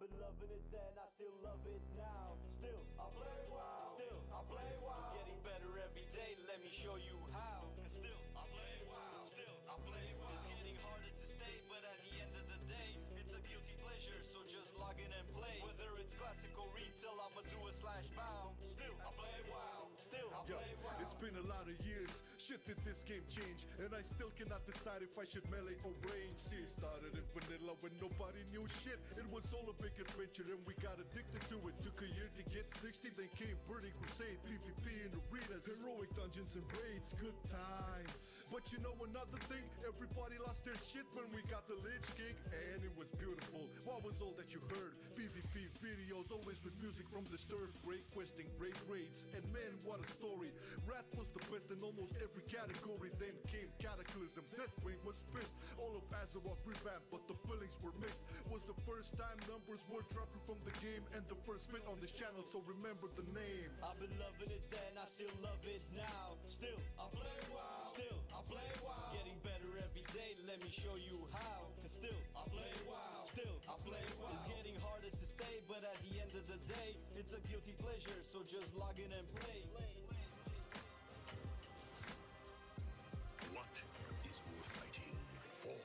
been loving it then, I still love it now. Still, I play WoW. Still, I play WoW. Getting better every day, let me show you how. Cause still, I play WoW. Still, I play WoW. It's getting harder to stay, but at the end of the day, it's a guilty pleasure, so just log in and play. Whether it's classic or retail, I'ma do a /bow. Still, I play WoW. Still, I play WoW. It's been a lot of years, shit did this game change, and I still cannot decide if I should melee or range. See, it started in vanilla when nobody knew shit. It was all a big adventure and we got addicted to it. Took a year to get 60, then came Burning Crusade, PvP in arenas, heroic dungeons and raids, good times. But you know another thing, everybody lost their shit when we got the Lich King, and it was beautiful. What was all that you heard? PvP videos, always with music from Disturbed, great questing, great raids, and man, what a story. Wrath was the best in almost every category. Then came Cataclysm, Deathwing was pissed. All of Azeroth revamped, but the feelings were mixed. Was the first time numbers were dropping from the game, and the first fit on this channel, so remember the name. I've been loving it then, I still love it now. Still, I play WoW. Still, I play WoW. Getting better every day, let me show you how. Cause still, I play WoW. Still, I play WoW. It's getting harder to stay, but at the end of the day, it's a guilty pleasure, so just log in and play. What is worth fighting for?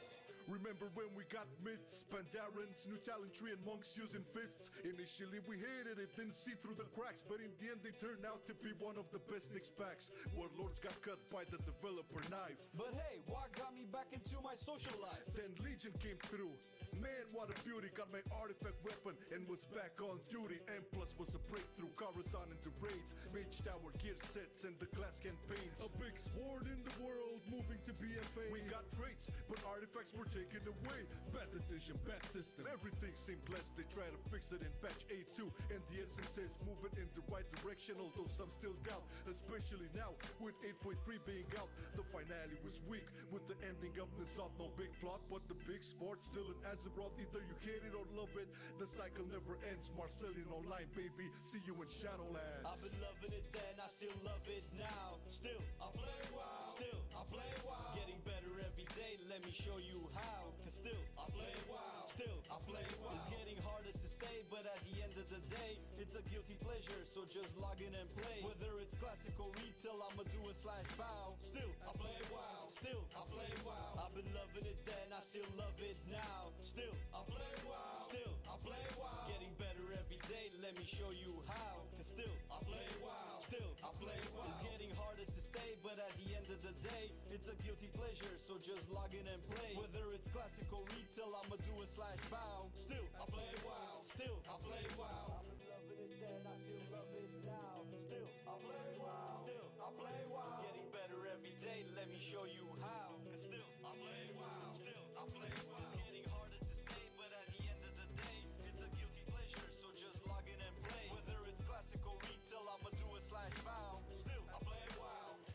Remember when we got myths, Pandarans, new talent tree and monks using fists? Initially we hated it, didn't see through the cracks, but in the end they turned out to be one of the best expects. Warlords got cut by the developer knife. But hey, what got me back into my social life? Then Legion came through. Man, what a beauty, got my artifact weapon and was back on duty. And plus was a breakthrough, Coruscant into raids, Mage Tower gear sets and the class campaigns. A big sword in the world, moving to BFA. We got traits, but artifacts were taken away. Bad decision, bad system, everything seemed less. They try to fix it in patch 8.2, and the essence is moving in the right direction, although some still doubt, especially now with 8.3 being out. The finale was weak with the ending of Nizat. No big plot, but the big sport still in Azeroth. Either you hate it or love it, the cycle never ends. Marcelian online, baby, see you in Shadowlands. I've been loving it then, I still love it now. Still, I play WoW. Still, I play WoW. Getting better every day, let me show you how. Cause still, I play WoW. Still, I play WoW. It's getting harder to stay, but at the end of the day, it's a guilty pleasure, so just log in and play. Whether it's classic or retail, I'ma do a /bow. Still, I play WoW. Still, I play WoW. I've been loving it then, I still love it now. Still, I play WoW. Still, I play WoW. Getting better every day, let me show you how. Cause still, I play WoW. Still, I play WoW. It's getting harder to stay, but at the end of the day, it's a guilty pleasure, so just log in and play. Whether it's classic or retail, I'ma do a /bow. Still, I play WoW. Still, I play WoW. I've been loving it then, I still love it now. Still, I play WoW. Still, I play WoW. Getting better every day, let me show you how. Cause still, I play WoW. Still, I play WoW. It's getting harder to stay, but at the end of the day, it's a guilty pleasure, so just log in and play. Whether it's classic or retail, I'ma do a /bow. Still, I play WoW. Still, I play WoW.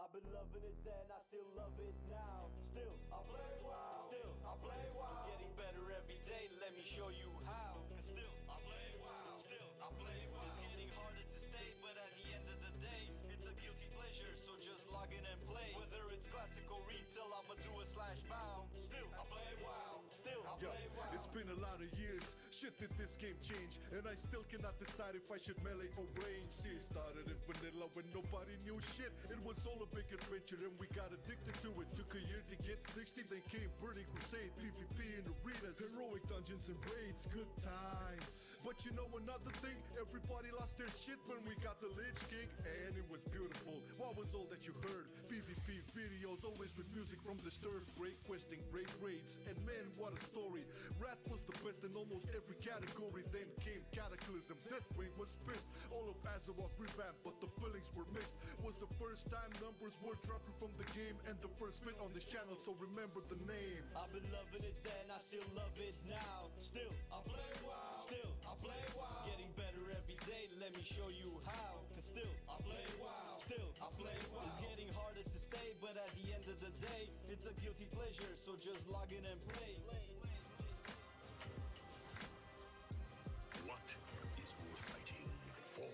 I've been loving it then, I still love it now. Still, I play WoW. Still, I play WoW. Getting better every day, let me show you how. Cause still, I play WoW. Still, I play WoW. It's getting harder to stay, but at the end of the day, it's a guilty pleasure, so just log in and play. Whether it's classic or retail, I'ma do a /bow. Still, I play WoW. Still, I play WoW. It's been a lot of years, shit did this game change, and I still cannot decide if I should melee or range. See, it started in vanilla when nobody knew shit. It was all a big adventure and we got addicted to it. Took a year to get 60, then came Burning Crusade, PvP in arenas, heroic dungeons and raids, good times. But you know another thing, everybody lost their shit when we got the Lich King, and it was beautiful. What was all that you heard? PvP videos, always with music from Disturbed, great questing, great raids, and man, what a story. Wrath was the best in almost every category. Then came Cataclysm, Deathwing was pissed. All of Azeroth revamped, but the feelings were mixed. Was the first time numbers were dropping from the game, and the first fit on this channel, so remember the name. I've been loving it then, I still love it now. Still, I play WoW. Still, I play WoW. Getting better every day, let me show you how. Cause still, I play WoW. Still, I play WoW. It's getting harder to stay, but at the end of the day, it's a guilty pleasure, so just log in and play. What is worth fighting for?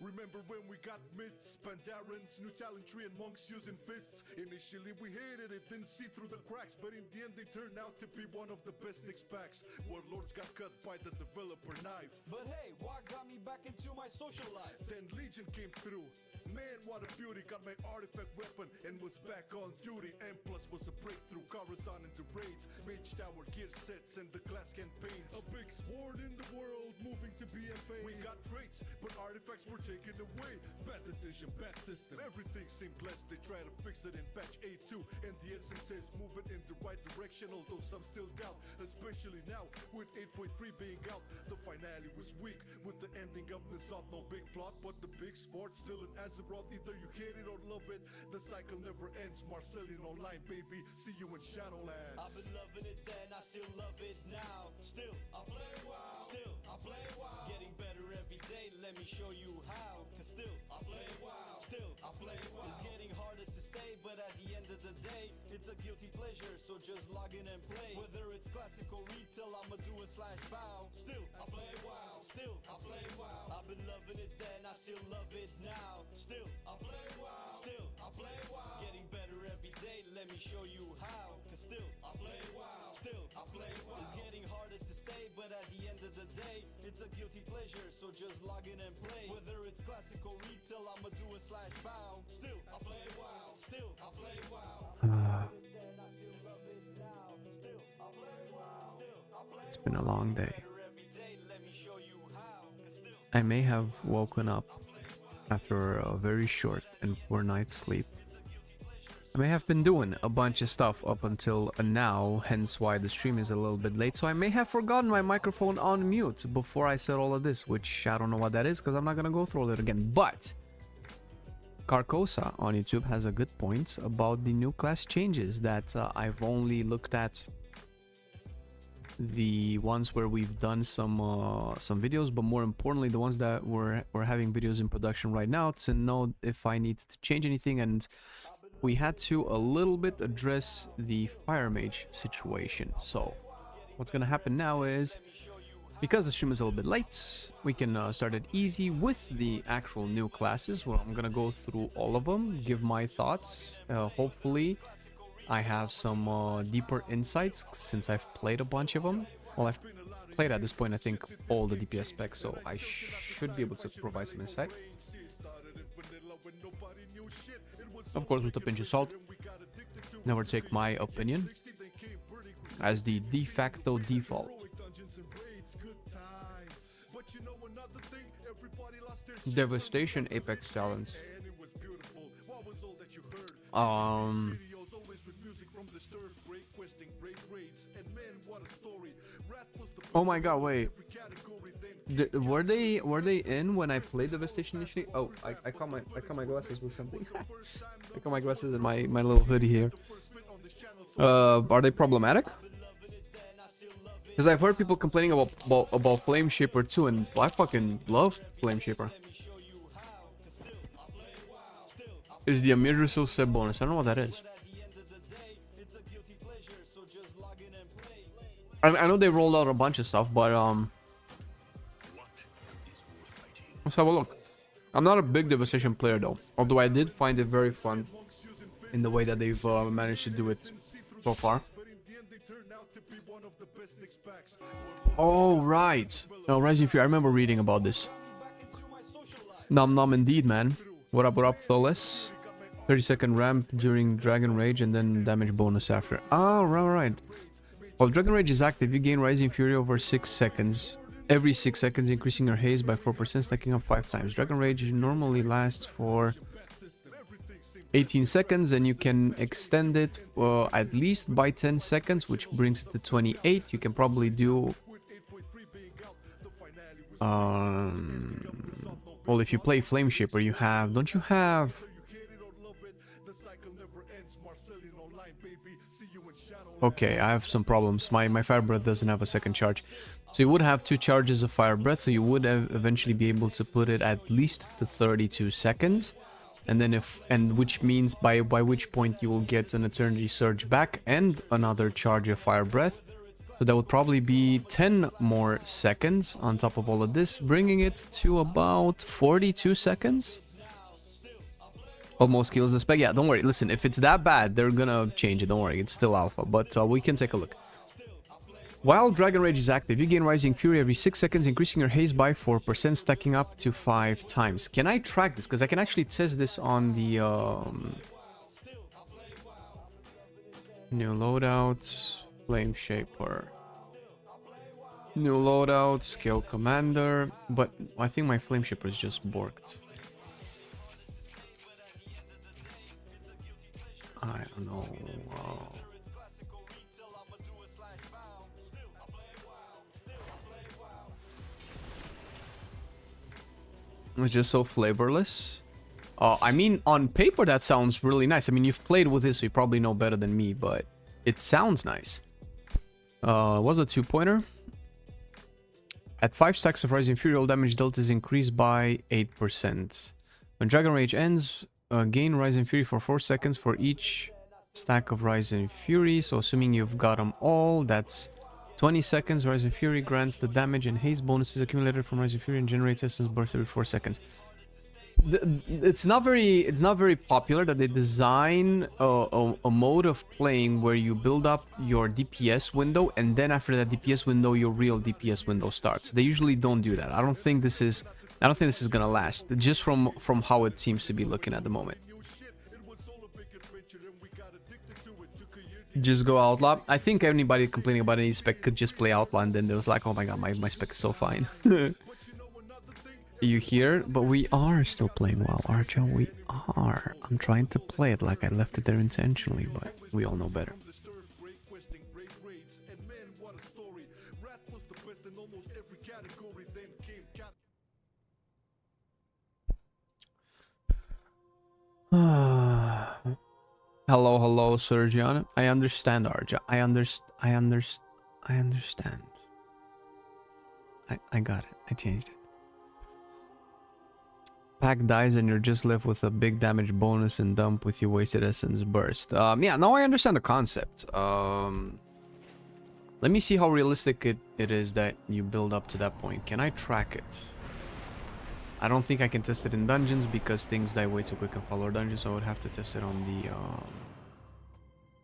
Remember when we got myths, Pandarans, new talent tree and monks using fists? Initially we hated it, didn't see through the cracks, but in the end they turned out to be one of the best packs. Warlords got cut by the developer knife. But hey, what got me back into my social life? Then Legion came through. Man, what a beauty, got my artifact weapon and was back on duty. And plus was a breakthrough, Coruscant into raids, Mage Tower gear sets and the class campaigns. A big sword in the world, moving to BFA. We got traits, but artifacts were taken away. Bad decision, bad system, everything seemed blessed. They try to fix it in patch 8.2, and the essence says move it in the right direction, although some still doubt, especially now with 8.3 being out. The finale was weak with the ending of the Zod, no big plot, but the big sport still an Azeroth. Either you hate it or love it, the cycle never ends. Marcelian online, baby, see you in Shadowlands. I've been loving it then, I still love it now. Still, I play WoW. Still, I play WoW. Getting better every day, let me show you how. Cause still, I play WoW. Still, I play WoW. It's getting harder to stay, but at the end of the day, it's a guilty pleasure, so just log in and play. Whether it's classic or retail, I'ma do a /bow. Still, I play WoW. Still, I play WoW. I've been loving it then, I still love it now. Still, I play WoW. Still, I play WoW. Getting better every day, let me show you how. Cause still, I play WoW. Still, I play WoW. It's getting harder to stay, but at the end of the day, it's a guilty pleasure, so just log in and play. Whether it's classic or retail, I'ma do a /bow. Still, I play WoW. Still, I play WoW. It's been a long day. I may have woken up after a very short and poor night's sleep. I may have been doing a bunch of stuff up until now, hence why the stream is a little bit late, so I may have forgotten my microphone on mute before I said all of this, which I don't know what that is because I'm not gonna go through all it again. But Carcosa on YouTube has a good point about the new class changes that I've only looked at the ones where we've done some videos, but more importantly the ones that we're having videos in production right now to know if I need to change anything. And we had to a little bit address the fire mage situation. So what's gonna happen now is, because the stream is a little bit late, we can start it easy with the actual new classes, where I'm gonna go through all of them, give my thoughts. Hopefully I have some deeper insights since I've played a bunch of them. Well, I've played at this point I think all the DPS specs, so I should be able to provide some insight. Of course, with a pinch of salt. Never take my opinion as the de facto default. Devastation Apex Talents. Oh my god, wait. Were they in when I played Devastation initially? Oh, I caught my glasses with something. I caught my glasses in my little hoodie here. Are they problematic? Because I've heard people complaining about Flame Shaper too, and I fucking love Flame Shaper. Is the Amir still set bonus? I don't know what that is. I know they rolled out a bunch of stuff, but let's have a look. I'm not a big Devastation player though, although I did find it very fun in the way that they've managed to do it so far. Oh right, no, Rising Fury. I remember reading about this. Nom nom indeed, man. What up, Tholis? 30-second ramp during Dragon Rage and then damage bonus after. Oh, right. While Dragon Rage is active, you gain Rising Fury over 6 seconds. Every 6 seconds, increasing your haste by 4%, stacking up 5 times. Dragon Rage normally lasts for 18 seconds, and you can extend it at least by 10 seconds, which brings it to 28. You can probably do... well, if you play Flame Shaper, you have... Don't you have... Okay, I have some problems. My Fire Breath doesn't have a second charge. So you would have 2 charges of Fire Breath, so you would eventually be able to put it at least to 32 seconds. And then which means by which point you will get an Eternity Surge back and another charge of Fire Breath. So that would probably be 10 more seconds on top of all of this, bringing it to about 42 seconds. Almost kills the spec. Yeah, don't worry. Listen, if it's that bad, they're gonna change it. Don't worry, it's still alpha, but we can take a look. While Dragon Rage is active, you gain Rising Fury every 6 seconds, increasing your haste by 4%, stacking up to 5 times. Can I track this? Because I can actually test this on the new loadout, Flame Shaper. New loadout, Scale Commander, but I think my Flame Shaper is just borked. I don't know. It's just so flavorless. I mean, on paper that sounds really nice. I mean, you've played with this, so you probably know better than me, but it sounds nice. What's a 2-pointer? At 5 stacks of Rising Fury, all damage dealt is increased by 8%. When Dragon Rage ends, gain Rising Fury for 4 seconds for each stack of Rising Fury. So assuming you've got them all, that's 20 seconds. Rising Fury grants the damage and haste bonuses accumulated from Rising Fury and generates essence burst every 4 seconds. It's not very popular that they design a mode of playing where you build up your DPS window and then after that DPS window your real DPS window starts. They usually don't do that. I don't think this is gonna last, just from how it seems to be looking at the moment. Just go Outlaw. I think anybody complaining about any spec could just play Outlaw and then there was like, oh my god, my spec is so fine. You hear? But we are still playing WoW, Arjo. We are. I'm trying to play it like I left it there intentionally, but we all know better. Hello, Sergion. I understand, Arja. I understand. I got it. I changed it. Pack dies and you're just left with a big damage bonus and dump with your wasted essence burst. Yeah, now I understand the concept. Let me see how realistic it is that you build up to that point. Can I track it? I don't think I can test it in dungeons because things die way too quick in follower dungeons, so I would have to test it on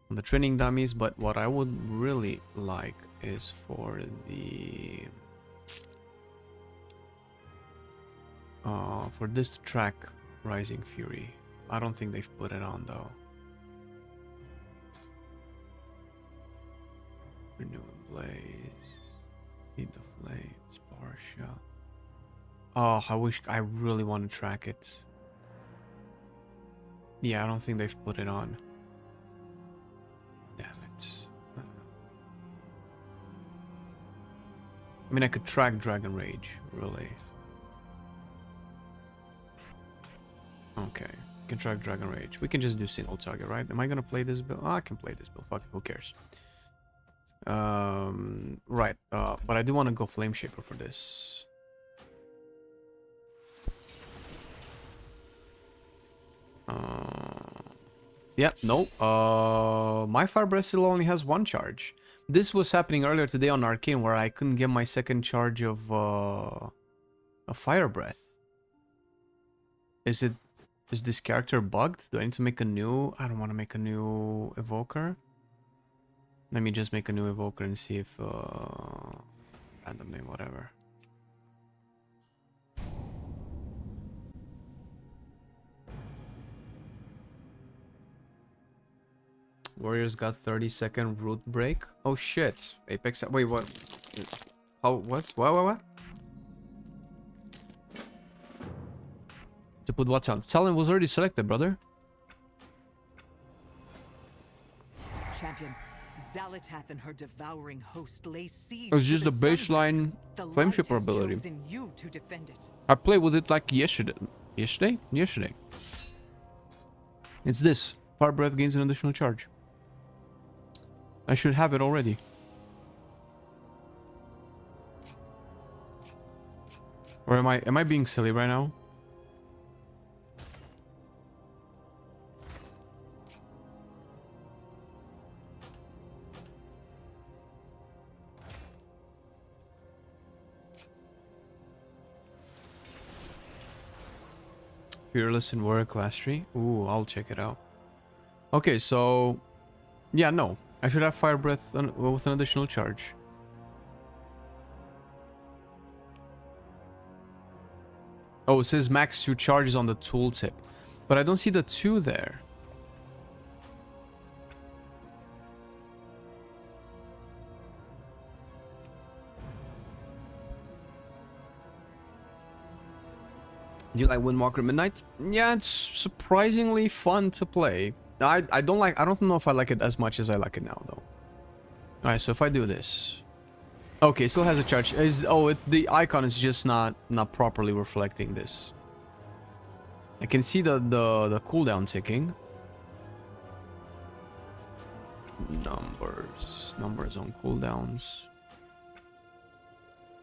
the training dummies. But what I would really like is for this to track Rising Fury. I don't think they've put it on though. Renew and Blaze, Feed the Flames, Power Shot. Oh, I really want to track it. Yeah, I don't think they've put it on. Damn it. I mean, I could track Dragon Rage, really. Okay, we can track Dragon Rage. We can just do single target, right? Am I gonna play this build? Oh, I can play this build. Fuck it, who cares? Right. But I do want to go Flame Shaper for this. Yeah, no. My Fire Breath still only has 1 charge. This was happening earlier today on Arcane where I couldn't get my second charge of a Fire Breath. Is this character bugged? Do I need to make a new? I don't want to make a new evoker. Let me just make a new evoker and see if random name, whatever. Warriors got 30-second root break. Oh shit. Apex. Wait, what? How? What? To put what sound? Talent was already selected, brother. Champion, Zalatath and her devouring host lay siege. It was just the baseline Flame Shaper ability. You to defend it. I played with it like yesterday. Yesterday? It's this. Fire Breath gains an additional charge. I should have it already. Or am I being silly right now? Fearless in Warrior Class 3. Ooh, I'll check it out. Okay, so... Yeah, no. I should have Fire Breath with an additional charge. Oh, it says max 2 charges on the tooltip. But I don't see the 2 there. Do you like Windwalker Midnight? Yeah, it's surprisingly fun to play. I don't know if I like it as much as I like it now though. Alright, so if I do this. Okay, it still has a charge. The icon is just not properly reflecting this. I can see the cooldown ticking. Numbers on cooldowns.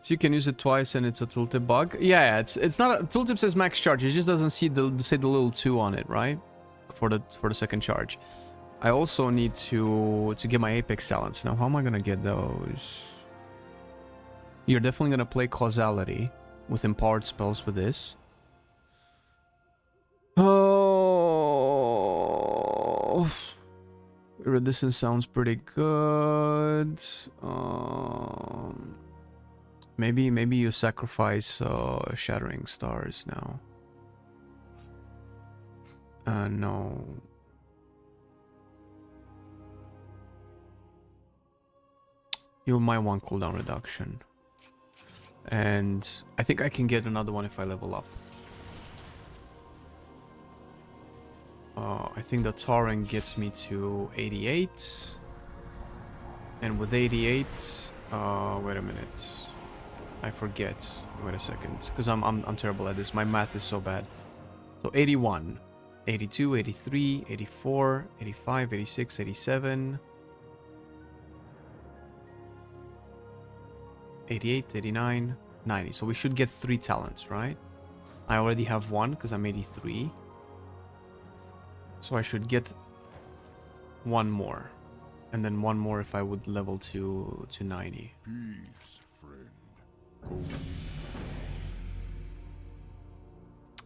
So you can use it twice and it's a tooltip bug. Yeah, it's not a tooltip says max charge. It just doesn't see the little 2 on it, right? For the second charge. I also need to get my Apex talents. Now, how am I gonna get those? You're definitely gonna play causality with empowered spells with this. Oh, iridescence sounds pretty good. Maybe you sacrifice Shattering Stars now. No. You might want cooldown reduction. And I think I can get another one if I level up. I think the Tauren gets me to 88. And with 88, wait a minute. I forget. Wait a second, because I'm terrible at this. My math is so bad. So 81, 82, 83, 84, 85, 86, 87, 88, 89, 90. So we should get 3 talents, right? I already have 1 because I'm 83. So I should get 1 more. And then 1 more if I would level to 90. Peace, friend.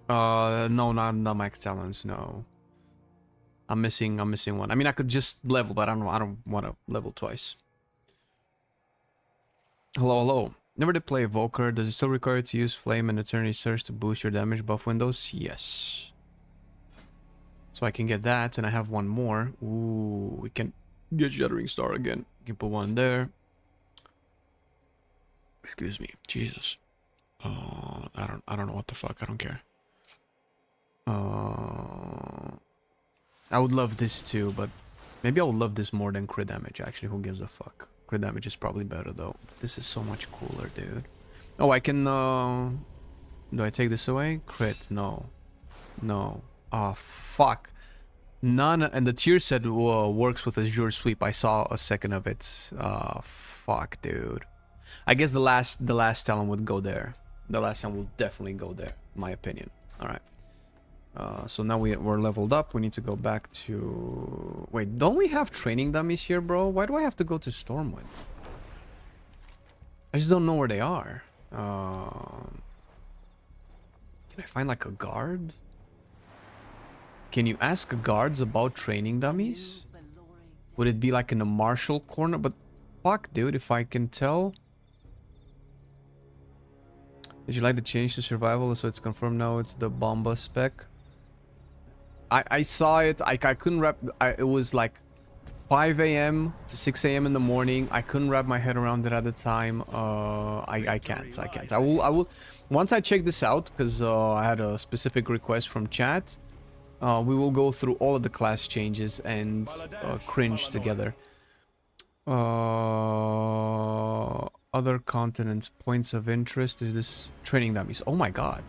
No, not max talents, no. I'm missing 1. I mean, I could just level, but I don't want to level twice. Hello. Never did play evoker. Does it still require you to use flame and eternity surge to boost your damage buff windows? Yes. So I can get that, and I have 1 more. Ooh, we can get Shattering Star again. We can put 1 there. Excuse me, Jesus. I don't know what the fuck. I don't care. I would love this too, but maybe I would love this more than crit damage. Actually, who gives a fuck? Crit damage is probably better though. This is so much cooler, dude. Oh, I can. Do I take this away? Crit? No. Oh fuck. None. And the tier set works with Azure Sweep. I saw a second of it. Fuck, dude. I guess the last talent would go there. The last talent will definitely go there, in my opinion. All right. So now we're leveled up. We need to go back to... Wait, don't we have training dummies here, bro? Why do I have to go to Stormwind? I just don't know where they are. Can I find like a guard? Can you ask guards about training dummies? Would it be like in a martial corner? But fuck, dude, if I can tell... Did you like the change to survival? So it's confirmed now it's the Bomba spec. I saw it. I couldn't wrap... it was like 5 a.m. to 6 a.m. in the morning. I couldn't wrap my head around it at the time. I can't. I will... Once I check this out, because I had a specific request from chat, we will go through all of the class changes and cringe together. Other continents, points of interest. Is this training dummies? Oh my god.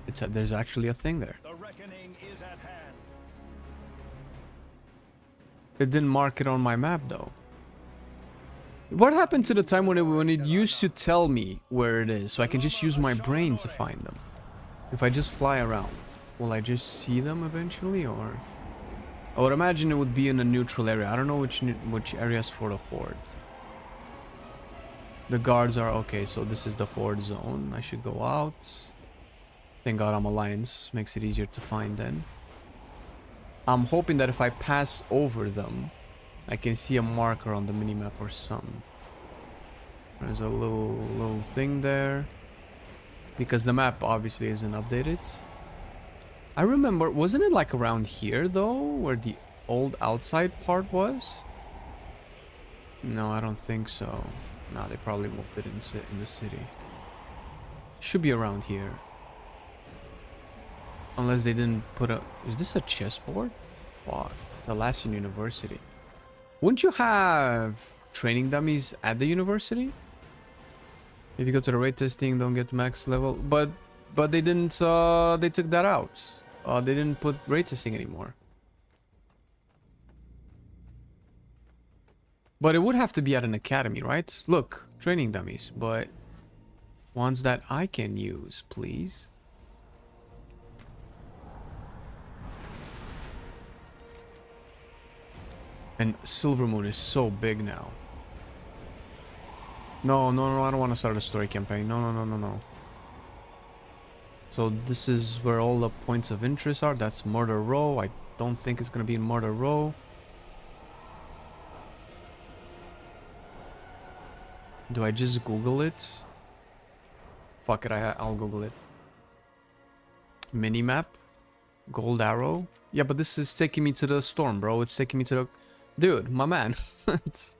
There's actually a thing there. The reckoning is at hand. It didn't mark it on my map though. What happened to the time when it used to tell me where it is, so I can just use my brain to find them? If I just fly around, will I just see them eventually, or? I would imagine it would be in a neutral area. I don't know which areas for the horde. The guards are okay, so this is the horde zone. I should go out. Thank God I'm Alliance. Makes it easier to find then. I'm hoping that if I pass over them, I can see a marker on the minimap or something. There's a little thing there. Because the map obviously isn't updated. I remember, wasn't it like around here though? Where the old outside part was? No, I don't think so. No, they probably moved it in the city. Should be around here. Unless they didn't put a... Is this a chessboard? Fuck. The last university. Wouldn't you have training dummies at the university? If you go to the raid testing, don't get to max level. But they didn't... they took that out. They didn't put raid testing anymore. But it would have to be at an academy, right? Look, training dummies, but ones that I can use, please. And Silvermoon is so big now. No, I don't want to start a story campaign. No. So this is where all the points of interest are. That's Murder Row. I don't think it's going to be in Murder Row. Do I just Google it? Fuck it, I'll Google it. Minimap? Gold arrow? Yeah, but this is taking me to the storm, bro. It's taking me to the... Dude, my man. This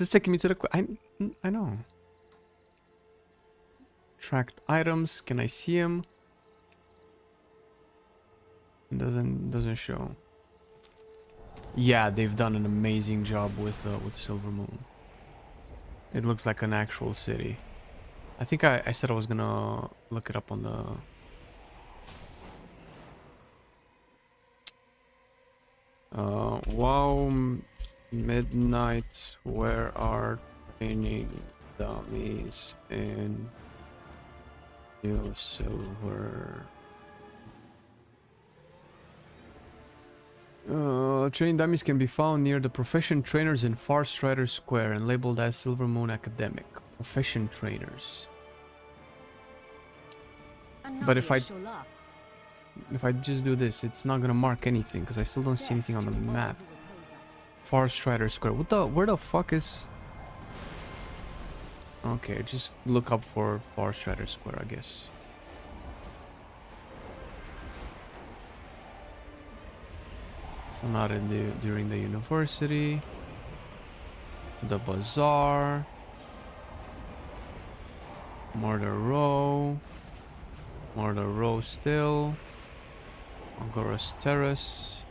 is taking me to the... I know. Tracked items. Can I see them? It doesn't show. Yeah, they've done an amazing job with Silvermoon. It looks like an actual city. I think I said I was gonna look it up on the... WoW Midnight, where are training dummies in New Silver? Training dummies can be found near the Profession Trainers in Far Strider Square and labeled as Silvermoon Academic. Profession Trainers. But if I just do this, it's not gonna mark anything because I still don't see anything on the map. Far Strider Square. Where the fuck is... Okay, just look up for Far Strider Square, I guess. So not during the university. The bazaar. Murder Row. Murder Row still. Angora's Terrace.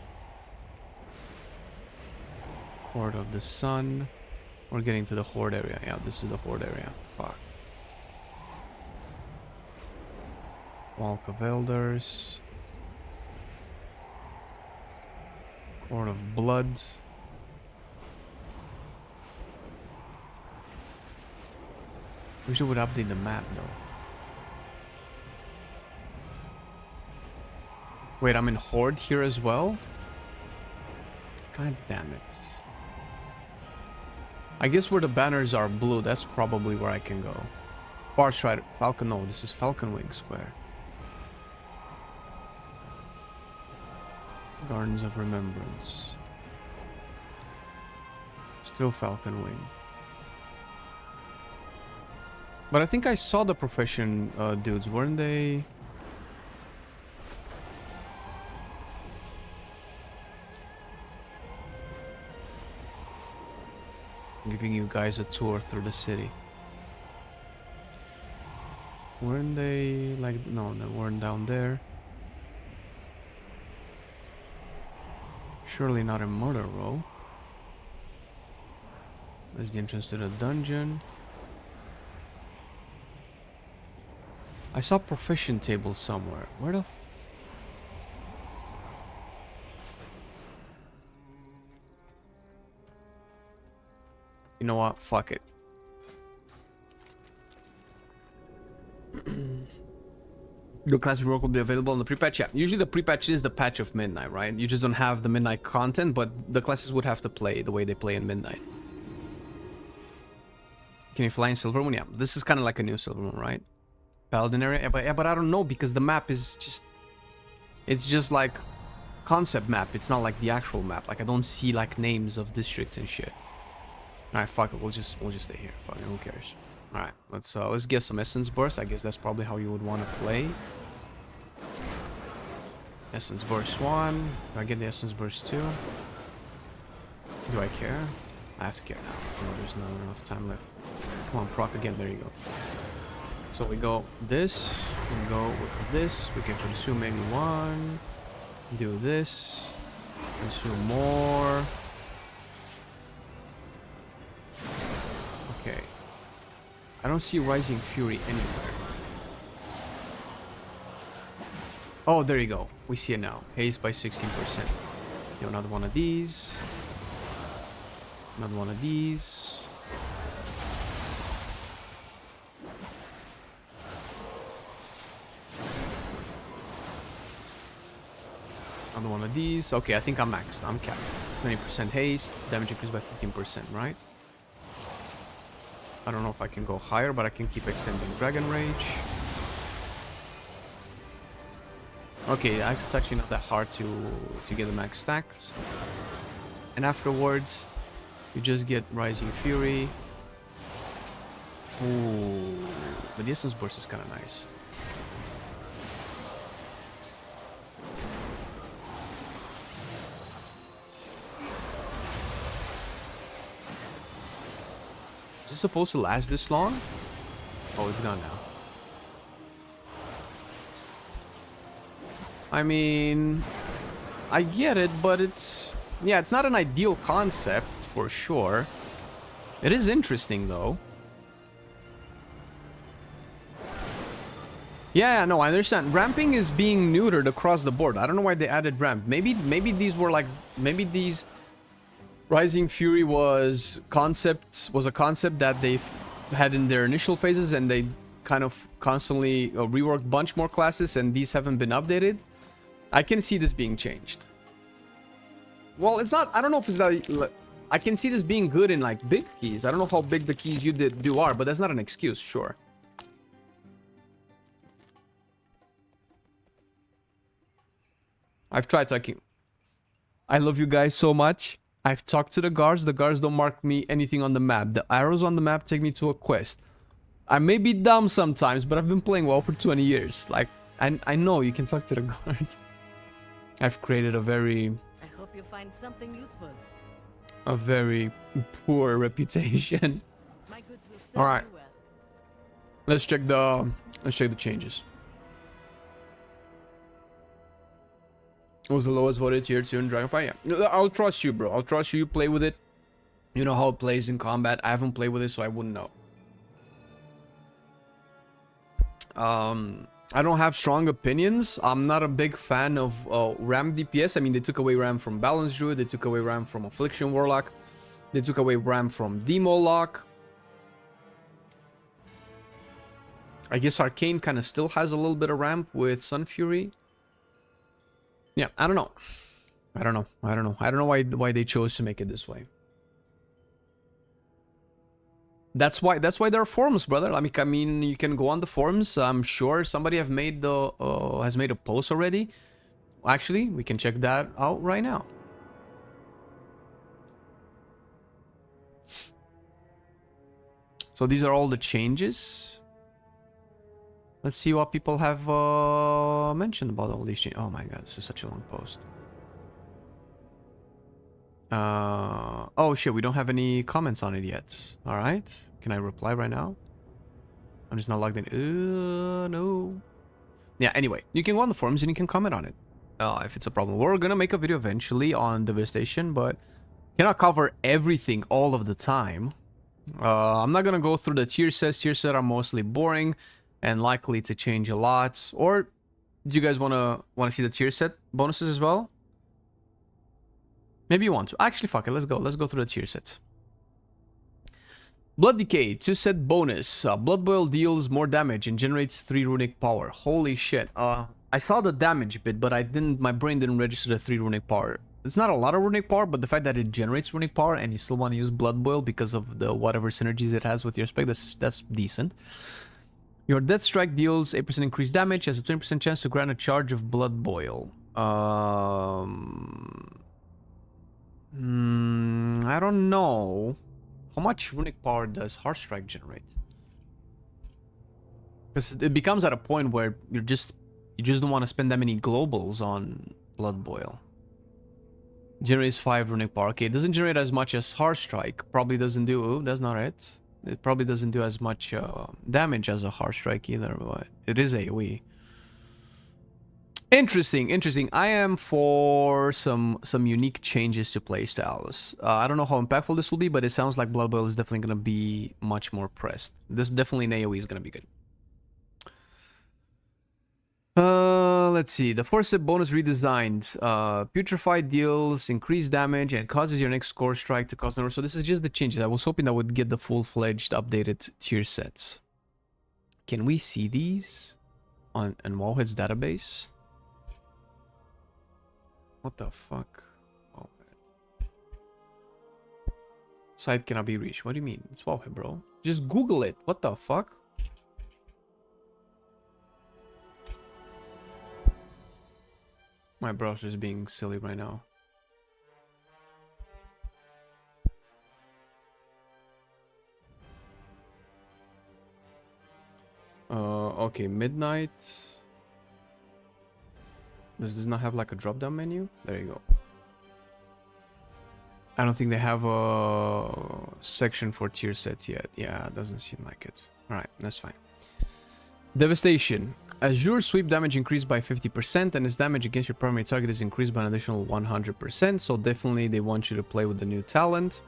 Court of the Sun. We're getting to the Horde area. Yeah, this is the Horde area. Fuck. Walk of Elders. Court of Blood. Wish it would update the map though. Wait, I'm in Horde here as well? God damn it. I guess where the banners are blue, that's probably where I can go. Far Strider, Falcon, no, this is Falcon Wing Square. Gardens of Remembrance. Still Falcon Wing. But I think I saw the Profession dudes, weren't they? Giving you guys a tour through the city. Weren't they like... No, they weren't down there. Surely not in Murder Row. There's the entrance to the dungeon. I saw Profession table somewhere. Where the... You know what? Fuck it. The classic rework will be available in the pre-patch. Yeah, usually the pre-patch is the patch of Midnight, right? You just don't have the Midnight content, but the classes would have to play the way they play in Midnight. Can you fly in Silvermoon? Yeah, this is kind of like a new Silvermoon, right? Paladin area. Yeah, but I don't know because the map is just... It's just like concept map. It's not like the actual map. Like I don't see like names of districts and shit. Alright, fuck it. We'll just stay here. Fuck it, who cares? Alright, let's get some essence burst. I guess that's probably how you would want to play. Essence burst 1. Do I get the essence burst 2? Do I care? I have to care now. No, there's not enough time left. Come on, proc again. There you go. So we go this. We go with this. We can consume maybe 1. Do this. Consume more. Okay. I don't see Rising Fury anywhere. Oh, there you go. We see it now. Haste by 16%. Do another one of these. Another one of these. Another one of these. Okay, I think I'm maxed. I'm capped. 20% haste. Damage increased by 15%, right? I don't know if I can go higher, but I can keep extending Dragon Rage. Okay, it's actually not that hard to get the max stacked. And afterwards, you just get Rising Fury. Ooh, but the Essence Burst is kind of nice. Is this supposed to last this long? Oh, it's gone now. I mean, I get it, but it's... Yeah, it's not an ideal concept, for sure. It is interesting, though. Yeah, no, I understand. Ramping is being neutered across the board. I don't know why they added ramp. Maybe these were like... Maybe these... Rising Fury was a concept that they had in their initial phases, and they kind of constantly reworked a bunch more classes, and these haven't been updated. I can see this being changed. Well, it's not... I don't know if it's that... I can see this being good in, like, big keys. I don't know how big the keys you do are, but that's not an excuse, sure. I've tried talking. I love you guys so much. I've talked to the guards. The guards don't mark me anything on the map. The arrows on the map take me to a quest. I may be dumb sometimes, but I've been playing WoW for 20 years. Like, I know you can talk to the guard. I've created a very... I hope you find something useful. A very poor reputation. My goods will serve All right. you well. Let's check the changes. What was the lowest voted tier 2 in Dragonfire? Yeah. I'll trust you, bro. I'll trust you. You play with it. You know how it plays in combat. I haven't played with it, so I wouldn't know. I don't have strong opinions. I'm not a big fan of RAM DPS. I mean, they took away RAM from Balance Druid. They took away RAM from Affliction Warlock. They took away RAM from Demo Lock. I guess Arcane kind of still has a little bit of ramp with Sun Fury. Yeah, I don't know. I don't know why they chose to make it this way. That's why there are forums, brother. I mean, you can go on the forums. I'm sure somebody has made a post already. Actually, we can check that out right now. So these are all the changes. Let's see what people have mentioned about all these changes. Oh my god, this is such a long post. Oh shit, we don't have any comments on it yet. All right. Can I reply right now? I'm just not logged in. No. Yeah, anyway, you can go on the forums and you can comment on it. If it's a problem. We're gonna make a video eventually on Devastation, but cannot cover everything all of the time. I'm not gonna go through the tier sets. Tier sets are mostly boring and likely to change a lot. Or do you guys wanna see the tier set bonuses as well? Maybe you want to. Actually, fuck it. Let's go. Let's go through the tier sets. Blood Decay, 2 set bonus. Blood Boil deals more damage and generates 3 runic power. Holy shit. I saw the damage bit, but my brain didn't register the 3 runic power. It's not a lot of runic power, but the fact that it generates runic power and you still want to use Blood Boil because of the whatever synergies it has with your spec, that's decent. Your death strike deals 8% increased damage, has a 20% chance to grant a charge of blood boil. I don't know. How much runic power does Heart Strike generate? Because it becomes at a point where you just don't want to spend that many globals on blood boil. Generates 5 runic power. Okay, it doesn't generate as much as Heart Strike. Probably doesn't do... Oh, that's not it. It probably doesn't do as much damage as a Heart Strike either, but it is AoE. Interesting, interesting. I am for some unique changes to playstyles. I don't know how impactful this will be, but it sounds like Blood Boil is definitely going to be much more pressed. This definitely in AoE is going to be good. Let's see. The Force bonus redesigned. Putrefied deals increased damage and causes your next core strike to cause number. So this is just the changes. I was hoping that would get the full-fledged updated tier sets. Can we see these on Wowhead's database? What the fuck? Wowhead. Site cannot be reached. What do you mean? It's Wowhead, bro. Just Google it. What the fuck? My browser is being silly right now. Okay, midnight. Does this not have like a drop down menu? There you go. I don't think they have a section for tier sets yet. Yeah, it doesn't seem like it. Alright, that's fine. Devastation. Azure sweep damage increased by 50% and its damage against your primary target is increased by an additional 100%. So definitely they want you to play with the new talent.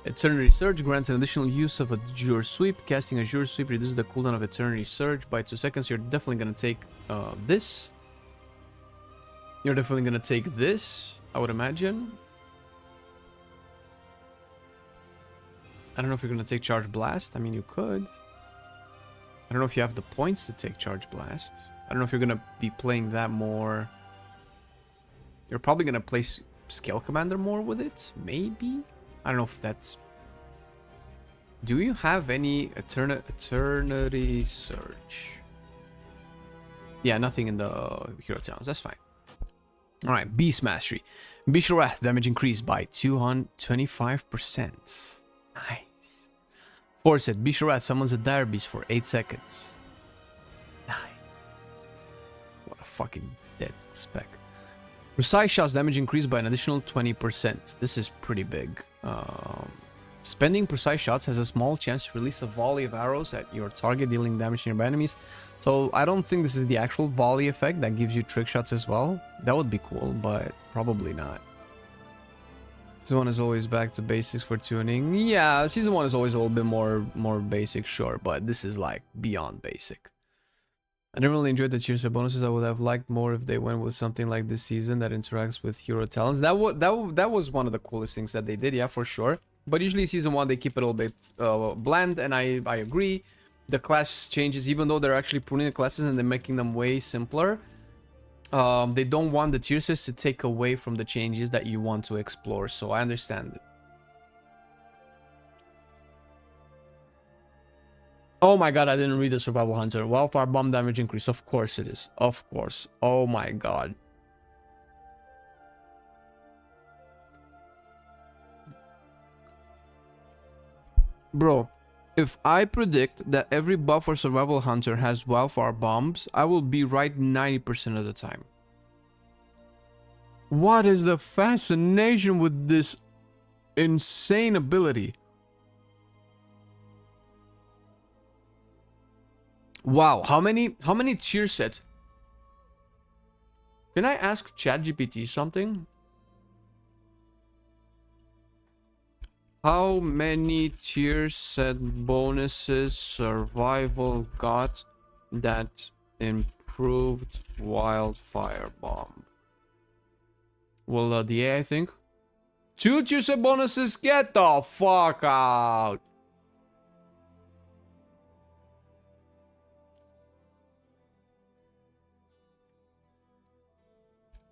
Eternity Surge grants an additional use of Azure Sweep. Casting Azure Sweep reduces the cooldown of Eternity Surge by 2 seconds. You're definitely going to take this. You're definitely going to take this, I would imagine. I don't know if you're going to take Charge Blast. I mean, you could. I don't know if you have the points to take Charge Blast. I don't know if you're going to be playing that more. You're probably going to play Scale Commander more with it. Maybe? I don't know if that's... Do you have any Eternity Surge? Yeah, nothing in the Hero Towns. That's fine. Alright, Beast Mastery. Bestial Wrath damage increased by 225%. Nice. Force Bestial Wrath summons a Dire Beast for 8 seconds. Nice. What a fucking dead spec. Precise Shots damage increased by an additional 20%. This is pretty big. Spending Precise Shots has a small chance to release a volley of arrows at your target, dealing damage to nearby enemies. So I don't think this is the actual volley effect that gives you trick shots as well. That would be cool, but probably not. Season 1 is always back to basics for tuning. Yeah, Season 1 is always a little bit more basic, sure, but this is like beyond basic. I never really enjoyed the tier set bonuses. I would have liked more if they went with something like this season that interacts with hero talents. That was one of the coolest things that they did, yeah, for sure. But usually Season 1 they keep it a little bit bland, and I agree. The class changes, even though they're actually pruning the classes and they're making them way simpler. They don't want the tier sets to take away from the changes that you want to explore, so I understand it. Oh my god, I didn't read the Survival Hunter. Wildfire Bomb damage increase. Of course it is. Of course. Oh my god. Bro, if I predict that every buff for Survival Hunter has Wildfire Bombs, I will be right 90% of the time. What is the fascination with this insane ability? Wow, how many tier sets? Can I ask ChatGPT something? How many tier set bonuses survival got that improved Wildfire Bomb? Well, the AI, I think. 2 tier set bonuses? Get the fuck out!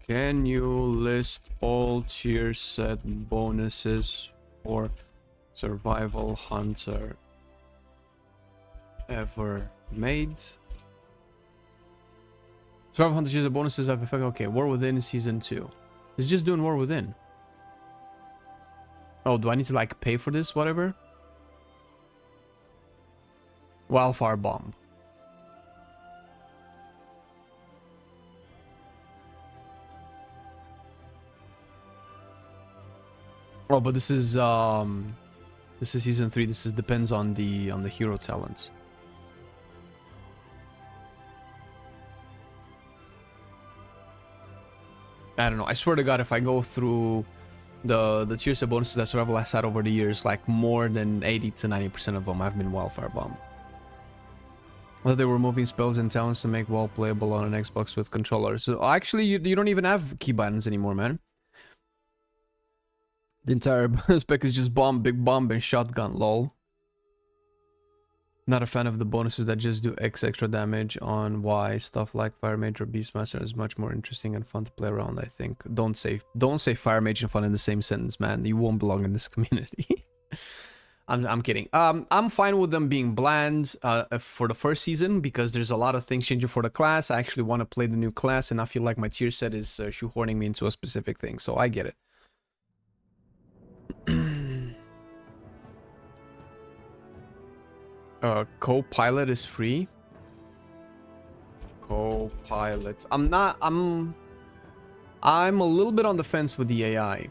Can you list all tier set bonuses for Survival Hunter ever Made. Survival Hunters use the bonuses have effect. Okay, War Within Season 2. It's just doing War Within. Oh, do I need to like pay for this? Whatever. Wildfire Bomb. Oh, but this is Season 3. This is depends on the hero talents. I don't know. I swear to God, if I go through the tier set bonuses that Survival has had over the years, like more than 80 to 90% of them have been Wildfire Bomb. Well, they were removing spells and talents to make WoW playable on an Xbox with controllers. So actually, you don't even have key buttons anymore, man. The entire spec is just bomb, big bomb, and shotgun, lol. Not a fan of the bonuses that just do X extra damage on Y. Stuff like Fire Mage or Beastmaster is much more interesting and fun to play around, I think. Don't say Fire Mage and fun in the same sentence, man. You won't belong in this community. I'm kidding. I'm fine with them being bland for the first season because there's a lot of things changing for the class. I actually want to play the new class and I feel like my tier set is shoehorning me into a specific thing, so I get it. Co-pilot is free. Co-pilot. I'm a little bit on the fence with the AI.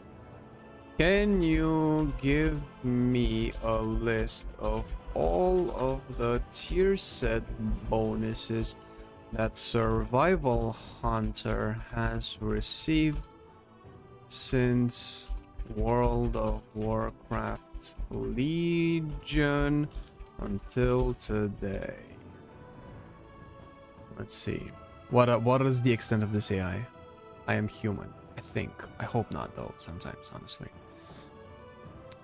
Can you give me a list of all of the tier set bonuses that Survival Hunter has received since World of Warcraft Legion until today? Let's see. What is the extent of this AI? I am human. I think. I hope not though, sometimes, honestly.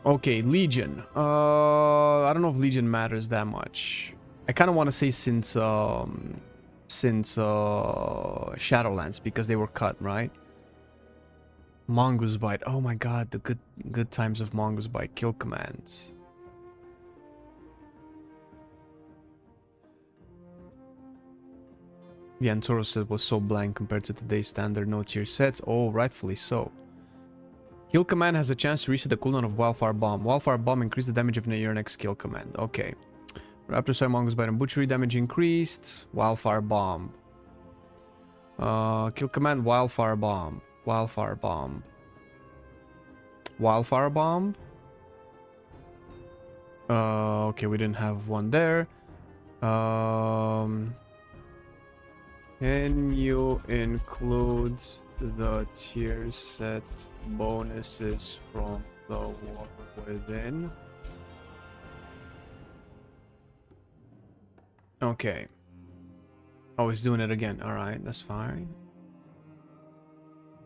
Okay, Legion. I don't know if Legion matters that much. I kind of want to say since Shadowlands because they were cut, right? Mongoose Bite. Oh my god, the good times of Mongoose Bite. Kill commands. The Antoro set was so blank compared to today's standard no tier sets. Oh, rightfully so. Kill command has a chance to reset the cooldown of Wildfire Bomb. Wildfire Bomb increase the damage of your next kill command. Okay. Raptor Side, Mongoose Bite, and Butchery damage increased. Wildfire Bomb. Kill command, Wildfire Bomb. Wildfire Bomb. Wildfire Bomb. Okay, we didn't have one there. Can you include the tier set bonuses from the War Within? Okay. Oh, he's doing it again. Alright, that's fine.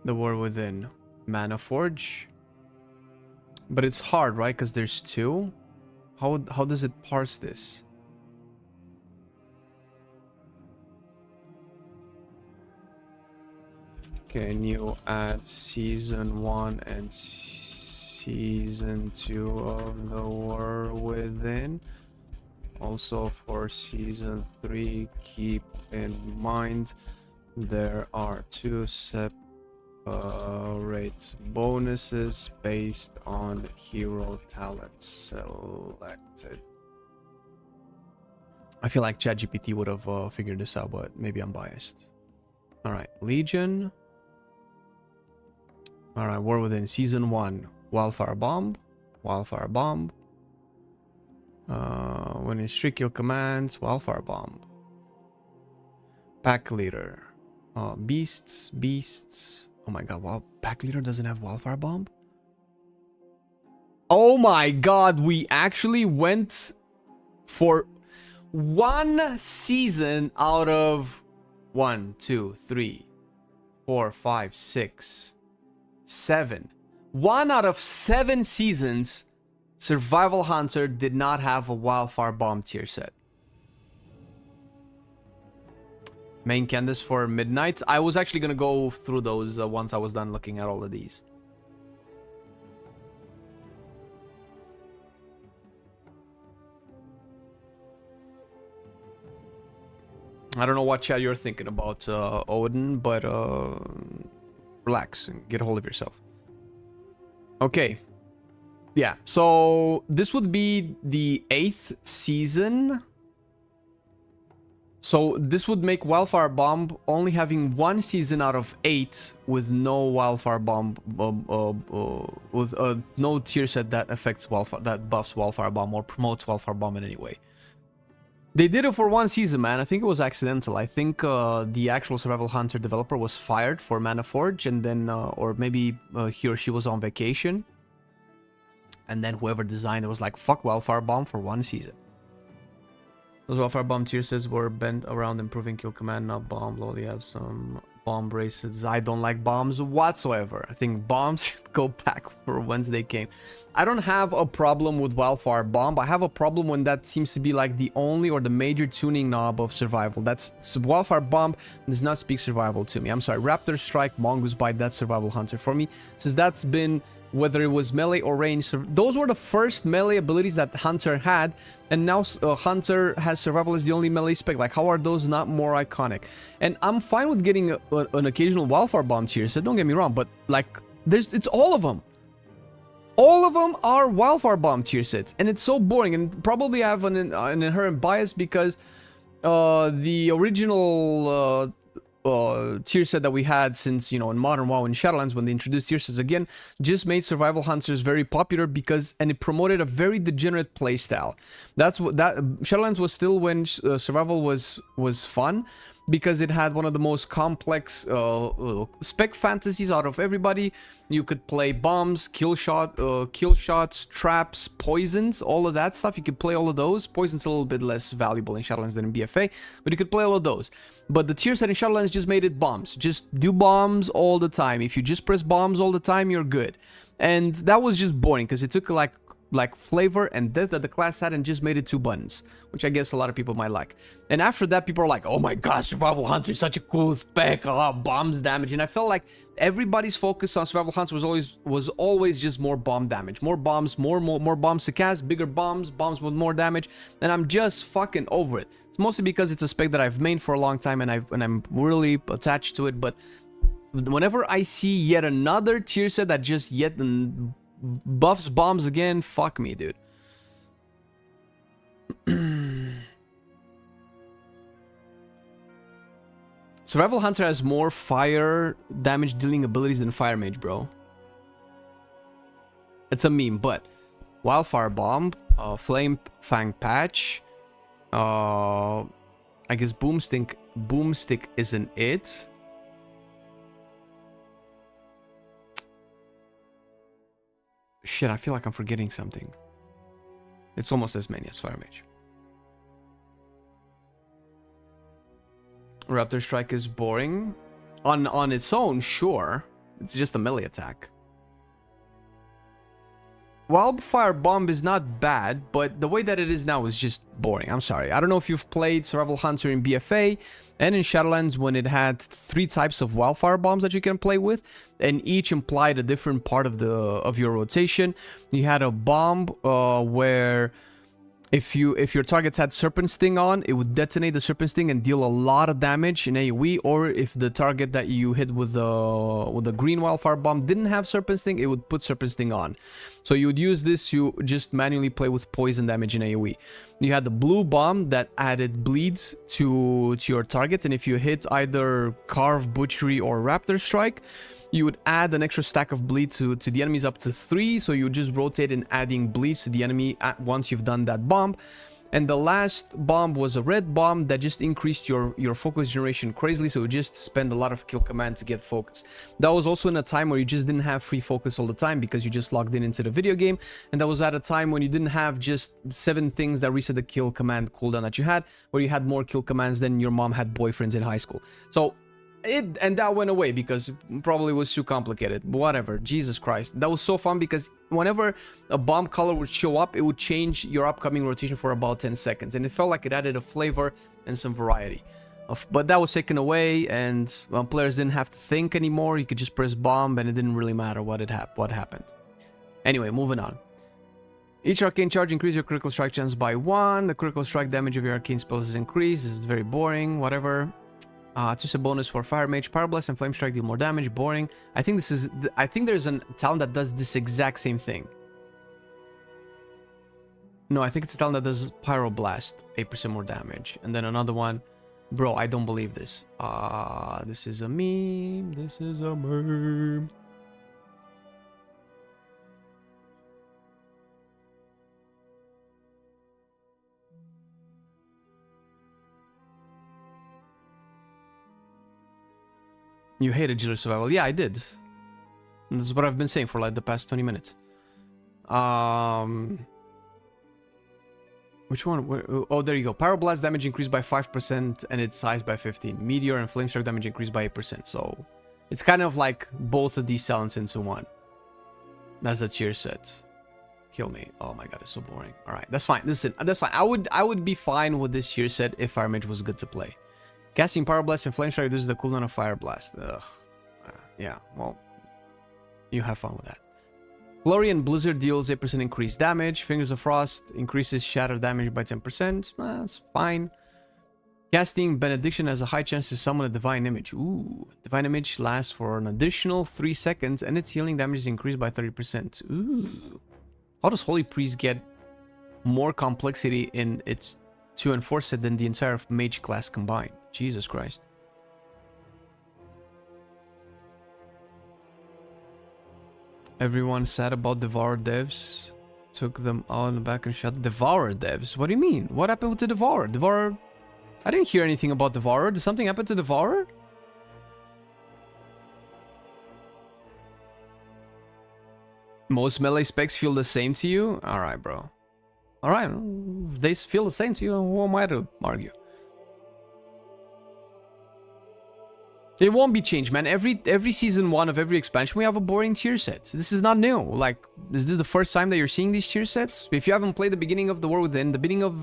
The War Within. Mana Forge. But it's hard, right? Because there's two. How does it parse this? Can you add Season 1 and Season 2 of the War Within? Also for Season 3, keep in mind there are two separate bonuses based on hero talents selected. I feel like ChatGPT would have figured this out, but maybe I'm biased. Alright, Legion. Alright, War Within Season 1. Wildfire Bomb. Wildfire Bomb. When in strict kill commands, Wildfire Bomb. Pack Leader. Beasts. Oh my god, wow. Pack Leader doesn't have Wildfire Bomb? Oh my god, we actually went for one season out of 1, 2, 3, 4, 5, 6, 7. 1 out of 7 seasons, Survival Hunter did not have a Wildfire Bomb tier set. Main Candace for Midnight. I was actually gonna go through those once I was done looking at all of these. I don't know what chat you're thinking about, Odin, but relax and get a hold of yourself. Okay. Yeah, so this would be the 8th season. So this would make Wildfire Bomb only having 1 season out of 8 with no Wildfire Bomb, with no tier set that affects Wildfire, that buffs Wildfire Bomb or promotes Wildfire Bomb in any way. They did it for 1 season, man. I think it was accidental. I think the actual Survival Hunter developer was fired for Mana Forge, and then, or maybe he or she was on vacation. And then whoever designed it was like, fuck Wildfire Bomb for 1 season. Those Wildfire Bomb tier sets were bent around improving kill command, not bomb. Lowly have some bomb braces. I don't like bombs whatsoever. I think bombs should go back for whence they came. I don't have a problem with Wildfire Bomb. I have a problem when that seems to be like the only or the major tuning knob of survival. That's Wildfire Bomb does not speak survival to me. I'm sorry. Raptor Strike, Mongoose Bite, that's Survival Hunter for me. Since that's been, whether it was melee or range, those were the first melee abilities that Hunter had, and now Hunter has survival as the only melee spec. Like, how are those not more iconic? And I'm fine with getting an occasional Wildfire Bomb tier set, don't get me wrong, but like, it's all of them. All of them are Wildfire Bomb tier sets, and it's so boring, and probably have an inherent bias because the original tier set that we had since, you know, in Modern WoW and Shadowlands, when they introduced tier sets again, just made Survival Hunters very popular because, and it promoted a very degenerate playstyle. That's what that Shadowlands was still when survival was fun, because it had one of the most complex spec fantasies out of everybody. You could play bombs, kill shots, traps, poisons, all of that stuff. You could play all of those. Poison's a little bit less valuable in Shadowlands than in BFA, but you could play all of those. But the tier set in Shadowlands just made it bombs. Just do bombs all the time. If you just press bombs all the time, you're good. And that was just boring because it took like flavor and depth that the class had and just made it 2 buttons, which I guess a lot of people might like. And after that, people are like, oh my god, Survival Hunter is such a cool spec, a lot of bombs damage. And I felt like everybody's focus on Survival Hunter was always just more bomb damage, more bombs, more bombs to cast, bigger bombs with more damage, and I'm just fucking over it. It's mostly because it's a spec that I've made for a long time and I'm really attached to it. But whenever I see yet another tier set that just buffs bombs again, fuck me, dude. Survival Hunter has more fire damage dealing abilities than Fire Mage, bro. It's a meme, but Wildfire Bomb, Flame Fang Patch, I guess Boomstick isn't it. Shit, I feel like I'm forgetting something. It's almost as many as Fire Mage. Raptor Strike is boring. On its own, sure. It's just a melee attack. Wildfire Bomb is not bad, but the way that it is now is just boring. I'm sorry. I don't know if you've played Survival Hunter in BFA and in Shadowlands when it had 3 types of Wildfire Bombs that you can play with, and each implied a different part of your rotation. You had a bomb where if your targets had Serpent Sting on, it would detonate the Serpent Sting and deal a lot of damage in AoE, or if the target that you hit with the green Wildfire Bomb didn't have Serpent Sting, it would put Serpent Sting on. So you would use this to just manually play with poison damage in AoE. You had the blue bomb that added bleeds to your targets, and if you hit either Carve, Butchery, or Raptor Strike, you would add an extra stack of bleed to the enemies up to 3, so you would just rotate in adding bleeds to the enemy once you've done that bomb. And the last bomb was a red bomb that just increased your focus generation crazily, so you just spend a lot of kill command to get focus. That was also in a time where you just didn't have free focus all the time because you just logged in into the video game, and that was at a time when you didn't have just 7 things that reset the kill command cooldown that you had, where you had more kill commands than your mom had boyfriends in high school. So and that went away because it probably was too complicated. Whatever, Jesus Christ, that was so fun because whenever a bomb color would show up, it would change your upcoming rotation for about 10 seconds, and it felt like it added a flavor and some variety. But that was taken away, and players didn't have to think anymore. You could just press bomb and it didn't really matter what happened. Anyway, moving on. Each arcane charge increases your critical strike chance by 1. The critical strike damage of your arcane spells is increased. This is very boring. Whatever. It's just a bonus for Fire Mage. Power Blast and Flame Strike deal more damage. Boring. I think this is... I think there's a talent that does this exact same thing. No, I think it's a talent that does Pyro Blast. 8% more damage. And then another one. Bro, I don't believe this. This is a meme. This is a meme. You hated Jailer Survival. Yeah, I did. And this is what I've been saying for like the past 20 minutes. Which one? Oh, there you go. Pyroblast damage increased by 5% and its size by 15. Meteor and Flamestrike damage increased by 8%. So it's kind of like both of these talents into one. That's the tier set. Kill me. Oh my god, it's so boring. All right, that's fine. Listen, that's fine. I would be fine with this tier set if Fire Mage was good to play. Casting Power Blast and Flame Strike reduces the cooldown of Fire Blast. Ugh. Yeah, well, you have fun with that. Flurry and Blizzard deals 8% increased damage. Fingers of Frost increases shatter damage by 10%. That's fine. Casting Benediction has a high chance to summon a Divine Image. Ooh. Divine Image lasts for an additional 3 seconds and its healing damage is increased by 30%. Ooh. How does Holy Priest get more complexity in its 2 and 4 set than the entire Mage class combined? Jesus Christ. Everyone sad about Devour devs. Took them all in the back and shot Devour devs. What do you mean? What happened with the Devourer? Devourer? I didn't hear anything about Devourer. Did something happen to Devourer? Most melee specs feel the same to you? Alright, bro. Alright, if they feel the same to you, who am I to argue? It won't be changed, man. Every season 1 of every expansion, we have a boring tier set. This is not new. Like, is this the first time that you're seeing these tier sets? If you haven't played the beginning of the War Within, the beginning of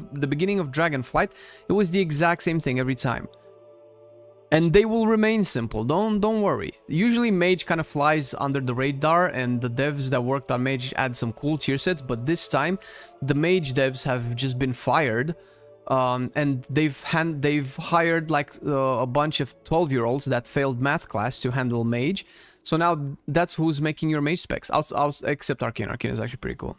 Dragonflight, it was the exact same thing every time. And they will remain simple. Don't worry. Usually Mage kind of flies under the radar, and the devs that worked on Mage add some cool tier sets. But this time, the Mage devs have just been fired. And they've hired like a bunch of 12-year-olds that failed math class to handle Mage. So now that's who's making your Mage specs. Except Arcane. Arcane is actually pretty cool.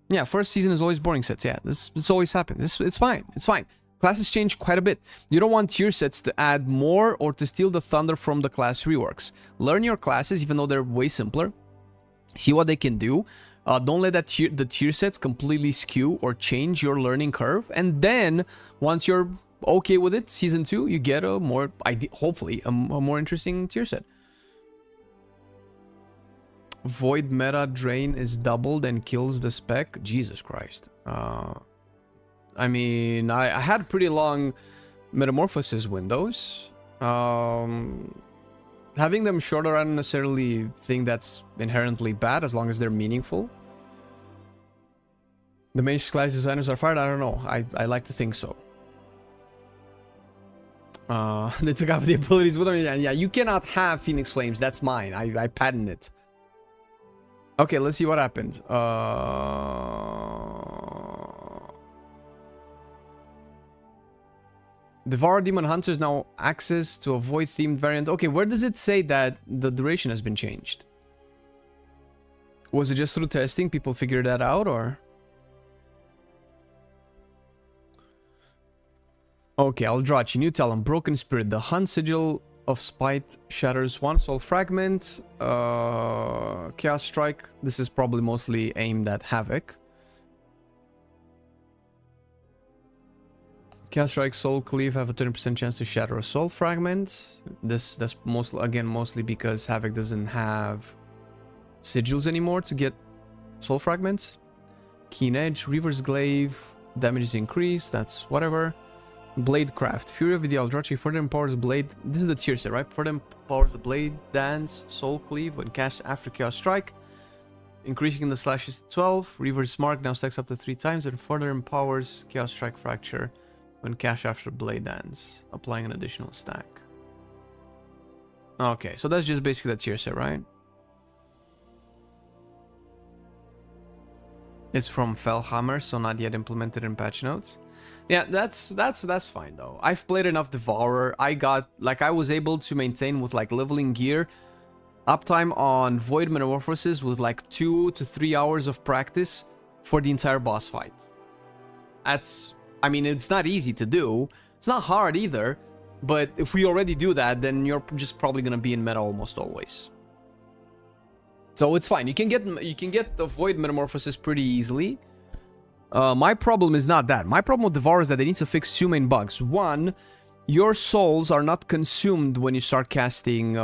Yeah, first season is always boring sets. Yeah, this always happens. It's fine. It's fine. Classes change quite a bit. You don't want tier sets to add more or to steal the thunder from the class reworks. Learn your classes, even though they're way simpler. See what they can do. Don't let the tier sets completely skew or change your learning curve. And then, once you're okay with it, Season 2, you get a more, hopefully, a more interesting tier set. Void meta drain is doubled and kills the spec. Jesus Christ. I mean, I had pretty long metamorphosis windows. Having them shorter, I don't necessarily think that's inherently bad, as long as they're meaningful. The Mage class designers are fired? I don't know. I like to think so. They took off the abilities with them. Yeah, you cannot have Phoenix Flames. That's mine. I patented it. Okay, let's see what happened. Devour Demon Hunters now access to a void themed variant. Okay, where does it say that the duration has been changed? Was it just through testing? People figured that out, or? Okay, Aldrachi, new talent, Broken Spirit. The Hunt Sigil of Spite shatters 1 soul fragment. Chaos Strike. This is probably mostly aimed at Havoc. Chaos Strike, Soul Cleave have a 20% chance to shatter a soul fragment. That's mostly because Havoc doesn't have sigils anymore to get soul fragments. Keen Edge, Reaver's Glaive, damage is increased. That's whatever. Bladecraft, Fury of the Aldrachi further empowers Blade. This is the tier set, right? Further empowers the Blade Dance, Soul Cleave when cast after Chaos Strike, increasing the slashes to 12. Reaver's Mark now stacks up to 3 times and further empowers Chaos Strike Fracture when cast after Blade Dance, applying an additional stack. Okay, so that's just basically the tier set, right? It's from Fellhammer, so not yet implemented in patch notes. Yeah, that's fine though. I've played enough Devourer. I was able to maintain with like leveling gear uptime on Void Metamorphosis with like 2 to 3 hours of practice for the entire boss fight. I mean, it's not easy to do. It's not hard either, but if we already do that, then you're just probably gonna be in meta almost always. So it's fine. You can get the Void Metamorphosis pretty easily. My problem is not that. My problem with Devour is that they need to fix 2 main bugs. One, your souls are not consumed when you start casting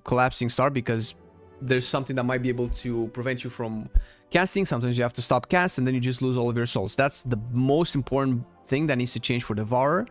Collapsing Star because there's something that might be able to prevent you from casting. Sometimes you have to stop cast and then you just lose all of your souls. That's the most important thing that needs to change for Devourer.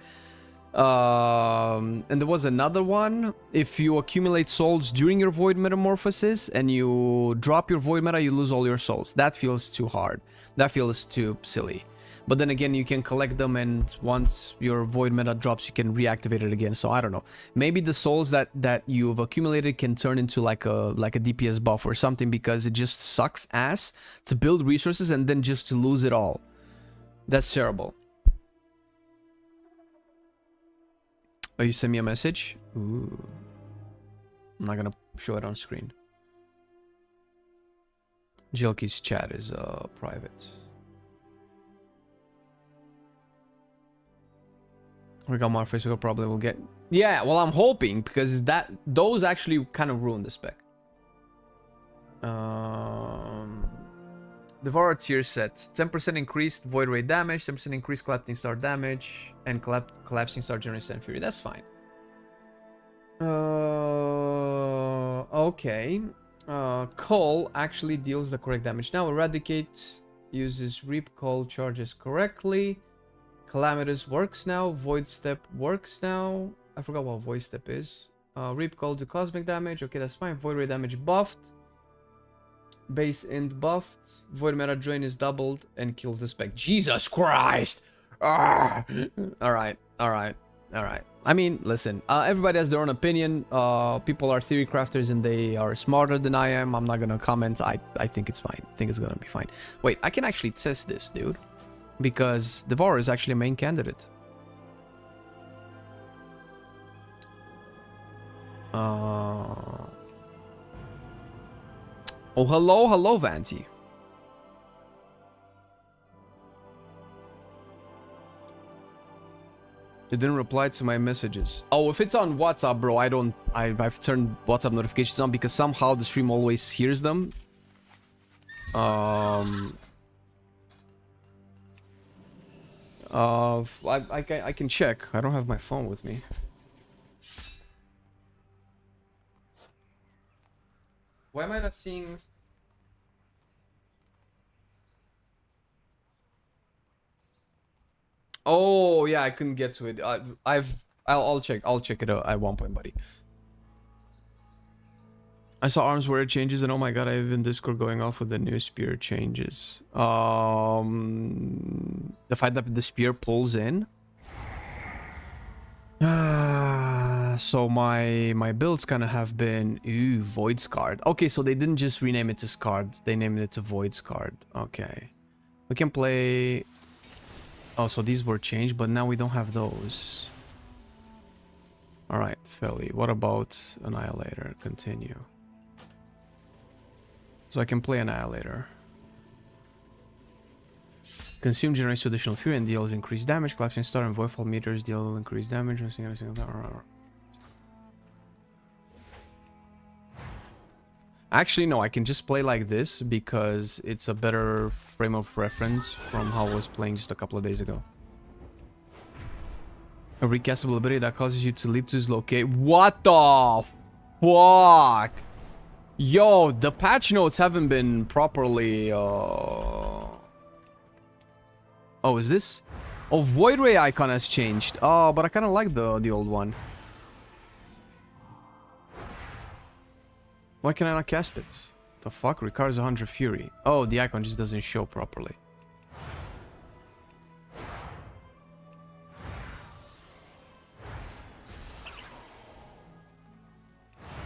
And there was another one. If you accumulate souls during your Void Metamorphosis and you drop your Void Meta, you lose all your souls. That feels too hard. That feels too silly. But then again, you can collect them, and once your Void Meta drops, you can reactivate it again. So I don't know. Maybe the souls that you've accumulated can turn into like a DPS buff or something, because it just sucks ass to build resources and then just to lose it all. That's terrible. Oh, you sent me a message? Ooh. I'm not gonna show it on screen. Jelky's chat is private. We got more face, we probably will get. Yeah, well, I'm hoping, because those actually kind of ruin the spec. Devourer tier set. 10% increased Void Ray damage, 10% increased Collapsing Star damage, and Collapsing Star generates 10 Fury. That's fine. Okay. Call actually deals the correct damage. Now Eradicate uses Reap Call charges correctly. Calamitous works now. Void Step works now. I forgot what Void Step is. Reap Call to cosmic damage. Okay, that's fine. Void Ray damage buffed. Base Int buffed. Void Meta Drain is doubled and kills the spec. Jesus Christ! Ah! Alright. I mean, listen, everybody has their own opinion. People are theory crafters and they are smarter than I am. I'm not gonna comment. I think it's fine. I think it's gonna be fine. Wait, I can actually test this, dude. Because Devourer is actually a main candidate. Oh, hello, Vanti. You didn't reply to my messages. Oh, if it's on WhatsApp, bro, I've turned WhatsApp notifications on because somehow the stream always hears them. I can check. I don't have my phone with me. Why am I not seeing? Oh yeah, I couldn't get to it. I'll check it out at one point, buddy. I saw arms where it changes, and oh my god, I have in Discord going off with the new spear changes. The fact that the spear pulls in. So my builds kind of have been Void Scarred. Okay, so they didn't just rename it to Scarred, they named it to Void Scarred. Okay, we can play. Oh, so these were changed, but now we don't have those. All right, Felly. What about Annihilator? Continue. So I can play Annihilator. Consume generates additional fury and deals increased damage. Collapsing Star and Voidfall meters deal increased damage. Actually, no, I can just play like this because it's a better frame of reference from how I was playing just a couple of days ago. A recastable ability that causes you to leap to dislocate. What the fuck? Yo, the patch notes haven't been properly... Oh, is this? Oh, Void Ray icon has changed. Oh, but I kind of like the old one. Why can I not cast it? The fuck? Requires 100 fury. Oh, the icon just doesn't show properly.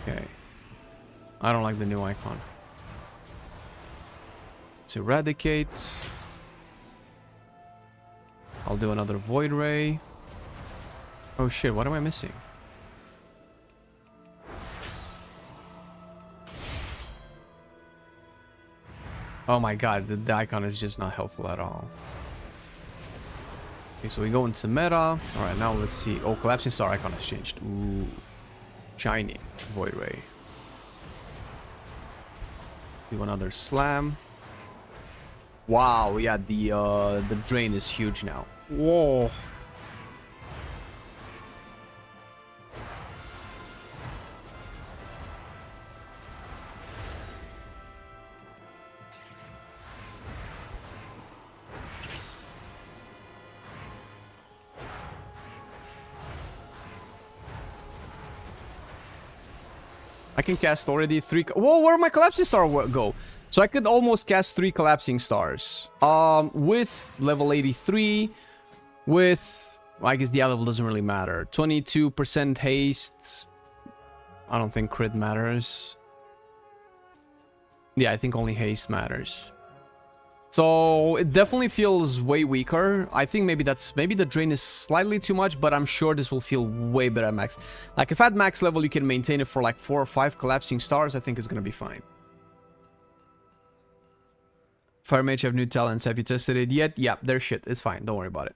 Okay. I don't like the new icon. Let's eradicate. I'll do another void ray. Oh shit, what am I missing? Oh my god, the icon is just not helpful at all. Okay, so we go into meta. Alright, now let's see. Oh, collapsing star icon has changed. Ooh. Shiny. Void ray. Do another slam. Wow, yeah, the drain is huge now. Whoa. I can cast already 3... Whoa, where my collapsing star go? So I could almost cast 3 collapsing stars. With level 83, with... Well, I guess the level doesn't really matter. 22% haste. I don't think crit matters. Yeah, I think only haste matters. So it definitely feels way weaker. I think maybe the drain is slightly too much, but I'm sure this will feel way better at max. Like if at max level you can maintain it for like 4 or 5 collapsing stars, I think it's gonna be fine. Fire Mage have new talents. Have you tested it yet? Yeah, their shit. It's fine. Don't worry about it.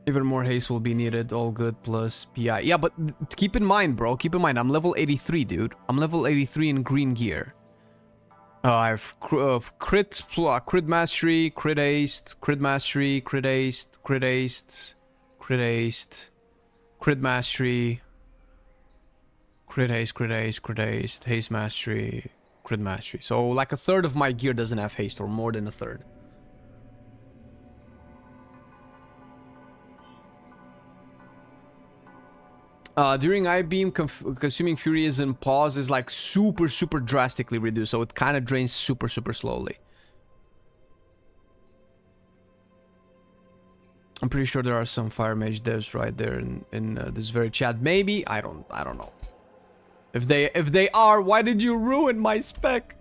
Even more haste will be needed. All good plus PI. Yeah, but keep in mind, bro. Keep in mind, I'm level 83, dude. I'm level 83 in green gear. I have crit mastery, crit haste, crit mastery, crit haste, crit haste, crit haste, crit mastery, crit haste, crit haste, crit haste, haste mastery, crit mastery. So like a third of my gear doesn't have haste, or more than a third. During I-beam, consuming fury is in pause is like super drastically reduced, so it kind of drains super slowly. I'm pretty sure there are some fire mage devs right there in this very chat. Maybe I don't know. If they are, why did you ruin my spec?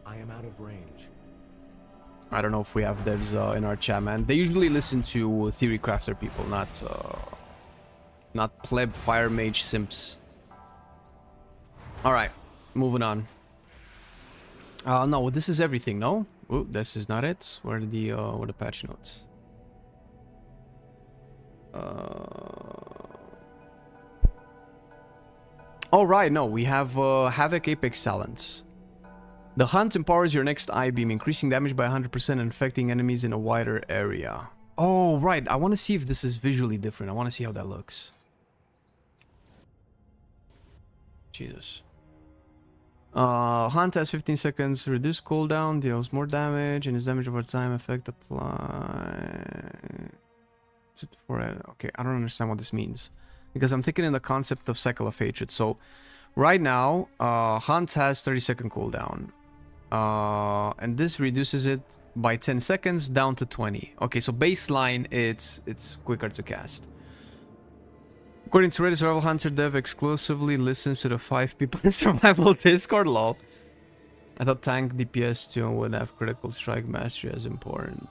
I am out of range. I don't know if we have devs in our chat, man. They usually listen to theory crafter people, not pleb fire mage simps. Alright, moving on. No, this is everything, no? Ooh, this is not it. Where are the patch notes? Oh, right, no, we have Havoc Apex Talents. The hunt empowers your next I-beam, increasing damage by 100% and affecting enemies in a wider area. Oh, right, I want to see if this is visually different. I want to see how that looks. Jesus. Hunt has 15 seconds, reduce cooldown, deals more damage, and his damage over time effect apply. Okay, I don't understand what this means. Because I'm thinking in the concept of Cycle of Hatred. So, right now, Hunt has 30-second cooldown. And this reduces it by 10 seconds down to 20. Okay, so baseline, it's quicker to cast. According to Reddit, Survival Hunter Dev exclusively listens to the 5 people in Survival Discord. Lol. I thought tank DPS too would have critical strike mastery as important.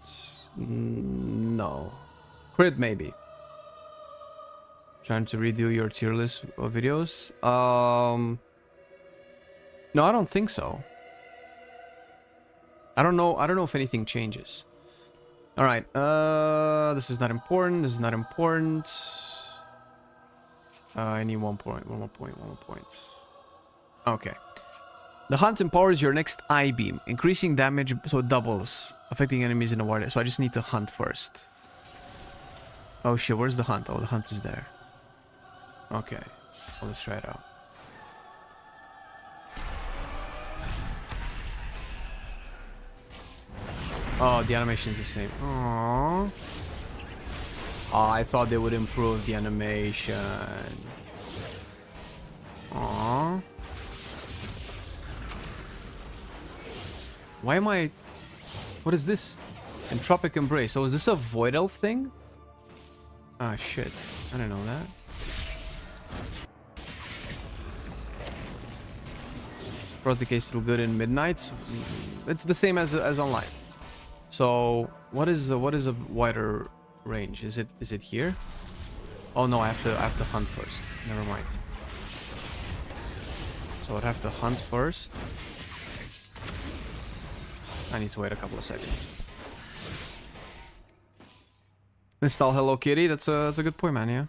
No. Crit maybe. Trying to redo your tier list videos. No, I don't think so. I don't know if anything changes. Alright, this is not important. This is not important. I need one more point. Okay. The hunt empowers your next I-beam, increasing damage so it doubles, affecting enemies in a wider. So I just need to hunt first. Oh shit, where's the hunt? Oh, the hunt is there. Okay, so let's try it out. Oh, the animation is the same. Aww. Oh, I thought they would improve the animation. Aww. Why am I... What is this? Entropic Embrace. Oh, is this a Void Elf thing? Ah, shit. I didn't know that. Pro decay is still good in midnight. It's the same as online. So what is a wider range? Is it here? Oh no, I have to hunt first. Never mind. So I'd have to hunt first. I need to wait a couple of seconds. Install Hello Kitty. That's a good point, man. Yeah.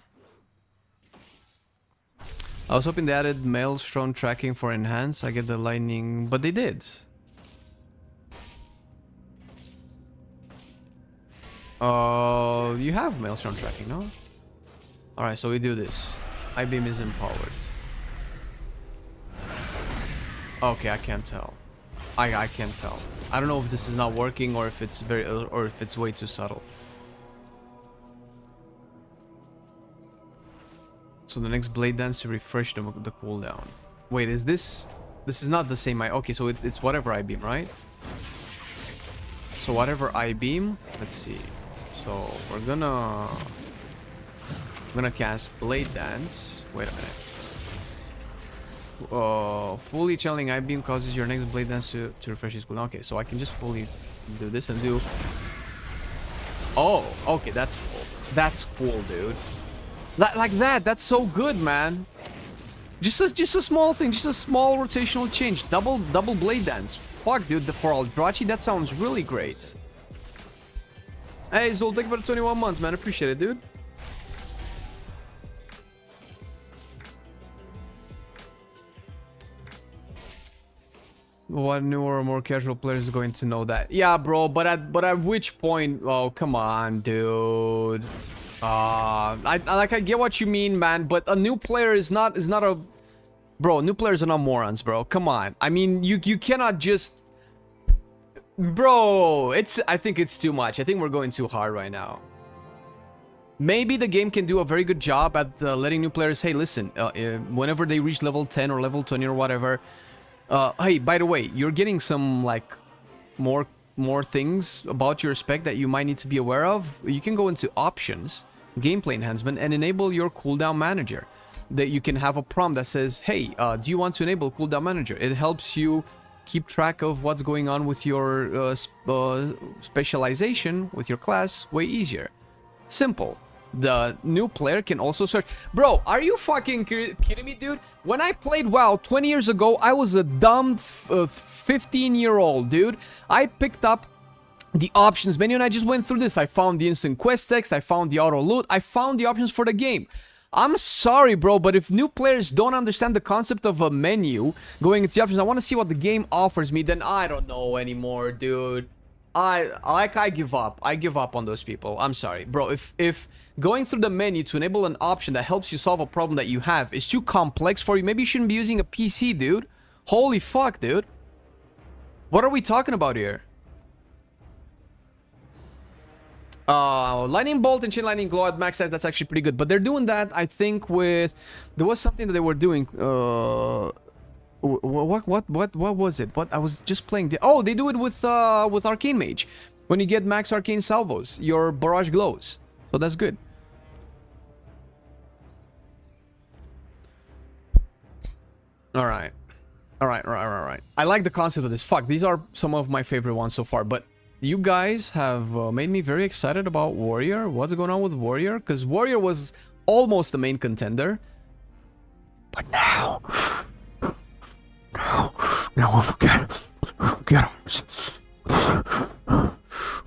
I was hoping they added Maelstrom tracking for enhance. I get the lightning, but they did. You have Maelstrom tracking, no? Alright, so we do this. I-beam is empowered. Okay, I can't tell. I can't tell. I don't know if this is not working or if it's way too subtle. So the next blade dance to refresh the cooldown. Wait, is this is not the same okay, so it's whatever I-beam, right? So whatever I-beam, let's see. So we're gonna cast blade dance. Wait a minute. Fully channeling I-beam causes your next blade dance to refresh his cooldown. Okay, so I can just fully do this and do. Oh, okay, that's cool. That's cool, dude. Like that. That's so good, man. Just a small thing, just a small rotational change. Double blade dance. Fuck, dude. For Aldrachi, that sounds really great. Hey, Zul, thank you for the 21 months, man. Appreciate it, dude. What newer or more casual player is going to know that? Yeah, bro. But at which point? Oh, come on, dude. I get what you mean, man. But a new player is not a. Bro, new players are not morons, bro. Come on. I mean, you cannot just. Bro, I think it's too much. I think we're going too hard right now. Maybe the game can do a very good job at letting new players. Hey, listen. Whenever they reach level 10 or level 20 or whatever. Hey, by the way, you're getting some like more things about your spec that you might need to be aware of. You can go into options, gameplay enhancement, and enable your cooldown manager. That you can have a prompt that says, hey, do you want to enable cooldown manager? It helps you keep track of what's going on with your specialization with your class way easier. Simple. The new player can also search. Bro, are you fucking kidding me, dude? When I played WoW 20 years ago, I was a dumb 15-year-old, dude. I picked up the options menu and I just went through this. I found the instant quest text. I found the auto loot. I found the options for the game. I'm sorry, bro, but if new players don't understand the concept of a menu going into the options, I want to see what the game offers me, then I don't know anymore, dude. I give up. I give up on those people. I'm sorry, bro. If going through the menu to enable an option that helps you solve a problem that you have is too complex for you, maybe you shouldn't be using a PC, dude. Holy fuck, dude. What are we talking about here? Lightning Bolt and Chain Lightning Glow at max size, that's actually pretty good. But they're doing that, I think, with... There was something that they were doing. What was it? What I was just playing. Oh, they do it with Arcane Mage. When you get max Arcane Salvos, your barrage glows. So that's good. Alright. Alright. I like the concept of this. Fuck, these are some of my favorite ones so far. But you guys have made me very excited about Warrior. What's going on with Warrior? Because Warrior was almost the main contender. But now we'll get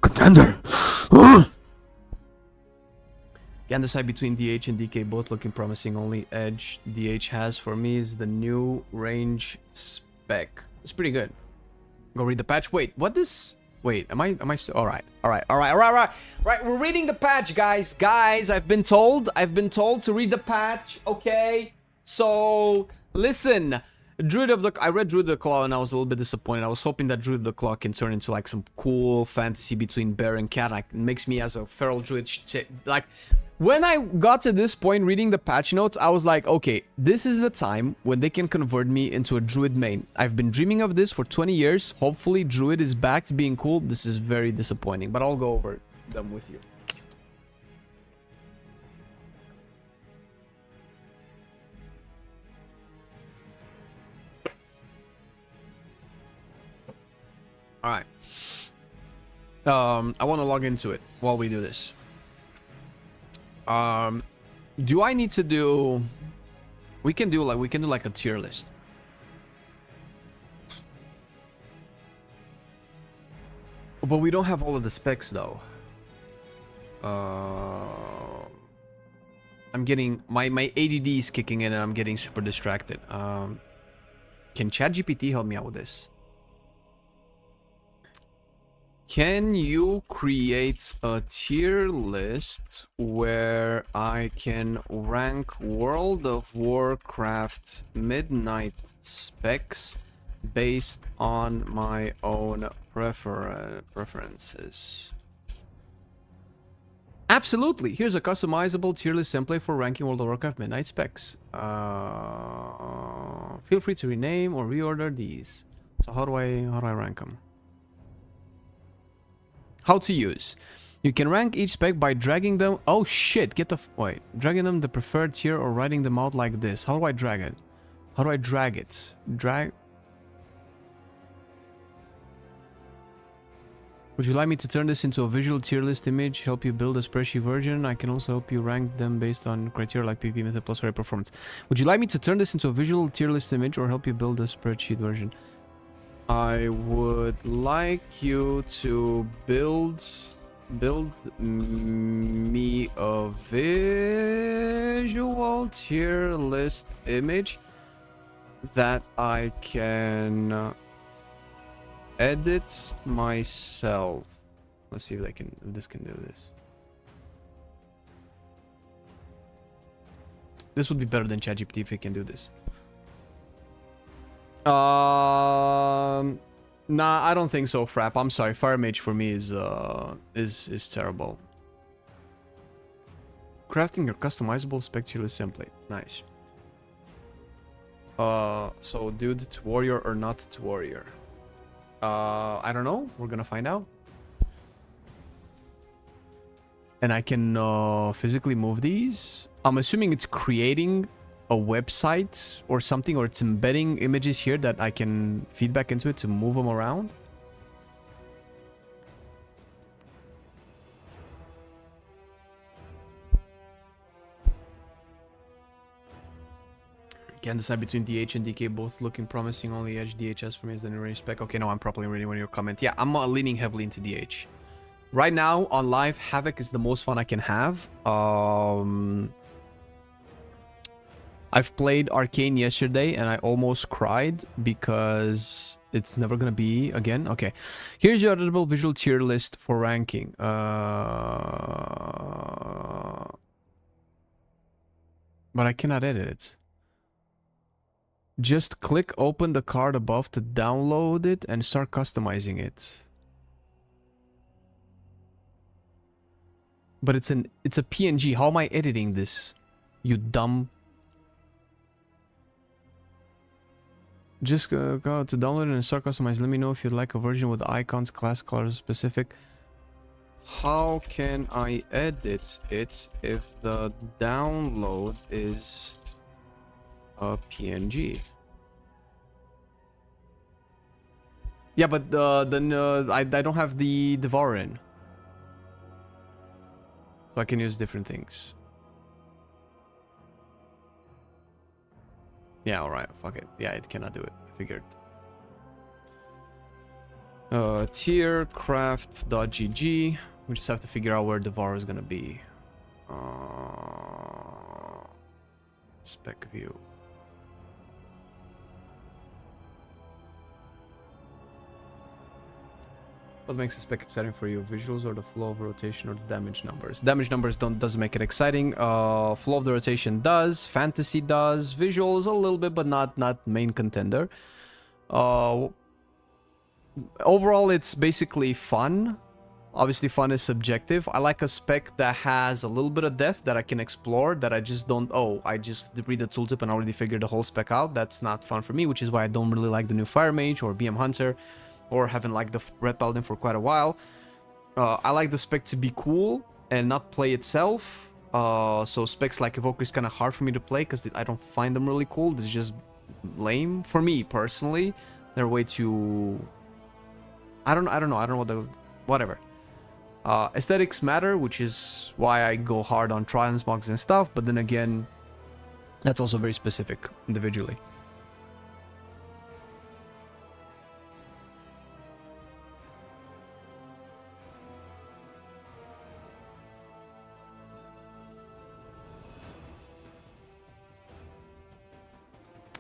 contender. Can decide between DH and DK, both looking promising. Only edge DH has for me is the new range spec. It's pretty good. Go read the patch. Wait, what this? Wait, am I still? All right. Right, we're reading the patch, guys. I've been told to read the patch. Okay, so listen. I read Druid of the Claw and I was a little bit disappointed. I was hoping that Druid of the Claw can turn into like some cool fantasy between bear and cat. Like, it makes me as a feral druid like. When I got to this point reading the patch notes, I was like, okay, this is the time when they can convert me into a Druid main. I've been dreaming of this for 20 years. Hopefully, Druid is back to being cool. This is very disappointing, but I'll go over them with you. Alright. I want to log into it while we do this. Do I need to do... We can do like a tier list. But we don't have all of the specs though. I'm getting... My ADD is kicking in and I'm getting super distracted. Can ChatGPT help me out with this? Can you create a tier list where I can rank World of Warcraft Midnight specs based on my own preferences? Absolutely. Here's a customizable tier list template for ranking World of Warcraft Midnight specs. Feel free to rename or reorder these. So how do I rank them? How to use. You can rank each spec by dragging them. Oh shit, wait. Dragging them the preferred tier or writing them out like this. How do I drag it? How do I drag it? Would you like me to turn this into a visual tier list image, help you build a spreadsheet version? I can also help you rank them based on criteria like PvP method plus array performance. Would you like me to turn this into a visual tier list image or help you build a spreadsheet version? I would like you to build me a visual tier list image that I can edit myself. Let's see if this can do this. This would be better than ChatGPT if it can do this. Nah, I don't think so, Frap. I'm sorry. Fire Mage for me is terrible. Crafting your customizable spec tier list template. Nice. So dude, to warrior or not to warrior? I don't know. We're gonna find out. And I can physically move these. I'm assuming it's creating a website or something, or it's embedding images here that I can feed back into it to move them around. Can't decide between DH and DK, both looking promising. Only edge DHS for me is the new range spec. Okay, no, I'm properly reading your comment. Yeah, I'm leaning heavily into DH. Right now, on live, Havoc is the most fun I can have. I've played Arcane yesterday and I almost cried because it's never gonna be again. Okay, here's your editable visual tier list for ranking. But I cannot edit it. Just click open the card above to download it and start customizing it. But it's a PNG. How am I editing this? You dumb. Just go to download it and start customizing. Let me know if you'd like a version with icons, class, colors specific. How can I edit it if the download is a PNG? Yeah, but then I don't have the Devour in. So I can use different things. Yeah, alright, fuck it. Yeah, it cannot do it. I figured. Tiercraft.gg. We just have to figure out where Devour is gonna be. Spec view. What makes a spec exciting for you? Visuals or the flow of rotation or the damage numbers? Damage numbers doesn't make it exciting. Flow of the rotation does. Fantasy does. Visuals a little bit, but not main contender. Overall, it's basically fun. Obviously, fun is subjective. I like a spec that has a little bit of depth that I can explore, that I just don't... Oh, I just read the tooltip and already figured the whole spec out. That's not fun for me, which is why I don't really like the new Fire Mage or BM Hunter, or haven't liked the Red Paladin for quite a while. I like the spec to be cool and not play itself. So specs like Evoker is kind of hard for me to play because I don't find them really cool. It's just lame for me personally. They're way too I don't know what the whatever. Aesthetics matter, which is why I go hard on transmogs and stuff, but then again, that's also very specific individually.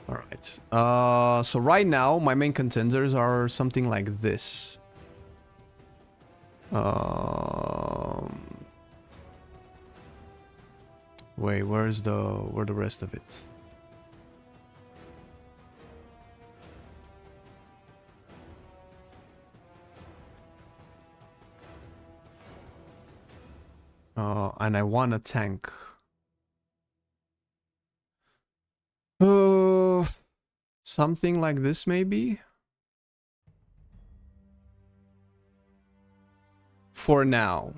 All right. So right now, my main contenders are something like this. Wait, where the rest of it? And I want a tank. Something like this, maybe? For now.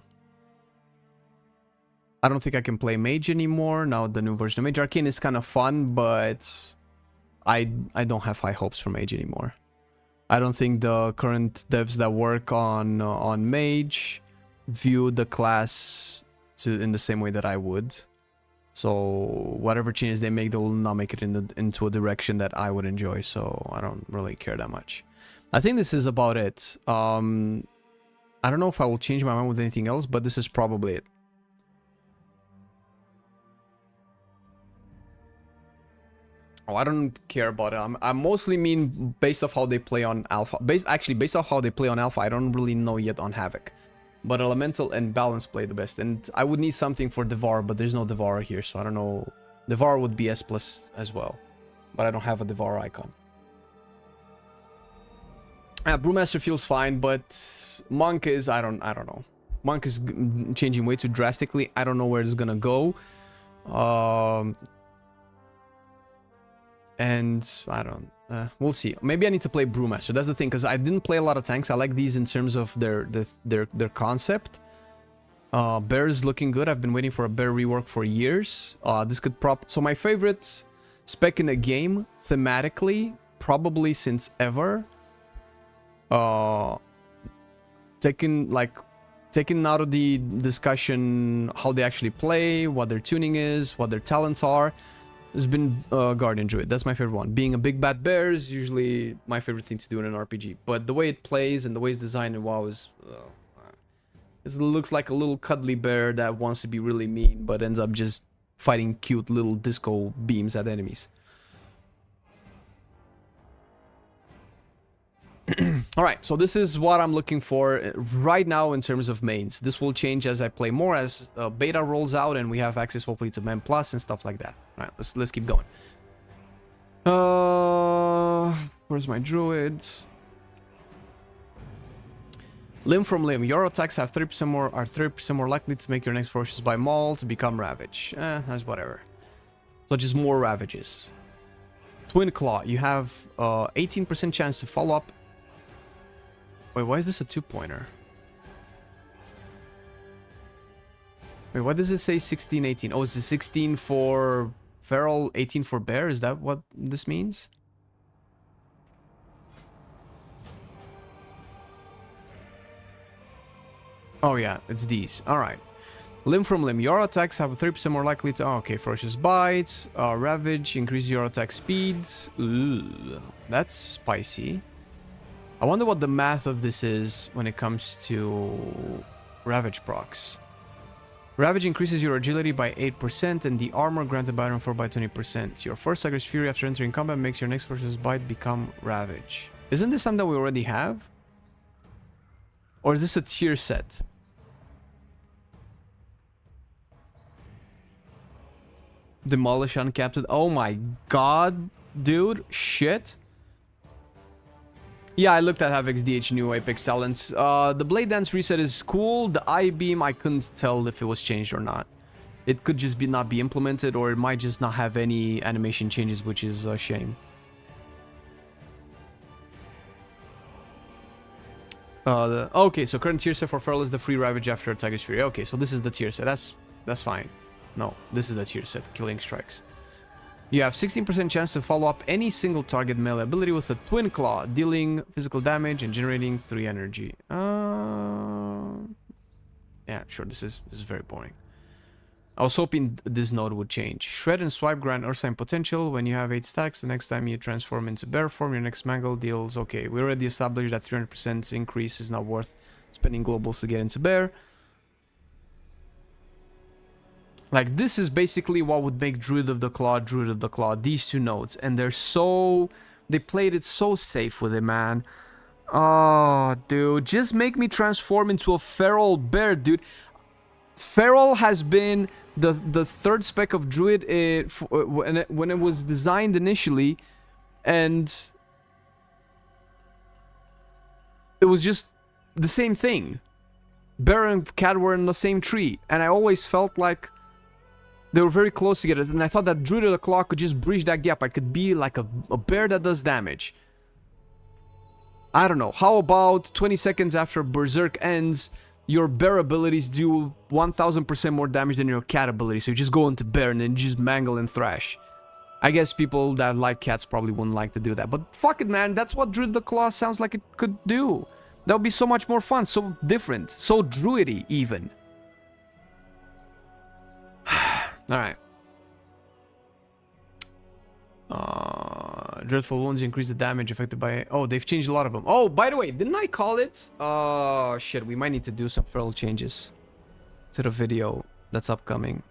I don't think I can play Mage anymore. Now the new version of Mage Arcane is kind of fun, but I don't have high hopes for Mage anymore. I don't think the current devs that work on Mage view the class in the same way that I would. So whatever changes they make, they'll not make it into a direction that I would enjoy. So I don't really care that much. I think this is about it. I don't know if I will change my mind with anything else, but this is probably it. Oh, I don't care about it. I mostly mean based off how they play on Alpha. Based off how they play on Alpha, I don't really know yet on Havoc. But Elemental and Balance play the best. And I would need something for Devour, but there's no Devour here, so I don't know. Devour would be S+ as well. But I don't have a Devour icon. Brewmaster feels fine, but Monk is... I don't know. Monk is changing way too drastically. I don't know where it's gonna go. And I don't... we'll see. Maybe I need to play Brewmaster. That's the thing, because I didn't play a lot of tanks. I like these in terms of their concept. Bear is looking good. I've been waiting for a Bear rework for years. This could So my favorite spec in a game, thematically, probably since ever. Taken out of the discussion how they actually play, what their tuning is, what their talents are, has been Guardian Druid. That's my favorite one. Being a big bad bear is usually my favorite thing to do in an RPG. But the way it plays and the way it's designed in WoW is... it looks like a little cuddly bear that wants to be really mean, but ends up just fighting cute little disco beams at enemies. Alright, so this is what I'm looking for right now in terms of mains. This will change as I play more, as beta rolls out and we have access hopefully to Men Plus and stuff like that. Alright, let's keep going. Where's my Druid? Limb from Limb. Your attacks have 30% more, are 30% more likely to make your next Ferocious by Maul to become Ravage. That's whatever. So just more Ravages. Twin Claw. You have 18% chance to follow up. Wait, why is this a 2-pointer? Wait, why does it say 16, 18? Oh, it's a 16 for Feral, 18 for Bear? Is that what this means? Oh yeah, it's these. Alright. Limb from Limb. Your attacks have a 30% more likely to... Oh, okay, Ferocious Bites. Ravage. Increase your attack speeds. Ooh, that's spicy. I wonder what the math of this is when it comes to Ravage procs. Ravage increases your agility by 8% and the armor granted by Iron 4 by 20%. Your first Tiger's Fury after entering combat makes your next Ferocious Bite become Ravage. Isn't this something that we already have? Or is this a tier set? Demolish Uncapped. Oh my god, dude. Shit. Yeah, I looked at Havoc's DH new Apex talents. The Blade Dance reset is cool. The Eye Beam, I couldn't tell if it was changed or not. It could just not be implemented, or it might just not have any animation changes, which is a shame. Okay, so current tier set for Feral is the free Ravage after Tiger's Fury. Okay, so this is the tier set. That's fine. No, this is the tier set. Killing Strikes. You have 16% chance to follow up any single target melee ability with a Twin Claw, dealing physical damage and generating 3 energy. Yeah, sure, this is very boring. I was hoping this node would change. Shred and Swipe grant Earthsign potential. When you have 8 stacks, the next time you transform into bear form, your next mangle deals... Okay, we already established that 300% increase is not worth spending globals to get into bear. Like, this is basically what would make Druid of the Claw, these 2 nodes. And they're so... They played it so safe with it, man. Oh, dude. Just make me transform into a feral bear, dude. Feral has been the 3rd spec of Druid when it was designed initially. And... It was just the same thing. Bear and cat were in the same tree. And I always felt like... They were very close together, and I thought that Druid of the Claw could just bridge that gap. I could be like a bear that does damage. I don't know. How about 20 seconds after Berserk ends, your bear abilities do 1000% more damage than your cat ability. So you just go into bear and then just mangle and thrash. I guess people that like cats probably wouldn't like to do that. But fuck it, man. That's what Druid of the Claw sounds like it could do. That would be so much more fun. So different. So druidy, even. Alright. Dreadful wounds increase the damage affected by... Oh, they've changed a lot of them. Oh, by the way, didn't I call it? Oh, shit. We might need to do some feral changes to the video that's upcoming.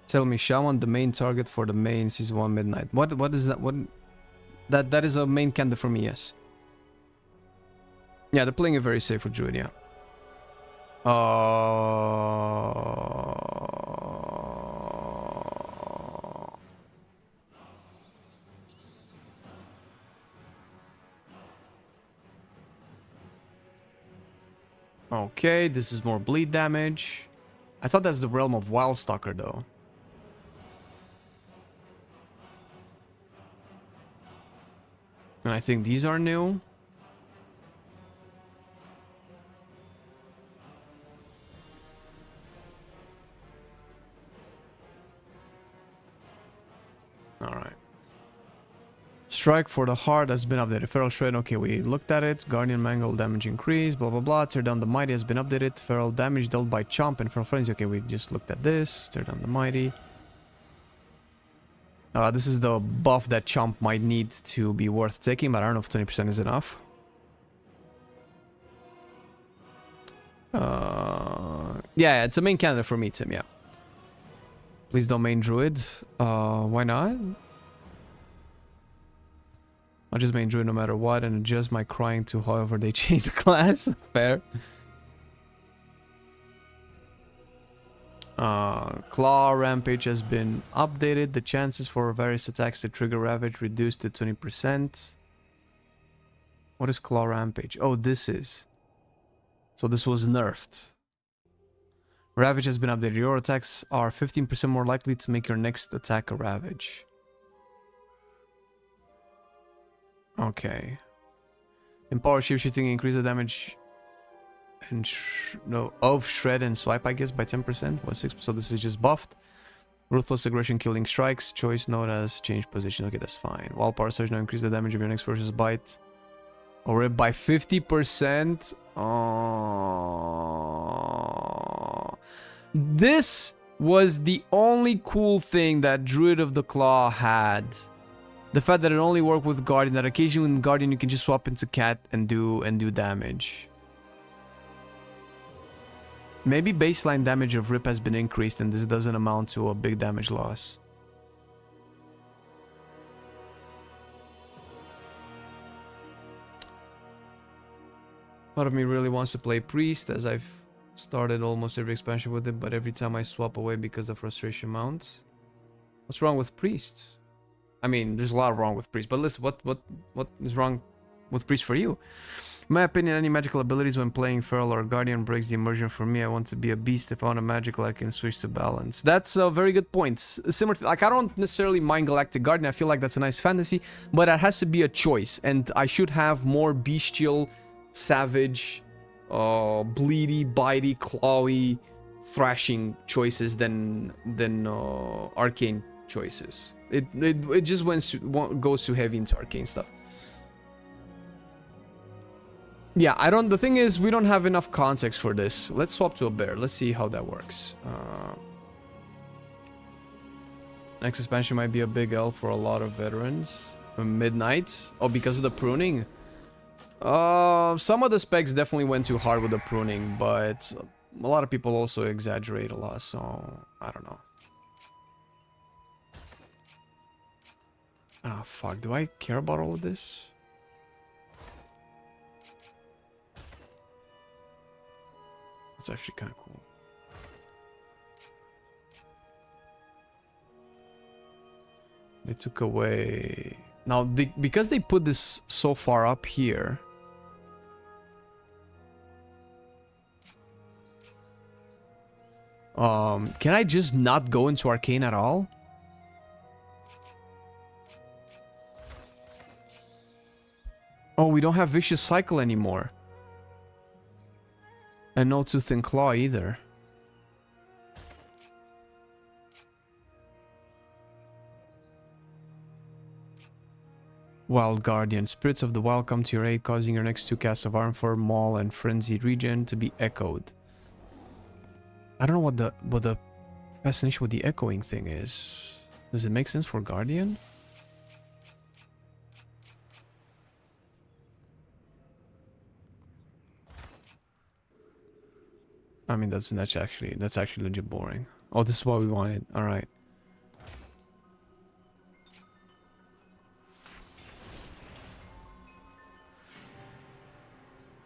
Tell me, Shaman, the main target for the main Season 1 Midnight. What is that? What? That is a main candidate for me, yes. Yeah, they're playing it very safe for Druid, yeah. Okay, this is more bleed damage. I thought that's the realm of Wildstalker, though. And I think these are new. Alright. Strike for the heart has been updated. Feral Shred, okay, we looked at it. Guardian Mangle damage increase, blah blah blah. Tear down the Mighty has been updated. Feral damage dealt by Chomp and Feral Frenzy. Okay, we just looked at this. Tear down the Mighty. This is the buff that Chomp might need to be worth taking, but I don't know if 20% is enough. Yeah, it's a main candidate for me, Tim, yeah. Please don't main Druid. Why not? I'll just main Druid no matter what and adjust my crying to however they change the class. Fair. Claw Rampage has been updated. The chances for various attacks to trigger Ravage reduced to 20%. What is Claw Rampage? Oh, this is. So this was nerfed. Ravage has been updated. Your attacks are 15% more likely to make your next attack a Ravage. Okay. Empower Shapeshifting, increase the damage and of Shred and Swipe, I guess, by 10%. What, 6%? So this is just buffed. Ruthless Aggression, Killing Strikes. Choice node has changed position. Okay, that's fine. Wild Power Surge now increase the damage of your next versus bite. Or by 50%. Oh. This was the only cool thing that Druid of the Claw had. The fact that it only worked with Guardian, that occasionally with Guardian you can just swap into Cat and do damage. Maybe baseline damage of Rip has been increased and this doesn't amount to a big damage loss. Part of me really wants to play Priest, as I've started almost every expansion with it, but every time I swap away because of frustration mounts. What's wrong with Priest? I mean, there's a lot wrong with Priest, but listen, what is wrong with Priest for you? In my opinion, any magical abilities when playing Feral or Guardian breaks the immersion for me. I want to be a beast. If I want a magical, I can switch to balance. That's a very good point. Similar to, like, I don't necessarily mind Galactic Guardian. I feel like that's a nice fantasy, but it has to be a choice, and I should have more bestial, savage, bleedy, bitey, clawy thrashing choices than arcane choices. It just goes too heavy into arcane stuff. Yeah, the thing is, we don't have enough context for this. Let's swap to a bear. Let's see how that works. Next expansion might be a big L for a lot of veterans. Midnight? Oh, because of the pruning? Some of the specs definitely went too hard with the pruning, but a lot of people also exaggerate a lot, so I don't know. Ah, fuck. Do I care about all of this? That's actually kind of cool. They took away... Now, because they put this so far up here... can I just not go into Arcane at all? Oh, we don't have Vicious Cycle anymore. And no Tooth and Claw either. Wild Guardian. Spirits of the Wild come to your aid, causing your next 2 casts of Armfor, Maul, and Frenzied Regen to be echoed. I don't know what the fascination with the echoing thing is. Does it make sense for Guardian? I mean, that's actually legit boring. Oh, this is what we wanted. All right.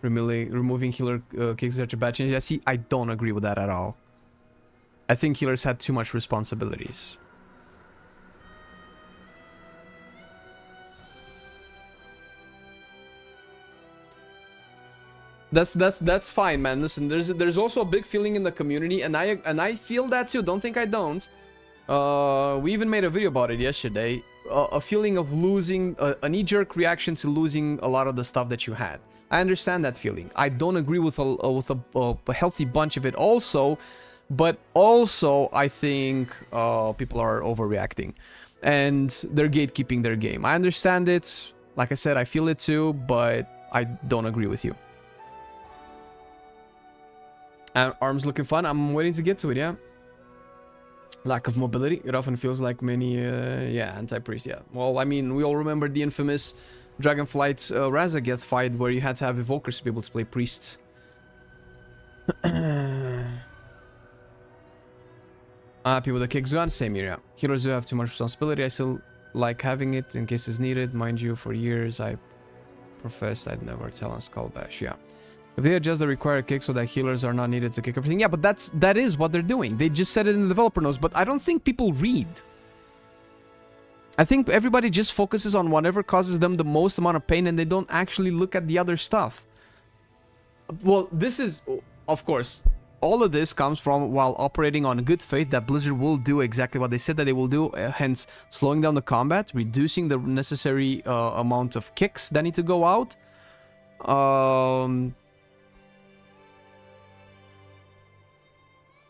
Removing healer kicks such a bad change. Yeah, see, I don't agree with that at all. I think healers had too much responsibilities. That's fine, man. Listen, there's also a big feeling in the community, and I feel that too. Don't think I don't. We even made a video about it yesterday. A feeling of losing, a knee-jerk reaction to losing a lot of the stuff that you had. I understand that feeling. I don't agree with a healthy bunch of it also, but also I think people are overreacting and they're gatekeeping their game. I understand it. Like I said, I feel it too, but I don't agree with you. And arms looking fun. I'm waiting to get to it, yeah. Lack of mobility. It often feels like many, yeah, anti-priest, yeah. Well, I mean, we all remember the infamous Dragonflight Razageth fight where you had to have evokers to be able to play priests. Happy with the kicks gun? Same here, yeah. Healers do have too much responsibility. I still like having it in case it's needed. Mind you, for years I professed I'd never tell on Skull Bash, yeah. If they adjust the required kick so that healers are not needed to kick everything. Yeah, but that is what they're doing. They just said it in the developer notes, but I don't think people read. I think everybody just focuses on whatever causes them the most amount of pain and they don't actually look at the other stuff. Well, this is, of course, all of this comes from while operating on good faith that Blizzard will do exactly what they said that they will do, hence slowing down the combat, reducing the necessary amount of kicks that need to go out.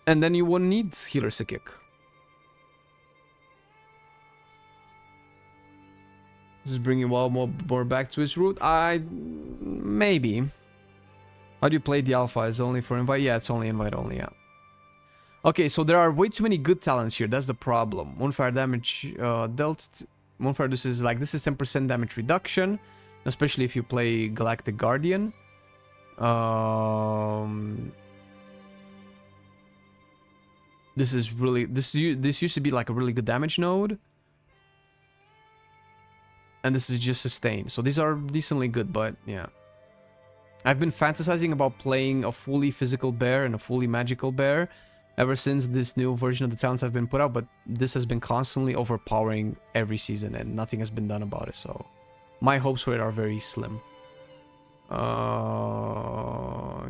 And then you won't need healers to kick. This is bringing WoW more back to its root. Maybe. How do you play the alpha? Is it only for invite? Yeah, it's only invite only, yeah. Okay, so there are way too many good talents here. That's the problem. Moonfire damage dealt. Moonfire, this is 10% damage reduction. Especially if you play Galactic Guardian. This is really... This used to be like a really good damage node. And this is just sustain. So these are decently good, but yeah. I've been fantasizing about playing a fully physical bear and a fully magical bear ever since this new version of the talents have been put out, but this has been constantly overpowering every season and nothing has been done about it, so my hopes for it are very slim.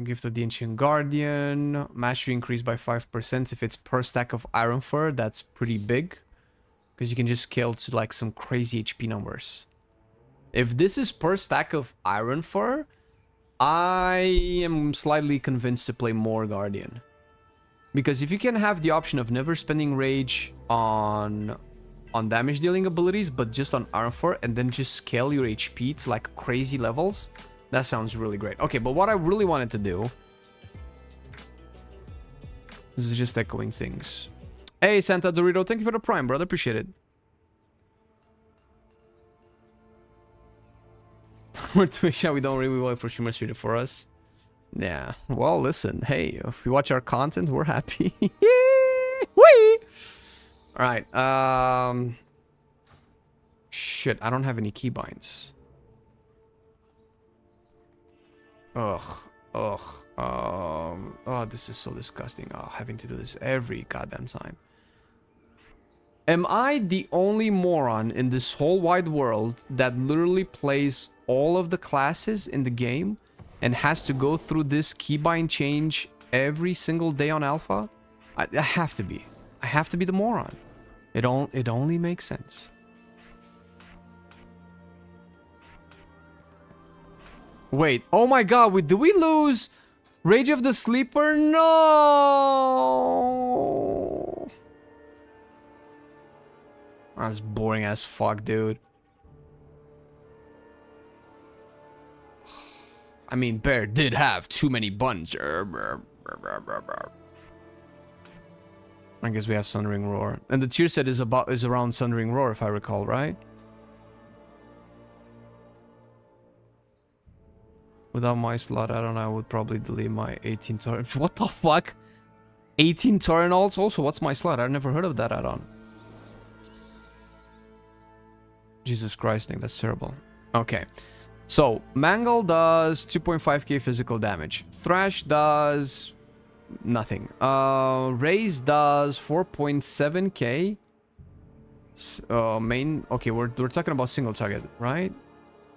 Gift of the Ancient Guardian. Mastery increased by 5%. If it's per stack of Iron Fur, that's pretty big. Because you can just scale to like some crazy HP numbers. If this is per stack of Iron Fur, I am slightly convinced to play more Guardian. Because if you can have the option of never spending rage on damage dealing abilities, but just on Armfor, and then just scale your HP to like crazy levels, that sounds really great. Okay, but what I really wanted to do, this is just echoing things. Hey, Santa Dorito, thank you for the Prime, brother. Appreciate it. We're Twitch, we don't really wait for streamers to for us. Yeah, well, listen, hey, if you watch our content, we're happy. Whee! Alright, shit, I don't have any keybinds. Oh, this is so disgusting. Oh, having to do this every goddamn time. Am I the only moron in this whole wide world that literally plays all of the classes in the game and has to go through this keybind change every single day on alpha? I have to be. I have to be the moron. It only makes sense. Wait, oh my god, do we lose Rage of the Sleeper? No! That's boring as fuck, dude. I mean, Bear did have too many buttons. I guess we have Sundering Roar. And the tier set is around Sundering Roar, if I recall, right? Without my slot add-on, I would probably delete my 18 torrent. What the fuck? 18 torrent alts? Also, what's my slot? I've never heard of that add-on. Jesus Christ, Nick, that's terrible. Okay. So, Mangle does 2.5k physical damage. Thrash does nothing. Raze does 4.7k. Main... Okay, we're talking about single target, right?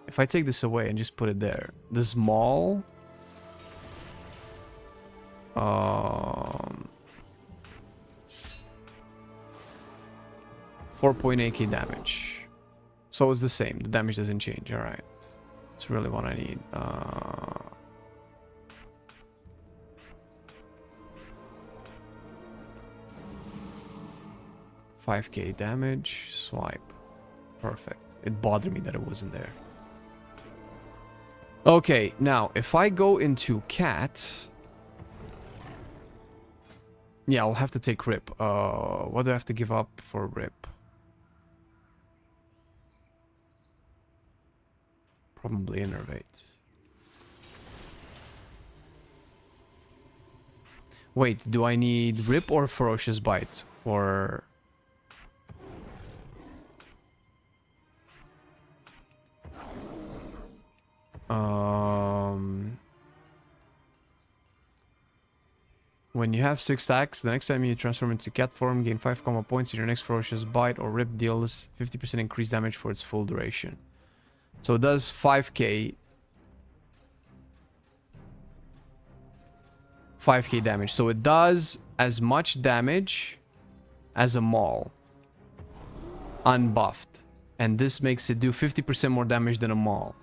If I take this away and just put it there. The small... 4.8k damage. So it's the same. The damage doesn't change. Alright. That's really what I need. 5k damage. Swipe. Perfect. It bothered me that it wasn't there. Okay, now if I go into cat... Yeah, I'll have to take rip. What do I have to give up for rip? Probably innervate. Wait, do I need rip or ferocious bite? Or... When you have 6 stacks, the next time you transform into cat form, gain 5 combo points. Your next ferocious bite or rip deals 50% increased damage for its full duration. So it does 5k. 5k damage. So it does as much damage as a maul. Unbuffed. And this makes it do 50% more damage than a maul.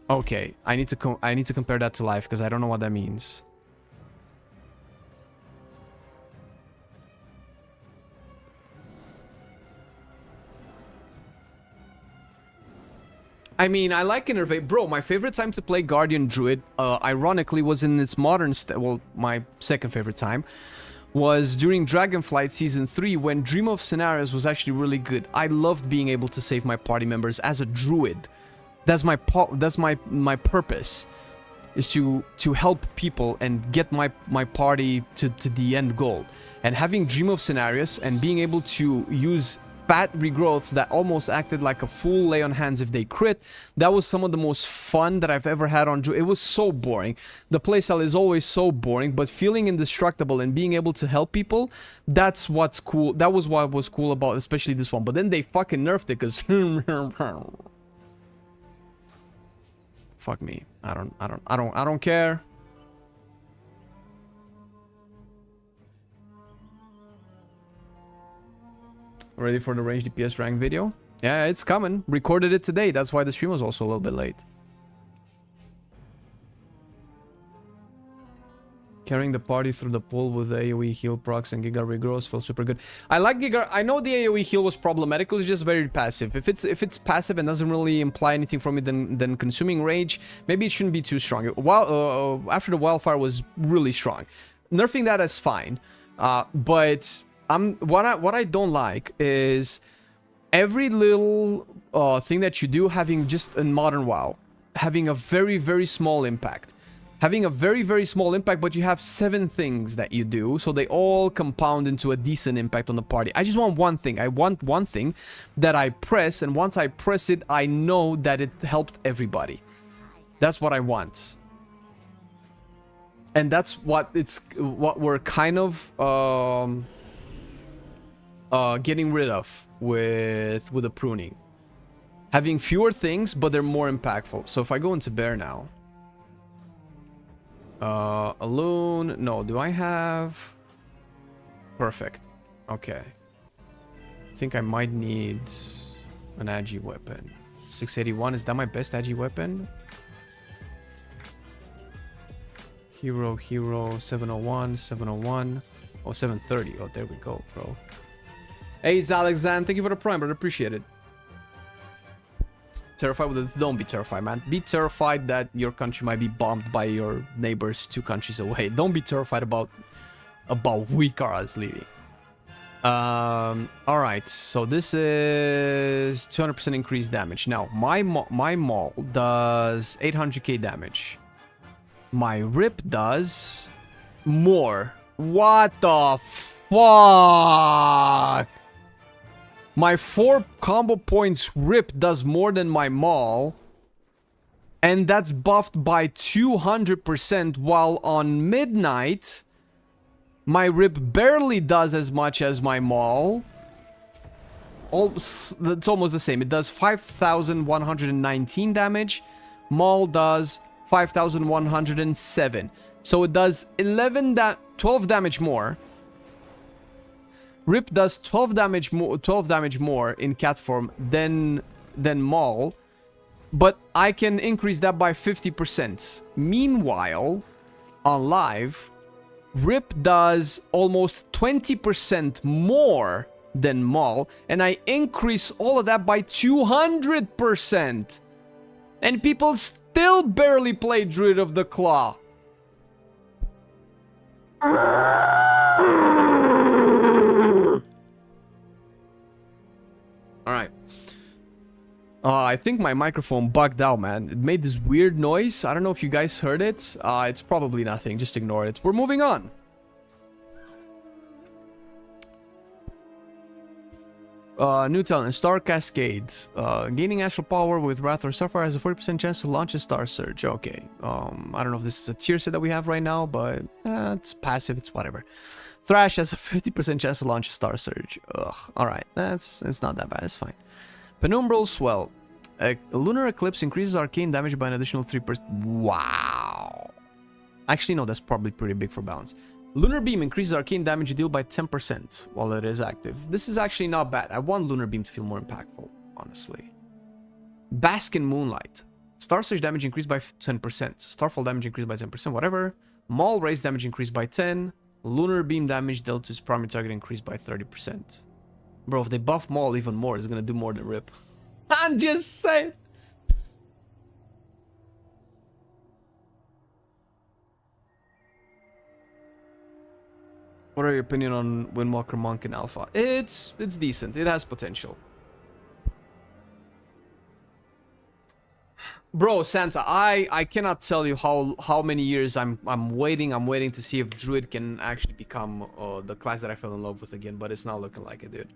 Okay, I need to compare that to life because I don't know what that means. I mean, I like Innervate. Bro, my favorite time to play Guardian Druid, ironically, was in its modern... Well, my second favorite time was during Dragonflight Season 3 when Dream of Scenarios was actually really good. I loved being able to save my party members as a Druid. That's my purpose, is to help people and get my party to the end goal. And having Dream of Scenarios and being able to use fat regrowths that almost acted like a full lay on hands if they crit, that was some of the most fun that I've ever had on Druid. It was so boring. The playstyle is always so boring, but feeling indestructible and being able to help people, that's what's cool. That was what was cool about especially this one. But then they fucking nerfed it because fuck me. I don't care. Ready for the range DPS rank video? Yeah, it's coming. Recorded it today. That's why the stream was also a little bit late. Carrying the party through the pool with the AoE heal procs and Giga regrows feels super good. I like Giga. I know the AoE heal was problematic. It was just very passive. If it's passive and doesn't really imply anything from it, then consuming rage, maybe it shouldn't be too strong. While after the wildfire was really strong, nerfing that is fine. But what I don't like is every little thing that you do having just in modern WoW having a very small impact. Having a very small impact, but you have 7 things that you do, so they all compound into a decent impact on the party. I just want one thing. I want one thing that I press, and once I press it, I know that it helped everybody. That's what I want. And that's what we're kind of getting rid of with the pruning. Having fewer things, but they're more impactful. So if I go into bear now, Alone. No, do I have... Perfect. Okay. I think I might need an agi weapon. 681, is that my best agi weapon? Hero, 701, 701. Oh, 730. Oh, there we go, bro. Hey, Zalexan, thank you for the prime, brother. Appreciate it. Terrified with it. Don't be terrified, man. Be terrified that your country might be bombed by your neighbors 2 countries away. Don't be terrified about Wikaras leaving. All right. So this is 200% increased damage. Now my maul does 800k damage. My rip does more. What the fuck? My 4 combo points rip does more than my maul. And that's buffed by 200%, while on midnight, my rip barely does as much as my maul. It's almost the same. It does 5,119 damage. Maul does 5,107. So it does 12 damage more. Rip does 12 damage more in cat form than Maul, but I can increase that by 50%. Meanwhile, on live, Rip does almost 20% more than Maul, and I increase all of that by 200%. And people still barely play Druid of the Claw. Alright. I think my microphone bugged out, man. It made this weird noise. I don't know if you guys heard it. It's probably nothing. Just ignore it. We're moving on. New talent, Star Cascade. Gaining astral power with Wrath or Sapphire has a 40% chance to launch a Star Surge. Okay. I don't know if this is a tier set that we have right now, but it's passive. It's whatever. Thrash has a 50% chance to launch a Star Surge. Ugh. Alright. It's not that bad. It's fine. Penumbral Swell. A lunar eclipse increases arcane damage by an additional 3%. Wow. Actually, no, that's probably pretty big for balance. Lunar Beam increases arcane damage deal by 10% while it is active. This is actually not bad. I want Lunar Beam to feel more impactful, honestly. Bask in Moonlight. Star Surge damage increased by 10%. Starfall damage increased by 10%, whatever. Maul Raise damage increased by 10. Lunar Beam damage dealt to its primary target increased by 30%. Bro, if they buff Maul even more, it's gonna do more than Rip. I'm just saying. What are your opinion on Windwalker Monk in Alpha? It's decent. It has potential. Bro, Santa, I cannot tell you how many years I'm waiting to see if Druid can actually become the class that I fell in love with again, but it's not looking like it, dude.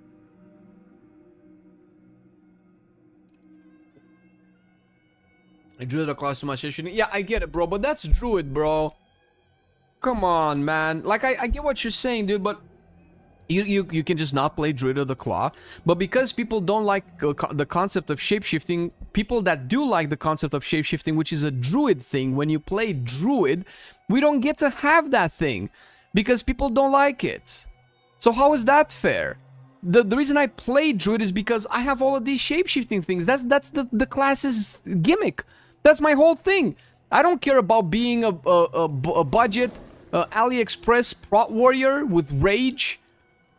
Druid are class too much issue. Yeah, I get it, bro, but that's Druid, bro. Come on, man. Like, I get what you're saying, dude, but you can just not play Druid of the Claw. But because people don't like the concept of shapeshifting, people that do like the concept of shapeshifting, which is a Druid thing, when you play Druid, we don't get to have that thing because people don't like it. So how is that fair? The reason I play Druid is because I have all of these shapeshifting things. That's the class's gimmick. That's my whole thing. I don't care about being a budget AliExpress Prot Warrior with Rage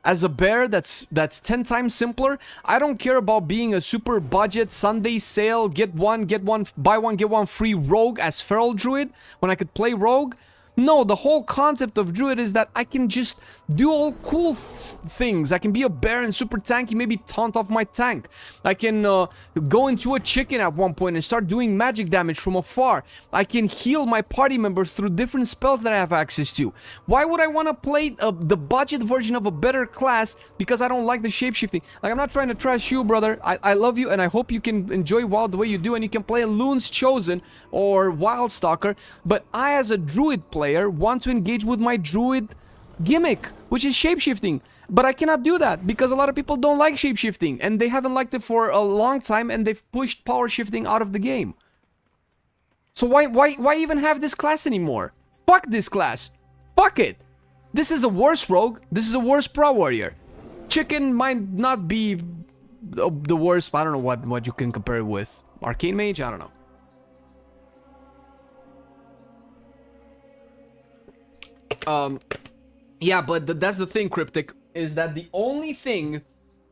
as a bear that's 10 times simpler. I don't care about being a super budget Sunday sale, buy one, get one free rogue as Feral Druid when I could play rogue. No, the whole concept of Druid is that I can just do all cool things. I can be a bear and super tanky, maybe taunt off my tank. I can go into a chicken at one point and start doing magic damage from afar. I can heal my party members through different spells that I have access to. Why would I want to play the budget version of a better class because I don't like the shapeshifting? Like, I'm not trying to trash you, brother. I love you and I hope you can enjoy WoW the way you do and you can play Loon's Chosen or Wildstalker. But I, as a Druid player, want to engage with my Druid gimmick, which is shapeshifting. But I cannot do that because a lot of people don't like shapeshifting and they haven't liked it for a long time and they've pushed power shifting out of the game. So why even have this class anymore? Fuck this class. Fuck it. This is a worse rogue. This is a worse pro warrior. Chicken might not be the worst. I don't know what you can compare it with. Arcane mage? I don't know. Yeah, but that's the thing, Cryptic, is that the only thing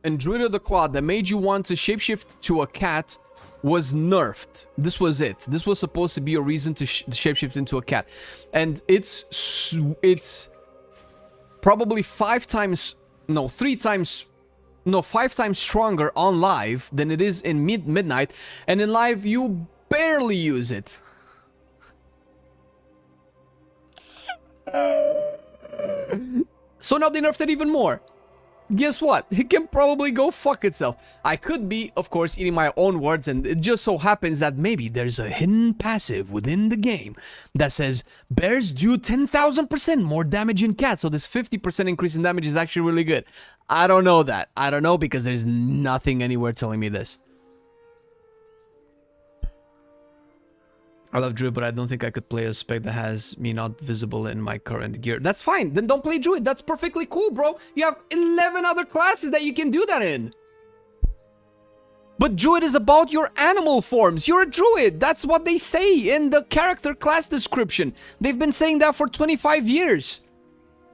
in Druid of the Claw that made you want to shapeshift to a cat was nerfed. This was it. This was supposed to be a reason to shapeshift into a cat. And it's probably 5 times stronger on live than it is in midnight. And in live, you barely use it. So now they nerfed it even more. Guess what? It can probably go fuck itself. I could be, of course, eating my own words, and it just so happens that maybe there's a hidden passive within the game that says bears do 10,000% more damage in cats, so this 50% increase in damage is actually really good. I don't know that. I don't know because there's nothing anywhere telling me this. I love Druid, but I don't think I could play a spec that has me not visible in my current gear. That's fine. Then don't play Druid. That's perfectly cool, bro. You have 11 other classes that you can do that in. But Druid is about your animal forms. You're a Druid. That's what they say in the character class description. They've been saying that for 25 years.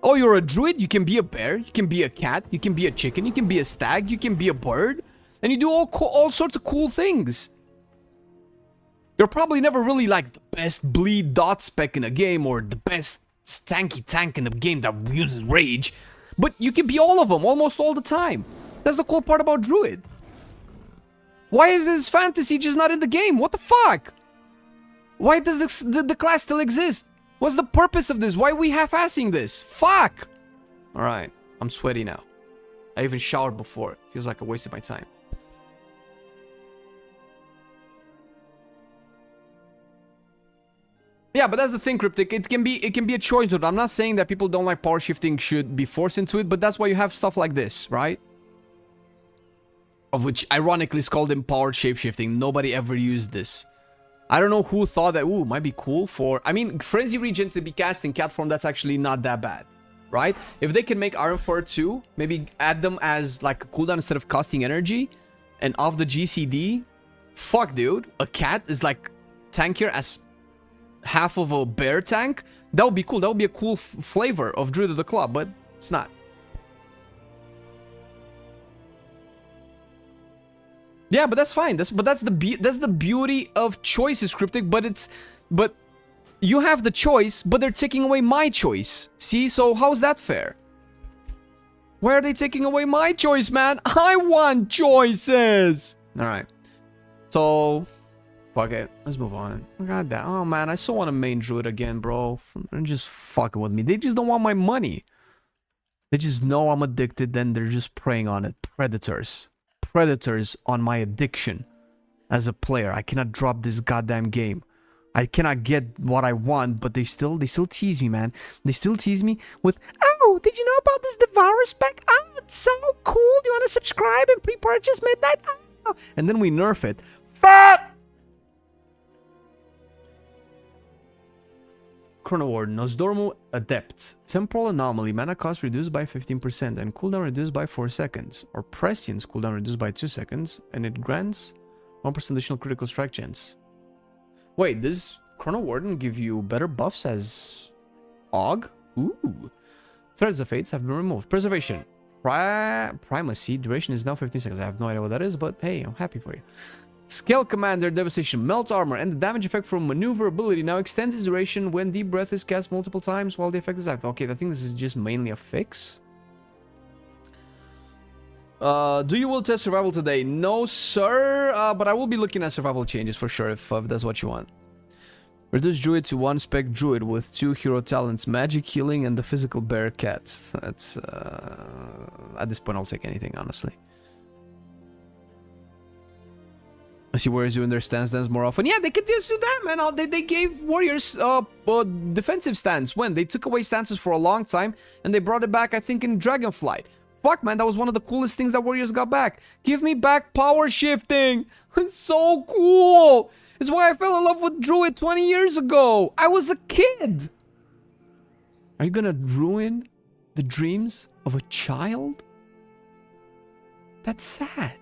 Oh, you're a Druid? You can be a bear. You can be a cat. You can be a chicken. You can be a stag. You can be a bird. And you do all sorts of cool things. You're probably never really like the best bleed dot spec in a game or the best stanky tank in a game that uses rage. But you can be all of them almost all the time. That's the cool part about Druid. Why is this fantasy just not in the game? What the fuck? Why does the class still exist? What's the purpose of this? Why are we half-assing this? Fuck! Alright, I'm sweaty now. I even showered before. It feels like I wasted my time. Yeah, but that's the thing, Cryptic. It can be a choice. I'm not saying that people don't like power shifting should be forced into it, but that's why you have stuff like this, right? Of which, ironically, is called empowered shapeshifting. Nobody ever used this. I don't know who thought that, ooh, might be cool for... I mean, Frenzy Regen to be cast in cat form, that's actually not that bad, right? If they can make Iron Fur 2, maybe add them as, like, a cooldown instead of costing energy, and off the GCD, fuck, dude. A cat is, like, tankier as... half of a bear tank. That would be cool. That would be a cool flavor of Druid of the Claw, but it's not. Yeah, but that's fine. That's the beauty of choices, Cryptic. But you have the choice, but they're taking away my choice. See, so how's that fair? Why are they taking away my choice, man? I want choices. All right, so. Fuck it. Let's move on. God damn. Oh, man. I so want to main Druid again, bro. They're just fucking with me. They just don't want my money. They just know I'm addicted. Then they're just preying on it. Predators. Predators on my addiction. As a player, I cannot drop this goddamn game. I cannot get what I want, but they still tease me, man. They still tease me with, oh, did you know about this Devourer spec? Oh, it's so cool. Do you want to subscribe and pre-purchase Midnight? Oh. And then we nerf it. Fuck! Chrono Ward, Nosdormu Adept. Temporal Anomaly, mana cost reduced by 15% and cooldown reduced by 4 seconds. Or Prescience, cooldown reduced by 2 seconds. And it grants 1% additional critical strike chance. Wait, does Chrono Warden give you better buffs as Og? Ooh. Threads of Fates have been removed. Preservation. Primacy. Duration is now 15 seconds. I have no idea what that is, but hey, I'm happy for you. Scale Commander Devastation. Melt armor and the damage effect from maneuverability now extends its duration when Deep Breath is cast multiple times while the effect is active. Okay, I think this is just mainly a fix. Do you will test survival today? No, sir. But I will be looking at survival changes for sure if that's what you want. Reduce Druid to 1 Spec Druid with 2 hero talents, magic healing, and the physical bear cat. That's at this point I'll take anything, honestly. I see warriors doing their stance more often. Yeah, they could just do that, man. They gave warriors defensive stance when they took away stances for a long time and they brought it back, I think, in Dragonflight. Fuck, man, that was one of the coolest things that warriors got back. Give me back power shifting. It's so cool. It's why I fell in love with Druid 20 years ago. I was a kid. Are you gonna ruin the dreams of a child? That's sad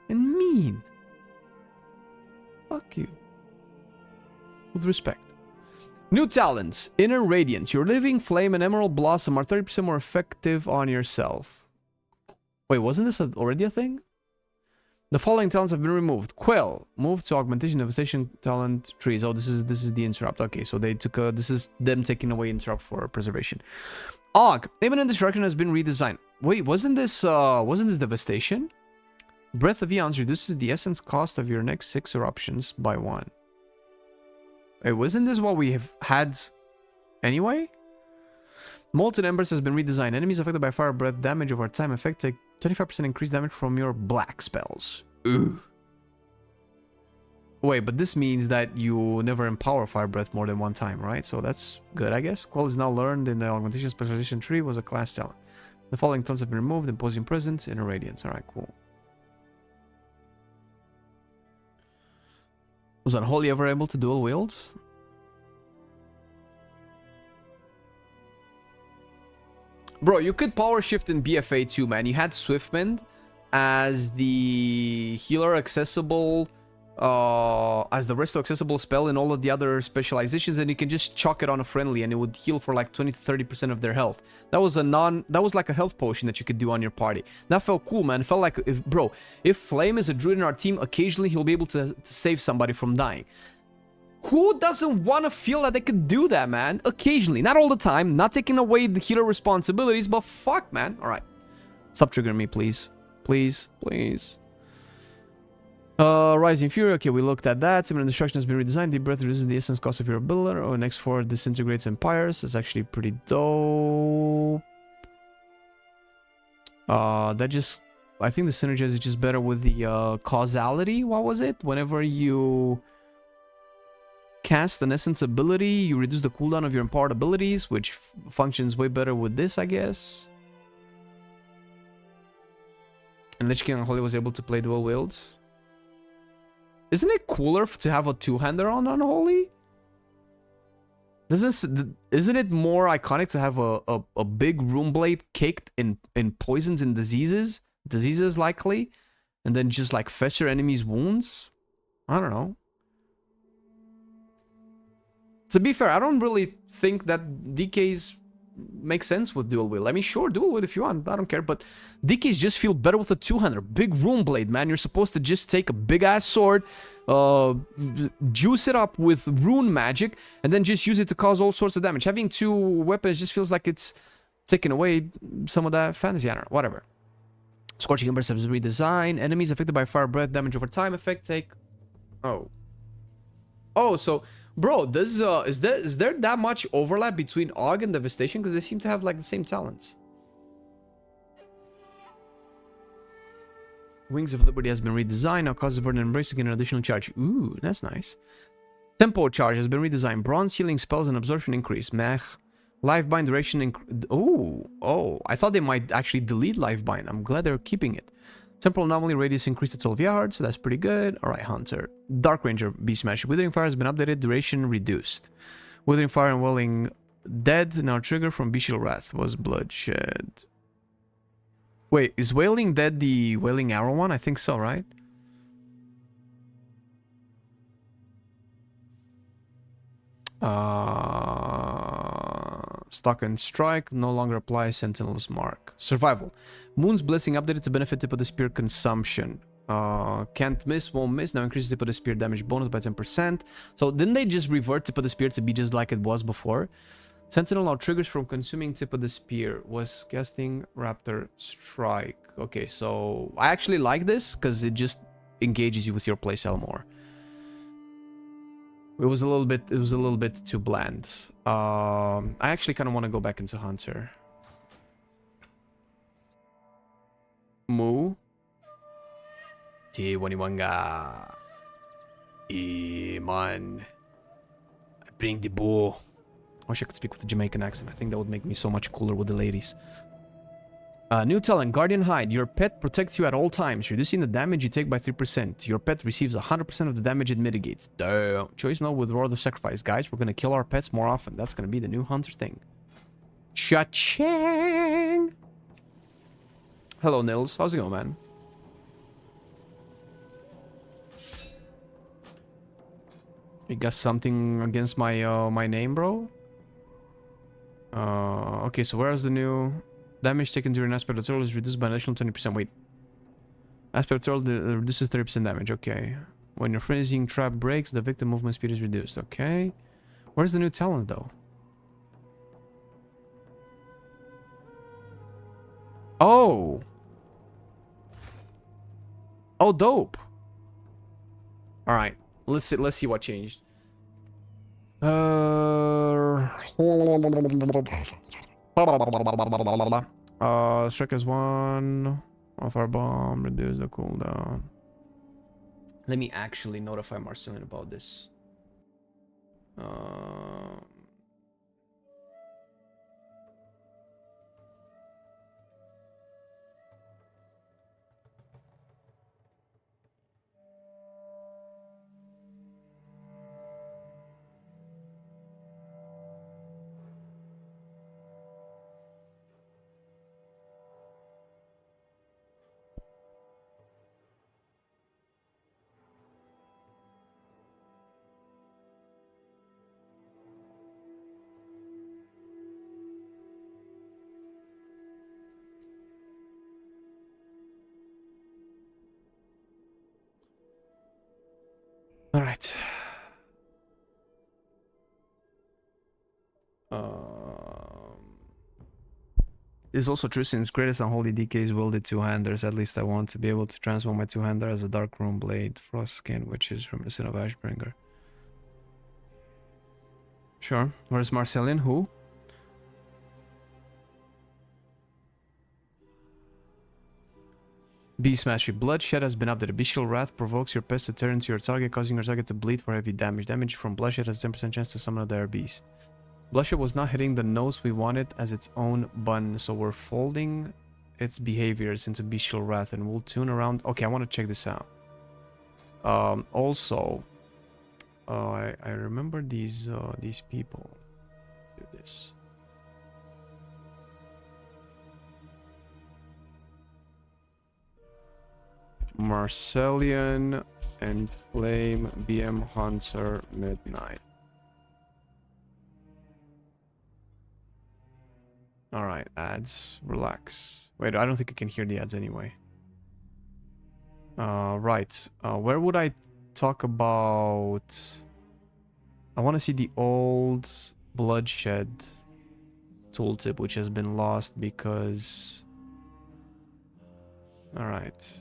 and mean. Fuck you. With respect. New talents. Inner Radiance. Your Living Flame and Emerald Blossom are 30% more effective on yourself. Wait, wasn't this already a thing? The following talents have been removed. Quell. Move to Augmentation, Devastation, Talent, Trees. Oh, this is the Interrupt. Okay, so they took this is them taking away Interrupt for Preservation. Og. Aim and Destruction has been redesigned. Wait, wasn't this Devastation? Breath of Eons reduces the essence cost of your next 6 eruptions by 1. Wait, wasn't this what we have had anyway? Molten Embers has been redesigned. Enemies affected by fire breath damage over time effect take 25% increased damage from your black spells. Ugh. Wait, but this means that you never empower fire breath more than 1 time, right? So that's good, I guess. Quell is now learned in the Augmentation Specialization tree was a class talent. The following talents have been removed. Imposing Presence, Inner Radiance. Alright, cool. Was Unholy ever able to dual wield? Bro, you could power shift in BFA too, man. You had Swiftmend as the healer accessible, as the resto accessible spell in all of the other specializations, and you can just chuck it on a friendly and it would heal for like 20 to 30% of their health. That was like a health potion that you could do on your party. That felt cool, man. It felt like, if Flame is a druid in our team, occasionally he'll be able to save somebody from dying. Who doesn't want to feel that they could do that, man? Occasionally. Not all the time. Not taking away the healer responsibilities, but fuck, man. Alright. Stop triggering me, please. Please. Please. Rising Fury. Okay, we looked at that. Similar Destruction has been redesigned. Deep Breath reduces the essence cost of your ability. Oh, next 4 disintegrates empires. That's actually pretty dope. That just... I think the synergy is just better with the causality. What was it? Whenever you cast an essence ability, you reduce the cooldown of your empowered abilities, which functions way better with this, I guess. And Lich King Unholy was able to play dual wields. Isn't it cooler to have a two-hander on Unholy? Isn't it more iconic to have a big rune blade caked in poisons and diseases? Diseases likely, and then just like fester enemies' wounds? I don't know. To be fair, I don't really think that DKs make sense with dual wield. I mean, sure, dual wield if you want, I don't care, but DKs just feel better with a two-hander. Big rune blade, man. You're supposed to just take a big-ass sword, juice it up with rune magic, and then just use it to cause all sorts of damage. Having 2 weapons just feels like it's taking away some of that fantasy, I don't know, whatever. Scorching Embers has been redesigned. Enemies affected by fire breath damage over time effect take... Oh, so... Bro, is there that much overlap between Og and Devastation? Because they seem to have like the same talents. Wings of Liberty has been redesigned. Now causes Verdant Embrace to get an additional charge. Ooh, that's nice. Tempo Charge has been redesigned. Bronze healing spells and absorption increase. Meh. Life-bind duration oh, I thought they might actually delete Life-bind. I'm glad they're keeping it. Temporal Anomaly radius increased to 12 yards, so that's pretty good. Alright, Hunter. Dark Ranger, Beast Smash. Withering Fire has been updated, duration reduced. Withering Fire and Welling Dead, now trigger from Bestial Wrath was Bloodshed. Wait, is Wailing Dead the Wailing Arrow one? I think so, right? stock and strike. No longer applies Sentinel's mark. Survival. Moon's Blessing updated to benefit tip of the spear consumption. Can't miss, won't miss. Now increases tip of the spear damage bonus by 10%. So didn't they just revert tip of the spear to be just like it was before? Sentinel now triggers from consuming tip of the spear. Was casting Raptor Strike. Okay, so I actually like this because it just engages you with your playstyle more. It was a little bit too bland. I actually kind of want to go back into Hunter. Moo. Tiwaniwanga. Man. Bring the bow. I wish I could speak with a Jamaican accent. I think that would make me so much cooler with the ladies. New talent, Guardian Hide. Your pet protects you at all times, reducing the damage you take by 3%. Your pet receives 100% of the damage it mitigates. Damn. Choice no with World of Sacrifice. Guys, we're going to kill our pets more often. That's going to be the new Hunter thing. Cha-ching! Hello, Nils. How's it going, man? You got something against my my name, bro? Okay, so where's the new damage taken during aspect of turtle is reduced by an additional 20%. Wait. Aspect of turtle reduces 30% damage. Okay. When your freezing trap breaks, the victim movement speed is reduced. Okay. Where's the new talent, though? Oh. Oh, dope. All right. Let's see what changed. Strike as one. Off our bomb. Reduce the cooldown. Let me actually notify Marcelian about this. All right. It's also true since greatest unholy DKs wielded two-handers. At least I want to be able to transform my two-hander as a dark rune blade, frost skin, which is reminiscent of Ashbringer. Sure. Where's Marcelian? Who? Beast Mastery. Bloodshed has been updated. Bestial Wrath provokes your pest to turn into your target, causing your target to bleed for heavy damage. Damage from Bloodshed has 10% chance to summon a dire beast. Bloodshed was not hitting the notes we wanted as its own button, so we're folding its behaviors into Bestial Wrath and we'll tune around. Okay, I want to check this out. Also, I remember these people. Do this. Marcelian and Flame BM Hunter Midnight. Alright, ads. Relax. Wait, I don't think you can hear the ads anyway. Right. Where would I talk about... I want to see the old Bloodshed tooltip, which has been lost because... Alright.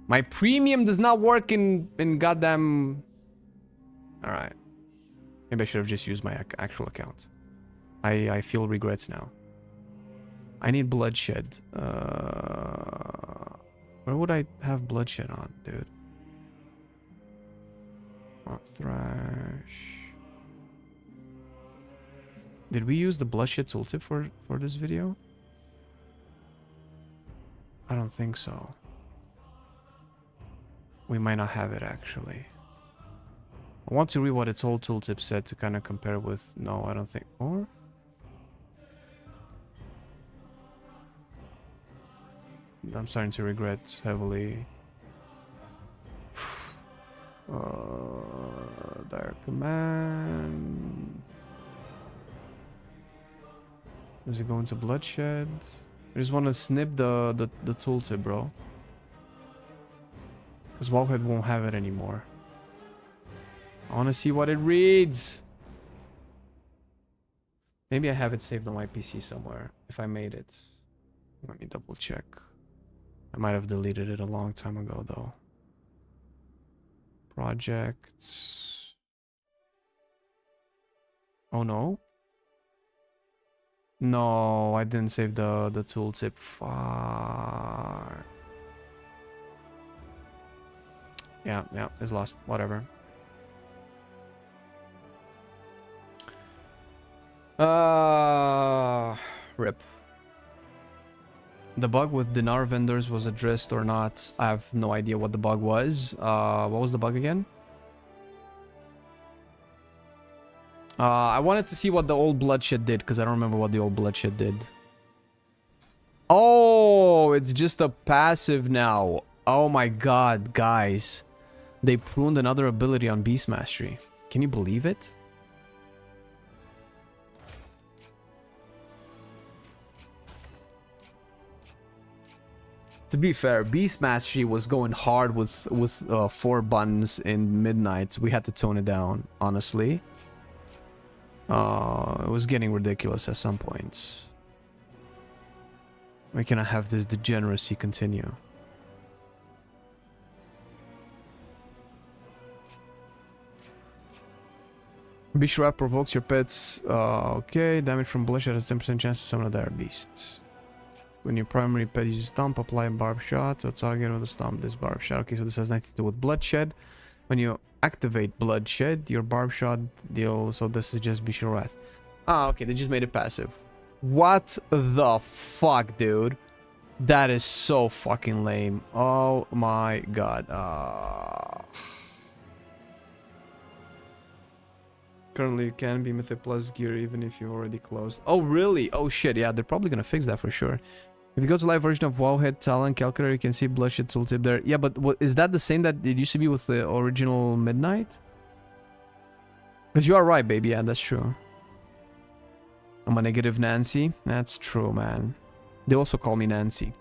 My premium does not work in goddamn... Alright. Maybe I should have just used my actual account. I feel regrets now. I need Bloodshed. Where would I have Bloodshed on, dude? Oh, Thrash. Did we use the Bloodshed tooltip for this video? I don't think so. We might not have it, actually. I want to read what its old tooltip said to kind of compare with... No, I don't think... Or... I'm starting to regret heavily. Dire command. Does it go into bloodshed? I just want to snip the tooltip, bro. Because Wowhead won't have it anymore. I want to see what it reads. Maybe I have it saved on my PC somewhere. If I made it. Let me double check. I might have deleted it a long time ago, though. Projects. Oh, no. No, I didn't save the tooltip. Fuck. Yeah, it's lost. Whatever. Rip. The bug with dinar vendors was addressed or not? I have no idea what the bug was. What was the bug again? I wanted to see what the old bloodshed did, because I don't remember what the old bloodshed did. Oh, it's just a passive now. Oh my god, guys. They pruned another ability on Beast Mastery. Can you believe it? To be fair, Beast Mastery was going hard with 4 buttons in Midnight. We had to tone it down, honestly. It was getting ridiculous at some point. We cannot have this degeneracy continue. Bishop provokes your pets. Okay, damage from bloodshed has 10% chance to summon a dire beast. When your primary pet uses stomp, apply a barb shot to a target with a stomp. This barb shot. Okay, so this has nothing to do with bloodshed. When you activate bloodshed, your barb shot deal. So this is just Bishop Wrath. Ah, okay, they just made it passive. What the fuck, dude? That is so fucking lame. Oh my god. Currently, you can be Mythic Plus gear even if you already closed. Oh, really? Oh, shit. Yeah, they're probably gonna fix that for sure. If you go to live version of Wowhead Talon Calculator, you can see Bloodshed tooltip there. Yeah, but what, is that the same that it used to be with the original Midnight? Because you are right, baby. Yeah, that's true. I'm a negative Nancy. That's true, man. They also call me Nancy.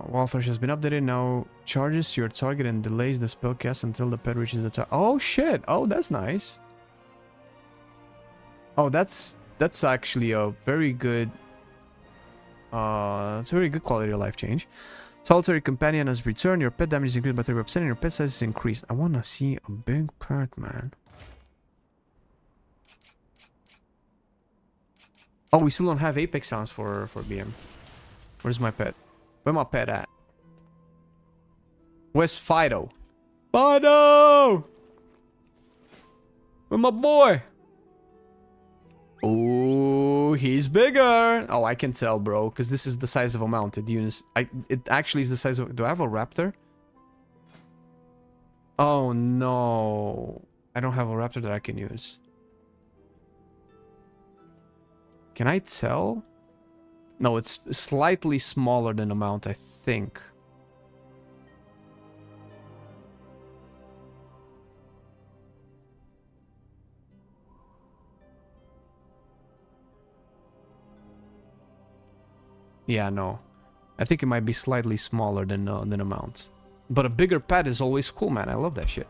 Wildthrush has been updated. Now charges your target and delays the spell cast until the pet reaches the target. Oh, shit. Oh, that's nice. Oh, that's actually a very good... it's a very good quality of life change. Solitary companion has returned. Your pet damage is increased by 30% and your pet size is increased. I want to see a big pet, man. Oh, we still don't have Apex sounds for BM. Where's my pet? Where's my pet at? Where's Fido? Fido! Where's my boy? Oh, he's bigger. Oh, I can tell, bro, because this is the size of a mounted unit. It actually is the size of... Do I have a raptor? Oh, no. I don't have a raptor that I can use. Can I tell? No, it's slightly smaller than a mount, I think. Yeah, no. I think it might be slightly smaller than a mount. But a bigger pet is always cool, man. I love that shit.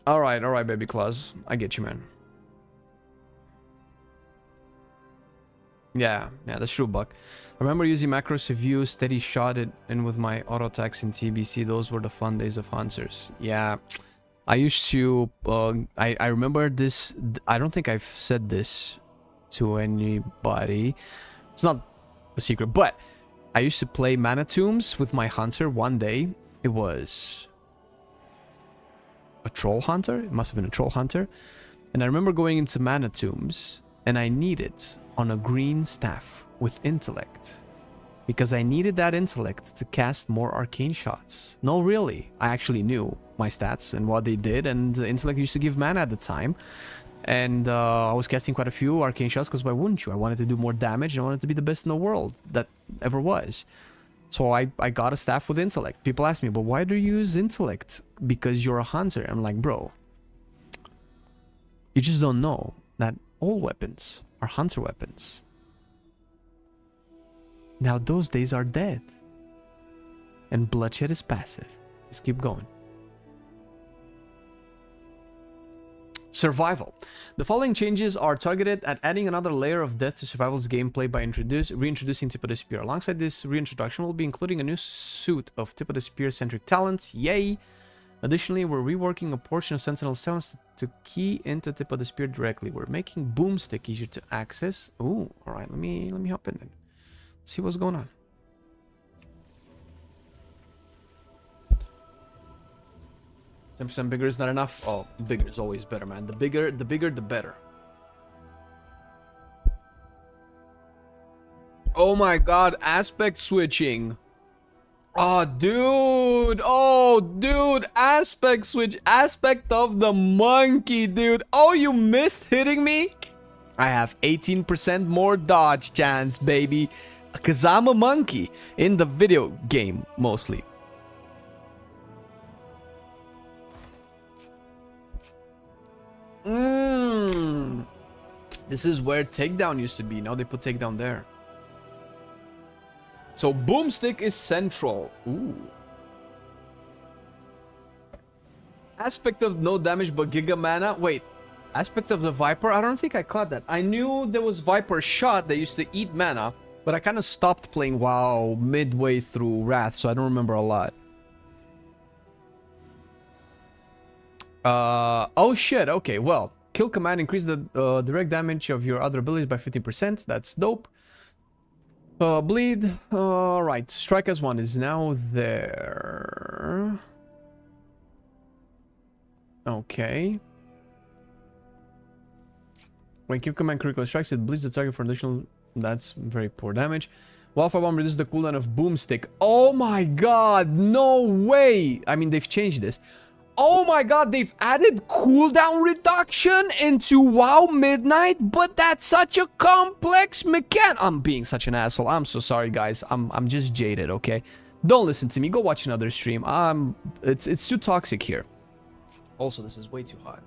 Alright, baby claws. I get you, man. Yeah, that's true, Buck. I remember using macros to view steady shot it in with my auto attacks in TBC. Those were the fun days of Hunters. Yeah, I used to... I remember this... I don't think I've said this to anybody. It's not a secret, but I used to play Mana Tombs with my Hunter one day. It was... a troll hunter. It must have been a troll hunter. And I remember going into Mana Tombs and I needed on a green staff with intellect because I needed that intellect to cast more arcane shots. No, really, I actually knew my stats and what they did, and intellect used to give mana at the time, and I was casting quite a few arcane shots because why wouldn't you? I wanted to do more damage and I wanted to be the best in the world that ever was. So I got a staff with intellect. People ask me, but why do you use intellect? Because you're a hunter. I'm like, bro, you just don't know that all weapons are hunter weapons. Now those days are dead. And bloodshed is passive. Let's keep going. Survival. The following changes are targeted at adding another layer of death to survival's gameplay by reintroducing Tip of the Spear. Alongside this reintroduction, we'll be including a new suit of Tip of the Spear-centric talents. Yay! Additionally, we're reworking a portion of Sentinel sounds to key into Tip of the Spear directly. We're making Boomstick easier to access. Ooh, alright, let me hop in then. See what's going on. 10% bigger is not enough. Oh, bigger is always better, man. The bigger, the better. Oh my god, aspect switching. Oh, dude. Oh, dude. Aspect switch. Aspect of the monkey, dude. Oh, you missed hitting me? I have 18% more dodge chance, baby. Because I'm a monkey. In the video game, mostly. This is where takedown used to be. Now they put takedown there. So Boomstick is central. Ooh. Aspect of no damage but giga mana. Wait. Aspect of the Viper? I don't think I caught that. I knew there was Viper Shot that used to eat mana. But I kind of stopped playing WoW midway through Wrath. So I don't remember a lot. Oh shit. Okay, well. Kill command increase the direct damage of your other abilities by 50%. That's dope. Bleed. Right. Strike as one is now there. Okay. When kill command critically strikes, it bleeds the target for additional. That's very poor damage. Wildfire Bomb reduces the cooldown of Boomstick. Oh my god. No way. I mean, they've changed this. Oh my god, they've added cooldown reduction into WoW Midnight, but that's such a complex mechanic. I'm being such an asshole. I'm so sorry, guys. I'm just jaded, okay? Don't listen to me. Go watch another stream. It's too toxic here. Also, this is way too hot.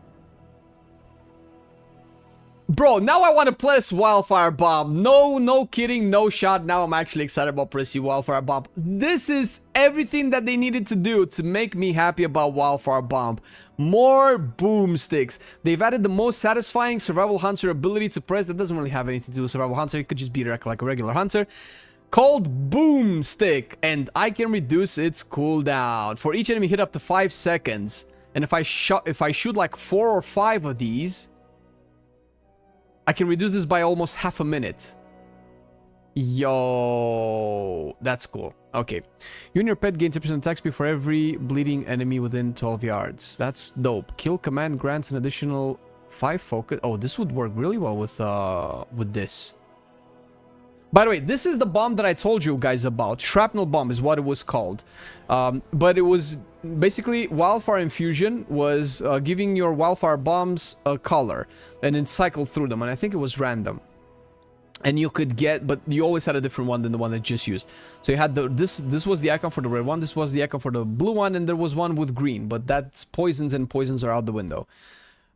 Bro, now I want to press Wildfire Bomb. No kidding, no shot. Now I'm actually excited about pressing Wildfire Bomb. This is everything that they needed to do to make me happy about Wildfire Bomb. More Boomsticks. They've added the most satisfying Survival Hunter ability to press. That doesn't really have anything to do with Survival Hunter. It could just be like a regular Hunter. Called Boomstick. And I can reduce its cooldown. For each enemy hit up to 5 seconds. And if I shoot like 4 or 5 of these, I can reduce this by almost half a minute. Yo, that's cool. Okay. You and your pet gain 10% attack speed for every bleeding enemy within 12 yards. That's dope. Kill command grants an additional 5 focus. Oh, this would work really well with this. By the way, this is the bomb that I told you guys about. Shrapnel bomb is what it was called. But it was basically Wildfire Infusion was giving your Wildfire bombs a color. And then cycle through them. And I think it was random. And you could get, but you always had a different one than the one that just used. So you had this was the icon for the red one. This was the icon for the blue one. And there was one with green. But that's poisons, and poisons are out the window.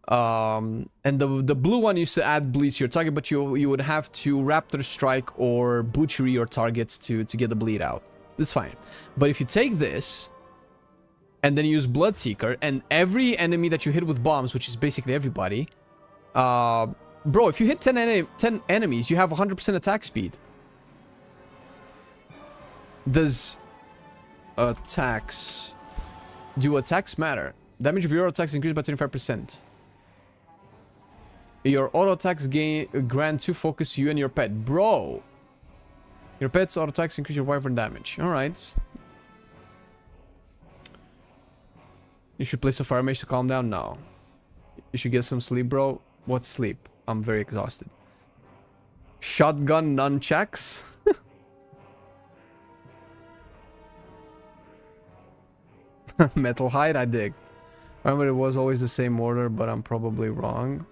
And the blue one used to add bleeds to your target, but you would have to Raptor Strike or Butchery your targets to get the bleed out. That's fine. But if you take this and then use Bloodseeker, and every enemy that you hit with bombs, which is basically everybody, bro, if you hit 10 enemies, you have 100% attack speed. Does attacks... Do attacks matter? Damage of your attacks increased by 25%. Your auto attacks grant 2 focus to you and your pet. Bro! Your pet's auto attacks increase your wyvern damage. Alright. You should place a fire mage to calm down? No. You should get some sleep, bro. What sleep? I'm very exhausted. Shotgun nunchucks? Metal hide? I dig. Remember, it was always the same order, but I'm probably wrong.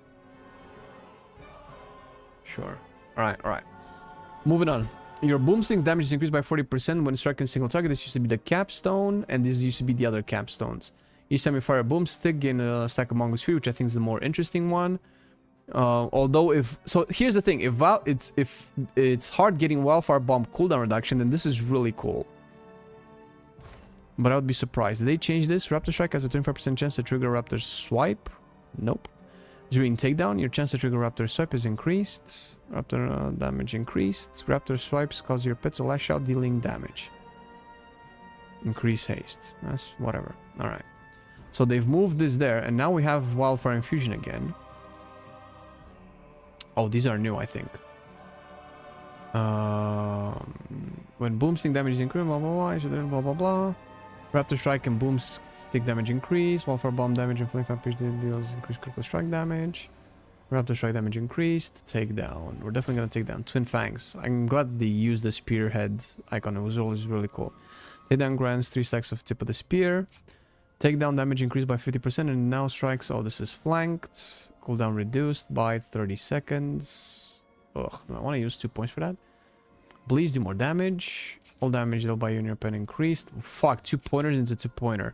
Sure. Alright, alright. Moving on. Your boomsting's damage is increased by 40% when striking a single target. This used to be the capstone, and this used to be the other capstones. Each time you fire a boomstick, gain a stack of Mongoose Fury, which I think is the more interesting one. Although so here's the thing, if it's hard getting Wildfire Bomb cooldown reduction, then this is really cool. But I would be surprised. Did they change this? Raptor Strike has a 25% chance to trigger Raptor Swipe. Nope. During takedown, your chance to trigger Raptor Swipe is increased. Raptor damage increased. Raptor Swipes cause your pets to lash out, dealing damage. Increase haste. That's whatever. Alright. So they've moved this there, and now we have Wildfire Infusion again. Oh, these are new, I think. When boomstick damage is increased, blah blah blah, blah blah blah. Raptor Strike and boomstick damage increase. Wildfire Bomb damage and Flame Fan Pierce deals increased critical strike damage. Raptor Strike damage increased. Takedown. We're definitely gonna take down Twin Fangs. I'm glad they used the spearhead icon. It was always really cool. Takedown grants 3 stacks of tip of the spear. Takedown damage increased by 50% and now strikes. Oh, this is flanked. Cooldown reduced by 30 seconds. Ugh, do I want to use 2 points for that? Bleeds do more damage. All damage dealt by you and your pen increased. Fuck, 2 pointers into 2 pointer.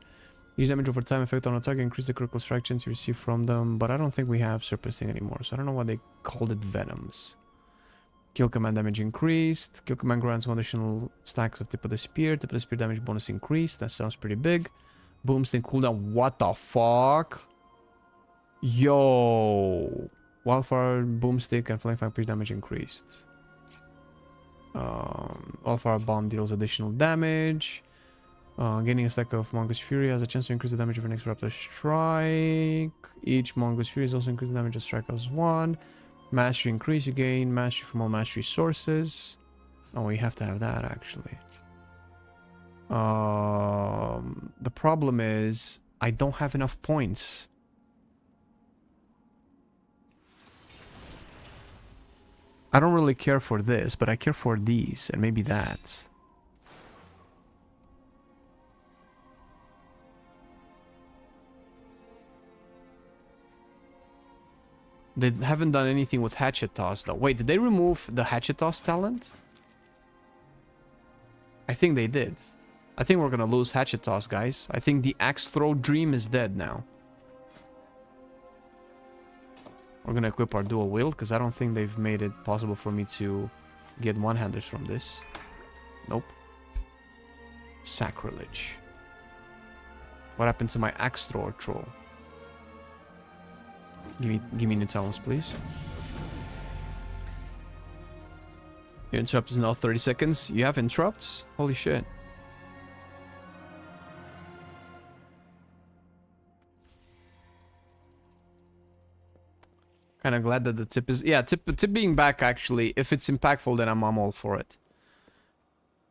Use damage over time effect on a target. Increase the critical strike chance you receive from them. But I don't think we have Serpenting anymore. So I don't know why they called it Venoms. Kill command damage increased. Kill command grants 1 additional stacks of tip of the spear. Tip of the spear damage bonus increased. That sounds pretty big. Boomstick cooldown. What the fuck? Yo. Wildfire, boomstick, and flame fang pierce damage increased. Wildfire bomb deals additional damage. Gaining a stack of Mongoose Fury has a chance to increase the damage of your next Raptor Strike. Each Mongoose Fury is also increased the damage of strike as 1. Mastery increase, you gain mastery from all mastery sources. Oh, we have to have that actually. The problem is I don't have enough points. I don't really care for this, but I care for these and maybe that. They haven't done anything with Hatchet Toss though. Wait, did they remove the Hatchet Toss talent? I think they did. I think we're gonna lose Hatchet Toss, guys. I think the Axe Throw Dream is dead now. We're gonna equip our dual wield because I don't think they've made it possible for me to get one-handers from this. Nope. Sacrilege. What happened to my Axe Thrower troll? Give me new talents, please. Your interrupt is now 30 seconds. You have interrupts? Holy shit. Kind of glad that the tip is... Yeah, tip being back, actually. If it's impactful, then I'm all for it.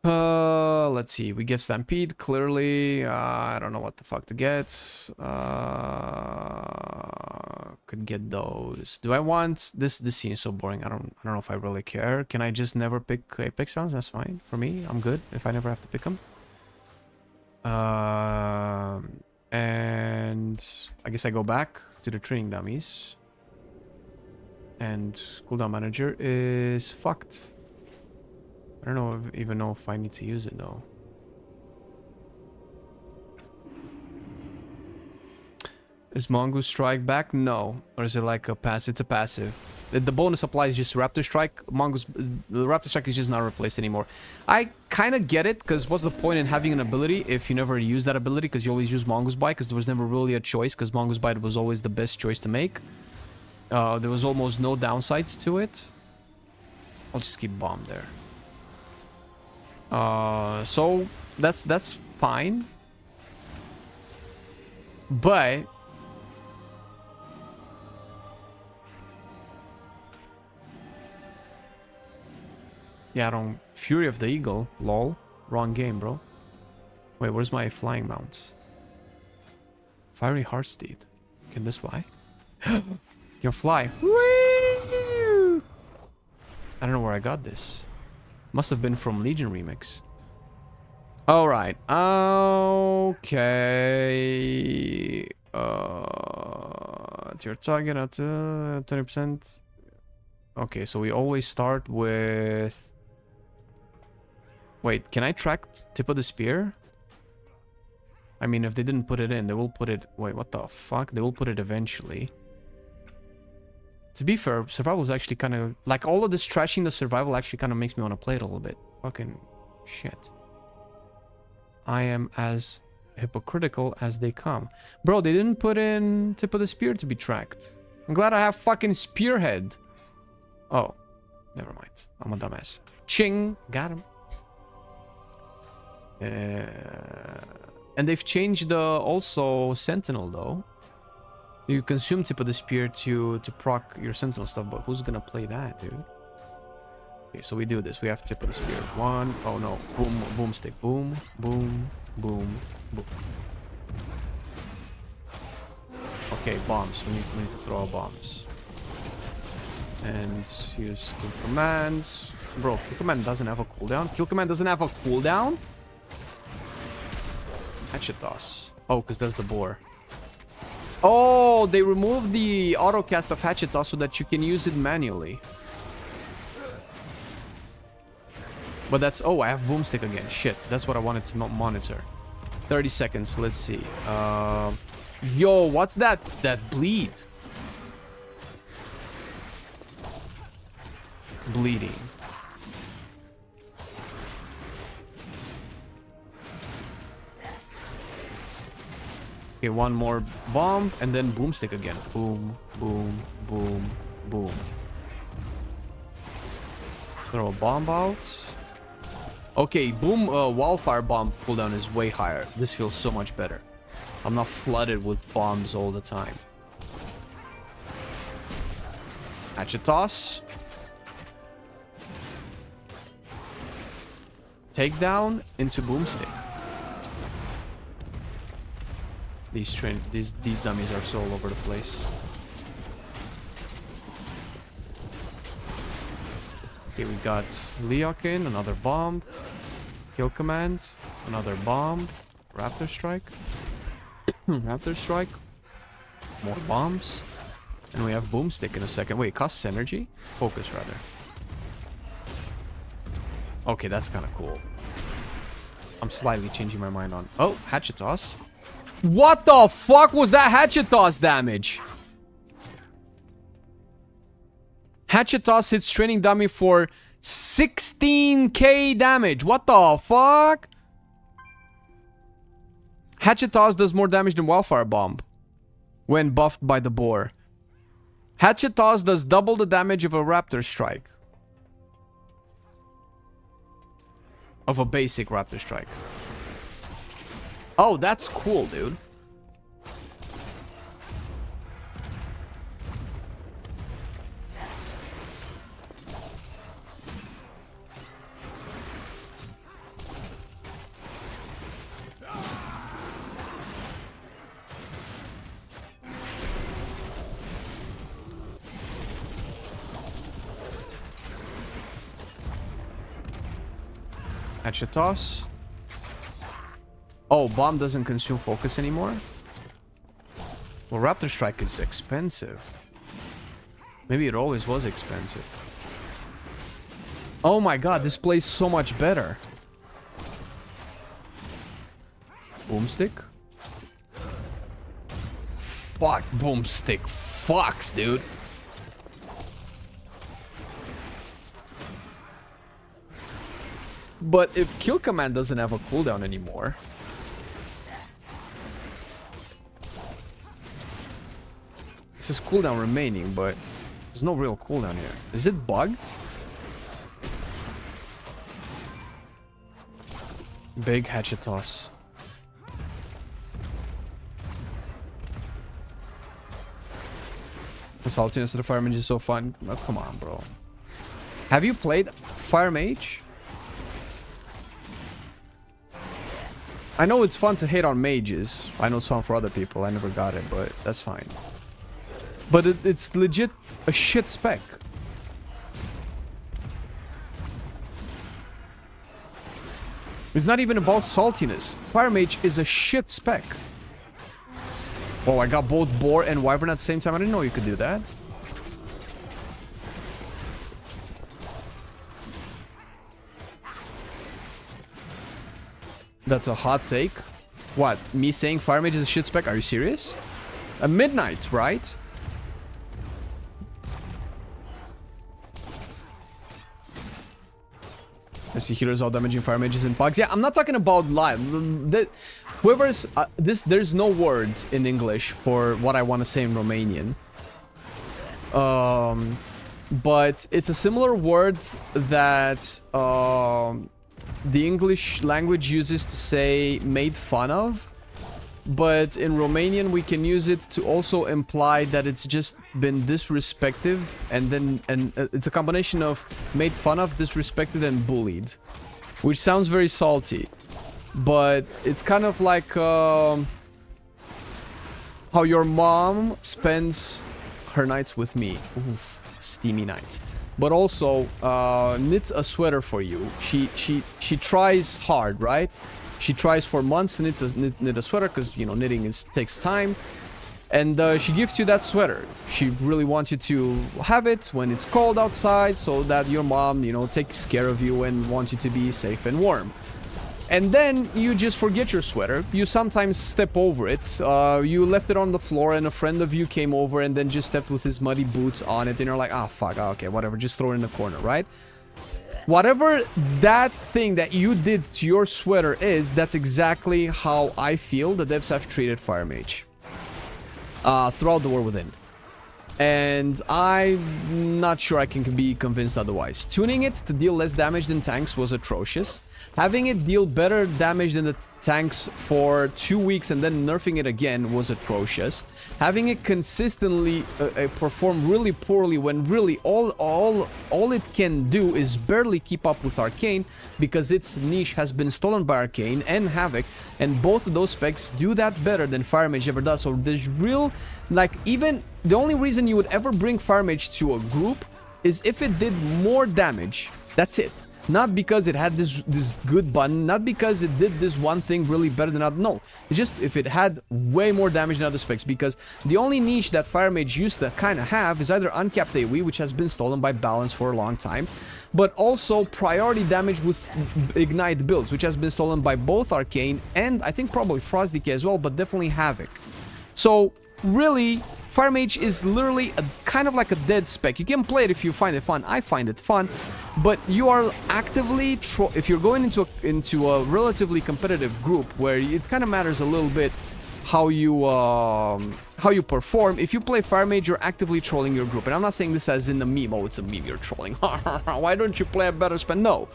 Let's see. We get Stampede, clearly. I don't know what the fuck to get. Could get those. Do I want... This seems so boring. I don't know if I really care. Can I just never pick Apex sounds? That's fine. For me, I'm good if I never have to pick them. And I guess I go back to the training dummies. And cooldown manager is fucked. I don't even know if I need to use it though. Is Mongoose Strike back? No. Or is it like a pass? It's a passive. The bonus applies just Raptor Strike. The Raptor Strike is just not replaced anymore. I kind of get it, because what's the point in having an ability if you never use that ability? Because you always use Mongoose Bite, because there was never really a choice, because Mongoose Bite was always the best choice to make. There was almost no downsides to it. I'll just keep bomb there. So that's fine. But yeah, I don't... Fury of the Eagle. Lol. Wrong game, bro. Wait, where's my flying mount? Fiery Heartsteed. Can this fly? Can fly. Whee! I don't know where I got this. Must have been from Legion Remix. Alright. Okay. It's your target at 20%. Okay, so we always start with Wait, can I track tip of the spear? I mean, if they didn't put it in, they will put it... Wait, what the fuck? They will put it eventually. To be fair, survival is actually kind of... Like, all of this trashing the survival actually kind of makes me want to play it a little bit. Fucking shit. I am as hypocritical as they come. Bro, they didn't put in tip of the spear to be tracked. I'm glad I have fucking spearhead. Oh, never mind. I'm a dumbass. Ching! Got him. And they've changed the also sentinel though. You consume tip of the spear to proc your sentinel stuff, but who's gonna play that, dude? Okay, so we do this. We have tip of the spear. One. Oh no. Boom, boomstick. Boom, boom, boom, boom. Okay, bombs. We need to throw bombs. And use kill commands. Bro, kill command doesn't have a cooldown. Kill command doesn't have a cooldown? Hatchet toss. Oh, because that's the boar. Oh, they removed the auto cast of hatchet toss so that you can use it manually. But that's... Oh, I have boomstick again. Shit, that's what I wanted to monitor. 30 seconds. Let's see. Yo, what's that? That bleed. Bleeding. Okay, one more bomb and then boomstick again. Boom, boom, boom, boom. Throw a bomb out. Okay, boom, wildfire bomb cooldown is way higher. This feels so much better. I'm not flooded with bombs all the time. Hatchet toss. Takedown into boomstick. These dummies are so all over the place. Okay, we got Leokin, another bomb. Kill command, another bomb. Raptor strike. Raptor strike. More bombs. And we have boomstick in a second. Wait, costs energy? Focus rather. Okay, that's kind of cool. I'm slightly changing my mind on... Oh, hatchet toss. What the fuck was that hatchet toss damage? Hatchet toss hits training dummy for 16k damage. What the fuck? Hatchet toss does more damage than wildfire bomb when buffed by the boar. Hatchet toss does double the damage of a raptor strike. Of a basic raptor strike. Oh, that's cool, dude. Hatchet toss. Oh, bomb doesn't consume focus anymore? Well, Raptor Strike is expensive. Maybe it always was expensive. Oh my god, this plays so much better. Boomstick? Fuck, boomstick. Fucks, dude. But if kill command doesn't have a cooldown anymore... It says cooldown remaining, but there's no real cooldown here. Is it bugged? Big hatchet toss. The saltiness of the fire mage is so fun. Oh, come on, bro. Have you played fire mage? I know it's fun to hate on mages. I know it's fun for other people. I never got it, but that's fine. But it's legit a shit spec. It's not even about saltiness. Fire Mage is a shit spec. Oh, I got both Boar and Wyvern at the same time. I didn't know you could do that. That's a hot take. What? Me saying fire mage is a shit spec? Are you serious? A midnight, right? I see healers all damaging fire mages in pogs. Yeah, I'm not talking about live. Whoever's there's no word in English for what I want to say in Romanian. But it's a similar word that the English language uses to say made fun of. But in Romanian, we can use it to also imply that it's just been disrespected, and it's a combination of made fun of, disrespected, and bullied, which sounds very salty. But it's kind of like how your mom spends her nights with me. Oof, steamy nights. But also knits a sweater for you. She tries hard, right? She tries for months to knit a sweater because, you know, knitting takes time. And she gives you that sweater. She really wants you to have it when it's cold outside so that your mom, you know, takes care of you and wants you to be safe and warm. And then you just forget your sweater. You sometimes step over it. You left it on the floor and a friend of you came over and then just stepped with his muddy boots on it. And you're like, ah, fuck, okay, whatever. Just throw it in the corner, right? Whatever that thing that you did to your sweater is, that's exactly how I feel the devs have treated Fire Mage throughout the War Within. And I'm not sure I can be convinced otherwise. Tuning it to deal less damage than tanks was atrocious. Having it deal better damage than the tanks for 2 weeks and then nerfing it again was atrocious. Having it consistently perform really poorly when really all it can do is barely keep up with Arcane because its niche has been stolen by Arcane and Havoc, and both of those specs do that better than Fire Mage ever does. So there's real, like, even the only reason you would ever bring Fire Mage to a group is if it did more damage. That's it. Not because it had this good button, not because it did this one thing really better than other. No, it's just if it had way more damage than other specs, because the only niche that Fire Mage used to kind of have is either uncapped AoE, which has been stolen by Balance for a long time, but also priority damage with Ignite builds, which has been stolen by both Arcane and I think probably Frost Decay as well, but definitely Havoc. So really, Fire Mage is literally kind of like a dead spec. You can play it if you find it fun. I find it fun, but you are actively if you're going into a relatively competitive group where it kind of matters a little bit how you perform. If you play Fire Mage, you're actively trolling your group, and I'm not saying this as in a meme. Oh, it's a meme. You're trolling. Why don't you play a better spec? No,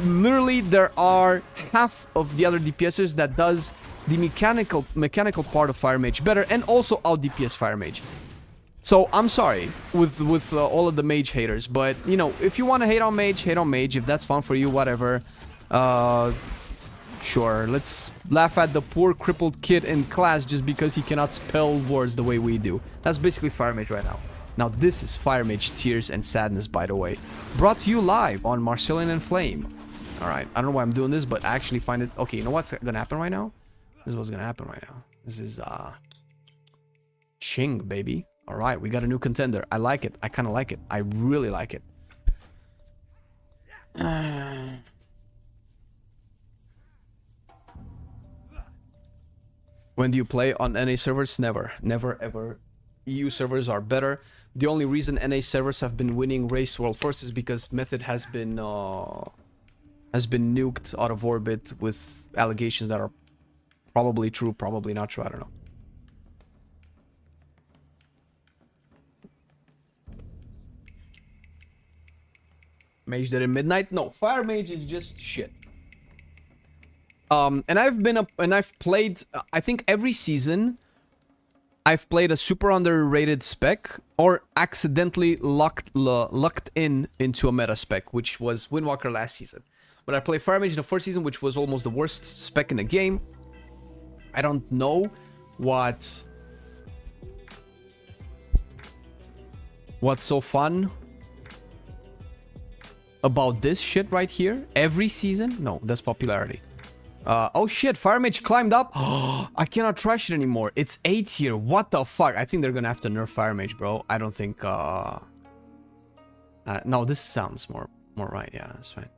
literally, there are half of the other DPSers that does the mechanical part of Fire Mage better, and also out DPS Fire Mage. So I'm sorry with all of the mage haters, but you know, if you want to hate on mage, hate on mage. If that's fun for you, whatever. Sure, let's laugh at the poor crippled kid in class just because he cannot spell words the way we do. That's basically Fire Mage right now. Now this is Fire Mage Tears and Sadness, by the way, brought to you live on Marcelian&Flame. All right, I don't know why I'm doing this, but I actually find it okay. You know what's gonna happen right now? This is what's gonna happen right now. This is Ching, baby. All right, we got a new contender. I like it. I kind of like it. I really like it. When do you play on NA servers? Never. Never, ever. EU servers are better. The only reason NA servers have been winning Race World First is because Method has been nuked out of orbit with allegations that are probably true, probably not true. I don't know. Mage did in midnight? No, Fire Mage is just shit. And I've played, I think every season I've played a super underrated spec or accidentally lucked into a meta spec, which was Windwalker last season. But I played Fire Mage in the first season, which was almost the worst spec in the game. I don't know what's so fun about this shit right here. Every season? No, that's popularity. Oh shit, Fire Mage climbed up. I cannot trash it anymore. It's 8 here. What the fuck? I think they're gonna have to nerf Fire Mage, bro. I don't think no, this sounds more right. Yeah, that's fine.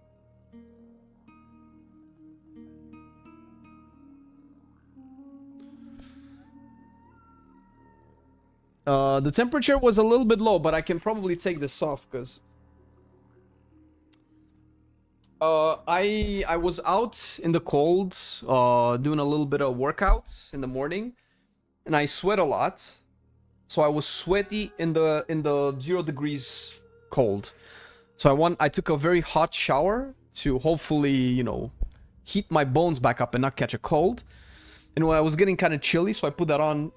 The temperature was a little bit low, but I can probably take this off because I was out in the cold doing a little bit of workouts in the morning, and I sweat a lot, so I was sweaty in the 0 degrees cold. So I took a very hot shower to hopefully, you know, heat my bones back up and not catch a cold. And when I was getting kind of chilly, so I put that on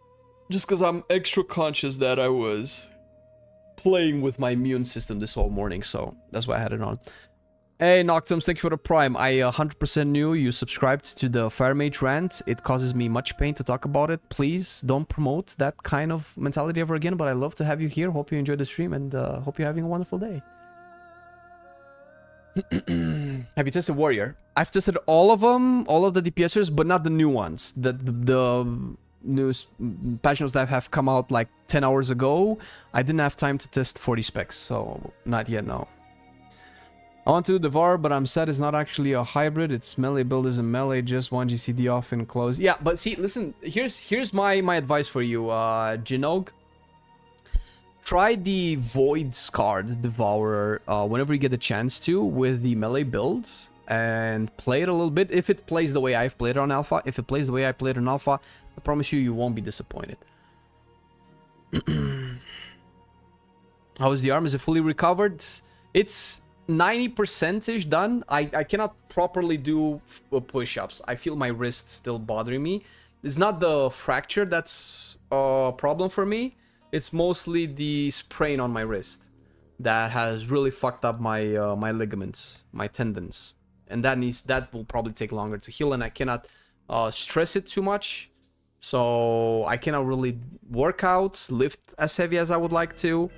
just because I'm extra conscious that I was playing with my immune system this whole morning, so that's why I had it on. Hey Noctums, thank you for the prime. I 100% knew you subscribed to the Fire Mage rant. It causes me much pain to talk about it. Please don't promote that kind of mentality ever again, but I love to have you here. Hope you enjoyed the stream and hope you're having a wonderful day. Have you tested Warrior? I've tested all of them, all of the DPSers, but not the new ones. The new patch notes that have come out like 10 hours ago. I didn't have time to test 40 specs, so not yet, no. I want to Devour, but I'm sad it's not actually a hybrid. Its melee build isn't melee, just one GCD off and close. Yeah, but see, listen, here's my advice for you, Jinog. Try the Void Scarred Devourer whenever you get the chance to with the melee build and play it a little bit. If it plays the way I've played it on Alpha, if it plays the way I played it on Alpha, I promise you, you won't be disappointed. How is the arm? Is it fully recovered? It's 90%ish done. I cannot properly do push-ups. I feel my wrist still bothering me. It's not the fracture that's a problem for me. It's mostly the sprain on my wrist that has really fucked up my my ligaments, my tendons, and that will probably take longer to heal. And I cannot stress it too much, so I cannot really work out, lift as heavy as I would like to.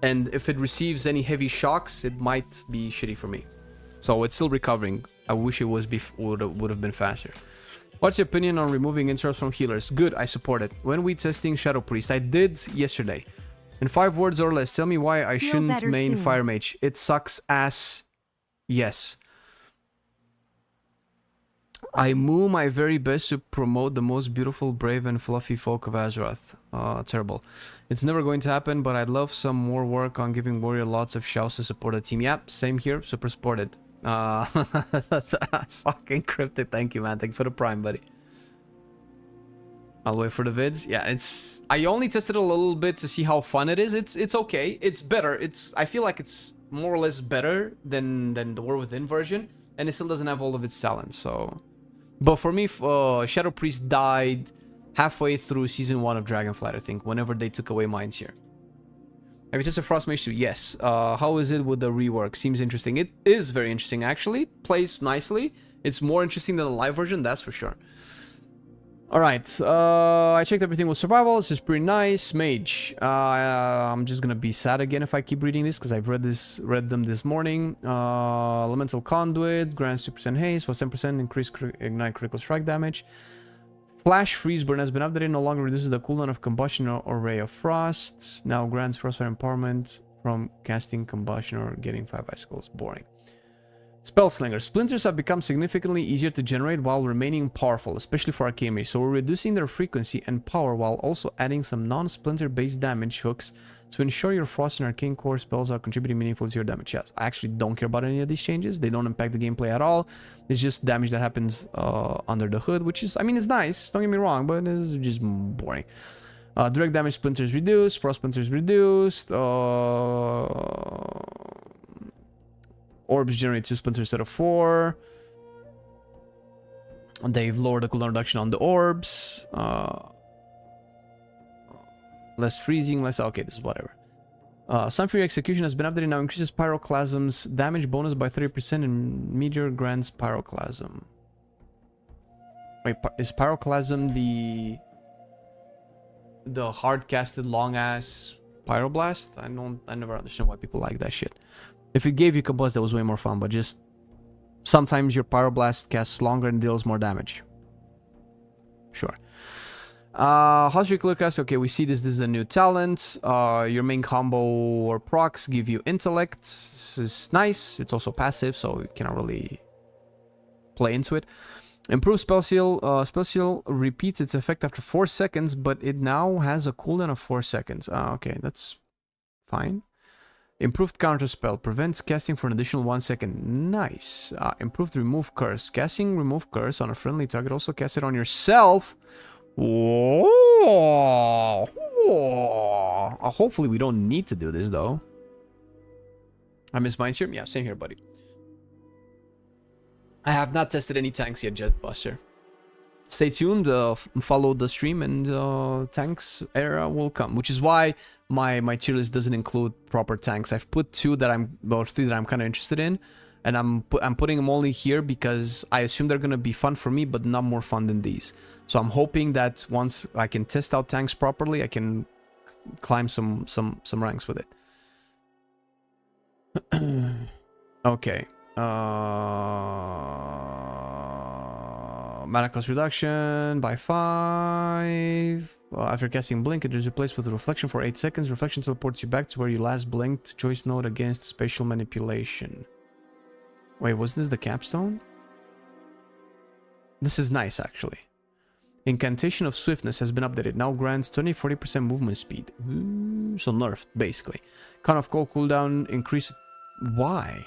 And if it receives any heavy shocks, it might be shitty for me. So it's still recovering. I wish it was would have been faster. What's your opinion on removing interrupts from healers? Good, I support it. When we testing Shadow Priest, I did yesterday. In 5 words or less, tell me why I shouldn't main Fire Mage. It sucks ass. Yes. I moo my very best to promote the most beautiful, brave, and fluffy folk of Azeroth. Terrible. It's never going to happen, but I'd love some more work on giving Warrior lots of shouts to support the team. Yep, same here. Super supported. Fucking cryptic. Thank you, man. Thank you for the prime, buddy. I'll wait for the vids. Yeah, it's... I only tested it a little bit to see how fun it is. It's okay. It's better. I feel like it's more or less better than the War Within version. And it still doesn't have all of its talents, so... But for me, Shadow Priest died halfway through Season 1 of Dragonflight, I think, whenever they took away Mines here. Have you tested Frost Mage 2? Yes. How is it with the rework? Seems interesting. It is very interesting, actually. Plays nicely. It's more interesting than the live version, that's for sure. Alright, I checked everything with survival. It's just pretty nice. Mage. I'm just gonna be sad again if I keep reading this, because I've read them this morning. Elemental Conduit, grants 2% haste, plus 10% increased ignite critical strike damage. Flash Freeze Burn has been updated, no longer reduces the cooldown of Combustion or Ray of Frost. Now grants Frostfire Empowerment from casting Combustion or getting 5 Icicles. Boring. Spellslinger. Splinters have become significantly easier to generate while remaining powerful, especially for Arcane Mage, so we're reducing their frequency and power while also adding some non-splinter based damage hooks to ensure your Frost and Arcane Core spells are contributing meaningfully to your damage. Yes, I actually don't care about any of these changes. They don't impact the gameplay at all. It's just damage that happens under the hood, which is, I mean, it's nice, don't get me wrong, but it's just boring. Direct damage splinters reduced, Frost splinters reduced, Orbs generate 2 splinters instead of 4. They've lowered the cooldown reduction on the orbs. Less freezing, less... Okay, this is whatever. Sunfury Execution has been updated, now increases Pyroclasm's damage bonus by 30% and Meteor grants Pyroclasm. Wait, is Pyroclasm the hard-casted long-ass Pyroblast? I never understand why people like that shit. If it gave you Combust, that was way more fun, but just sometimes your Pyroblast casts longer and deals more damage. Sure. How's your clear cast? Okay, we see this is a new talent. Your main combo or procs give you intellect. This is nice. It's also passive, so you cannot really play into it. Improved spell seal. Spell seal repeats its effect after 4 seconds, but it now has a cooldown of 4 seconds. Okay, that's fine. Improved counter spell prevents casting for an additional 1 second. Nice. Improved remove curse. Casting remove curse on a friendly target. Also cast it on yourself. Whoa. Whoa. Hopefully we don't need to do this though. I miss mine here. Yeah, same here, buddy. I have not tested any tanks yet, Jetbuster. Stay tuned, follow the stream, and tanks era will come. Which is why my tier list doesn't include proper tanks. I've put 3 that I'm kind of interested in, and I'm putting them only here because I assume they're gonna be fun for me, but not more fun than these. So I'm hoping that once I can test out tanks properly, I can climb some ranks with it. Okay. Mana cost reduction by 5. After casting Blink, it is replaced with a Reflection for 8 seconds. Reflection teleports you back to where you last blinked. Choice note against spatial manipulation. Wait, wasn't this the capstone? This is nice, actually. Incantation of Swiftness has been updated. Now grants 20-40% movement speed. Ooh, so nerfed, basically. Count of Cold cooldown increased. Why?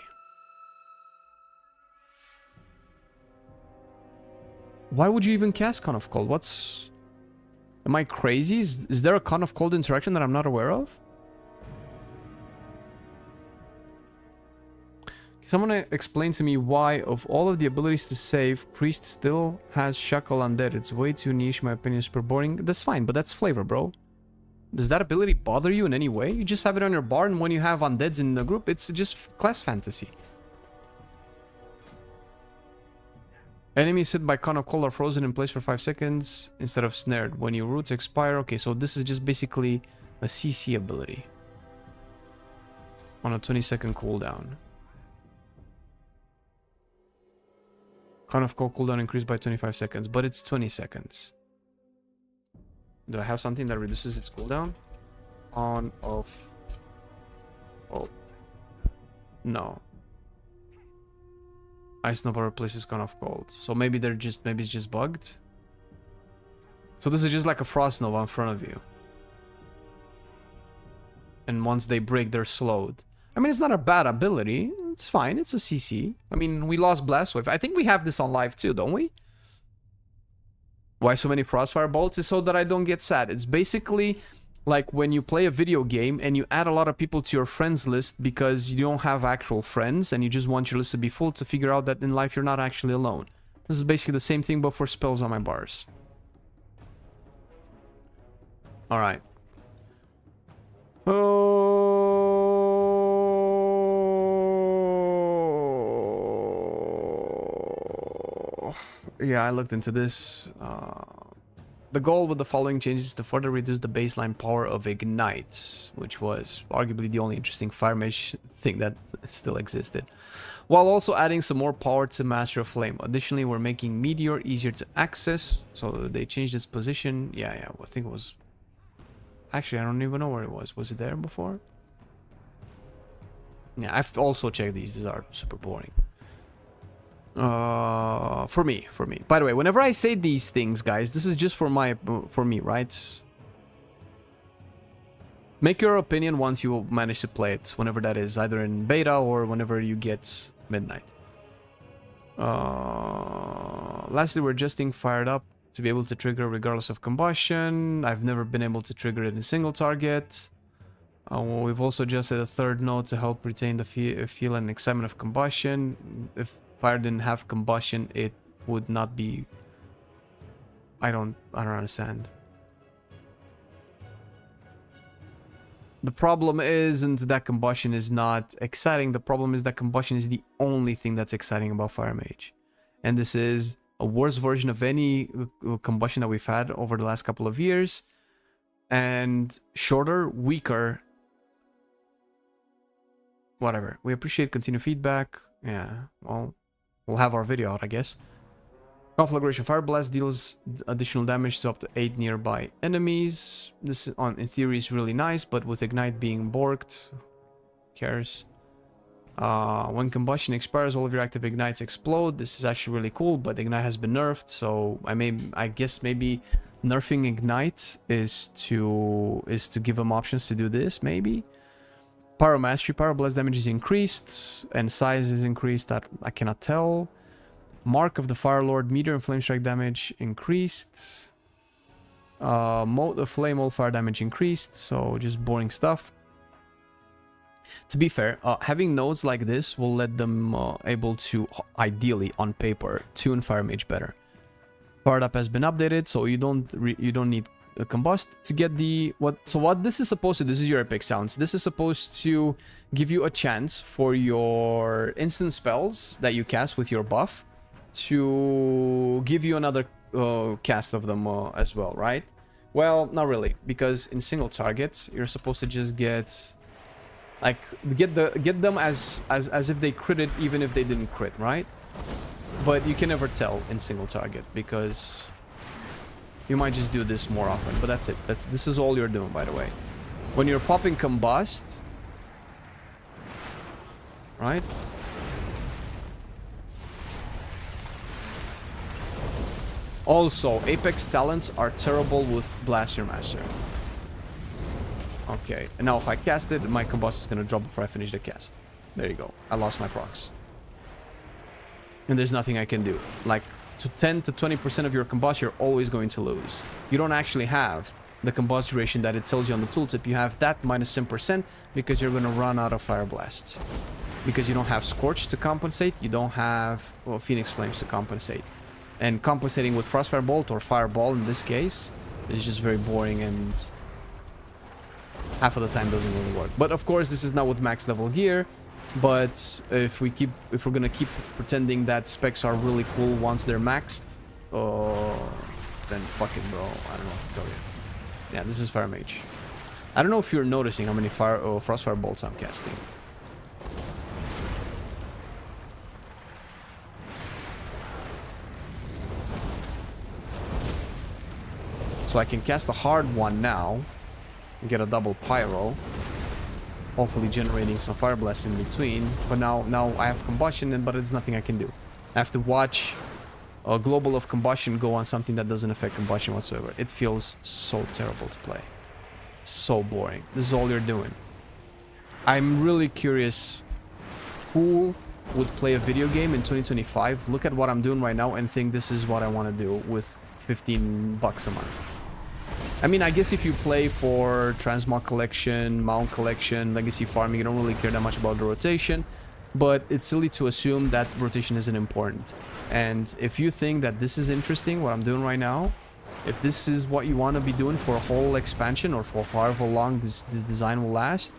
Why would you even cast Con of Cold? What's... Am I crazy? Is there a Con of Cold interaction that I'm not aware of? Someone explain to me why, of all of the abilities to save, Priest still has Shackle Undead. It's way too niche, my opinion is super boring. That's fine, but that's flavor, bro. Does that ability bother you in any way? You just have it on your bar, and when you have Undeads in the group, it's just class fantasy. Enemies hit by Con of Cold are frozen in place for 5 seconds instead of snared. When your roots expire... Okay, so this is just basically a CC ability. On a 20-second cooldown. Con of Cold cooldown increased by 25 seconds, but it's 20 seconds. Do I have something that reduces its cooldown? On, off... Oh. No. Ice Nova replaces Con of Cold. So maybe they're just... Maybe it's just bugged? So this is just like a Frost Nova in front of you. And once they break, they're slowed. I mean, it's not a bad ability. It's fine. It's a CC. I mean, we lost Blast Wave. I think we have this on live too, don't we? Why so many Frostfire Bolts? Is so that I don't get sad. It's basically like when you play a video game and you add a lot of people to your friends list because you don't have actual friends and you just want your list to be full to figure out that in life you're not actually alone. This is basically the same thing but for spells on my bars. Alright. Oh, yeah, I looked into this. The goal with the following changes is to further reduce the baseline power of Ignite, which was arguably the only interesting fire mage thing that still existed, while also adding some more power to Master of Flame. Additionally, we're making Meteor easier to access, so they changed its position. Yeah, I think it was... Actually, I don't even know where it was. Was it there before? Yeah, I've also checked these. These are super boring. For me. By the way, whenever I say these things, guys, this is just for me, right? Make your opinion once you manage to play it, whenever that is, either in beta or whenever you get midnight. Lastly, we're adjusting fired up to be able to trigger regardless of combustion. I've never been able to trigger it in a single target. We've also adjusted a third node to help retain the feel and excitement of combustion. If fire didn't have combustion, it would not be... I don't understand. The problem isn't that combustion is not exciting. The problem is that combustion is the only thing that's exciting about Fire Mage. And this is a worse version of any combustion that we've had over the last couple of years. And shorter, weaker. Whatever. We appreciate continued feedback. Yeah, well, we'll have our video out, I guess. Conflagration Fire Blast deals additional damage to up to 8 nearby enemies. This, in theory, is really nice, but with Ignite being borked, who cares? When combustion expires, all of your active ignites explode. This is actually really cool, but ignite has been nerfed, so I guess maybe nerfing ignite is to give them options to do this, maybe. Pyro mastery, pyro blast damage is increased and size is increased. That I cannot tell. Mark of the Fire Lord, meteor and flame strike damage increased. Mode of flame, all fire damage increased. So just boring stuff. To be fair, having nodes like this will let them able to, ideally on paper, tune Fire Mage better. Powered up has been updated, so you don't need a combust to get the what this is supposed to. This is your epic sounds. This is supposed to give you a chance for your instant spells that you cast with your buff to give you another cast of them as well, right? Well, not really, because in single targets you're supposed to just get. Like, get them as if they critted even if they didn't crit, right? But you can never tell in single target because you might just do this more often. But that's it. This is all you're doing, by the way. When you're popping combust, right? Also, Apex talents are terrible with Blaster Master. Okay, and now if I cast it, my combust is gonna drop before I finish the cast. There you go. I lost my procs. And there's nothing I can do. Like, to 10 to 20% of your combust, you're always going to lose. You don't actually have the combust duration that it tells you on the tooltip. You have that minus 10% because you're gonna run out of fire blasts. Because you don't have Scorch to compensate, you don't have, well, Phoenix Flames to compensate. And compensating with Frostfire Bolt or Fireball in this case is just very boring and half of the time doesn't really work. But of course, this is not with max level gear. But if we're gonna keep pretending that specs are really cool once they're maxed, then fuck it, bro. I don't know what to tell you. Yeah, this is Fire Mage. I don't know if you're noticing how many Frostfire Bolts I'm casting. So I can cast a hard one now and get a double pyro, hopefully generating some fire blasts in between. But now I have combustion, but it's nothing I can do. I have to watch a global of combustion go on something that doesn't affect combustion whatsoever. It feels so terrible to play. So boring. This is all you're doing. I'm really curious who would play a video game in 2025, look at what I'm doing right now and think this is what I want to do with 15 bucks a month. I mean, I guess if you play for Transmog Collection, Mount Collection, Legacy Farming, you don't really care that much about the rotation. But it's silly to assume that rotation isn't important. And if you think that this is interesting, what I'm doing right now, if this is what you want to be doing for a whole expansion or for however long this design will last,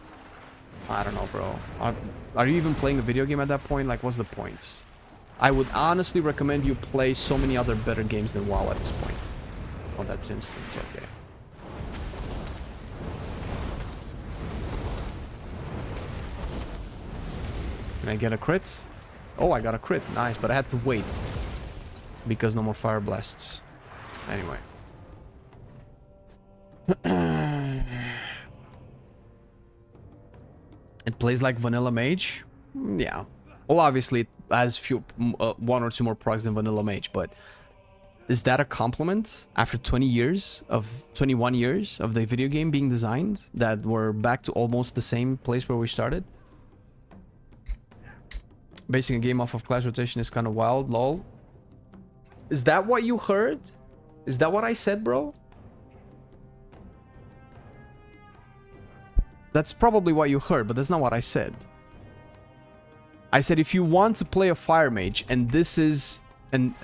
I don't know, bro. Are you even playing a video game at that point? Like, what's the point? I would honestly recommend you play so many other better games than WoW at this point. Oh, that's instance, okay. Can I get a crit? Oh, I got a crit. Nice, but I had to wait. Because no more fire blasts. Anyway. It plays like Vanilla Mage? Yeah. Well, obviously it has one or two more procs than Vanilla Mage, but is that a compliment after 21 years of the video game being designed that we're back to almost the same place where we started? Basing a game off of class rotation is kind of wild, lol. Is that what you heard? Is that what I said, bro? That's probably what you heard, but that's not what I said. I said if you want to play a fire mage and this is and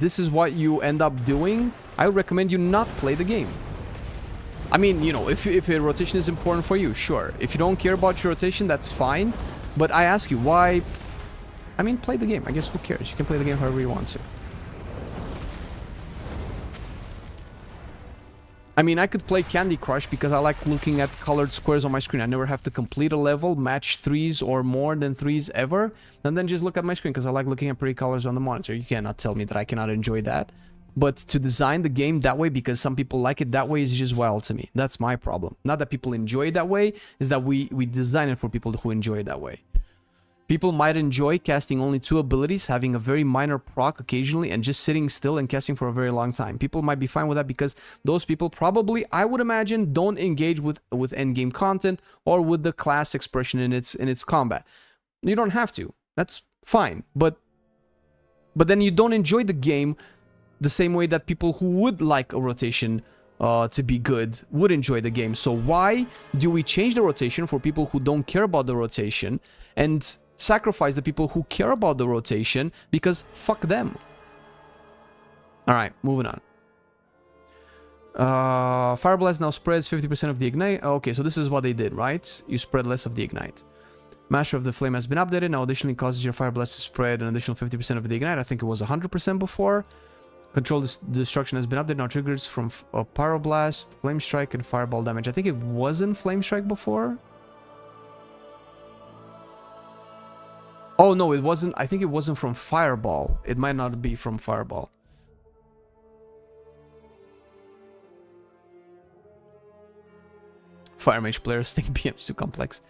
this is what you end up doing, I would recommend you not play the game. I mean, you know, if your rotation is important for you, sure. If you don't care about your rotation, that's fine. But I ask you, why? I mean, play the game. I guess who cares? You can play the game however you want to. I mean, I could play Candy Crush because I like looking at colored squares on my screen. I never have to complete a level, match 3s or more than 3s ever, and then just look at my screen because I like looking at pretty colors on the monitor. You cannot tell me that I cannot enjoy that. But to design the game that way because some people like it that way is just wild to me. That's my problem. Not that people enjoy it that way, is that we design it for people who enjoy it that way. People might enjoy casting only 2 abilities, having a very minor proc occasionally, and just sitting still and casting for a very long time. People might be fine with that because those people probably, I would imagine, don't engage with endgame content or with the class expression in its combat. You don't have to. That's fine. But then you don't enjoy the game the same way that people who would like a rotation to be good would enjoy the game. So why do we change the rotation for people who don't care about the rotation and sacrifice the people who care about the rotation because fuck them? Alright, moving on. Fire Blast now spreads 50% of the ignite. Okay, so this is what they did, right? You spread less of the ignite. Master of the Flame has been updated. Now additionally causes your Fire Blast to spread an additional 50% of the ignite. I think it was 100% before. Control destruction has been updated. Now triggers from a Pyroblast, Flame Strike, and Fireball damage. I think it wasn't Flame Strike before. Oh, no, it wasn't. I think it wasn't from Fireball. It might not be from Fireball. Fire Mage players think BM's too complex.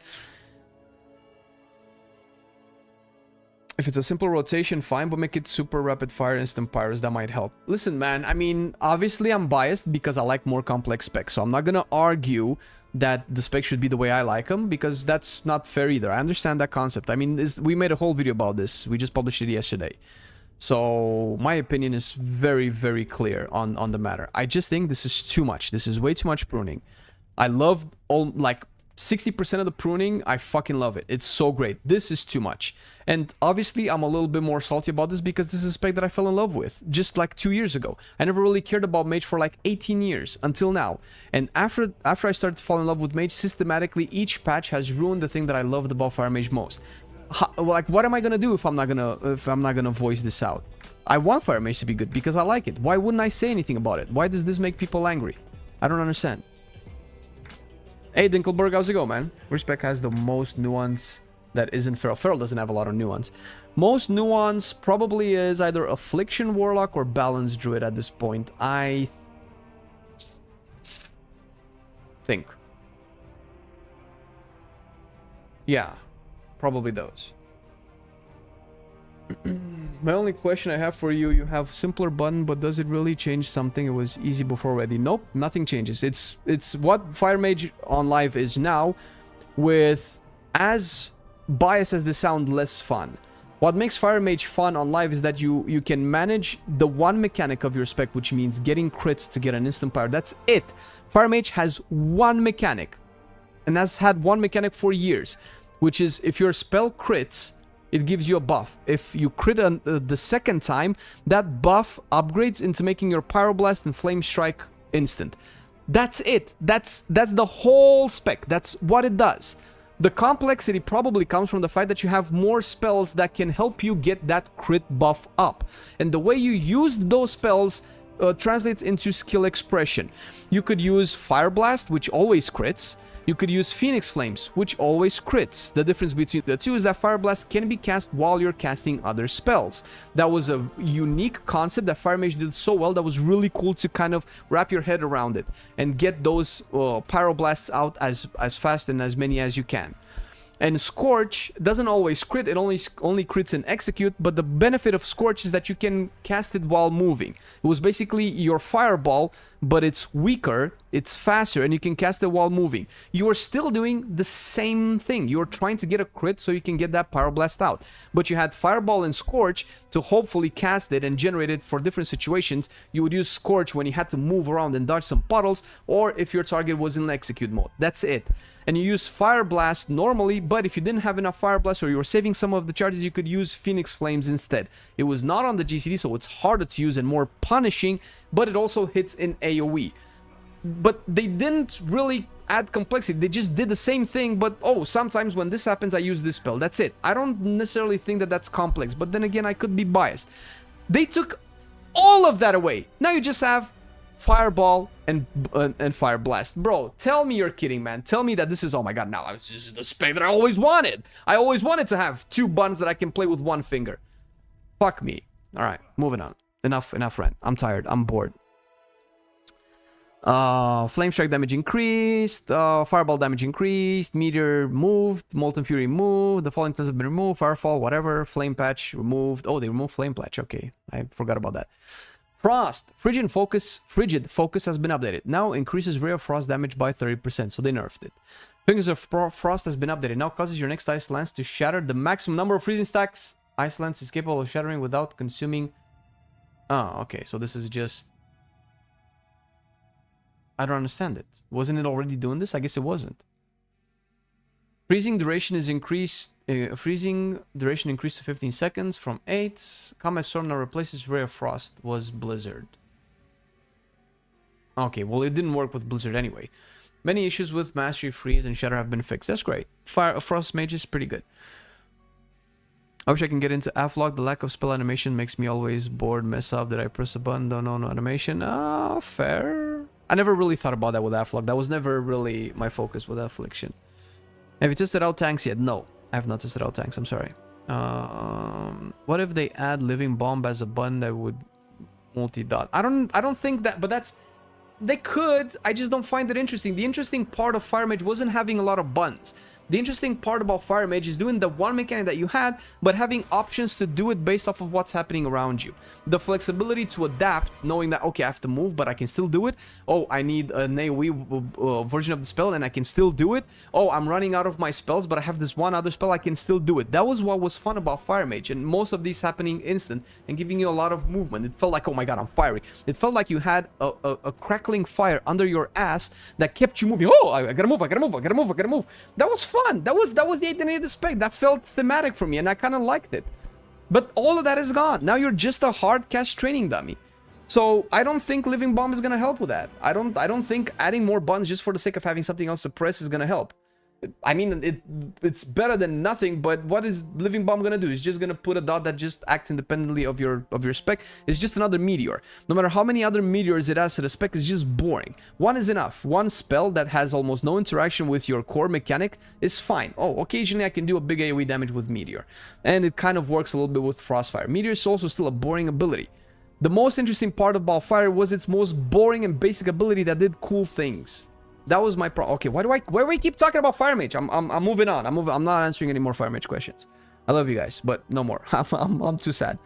If it's a simple rotation, fine, but make it super rapid fire instant pyros. That might help. Listen, man, I mean, obviously I'm biased because I like more complex specs. So I'm not going to argue that the spec should be the way I like them, because that's not fair either. I understand that concept. I mean, we made a whole video about this. We just published it yesterday. So my opinion is very, very clear on the matter. I just think this is too much. This is way too much pruning. I love all, like, 60% of the pruning. I fucking love it. It's so great. This is too much. And obviously, I'm a little bit more salty about this because this is a spec that I fell in love with just like 2 years ago. I never really cared about Mage for like 18 years until now. And after I started to fall in love with Mage, systematically, each patch has ruined the thing that I loved about Fire Mage most. Like, what am I gonna do if I'm not gonna voice this out? I want Fire Mage to be good because I like it. Why wouldn't I say anything about it? Why does this make people angry? I don't understand. Hey, Dinkelberg, how's it going, man? Respec has the most nuance that isn't Feral. Feral doesn't have a lot of nuance. Most nuance probably is either Affliction Warlock or Balanced Druid at this point. I think. Yeah, probably those. My only question I have for you, you have simpler button, but does it really change something? It was easy before already. Nope, nothing changes. It's what Fire Mage on live is now, with, as biased as this sound, less fun. What makes Fire Mage fun on live is that you can manage the one mechanic of your spec, which means getting crits to get an instant power. That's it. Fire Mage has one mechanic, and has had one mechanic for years, which is if your spell crits, it gives you a buff. If you crit the second time, that buff upgrades into making your Pyroblast and Flame Strike instant. That's it. That's the whole spec. That's what it does. The complexity probably comes from the fact that you have more spells that can help you get that crit buff up. And the way you use those spells translates into skill expression. You could use Fire Blast, which always crits. You could use Phoenix Flames, which always crits. The difference between the two is that Fire Blast can be cast while you're casting other spells. That was a unique concept that Fire Mage did so well. That was really cool to kind of wrap your head around it and get those Pyroblasts out as fast and as many as you can. And Scorch doesn't always crit, it only crits and execute, but the benefit of Scorch is that you can cast it while moving. It was basically your fireball, but it's weaker, it's faster, and you can cast it while moving. You are still doing the same thing. You're trying to get a crit so you can get that Pyroblast out. But you had Fireball and Scorch to hopefully cast it and generate it for different situations. You would use Scorch when you had to move around and dodge some puddles, or if your target was in execute mode. That's it. And you use Fire Blast normally, but if you didn't have enough Fire Blast or you were saving some of the charges, you could use Phoenix Flames instead. It was not on the GCD, so it's harder to use and more punishing, but it also hits in AoE. But they didn't really add complexity. They just did the same thing, but oh, sometimes when this happens, I use this spell. That's it. I don't necessarily think that that's complex, but then again, I could be biased. They took all of that away. Now you just have Fireball and Fire Blast. Bro, tell me you're kidding, man. Tell me that this is, oh my god, now this is the spec that I always wanted. I always wanted to have two buttons that I can play with one finger. Fuck me. All right, moving on. Enough rant. I'm tired. I'm bored. Flame strike damage increased, fireball damage increased, meteor moved, molten fury moved, the falling test have been removed, firefall, whatever, flame patch removed. Oh, they removed flame patch. Okay, I forgot about that. Frost, frigid focus has been updated. Now increases rare frost damage by 30%, so they nerfed it. Fingers of Frost has been updated. Now causes your next ice lance to shatter the maximum number of freezing stacks. Ice lance is capable of shattering without consuming. Oh, okay, so this is just. I don't understand it. Wasn't it already doing this? I guess it wasn't. Freezing duration is increased. Freezing duration increased to 15 seconds from 8. Combat Storm now replaces Rare Frost. Was Blizzard. Okay, well it didn't work with Blizzard anyway. Many issues with Mastery, Freeze, and Shatter have been fixed. That's great. Frost Mage is pretty good. I wish I can get into Aflock. The lack of spell animation makes me always bored. Mess up. Did I press a button? Don't know. No animation. Ah, fair. I never really thought about that with Aflock. That was never really my focus with Affliction. Have you tested out tanks yet? No, I have not tested out tanks. I'm sorry. What if they add Living Bomb as a button that would multi-dot? I don't think that, but that's... They could. I just don't find it interesting. The interesting part of Fire Mage wasn't having a lot of buttons. The interesting part about Fire Mage is doing the one mechanic that you had, but having options to do it based off of what's happening around you. The flexibility to adapt, knowing that, okay, I have to move, but I can still do it. Oh, I need an AoE version of the spell, and I can still do it. Oh, I'm running out of my spells, but I have this one other spell, I can still do it. That was what was fun about Fire Mage, and most of these happening instant and giving you a lot of movement. It felt like, oh my god, I'm firing. It felt like you had a crackling fire under your ass that kept you moving. Oh, I gotta move, I gotta move, I gotta move, I gotta move. That was fun. That was the identity of the spec. That felt thematic for me, and I kind of liked it. But all of that is gone. Now you're just a hard cast training dummy. So I don't think Living Bomb is gonna help with that. I don't think adding more buttons just for the sake of having something else to press is gonna help. I mean, it's better than nothing, but what is Living Bomb gonna do? It's just gonna put a dot that just acts independently of your spec. It's just another meteor. No matter how many other meteors it adds to the spec, it's just boring. One is enough. One spell that has almost no interaction with your core mechanic is fine. Oh, occasionally I can do a big AoE damage with Meteor. And it kind of works a little bit with Frostfire. Meteor is also still a boring ability. The most interesting part about Fire was its most boring and basic ability that did cool things. That was my problem. Okay, why do I keep talking about Fire Mage? I'm moving on. I'm not answering any more Fire Mage questions. I love you guys, but no more. I'm too sad.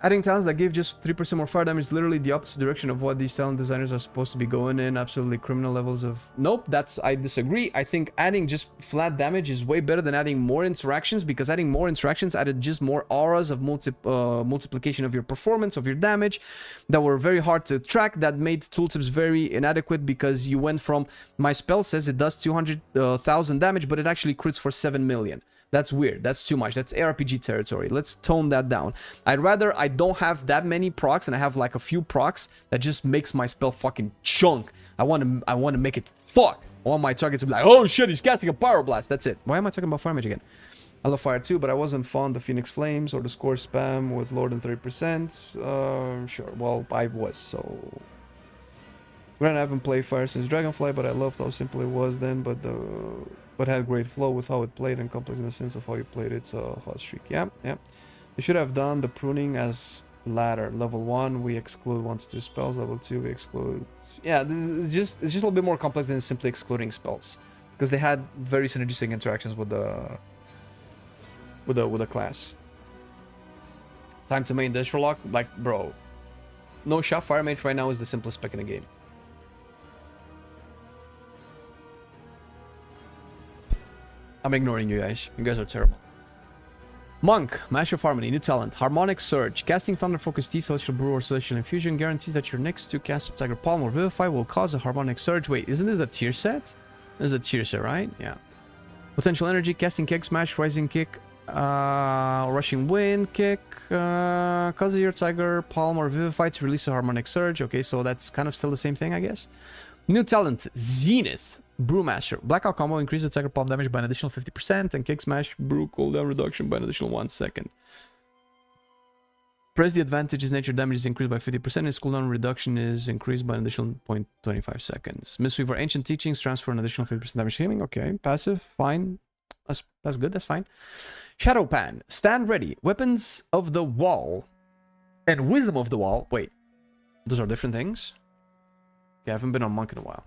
Adding talents that give just 3% more fire damage is literally the opposite direction of what these talent designers are supposed to be going in. Absolutely criminal levels of... Nope, I disagree. I think adding just flat damage is way better than adding more interactions, because adding more interactions added just more auras of multiplication of your performance, of your damage, that were very hard to track, that made tooltips very inadequate, because you went from, my spell says it does 200,000 damage, but it actually crits for 7 million. That's weird. That's too much. That's ARPG territory. Let's tone that down. I'd rather I don't have that many procs and I have like a few procs that just makes my spell fucking chunk. I want to make it fuck. I want my target to be like, oh shit, he's casting a Pyroblast. That's it. Why am I talking about Fire Mage again? I love Fire too, but I wasn't fond of Phoenix Flames or the score spam with lower than 30%. Sure. Well, I was, so... Granted, I haven't played Fire since Dragonfly, but I loved how simple it was then, but had great flow with how it played and complex in the sense of how you played it, so hot streak. Yeah. They should have done the pruning as ladder. Level 1, we exclude 1 to 2 spells. Level 2, we exclude... Yeah, it's just a little bit more complex than simply excluding spells, because they had very synergistic interactions with the class. Time to main Destro Lock? Like, bro, no shot, Fire Mage right now is the simplest spec in the game. I'm ignoring you guys. You guys are terrible. Monk, Master of Harmony, new talent, Harmonic Surge. Casting Thunder Focus T, Celestial Brew, or Celestial Infusion guarantees that your next 2 casts of Tiger Palm or Vivify will cause a Harmonic Surge. Wait, isn't this a tier set? This is a tier set, right? Yeah. Potential Energy, Casting Kick, Smash, Rising Kick, Rushing Wind, Kick, causes your Tiger Palm or Vivify to release a Harmonic Surge. Okay, so that's kind of still the same thing, I guess. New talent, Zenith. Brewmaster. Blackout combo increases Tiger Palm damage by an additional 50% and Kick Smash Brew cooldown reduction by an additional 1 second. Press the advantage's nature damage is increased by 50% and its cooldown reduction is increased by an additional 0.25 seconds. Mistweaver Ancient Teachings transfer an additional 50% damage healing. Okay, passive, fine. That's good, that's fine. Shadow Pan. Stand ready. Weapons of the Wall and Wisdom of the Wall. Wait, those are different things? Okay, I haven't been on Monk in a while.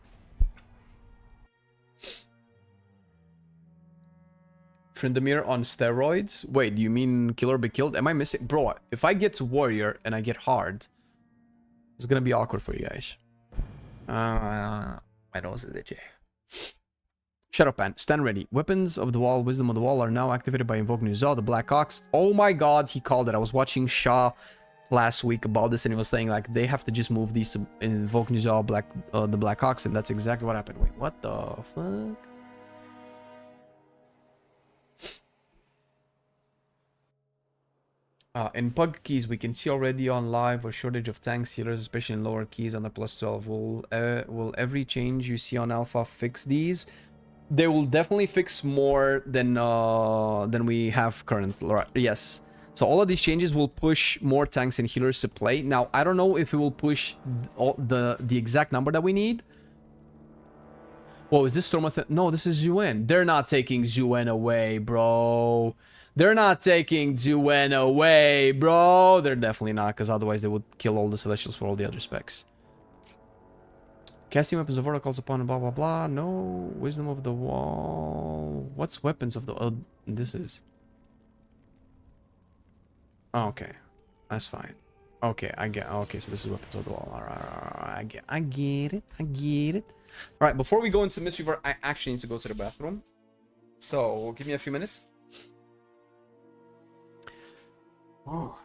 Tryndamere on steroids? Wait, do you mean kill or be killed? Am I missing? Bro, if I get to warrior and I get hard, it's gonna be awkward for you guys. My nose is itchy. Shut up, man. Stand ready. Weapons of the Wall, Wisdom of the Wall are now activated by Invoke New Zaw, the Black Ox. Oh my god, he called it. I was watching Shaw last week about this and he was saying like they have to just move these to Invoke New Zaw, the Black Ox, and that's exactly what happened. Wait, what the fuck? In Pug keys, we can see already on live a shortage of tanks, healers, especially in lower keys on the +12. Will every change you see on Alpha fix these? They will definitely fix more than we have currently. Yes. So all of these changes will push more tanks and healers to play. Now, I don't know if it will push the exact number that we need. Whoa, is this Stormoth? No, this is Zuen. They're not taking Zuen away, bro. They're not taking Zuen away, bro. They're definitely not, because otherwise they would kill all the Celestials for all the other specs. Casting weapons of order calls upon blah blah blah. No. Wisdom of the Wall. What's weapons of the... Oh, this is... Oh, okay. That's fine. Okay, I get... Okay, so this is weapons of the wall. Alright. I get it. Alright, before we go into Mistweaver, I actually need to go to the bathroom. So, give me a few minutes. Oh.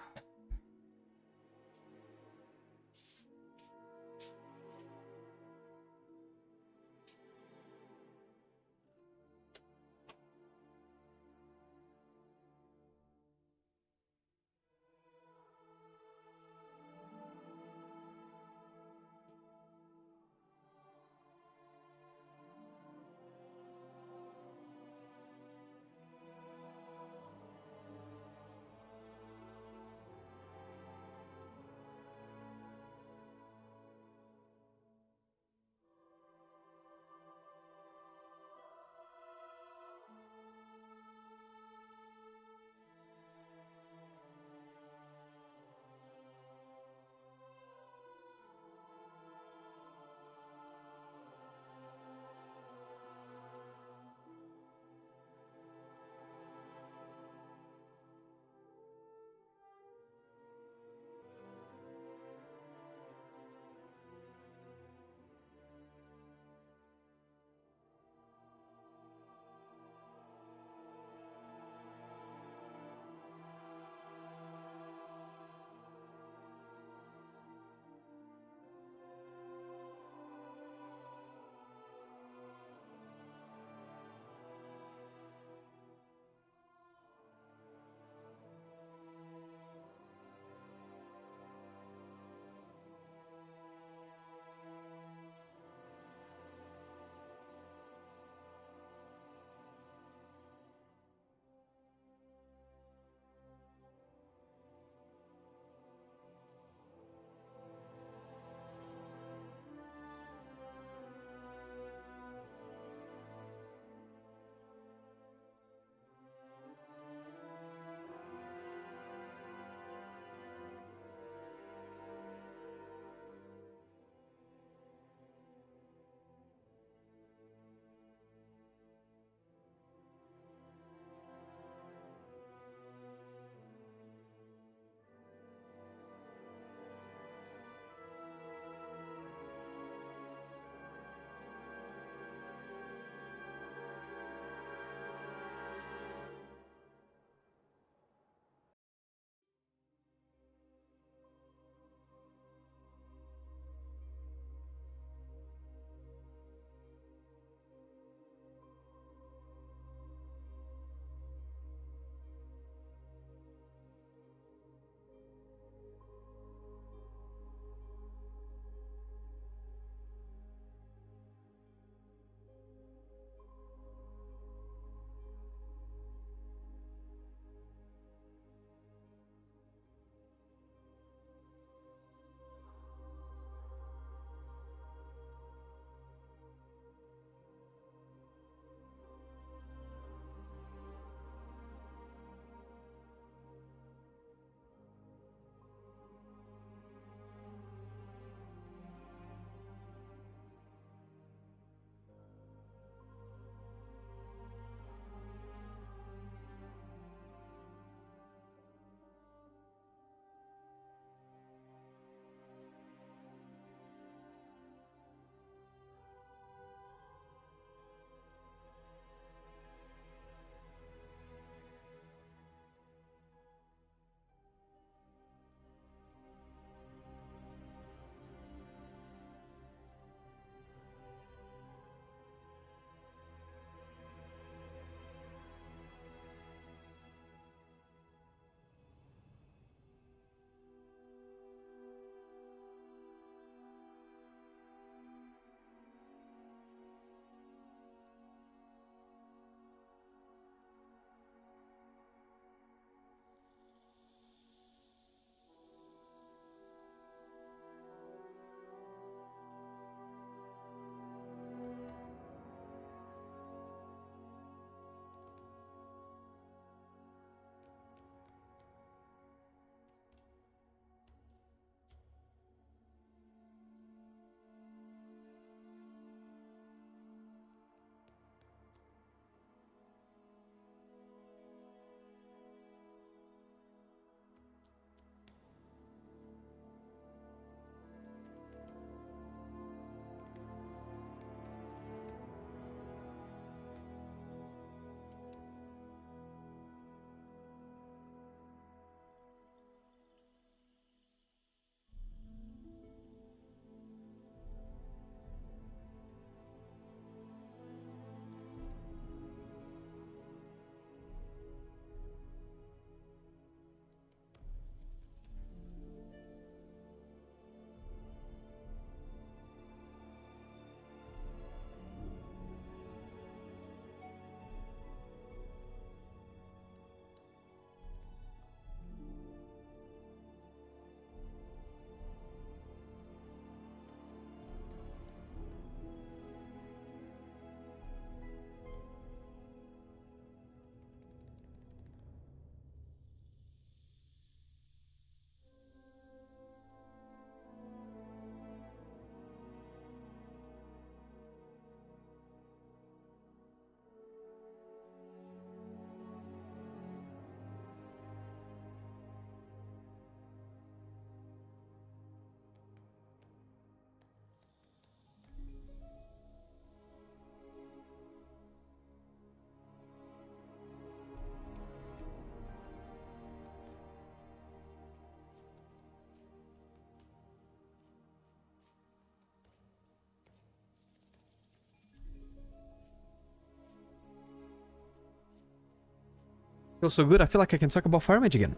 Feels so good. I feel like I can talk about Fire Mage again.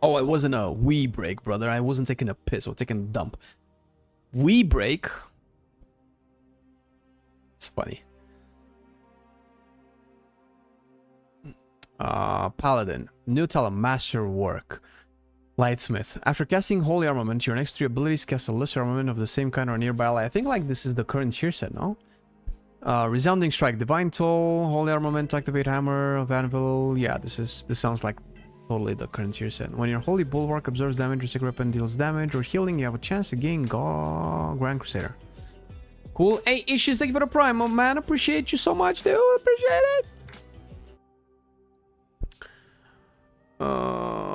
Oh, it wasn't a wee break, brother. I wasn't taking a piss or taking a dump. Wee break. It's funny. Paladin. New talent, Master Work. Lightsmith. After casting Holy Armament, your next 3 abilities cast a lesser armament of the same kind or nearby ally. I think like this is the current tier set, no? Resounding Strike, Divine Toll, Holy Armament, Activate Hammer of Anvil. Yeah, this sounds like totally the current tier set. When your Holy Bulwark absorbs damage, your secret weapon deals damage or healing, you have a chance to gain Grand Crusader. Cool. Hey, Issues, thank you for the prime, oh man. Appreciate you so much, dude. Appreciate it.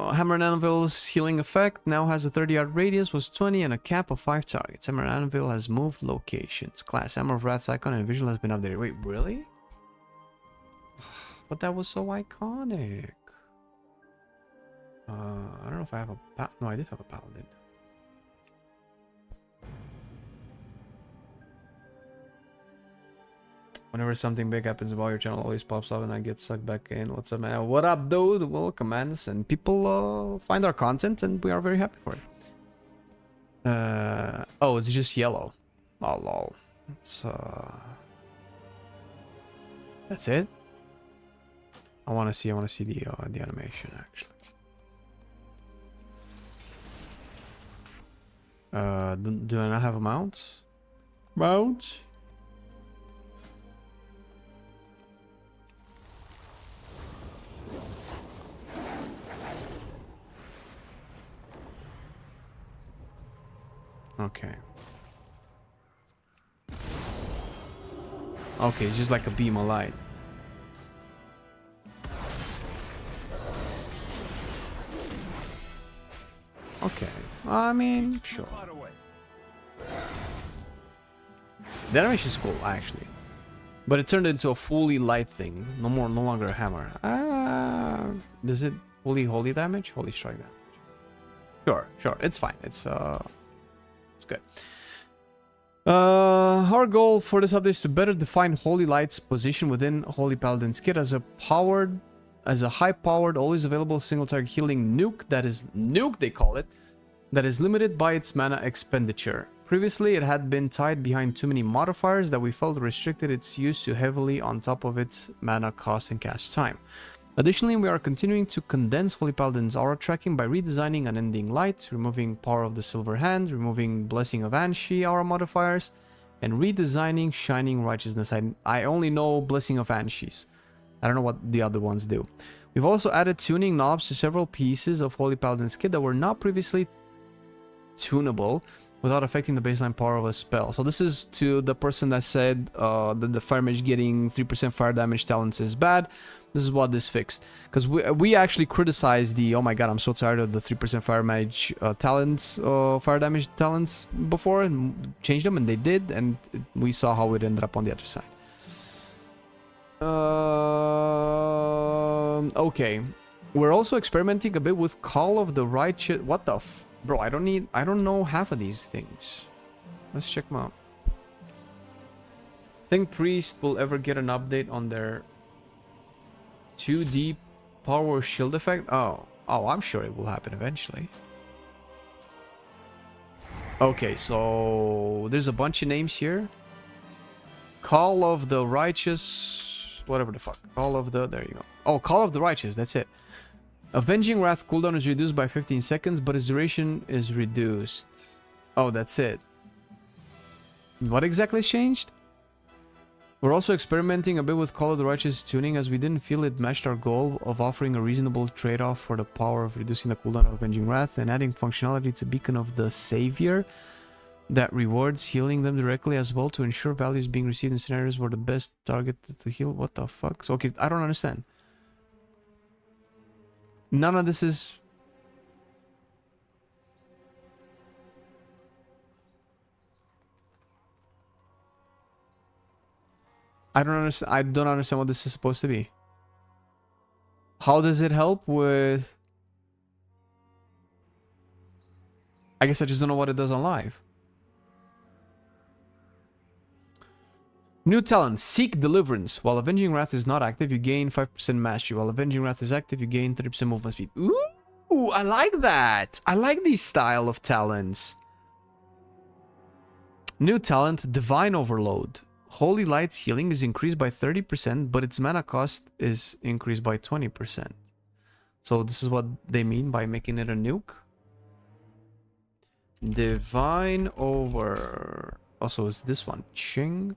Hammer and Anvil's healing effect now has a 30-yard radius, was 20, and a cap of 5 targets. Hammer and Anvil has moved locations. Class Hammer of Wrath's icon and visual has been updated. Wait, really? But that was so iconic. I don't know if I have a no, I did have a paladin. Whenever something big happens while your channel always pops up and I get sucked back in. What's up, man? What up, dude? Welcome, man. And people find our content and we are very happy for it. Oh, it's just yellow. Oh, lol. It's, that's it? I want to see the animation, actually. Do I not have a mount? Mount? Okay. Okay, it's just like a beam of light. Okay. I mean, sure. The animation is cool, actually. But it turned into a fully light thing. No longer a hammer. Does it fully holy damage? Holy strike damage. Sure. It's fine. It's good. Our goal for this update is to better define Holy Light's position within Holy Paladin's kit as a high-powered, always available single-target healing nuke that is they call it, that is limited by its mana expenditure. Previously, it had been tied behind too many modifiers that we felt restricted its use too heavily on top of its mana cost and cast time. Additionally, we are continuing to condense Holy Paladin's aura tracking by redesigning Unending Light, removing Power of the Silver Hand, removing Blessing of Anshi aura modifiers, and redesigning Shining Righteousness. I only know Blessing of Anshi's. I don't know what the other ones do. We've also added tuning knobs to several pieces of Holy Paladin's kit that were not previously tunable without affecting the baseline power of a spell. So this is to the person that said that the Fire Mage getting 3% fire damage talents is bad. This is what this fixed. Because we actually criticized the, oh my god, I'm so tired of the 3% fire mage talents, fire damage talents before, and changed them, and they did, and we saw how it ended up on the other side. Okay. We're also experimenting a bit with Call of the Righteous. What the f... Bro, I don't know half of these things. Let's check them out. Think Priest will ever get an update on their 2D power shield effect? Oh, I'm sure it will happen eventually. Okay, so there's a bunch of names here. Call of the Righteous, whatever the fuck. Call of the, there you go. Oh, Call of the Righteous, that's it. Avenging Wrath cooldown is reduced by 15 seconds, but its duration is reduced. Oh, that's it. What exactly changed? We're also experimenting a bit with Call of the Righteous tuning, as we didn't feel it matched our goal of offering a reasonable trade-off for the power of reducing the cooldown of Avenging Wrath and adding functionality to Beacon of the Savior that rewards healing them directly as well to ensure values being received in scenarios where the best target to heal. What the fuck? So, okay, I don't understand. None of this is... I don't understand what this is supposed to be. How does it help with... I guess I just don't know what it does on live. New talent, Seek Deliverance. While Avenging Wrath is not active, you gain 5% mastery. While Avenging Wrath is active, you gain 30% movement speed. Ooh, I like that. I like these style of talents. New talent, Divine Overload. Holy Light's healing is increased by 30%, but its mana cost is increased by 20%. So this is what they mean by making it a nuke. Divine Over... Also, is this one Ching?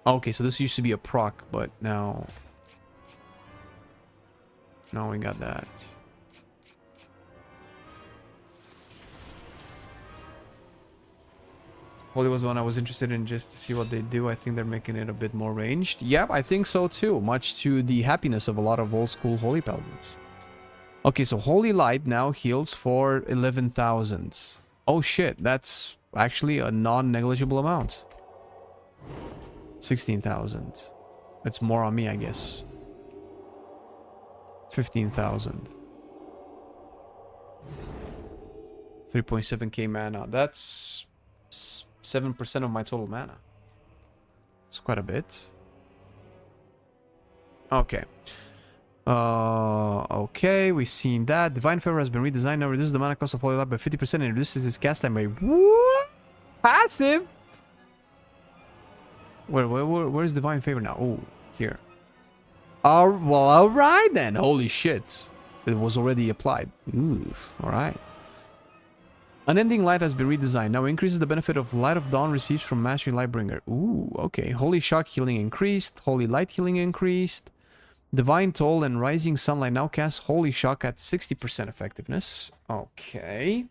Okay, so this used to be a proc, but now we got that. Holy was one I was interested in just to see what they do. I think they're making it a bit more ranged. Yep, I think so too. Much to the happiness of a lot of old school Holy Paladins. Okay, so Holy Light now heals for 11,000. Oh shit, that's actually a non-negligible amount. 16,000. It's more on me, I guess. 15,000. 3.7k mana. That's 7% of my total mana. It's quite a bit. Okay. Okay, we've seen that. Divine Favor has been redesigned. Now reduces the mana cost of Holy Light by 50% and reduces its cast time by... What? Passive? Where's Divine Favor now? Oh, here. Well, alright then. Holy shit. It was already applied. Ooh, alright. Unending Light has been redesigned. Now increases the benefit of Light of Dawn received from Mastery Lightbringer. Ooh, okay. Holy Shock healing increased. Holy Light healing increased. Divine Toll and Rising Sunlight now cast Holy Shock at 60% effectiveness. Okay.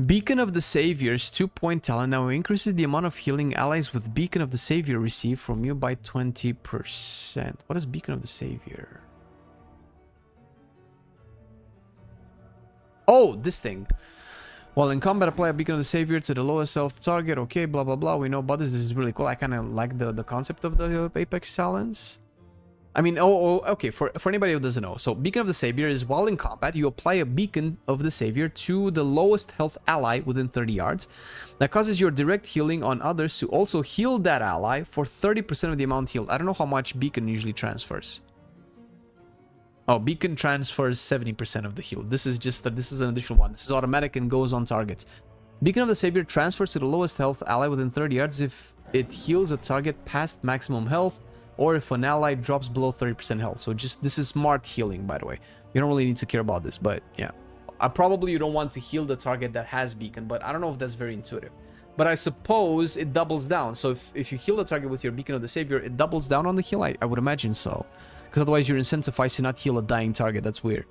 Beacon of the Savior's 2-point talent now increases the amount of healing allies with Beacon of the Savior receive from you by 20%. What is Beacon of the Savior? Oh, this thing. While in combat, apply a Beacon of the Savior to the lowest health target. Okay, blah, blah, blah. We know about this. This is really cool. I kind of like the concept of the Apex Talents. I mean, okay, for anybody who doesn't know. So, Beacon of the Savior is while in combat, you apply a Beacon of the Savior to the lowest health ally within 30 yards. That causes your direct healing on others to also heal that ally for 30% of the amount healed. I don't know how much Beacon usually transfers. Oh, Beacon transfers 70% of the heal. This is an additional one. This is automatic and goes on targets. Beacon of the Savior transfers to the lowest health ally within 30 yards if it heals a target past maximum health, or if an ally drops below 30% health. So this is smart healing, by the way. You don't really need to care about this, but yeah. Probably you don't want to heal the target that has Beacon, but I don't know if that's very intuitive. But I suppose it doubles down. So if you heal the target with your Beacon of the Savior, it doubles down on the heal. I would imagine so. Because otherwise you're incentivized to not heal a dying target. That's weird.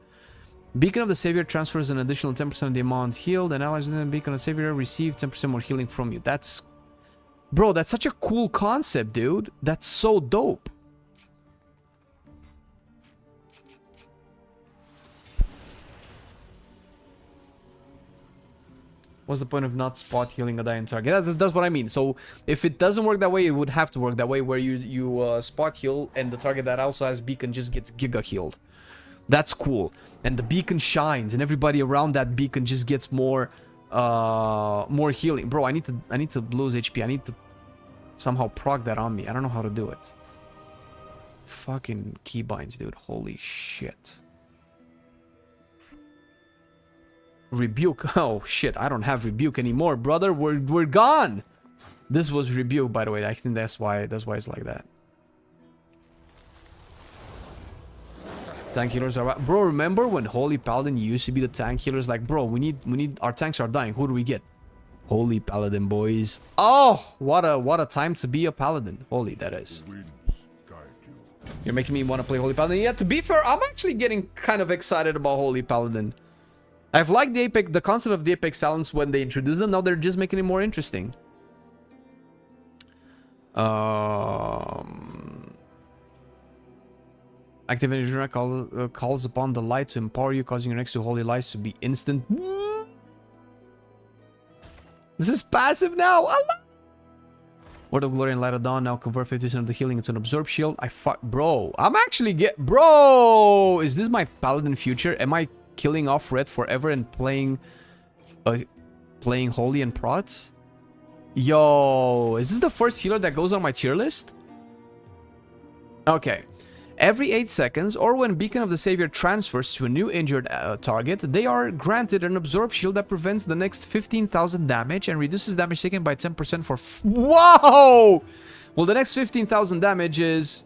Beacon of the Savior transfers an additional 10% of the amount healed, and allies within Beacon of the Savior receive 10% more healing from you. That's... Bro, that's such a cool concept, dude. That's so dope. What's the point of not spot healing a dying target? That's what I mean. So if it doesn't work that way, it would have to work that way, where you spot heal and the target that also has Beacon just gets giga healed. That's cool. And the Beacon shines, and everybody around that Beacon just gets more healing. Bro, I need to lose HP. I need to somehow proc that on me. I don't know how to do it. Fucking keybinds, dude. Holy shit. Rebuke. Oh shit, I don't have Rebuke anymore, brother. We're gone. This was Rebuke, by the way. I think that's why it's like that. Tank healers are... Bro, remember when Holy Paladin used to be the tank healers? Like, bro, we need our tanks are dying. Who do we get? Holy Paladin, boys. Oh, what a time to be a Paladin. Holy, that is. You're making me want to play Holy Paladin. Yeah, to be fair, I'm actually getting kind of excited about Holy Paladin. I've liked the concept of the Apex Talents when they introduced them. Now they're just making it more interesting. Activating your calls upon the light to empower you, causing your next to holy lights to be instant. This is passive now. Word of Glory and Light of Dawn now convert 50% of the healing into an absorb shield. Bro, I'm actually bro, is this my paladin future? Am I killing off red forever and playing holy and prot? Yo, is this the first healer that goes on my tier list? Okay. Every 8 seconds, or when Beacon of the Savior transfers to a new injured target, they are granted an absorb shield that prevents the next 15,000 damage and reduces damage taken by 10% for... Whoa! Well, the next 15,000 damage is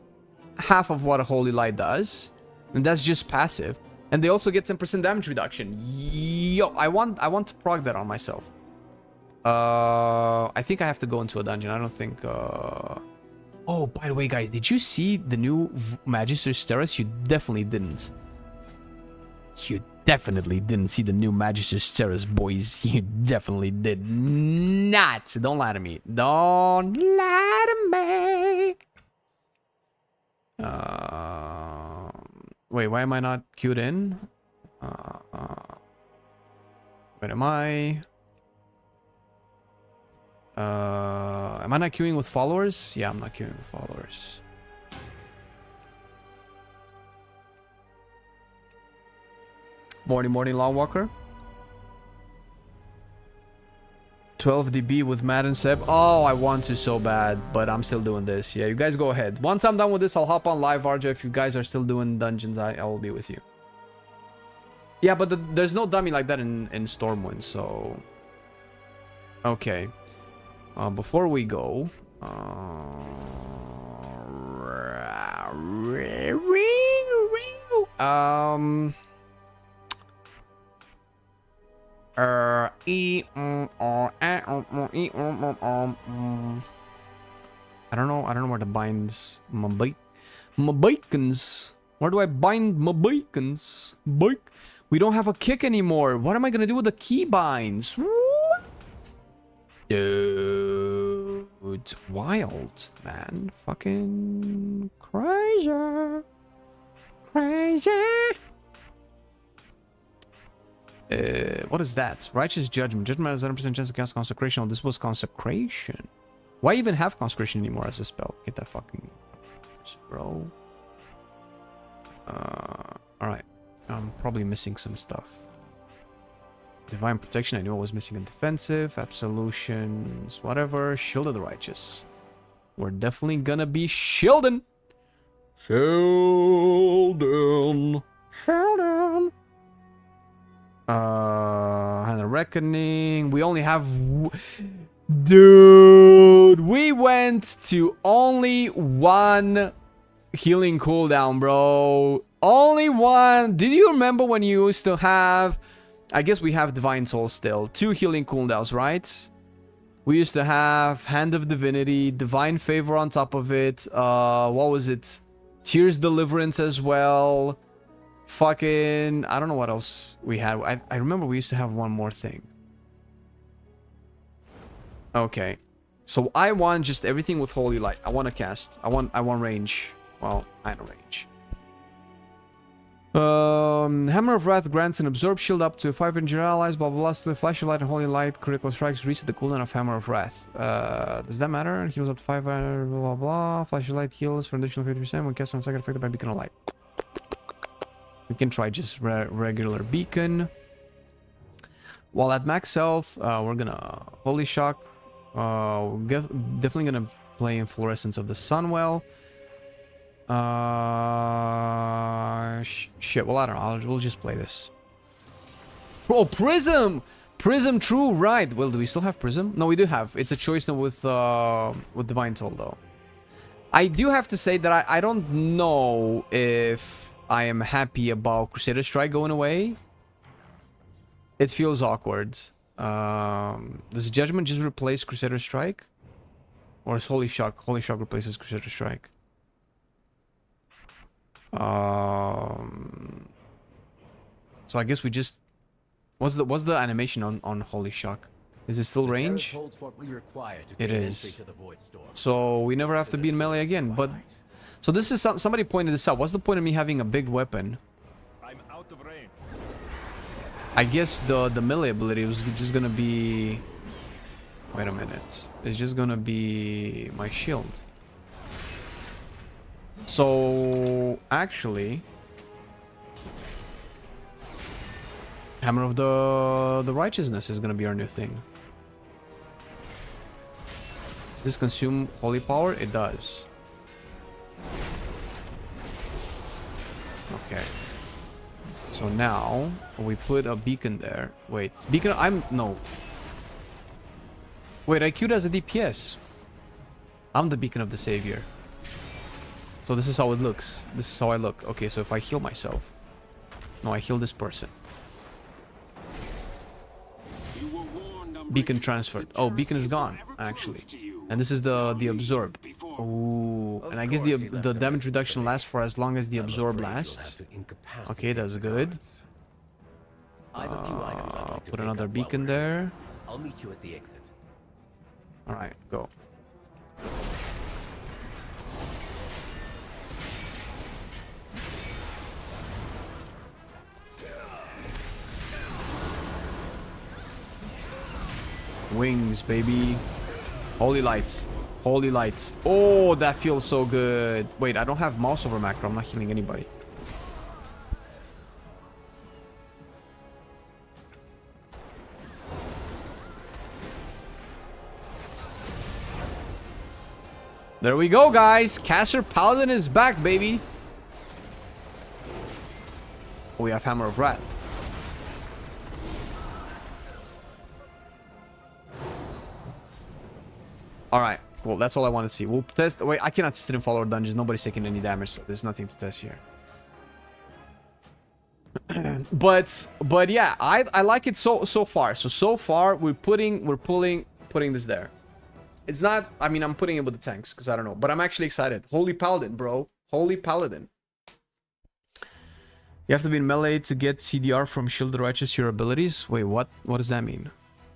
half of what a Holy Light does. And that's just passive. And they also get 10% damage reduction. Yo, I want to prog that on myself. I think I have to go into a dungeon. I don't think... Oh, by the way, guys, did you see the new Magister's Terrace? You definitely didn't. You definitely didn't see the new Magister's Terrace, boys. You definitely did not. Don't lie to me. Don't lie to me. Wait, why am I not queued in? Where am I? Am I not queuing with followers? Yeah, I'm not queuing with followers. Morning, Long Walker. 12 dB with Matt and Seb. Oh, I want to so bad, but I'm still doing this. Yeah, you guys go ahead. Once I'm done with this, I'll hop on live, Arja. If you guys are still doing dungeons, I will be with you. Yeah, but there's no dummy like that in Stormwind, so... Okay. Before we go... I don't know where to bind my bacons. Where do I bind my bacons? We don't have a kick anymore. What am I gonna do with the key binds? What? Dude, wild, man. Fucking crazy. What is that? Righteous Judgment. Judgment has 100% chance to cast Consecration. Oh, this was Consecration. Why even have Consecration anymore as a spell? Get that fucking... Bro. Alright. I'm probably missing some stuff. Divine Protection. I knew I was missing a defensive. Absolutions. Whatever. Shield of the Righteous. We're definitely gonna be shielding. Sheldon. Hand of Reckoning. We only have... Dude, we went to only one healing cooldown, bro. Only one. Did you remember when you used to have... I guess we have Divine Soul still. 2 healing cooldowns, right? We used to have Hand of Divinity, Divine Favor on top of it. What was it? Tears Deliverance as well. Fucking... I don't know what else we had. I remember we used to have one more thing. Okay. So I want just everything with Holy Light. I want to cast. I want range. Well, I know range. Hammer of Wrath grants an absorb shield up to 5 injured allies. Blah blah blah. Split Flash of Light and Holy Light. Critical strikes reset the cooldown of Hammer of Wrath. Does that matter? Heals up to 5. Blah blah blah. Flash of Light heals for an additional 50% when cast on second affected by Beacon of Light. We can try just regular Beacon. While at max health, we're gonna Holy Shock. Definitely gonna play in Fluorescence of the Sunwell. Shit. Well, I don't know. We'll just play this. Oh, Prism! Prism, true, right. Well, do we still have Prism? No, we do have. It's a choice now with Divine Soul, though. I do have to say that I don't know if I am happy about Crusader Strike going away. It feels awkward. Does Judgment just replace Crusader Strike? Or is Holy Shock? Holy Shock replaces Crusader Strike. So I guess we just... What's the animation on Holy Shock? Is it still range? It is. So we never have to be in melee again. But so this is somebody pointed this out. What's the point of me having a big weapon? I'm out of range. I guess the melee ability was just gonna be Wait a minute. It's just gonna be my shield. So actually, Hammer of the Righteousness is gonna be our new thing. Does this consume holy power? It does. Okay. So now we put a beacon there. Wait, beacon. No. Wait, I queued as a DPS. I'm the beacon of the savior. So this is how it looks. This is how I look. Okay, so if I heal myself. No, I heal this person. Beacon transferred. Oh, beacon is gone, actually. And this is the absorb. Ooh, and I guess the damage reduction lasts for as long as the absorb lasts. Okay, that's good. Put another beacon there. I'll meet you at the exit. Alright, go. Wings, baby. Holy lights. Holy lights. Oh, that feels so good. Wait, I don't have mouse over macro. I'm not healing anybody. There we go, guys. Caster Paladin is back, baby. We have Hammer of Wrath. Alright, cool. That's all I want to see. We'll test. Wait, I cannot test it in follower dungeons. Nobody's taking any damage, so there's nothing to test here. but yeah, I like it so far. So far we're putting this there. It's not, I mean, I'm putting it with the tanks because I don't know, but I'm actually excited. Holy Paladin, bro. Holy Paladin. You have to be in melee to get CDR from Shield Righteous your abilities. Wait, what? What does that mean?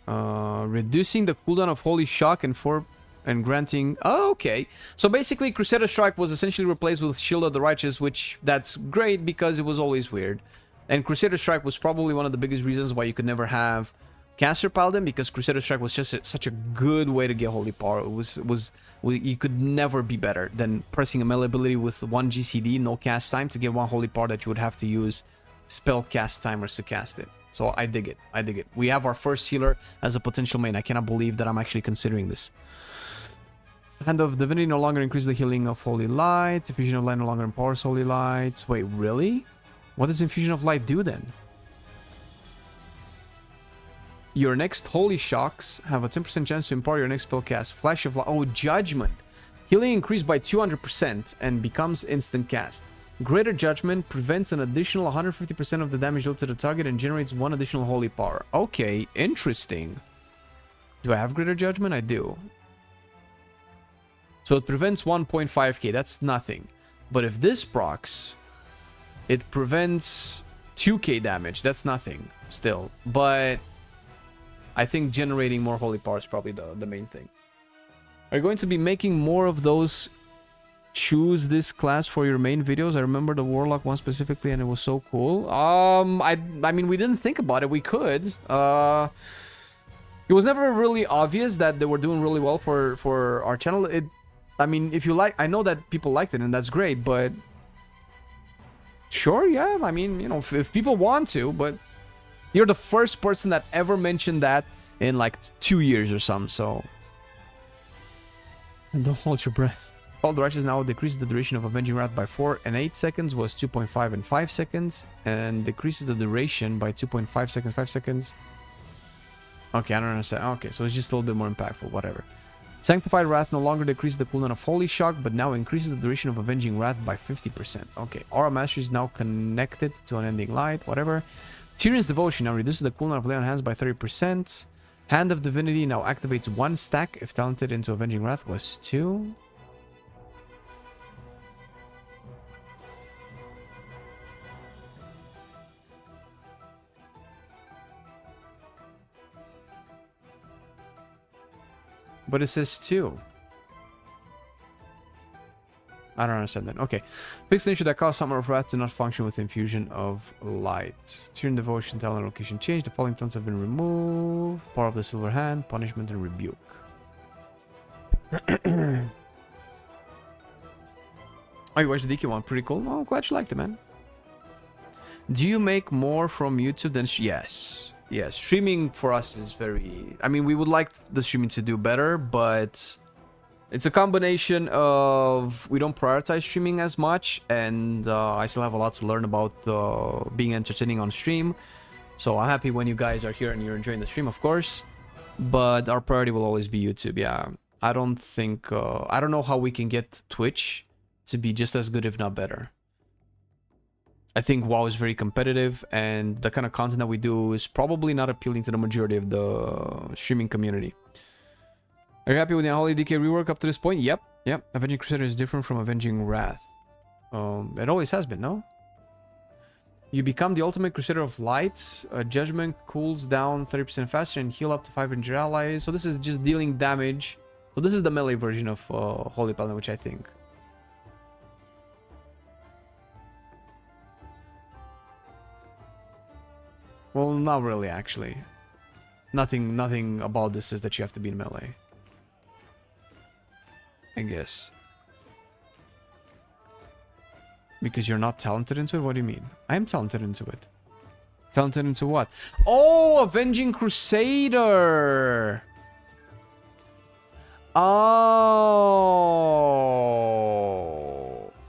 Reducing the cooldown of Holy Shock and granting... Oh, okay. So basically, Crusader Strike was essentially replaced with Shield of the Righteous, which that's great because it was always weird. And Crusader Strike was probably one of the biggest reasons why you could never have Caster Paladin, because Crusader Strike was just such a good way to get holy power. It was you could never be better than pressing a melee ability with 1 GCD, no cast time, to get 1 holy power that you would have to use spell cast timers to cast it. So I dig it. I dig it. We have our first healer as a potential main. I cannot believe that I'm actually considering this. Hand of Divinity no longer increases the healing of Holy Light. Infusion of Light no longer empowers Holy Light. Wait, really? What does Infusion of Light do then? Your next Holy Shocks have a 10% chance to empower your next spell cast. Flash of Light. Oh, Judgment. Healing increased by 200% and becomes instant cast. Greater Judgment prevents an additional 150% of the damage dealt to the target and generates 1 additional holy power. Okay, interesting. Do I have Greater Judgment? I do. So it prevents 1.5k. That's nothing. But if this procs, it prevents 2k damage. That's nothing still. But I think generating more holy power is probably the main thing. Are you going to be making more of those choose this class for your main videos? I remember the warlock one specifically and it was so cool. I mean, we didn't think about it. We could. It was never really obvious that they were doing really well for our channel. I mean, if you like, I know that people liked it and that's great, but sure, yeah, I mean, you know, if people want to, but you're the first person that ever mentioned that in like 2 years or something, so and don't hold your breath. Call the Righteous now decreases the duration of Avenging Wrath by 4 and 8 seconds, was 2.5 and 5 seconds, and decreases the duration by 2.5 seconds, 5 seconds. Okay, I don't understand. Okay, so it's just a little bit more impactful, whatever. Sanctified Wrath no longer decreases the cooldown of Holy Shock, but now increases the duration of Avenging Wrath by 50%. Okay, Aura Mastery is now connected to Unending Light, whatever. Tyrion's Devotion now reduces the cooldown of Lay on Hands by 30%. Hand of Divinity now activates 1 stack if talented into Avenging Wrath was 2. But it says 2. I don't understand that. Okay. Fixed an issue that caused Summer of Wrath to not function with Infusion of Light. Turn Devotion, Talent location change. The following talents have been removed. Power of the Silver Hand, Punishment, and Rebuke. Oh, you watched the DK one. Pretty cool. Oh, I'm glad you liked it, man. Do you make more from YouTube than... Yes. Yes. Streaming for us is very... I mean, we would like the streaming to do better, but... It's a combination of we don't prioritize streaming as much, and I still have a lot to learn about being entertaining on stream. So I'm happy when you guys are here and you're enjoying the stream, of course. But our priority will always be YouTube, yeah. I don't think... I don't know how we can get Twitch to be just as good, if not better. I think WoW is very competitive, and the kind of content that we do is probably not appealing to the majority of the streaming community. Are you happy with the Unholy DK rework up to this point? Yep. Yep. Avenging Crusader is different from Avenging Wrath. It always has been, no? You become the ultimate Crusader of Light. Judgment cools down 30% faster and heal up to 500 allies. So this is just dealing damage. So this is the melee version of Holy Paladin, which I think. Well, not really, actually. Nothing about this is that you have to be in melee. I guess. Because you're not talented into it? What do you mean? I am talented into it. Talented into what? Oh, Avenging Crusader! Oh.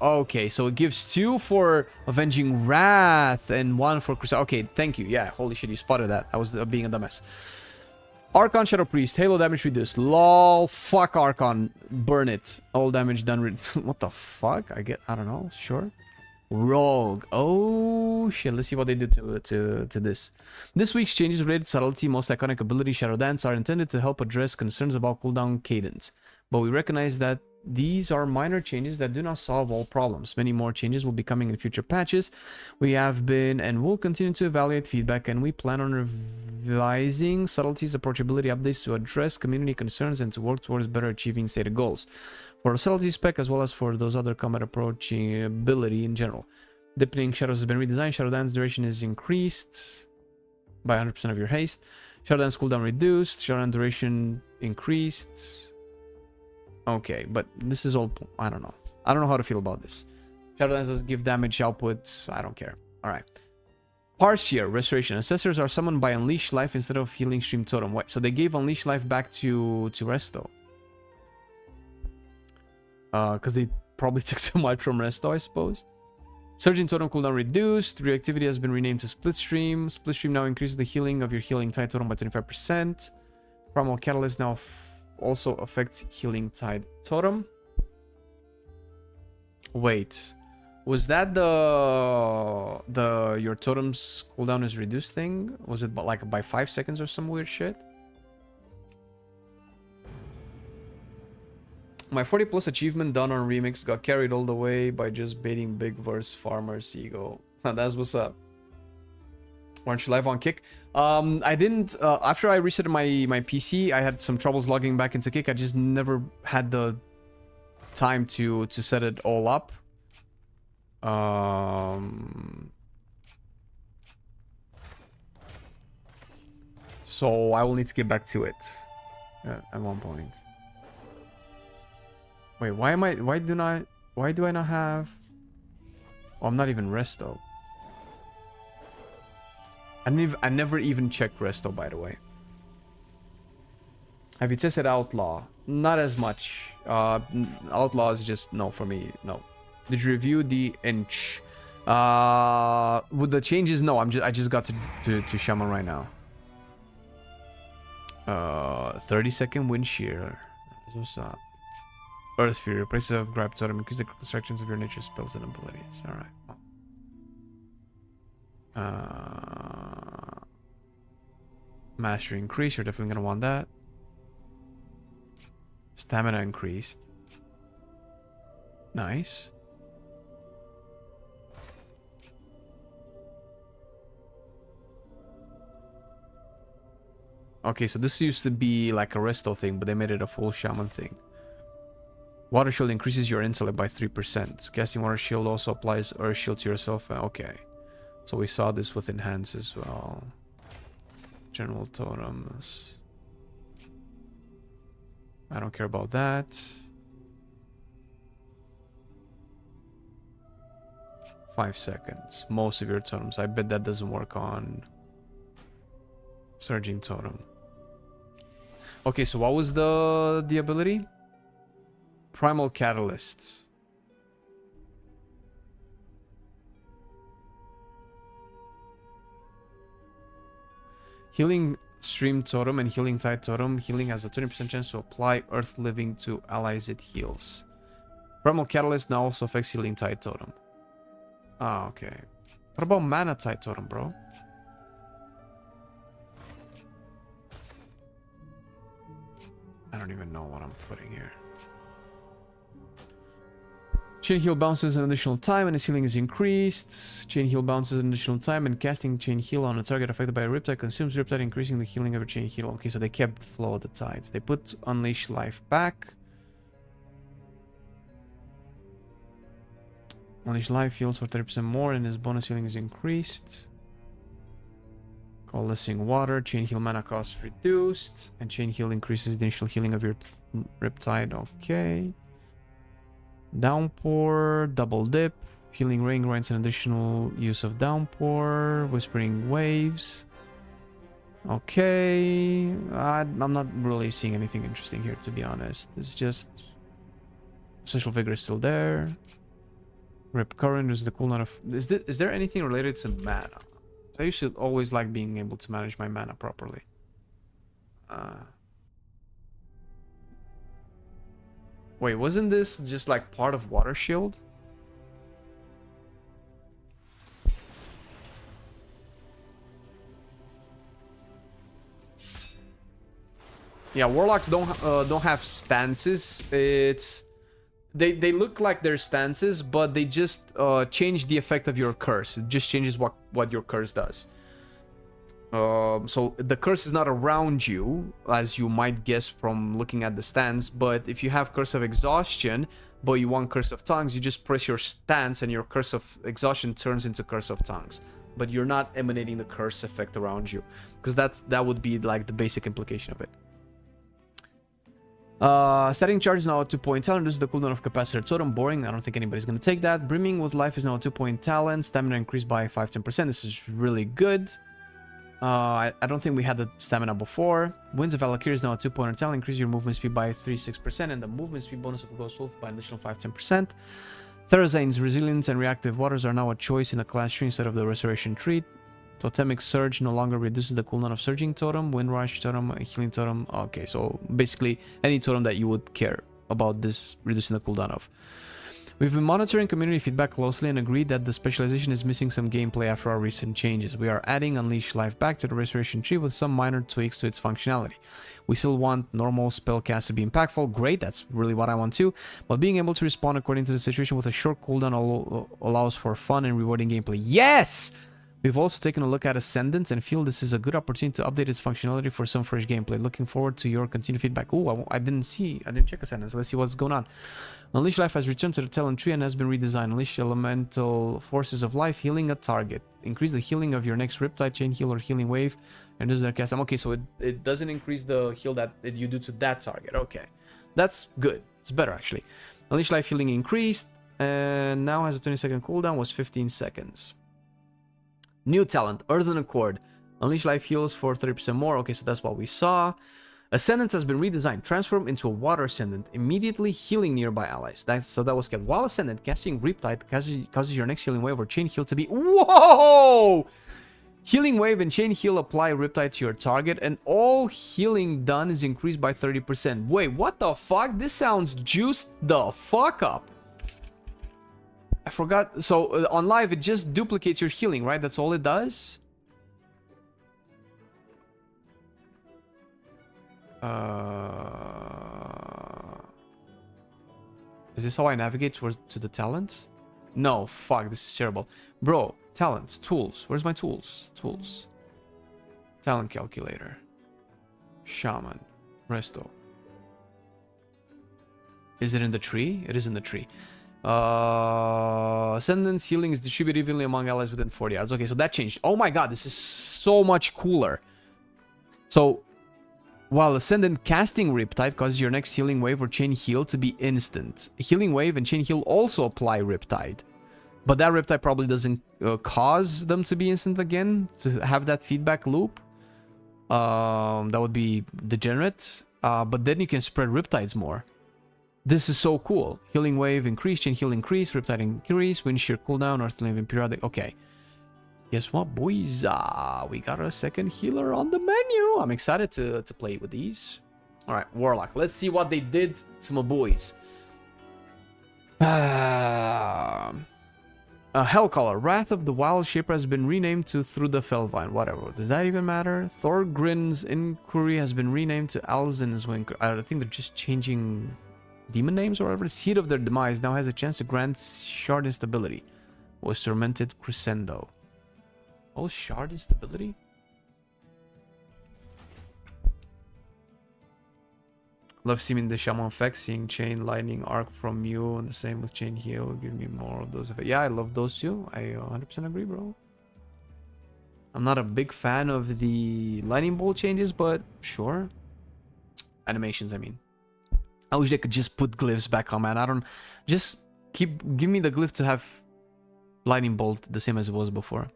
Okay, so it gives 2 for Avenging Wrath and 1 for Crusader. Okay, thank you. Yeah, holy shit, you spotted that. I was being a dumbass. Archon Shadow Priest, Halo damage reduced. LOL, fuck Archon, burn it. All damage done. What the fuck? I don't know. Sure. Rogue. Oh shit. Let's see what they did to this. This week's changes related to subtlety, most iconic ability, Shadow Dance, are intended to help address concerns about cooldown cadence. But we recognize that these are minor changes that do not solve all problems. Many more changes will be coming in future patches. We have been and will continue to evaluate feedback, and we plan on revising subtleties, approachability updates to address community concerns and to work towards better achieving stated goals. For the subtlety spec as well as for those other combat approachability in general. Deepening Shadows has been redesigned. Shadow Dance duration is increased by 100% of your haste. Shadow Dance cooldown reduced. Shadow Dance duration increased. Okay, but this is all... I don't know. I don't know how to feel about this. Shadow Dance does give damage output. I don't care. Alright. Parseer, Restoration. Ancestors are summoned by Unleash Life instead of Healing Stream Totem. What? So they gave Unleash Life back to Resto. Because they probably took too much from Resto, I suppose. Surging Totem cooldown reduced. Reactivity has been renamed to Split Stream. Split Stream now increases the healing of your Healing Tide Totem by 25%. Primal Catalyst now also affects Healing Tide Totem. Wait, was that the your totem's cooldown is reduced thing? Was it like by 5 seconds or some weird shit? My 40 plus achievement done on Remix got carried all the way by just baiting Big verse Farmer Seagull. That's what's up. Aren't you live on Kick? I didn't, after I reset my PC, I had some troubles logging back into Kick. I just never had the time to set it all up. So I will need to get back to it at one point. Wait, why do I not have... Oh, I'm not even Resto. I never even checked Resto, by the way. Have you tested Outlaw? Not as much. Outlaw is just no for me. No. Did you review the Inch? With the changes, no. I just got to Shaman right now. 30-second wind shear. What's up? Earth Sphere. Replaces of grab totem. Increase the constructions of your nature spells and abilities. All right. Mastery increase. You're definitely gonna want that. Stamina increased. Nice. Okay, so this used to be like a resto thing, but they made it a full shaman thing. Water shield increases your intellect by 3%. Casting water shield also applies earth shield to yourself. Okay. So we saw this with enhance as well. General totems. I don't care about that. 5 seconds. Most of your totems. I bet that doesn't work on Surging Totem. Okay, so what was the ability? Primal Catalyst. Healing Stream Totem and Healing Tide Totem. Healing has a 20% chance to apply Earth Living to allies it heals. Primal Catalyst now also affects Healing Tide Totem. Ah, okay. What about Mana Tide Totem, bro? I don't even know what I'm putting here. Chain heal bounces an additional time and his healing is increased. Chain heal bounces an additional time and casting chain heal on a target affected by a riptide consumes riptide, increasing the healing of a chain heal. Okay, so they kept flow of the tides. They put unleash life back. Unleash life heals for 30% more and his bonus healing is increased. Coalescing water. Chain heal mana cost reduced. And chain heal increases the initial healing of your riptide. Okay. Downpour, double dip, healing rain grants an additional use of downpour, whispering waves. Okay, I'm not really seeing anything interesting here, to be honest. It's just essential vigor is still there. Rip current is the cooldown of. Is there anything related to mana? So I used to always like being able to manage my mana properly. Wait, wasn't this just like part of Water Shield? Yeah, warlocks don't have stances. They look like they're stances, but they just change the effect of your curse. It just changes what your curse does. So the curse is not around you, as you might guess from looking at the stance, but if you have Curse of Exhaustion, but you want Curse of Tongues, you just press your stance and your Curse of Exhaustion turns into Curse of Tongues. But you're not emanating the curse effect around you, because that would be like the basic implication of it. Starting charge is now a 2-point talent. This is the cooldown of Capacitor Totem. Boring. I don't think anybody's going to take that. Brimming with Life is now a 2-point talent. Stamina increased by 5-10%. This is really good. I don't think we had the stamina before. Winds of Valkyrie is now a 2-point talent. Increase your movement speed by 3-6% and the movement speed bonus of a Ghost Wolf by an additional 5-10%. Therazane's Resilience and Reactive Waters are now a choice in the class tree instead of the Restoration tree. Totemic Surge no longer reduces the cooldown of Surging Totem, Wind Rush Totem, Healing Totem. Okay, so basically any totem that you would care about this reducing the cooldown of. We've been monitoring community feedback closely and agreed that the specialization is missing some gameplay after our recent changes. We are adding Unleash Life back to the Restoration tree with some minor tweaks to its functionality. We still want normal spellcast to be impactful. Great, that's really what I want too. But being able to respond according to the situation with a short cooldown allows for fun and rewarding gameplay. Yes! We've also taken a look at Ascendance and feel this is a good opportunity to update its functionality for some fresh gameplay. Looking forward to your continued feedback. Oh, I didn't check Ascendance. Let's see what's going on. Unleash Life has returned to the Talent Tree and has been redesigned. Unleash Elemental Forces of Life, healing a target. Increase the healing of your next Riptide, Chain Heal, or Healing Wave. And does their cast. Okay, so it doesn't increase the heal that you do to that target. Okay, that's good. It's better actually. Unleash Life healing increased and now has a 20-second cooldown. Was 15 seconds. New talent, Earthen Accord. Unleash Life heals for 30% more. Okay, so that's what we saw. Ascendance has been redesigned. Transform into a Water Ascendant, immediately healing nearby allies. That was kept. While Ascendant, casting Riptide causes your next Healing Wave or Chain Heal to be... Whoa! Healing Wave and Chain Heal apply Riptide to your target, and all healing done is increased by 30%. Wait, what the fuck? This sounds juiced the fuck up. I forgot. So on live, it just duplicates your healing, right? That's all it does? Is this how I navigate to the talents? No, fuck, this is terrible. Bro, talents, tools. Where's my tools? Tools. Talent calculator. Shaman. Resto. Is it in the tree? It is in the tree. Ascendance healing is distributed evenly among allies within 40 yards. Okay, so that changed. Oh my god, this is so much cooler. So, while Ascendant casting Riptide causes your next healing wave or chain heal to be instant. Healing wave and chain heal also apply Riptide. But that Riptide probably doesn't cause them to be instant again, to have that feedback loop. That would be degenerate. But then you can spread Riptides more. This is so cool. Healing wave increase, chain heal increase, Riptide increase, wind shear cooldown, Earth Flame periodic. Okay. Guess what, boys? We got a second healer on the menu. I'm excited to play with these. All right, Warlock. Let's see what they did to my boys. Hellcaller. Wrath of the Wild Shaper has been renamed to Through the Fellvine. Whatever. Does that even matter? Thorgrin's Inquiry has been renamed to Alzin's Winker. I think they're just changing demon names or whatever. Seed of their Demise now has a chance to grant Shard Instability. Was Tormented Crescendo. Oh, Shard Instability? Love seeing the Shaman effect, seeing Chain Lightning Arc from you, and the same with Chain Heal. Give me more of those effects. Yeah, I love those too. I 100% agree, bro. I'm not a big fan of the Lightning Bolt changes, but sure. Animations, I mean. I wish they could just put glyphs back on, man. I don't... Just give me the glyph to have Lightning Bolt the same as it was before.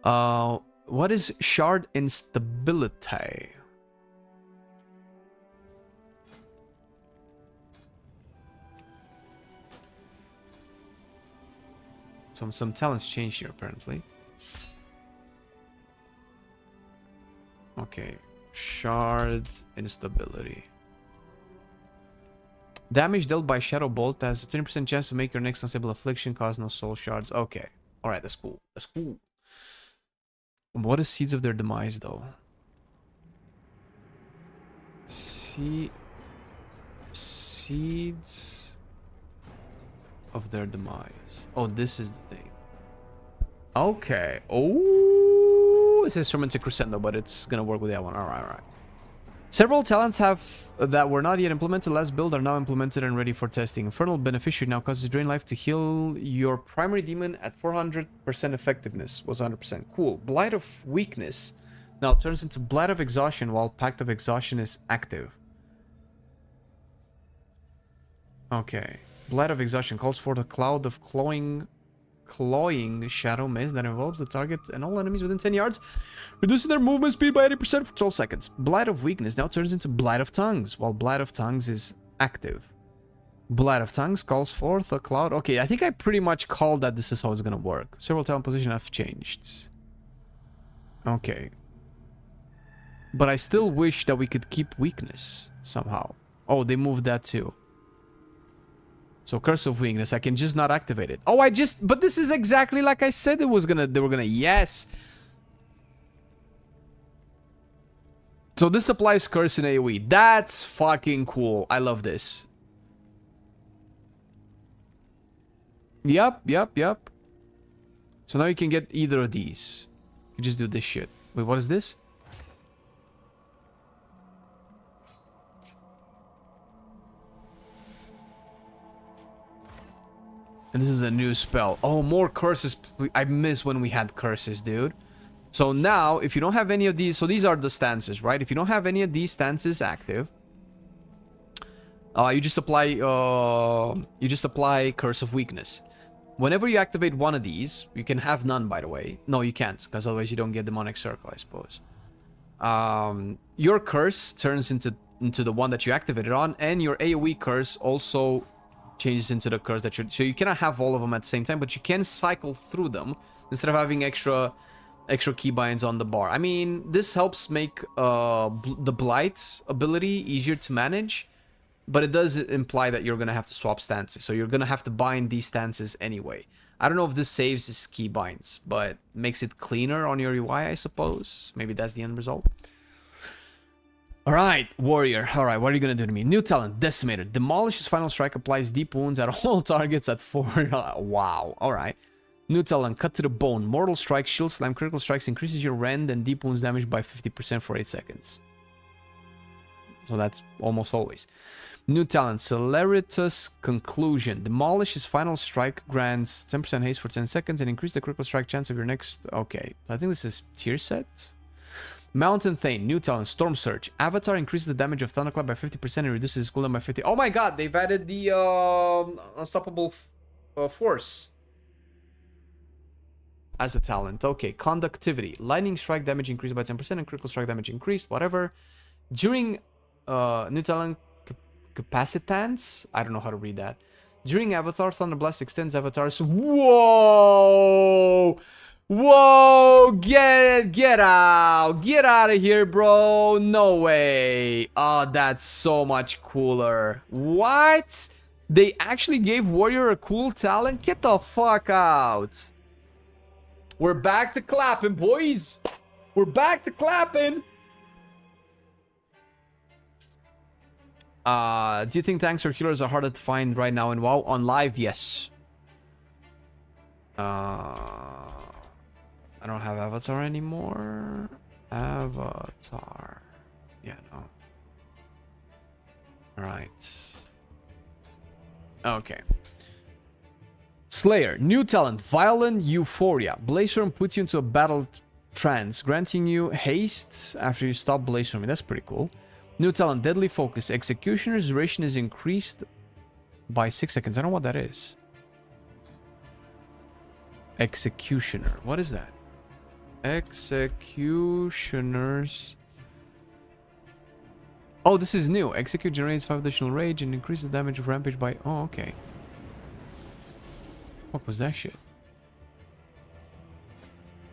What is Shard Instability? Some talents changed here, apparently. Okay. Shard Instability. Damage dealt by Shadow Bolt has a 20% chance to make your next unstable affliction cause no soul shards. Okay. Alright, that's cool. That's cool. What is Seeds of their Demise, though? Seeds of their Demise. Oh, this is the thing. Okay. Oh, it says Tormented Crescendo, but it's gonna work with that one. Alright, alright. Several talents that were not yet implemented last build are now implemented and ready for testing. Infernal Beneficiary now causes Drain Life to heal your primary demon at 400% effectiveness. Was 100%. Cool. Blight of Weakness now turns into Blight of Exhaustion while Pact of Exhaustion is active. Okay. Blight of Exhaustion calls for the cloud of clawing shadow mist that envelops the target and all enemies within 10 yards, reducing their movement speed by 80% for 12 seconds. Blight of Weakness now turns into Blight of Tongues, while Blight of Tongues is active. Blight of Tongues calls forth a cloud. Okay, I think I pretty much called that this is how it's gonna work. Several talent positions have changed. Okay. But I still wish that we could keep Weakness somehow. Oh, they moved that too. So Curse of Weakness, I can just not activate it. Oh, but this is exactly like I said they were gonna, yes. So this applies Curse in AoE. That's fucking cool. I love this. Yep. So now you can get either of these. You just do this shit. Wait, what is this? And this is a new spell. Oh, more curses. I miss when we had curses, dude. So now, if you don't have any of these... So these are the stances, right? If you don't have any of these stances active... you just apply Curse of Weakness. Whenever you activate one of these... You can have none, by the way. No, you can't. Because otherwise you don't get Demonic Circle, I suppose. Your curse turns into the one that you activated on. And your AoE curse also... changes into the curse that so you cannot have all of them at the same time, but you can cycle through them instead of having extra keybinds on the bar. I mean, this helps make the Blight ability easier to manage, but it does imply that you're gonna have to swap stances, so you're gonna have to bind these stances anyway. I don't know if this saves his keybinds, but makes it cleaner on your UI, I suppose. Maybe that's the end result. Alright, Warrior. Alright, what are you gonna do to me? New talent, Decimator. Demolishes Final Strike, applies deep wounds at all targets at 4. Wow, alright. New talent, Cut to the Bone. Mortal Strike, Shield Slam, Critical Strikes, increases your rend and deep wounds damage by 50% for 8 seconds. So that's almost always. New talent, Celeritas Conclusion. Demolish his final strike, grants 10% haste for 10 seconds and increase the critical strike chance of your next... Okay, I think this is tier set. Mountain Thane, new talent, Storm Surge. Avatar increases the damage of Thunderclap by 50% and reduces his cooldown by 50. Oh my god, they've added the Unstoppable Force as a talent. Okay, Conductivity. Lightning Strike damage increased by 10% and critical strike damage increased, whatever. During new talent, Capacitance. I don't know how to read that. During Avatar, Thunderblast extends Avatar's... Whoa! Whoa! Get out! Get out of here, bro! No way! Oh, that's so much cooler. What? They actually gave Warrior a cool talent? Get the fuck out. We're back to clapping, boys. We're back to clapping. Do you think tanks or healers are harder to find right now in WoW? On live, yes. I don't have Avatar anymore. Avatar. Yeah, no. Alright. Okay. Slayer. New talent. Violent Euphoria. Blazestorm puts you into a battle trance, granting you haste after you stop Blazestorming. That's pretty cool. New talent, Deadly Focus. Executioner's duration is increased by 6 seconds. I don't know what that is. Executioner. What is that? Executioners. Oh, this is new. Execute generates 5 additional rage and increase the damage of rampage by... Oh, okay. What was that shit?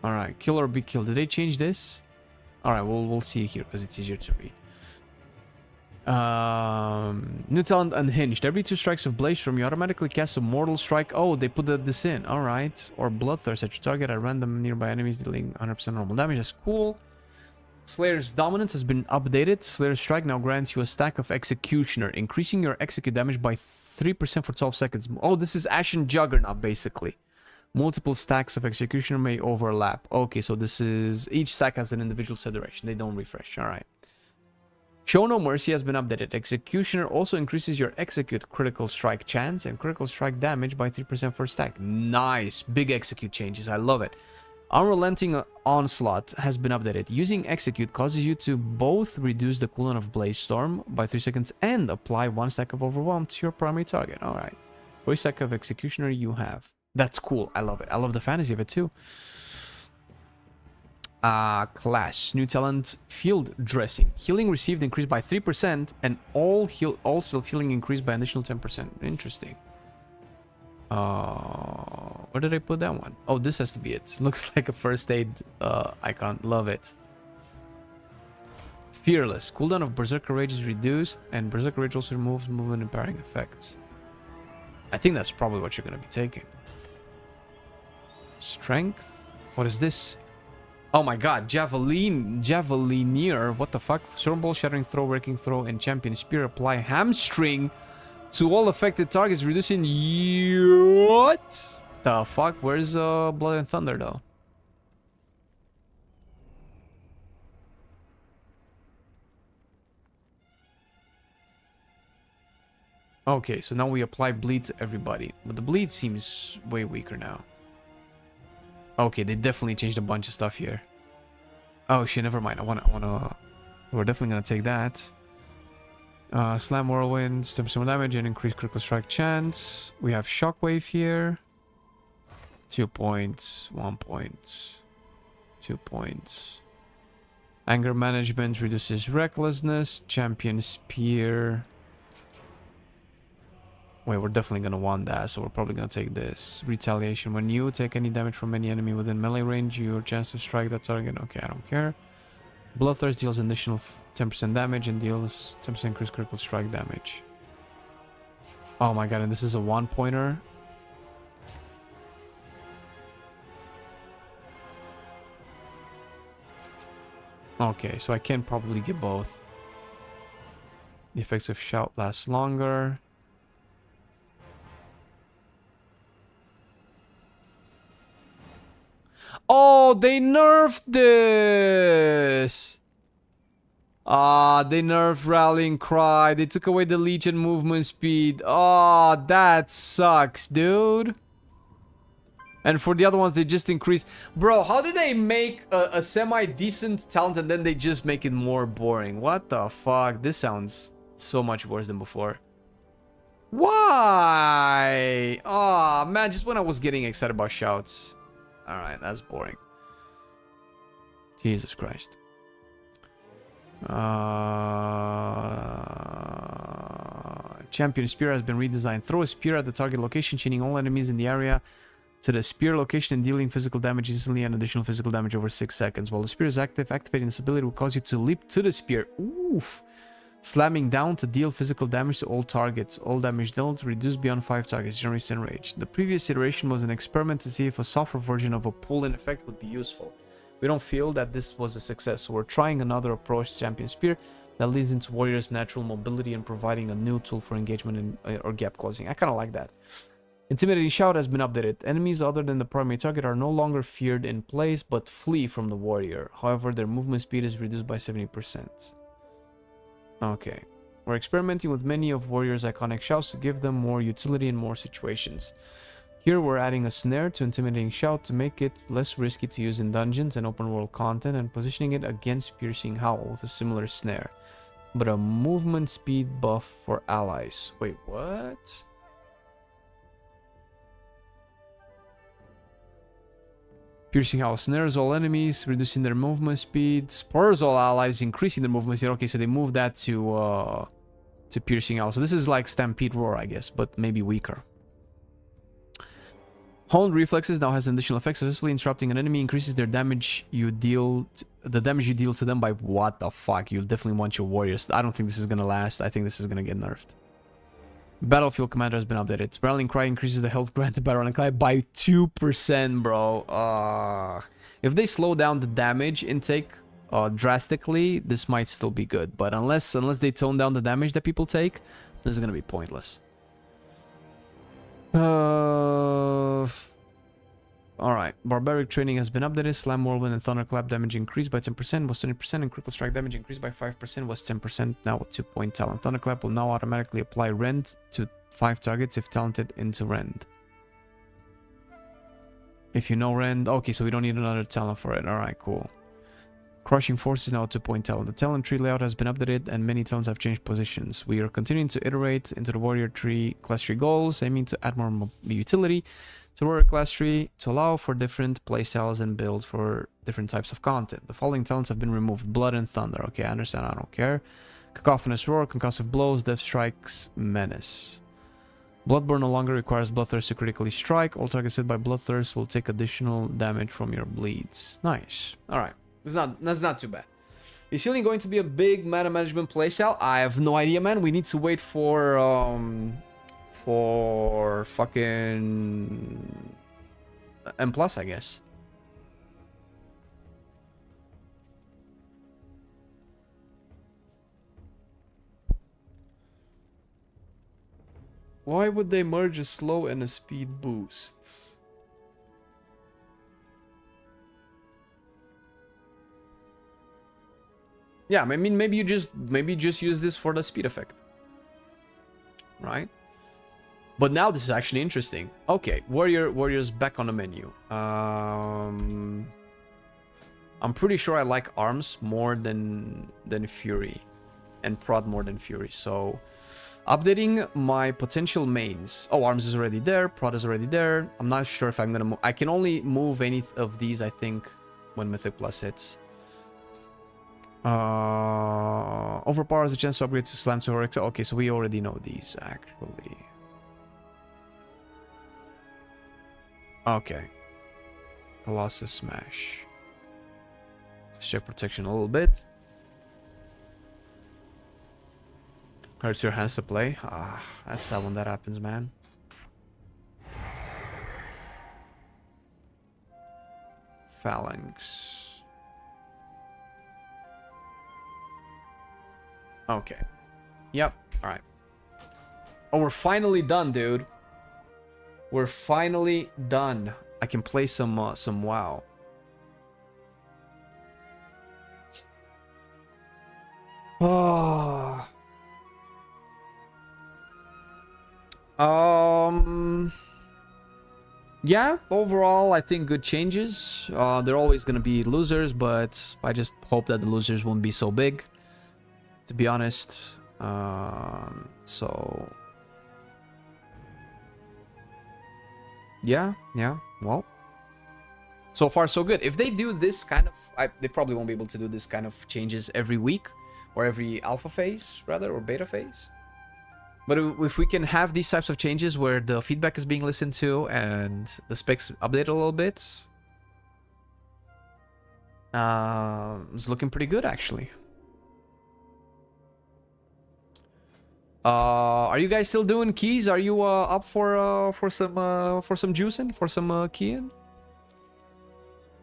Alright, kill or be killed. Did they change this? Alright, we'll see here because it's easier to read. New talent, Unhinged. Every 2 strikes of Blazestorm, you automatically cast a mortal strike. Oh, they put this in. Alright. Or Bloodthirst at your target at random nearby enemies, dealing 100% normal damage. That's cool. Slayer's Dominance has been updated. Slayer's Strike now grants you a stack of Executioner, increasing your execute damage by 3% for 12 seconds. Oh, this is Ashen Juggernaut, basically. Multiple stacks of Executioner may overlap. Okay, so this is... Each stack has an individual set duration. They don't refresh. Alright. Show No Mercy has been updated. Executioner also increases your execute critical strike chance and critical strike damage by 3% per stack. Nice. Big execute changes. I love it. Unrelenting Onslaught has been updated. Using execute causes you to both reduce the cooldown of Blaze Storm by 3 seconds and apply 1 stack of Overwhelm to your primary target. Alright. 4 stack of Executioner you have. That's cool. I love it. I love the fantasy of it too. Class. New talent, Field Dressing. Healing received increased by 3% and all self-healing increased by an additional 10%. Interesting. Where did I put that one? Oh, this has to be it. Looks like a first aid icon. Love it. Fearless. Cooldown of Berserker Rage is reduced and Berserker Rage also removes movement and parrying effects. I think that's probably what you're going to be taking. Strength. What is this? Oh my god, Javelinier, what the fuck? Stormball, Shattering Throw, Wrecking Throw, and Champion Spear apply Hamstring to all affected targets, reducing... What the fuck? Where's Blood and Thunder, though? Okay, so now we apply Bleed to everybody. But the Bleed seems way weaker now. Okay, they definitely changed a bunch of stuff here. Oh shit, never mind. I wanna... We're definitely gonna take that. Slam Whirlwind, 10% more damage and increase critical strike chance. We have Shockwave here. 2 points, 1 point, 2 points. Anger Management reduces recklessness. Champion Spear. Wait, we're definitely gonna want that, so we're probably gonna take this. Retaliation. When you take any damage from any enemy within melee range, your chance to strike that target. Okay, I don't care. Bloodthirst deals an additional 10% damage and deals 10% increased critical strike damage. Oh my god, and this is a 1-pointer. Okay, so I can probably get both. The effects of Shout last longer. Oh, they nerfed this! Ah, they nerfed Rallying Cry. They took away the Legion movement speed. Oh, that sucks, dude. And for the other ones, they just increase. Bro, how did they make a semi-decent talent and then they just make it more boring? What the fuck? This sounds so much worse than before. Why? Oh, man, just when I was getting excited about shouts. Alright, that's boring. Jesus Christ. Champion Spear has been redesigned. Throw a spear at the target location, chaining all enemies in the area to the spear location and dealing physical damage instantly and additional physical damage over 6 seconds. While the spear is active, activating this ability will cause you to leap to the spear. Oof. Slamming down to deal physical damage to all targets. All damage dealt reduced beyond 5 targets, generally enraged. The previous iteration was an experiment to see if a softer version of a pull-in effect would be useful. We don't feel that this was a success, so we're trying another approach to Champion Spear that leads into Warrior's natural mobility and providing a new tool for engagement or gap closing. I kind of like that. Intimidating Shout has been updated. Enemies other than the primary target are no longer feared in place, but flee from the warrior. However, their movement speed is reduced by 70%. Okay. We're experimenting with many of Warrior's iconic shouts to give them more utility in more situations. Here we're adding a snare to Intimidating Shout to make it less risky to use in dungeons and open world content, and positioning it against Piercing Howl with a similar snare, but a movement speed buff for allies. Wait, what? Piercing Howl snares all enemies, reducing their movement speed. Spurs all allies, increasing their movement speed. Okay, so they moved that to Piercing Howl. So this is like Stampede Roar, I guess, but maybe weaker. Honed Reflexes now has an additional effect. Successfully interrupting an enemy increases their damage you deal. The damage you deal to them by what the fuck? You'll definitely want your warriors. I don't think this is gonna last. I think this is gonna get nerfed. Battlefield Commander has been updated. Rallying Cry increases the health granted by Rallying Cry by 2%, bro. If they slow down the damage intake drastically, this might still be good. But unless they tone down the damage that people take, this is gonna be pointless. Alright. Barbaric Training has been updated. Slam, Whirlwind, and Thunderclap damage increased by 10%, was 20%, and Critical Strike damage increased by 5%, was 10%, now with 2-point talent. Thunderclap will now automatically apply Rend to 5 targets if talented into Rend. If you know Rend... Okay, so we don't need another talent for it. Alright, cool. Crushing Force is now a 2-point talent. The talent tree layout has been updated and many talents have changed positions. We are continuing to iterate into the warrior tree class tree goals, aiming to add more utility to warrior class tree to allow for different playstyles and builds for different types of content. The following talents have been removed. Blood and Thunder. Okay, I understand. I don't care. Cacophonous Roar, Concussive Blows, Death Strikes, Menace. Bloodborne no longer requires Bloodthirst to critically strike. All targets hit by Bloodthirst will take additional damage from your bleeds. Nice. Alright. That's not too bad. Is healing going to be a big mana management playstyle? I have no idea, man. We need to wait for fucking M+, I guess. Why would they merge a slow and a speed boost? Yeah, I mean, maybe you just use this for the speed effect, right? But now this is actually interesting. Okay, warriors back on the menu. I'm pretty sure I like arms more than Fury, and prod more than Fury. So, updating my potential mains. Oh, arms is already there. Prod is already there. I'm not sure if I'm gonna move. I can only move any of these, I think, when Mythic Plus hits. Overpowers the chance to upgrade to Slam to Horror. Okay, so we already know these actually. Okay. Colossus Smash. Let's check protection a little bit. Hurts your hands to play. Ah, that's sad when that happens, man. Phalanx. Okay. Yep. Alright. Oh, we're finally done, dude. We're finally done. I can play some WoW. Oh. Yeah, overall, I think good changes. There are always going to be losers, but I just hope that the losers won't be so big, to be honest. So... Yeah, well... So far, so good. If they do this kind of... they probably won't be able to do this kind of changes every week, or every alpha phase, rather, or beta phase. But if we can have these types of changes where the feedback is being listened to and the specs update a little bit, it's looking pretty good, actually. Are you guys still doing keys? Are you up for some juicing, for some keying?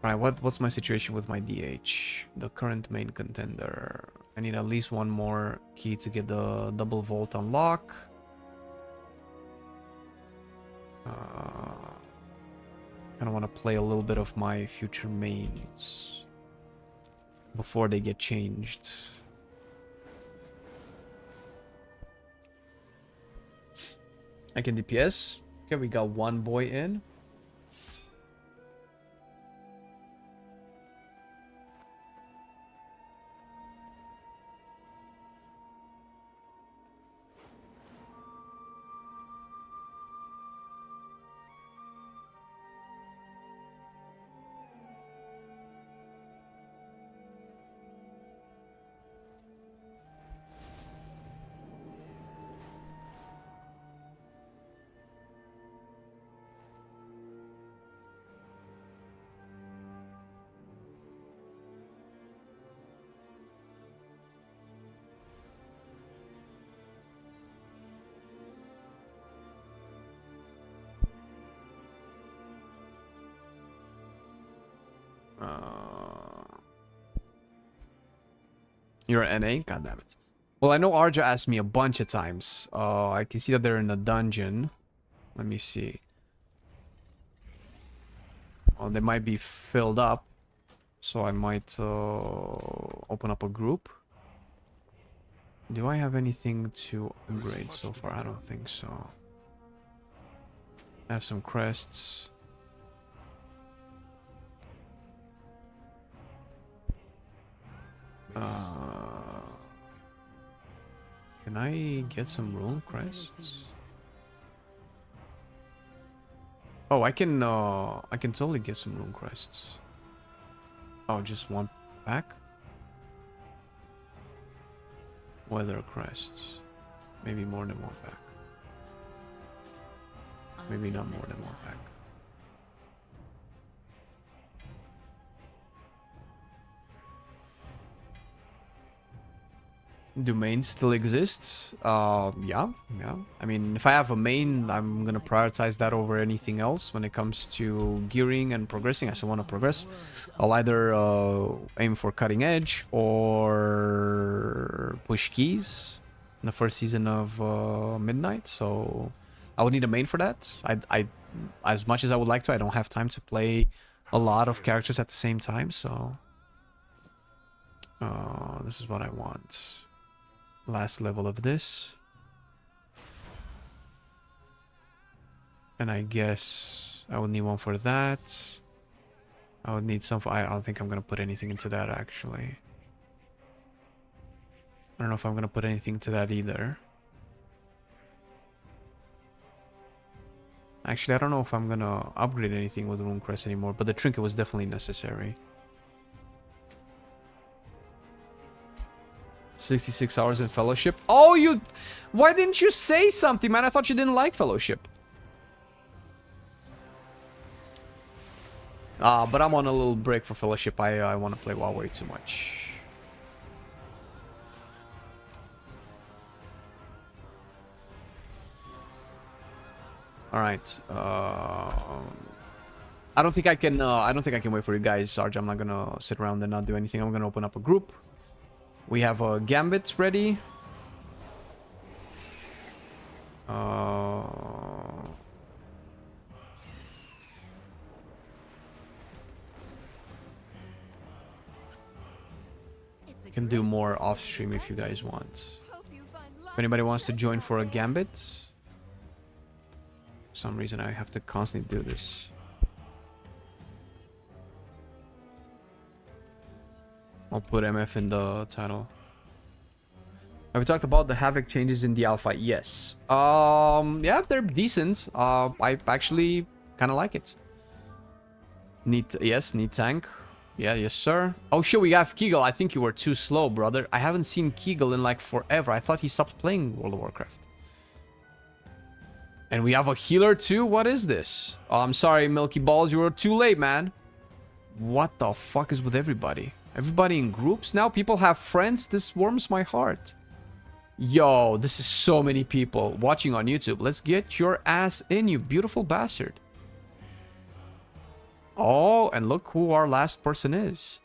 All right, what's my situation with my DH? The current main contender. I need at least one more key to get the double vault unlock. Kind of want to play a little bit of my future mains before they get changed. I can DPS. Okay, we got one boy in. You're an NA? God damn it. Well, I know Arja asked me a bunch of times. I can see that they're in a dungeon. Let me see. Oh, they might be filled up. So I might open up a group. Do I have anything to upgrade so far? I don't think so. I have some crests. Can I get some rune crests? Oh, I can totally get some rune crests. Oh, just one pack? Weather crests. Maybe more than one pack. Maybe not more than one pack. Do mains still exist? Yeah. I mean, if I have a main, I'm gonna prioritize that over anything else when it comes to gearing and progressing. I still want to progress. I'll either aim for cutting edge or push keys in the first season of Midnight. So I would need a main for that. I as much as I would like to, I don't have time to play a lot of characters at the same time. So this is what I want. Last level of this. And I guess I would need one for that. I would need some... I don't think I'm going to put anything into that, actually. I don't know if I'm going to put anything into that either. Actually, I don't know if I'm going to upgrade anything with Rune Crest anymore, but the trinket was definitely necessary. 66 hours in Fellowship. Oh, you... Why didn't you say something, man? I thought you didn't like Fellowship. But I'm on a little break for Fellowship. I want to play WoW way too much. Alright. I don't think I can wait for you guys, Sarge. I'm not gonna sit around and not do anything. I'm gonna open up a group. We have a Gambit ready. can do more off stream if you guys want. If anybody wants to join for a gambit, for some reason I have to constantly do this. I'll put MF in the title. Have we talked about the Havoc changes in the alpha? Yes. Yeah, they're decent. I actually kind of like it. Need tank. Yeah, yes, sir. Oh, shit, we have Kegel. I think you were too slow, brother. I haven't seen Kegel in like forever. I thought he stopped playing World of Warcraft. And we have a healer too? What is this? Oh, I'm sorry, Milky Balls. You were too late, man. What the fuck is with everybody? Everybody in groups now? People have friends? This warms my heart. Yo, this is so many people watching on YouTube. Let's get your ass in, you beautiful bastard. Oh, and look who our last person is.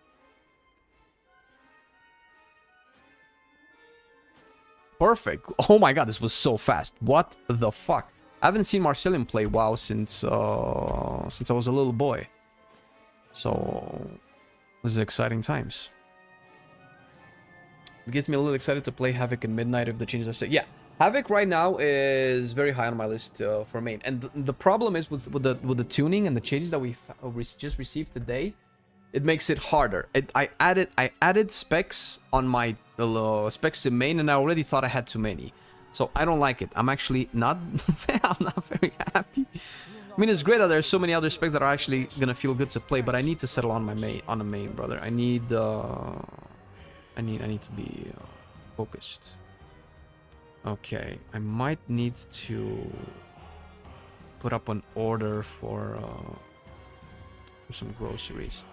Perfect. Oh my god, this was so fast. What the fuck? I haven't seen Marcelian play WoW since I was a little boy. So, this is exciting times. It gets me a little excited to play Havoc in Midnight if the changes are set. Yeah, Havoc right now is very high on my list for main. And the problem is with the tuning and the changes that we just received today, it makes it harder. I added specs on my specs in main, and I already thought I had too many. So I don't like it. I'm actually not I'm not very happy. I mean, it's great that there's so many other specs that are actually gonna feel good to play, but I need to settle on a main, brother. I need to be focused. Okay, I might need to put up an order for some groceries.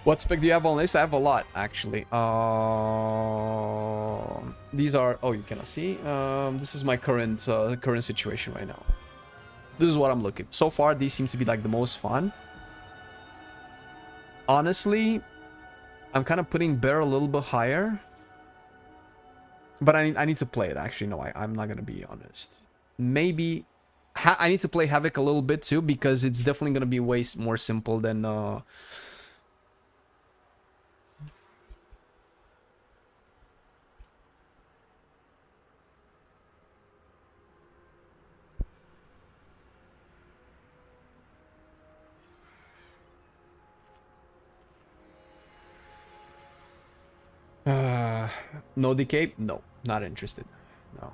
What spec do you have on list? I have a lot, actually. These are... Oh, you cannot see. This is my current situation right now. This is what I'm looking. So far, these seem to be like the most fun. Honestly, I'm kind of putting Bear a little bit higher. But I need to play it. Actually, no, I'm not going to be honest. Maybe... I need to play Havoc a little bit too, because it's definitely going to be way more simple than... no decay? No, not interested. No.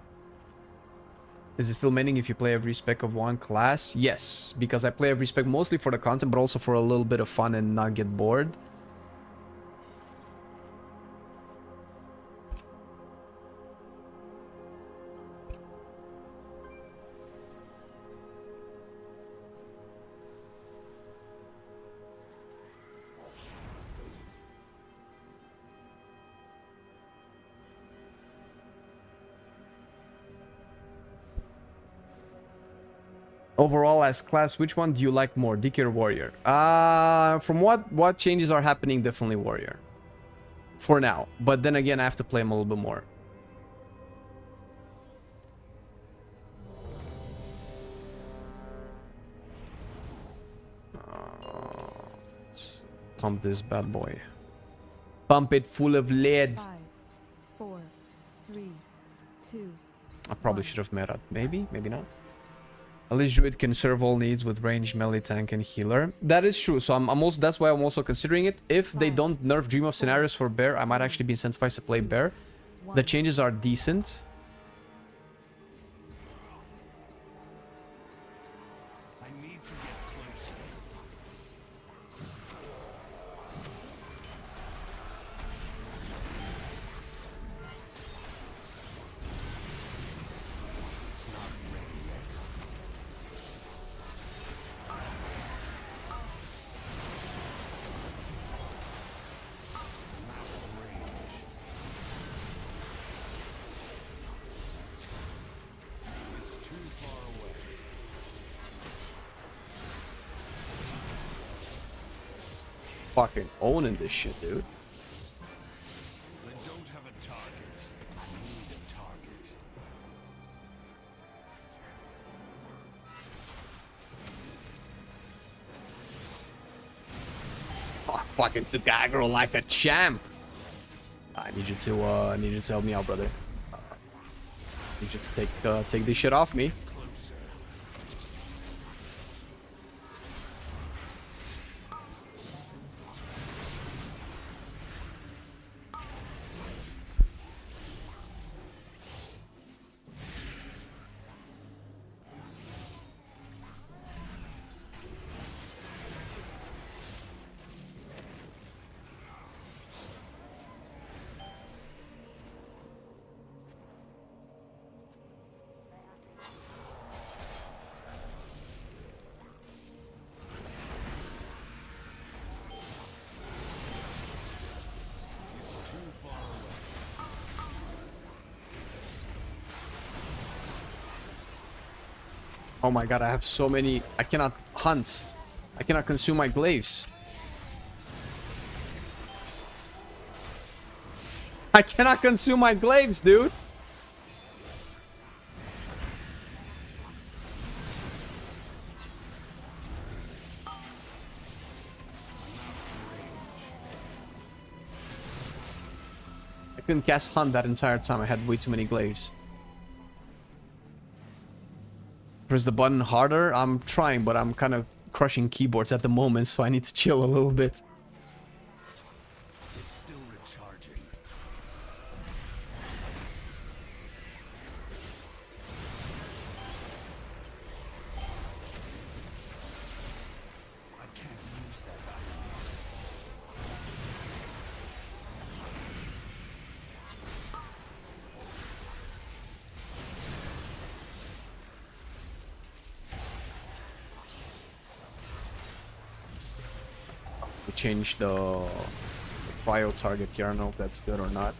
Is it still maining if you play every spec of one class? Yes, because I play every spec mostly for the content, but also for a little bit of fun and not get bored. Overall, as class, which one do you like more, DK or Warrior? From what changes are happening, definitely Warrior. For now. But then again, I have to play him a little bit more. Let's pump this bad boy. Pump it full of lead. 5, 4, 3, 2. I probably should have met up. Maybe, maybe not. At least Druid can serve all needs with range, melee, tank, and healer. That is true. So I'm also, that's why I'm also considering it. If they don't nerf Dream of Scenarios for Bear, I might actually be incentivized to play Bear. The changes are decent. fucking owning this shit, dude. I don't have a target. I need a target. Oh, fucking took aggro like a champ. I need you to help me out, brother. I need you to take this shit off me. Oh my god, I have so many. I cannot hunt. I cannot consume my glaives. I cannot consume my glaives, dude. I couldn't cast hunt that entire time. I had way too many glaives. Press the button harder. I'm trying, but I'm kind of crushing keyboards at the moment, so I need to chill a little bit. It's still recharging. I can't use that item. We changed the cryo target here. I don't know if that's good or not.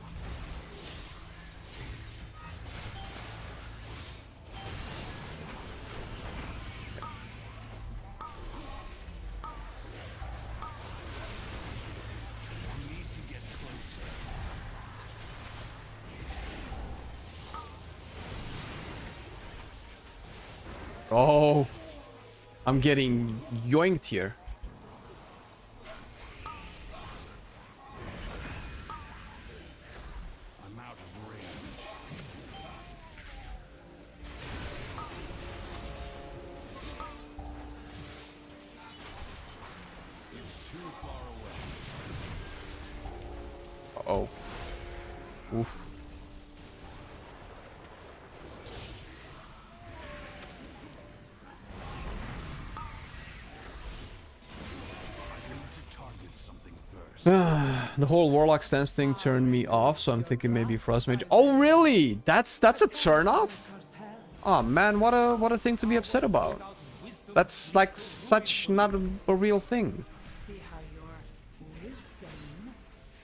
Oh, I'm getting yoinked here. I'm out of range. It's too far away. Uh-oh. Oof. The whole warlock stance thing turned me off, so I'm thinking maybe frost mage. Oh really? That's a turn off? Oh man, what a thing to be upset about. That's like such not a real thing. See how your wisdom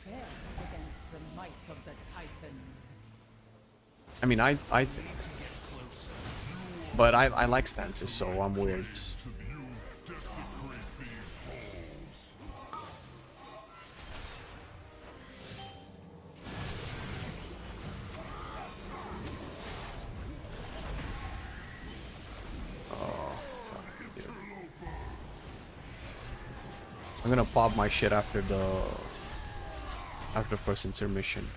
fares against the might of the Titans. I mean, I think, but I like stances, so I'm weird. I'm gonna pop my shit after first intermission.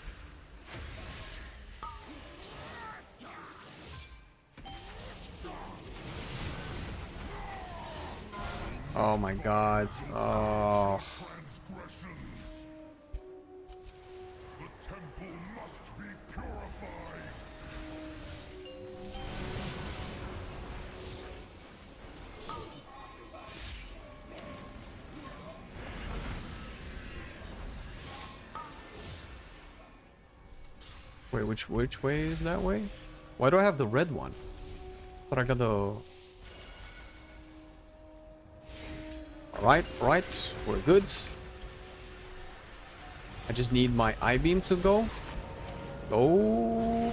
Oh my god. Oh. Wait, which way is that way? Why do I have the red one? But I got the... Right, we're good. I just need my I-beam to go. Go.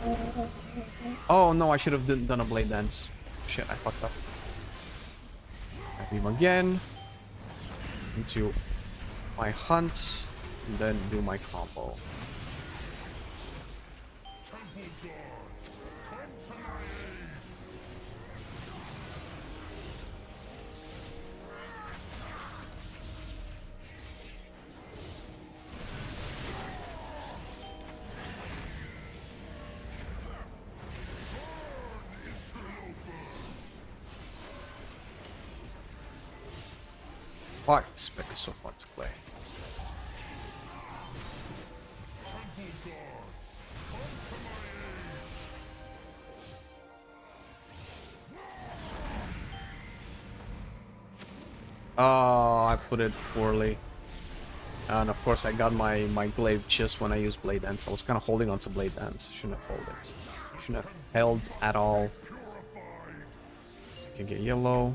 Oh no, I should have done a blade dance. Shit, I fucked up. I beam again. Into my hunt, and then do my combo. Fuck, Spec is so fun to play. Oh, I put it poorly. And of course I got my glaive just when I used Blade Dance. I was kind of holding on to Blade Dance. Shouldn't have held it. Shouldn't have held at all. I can get yellow.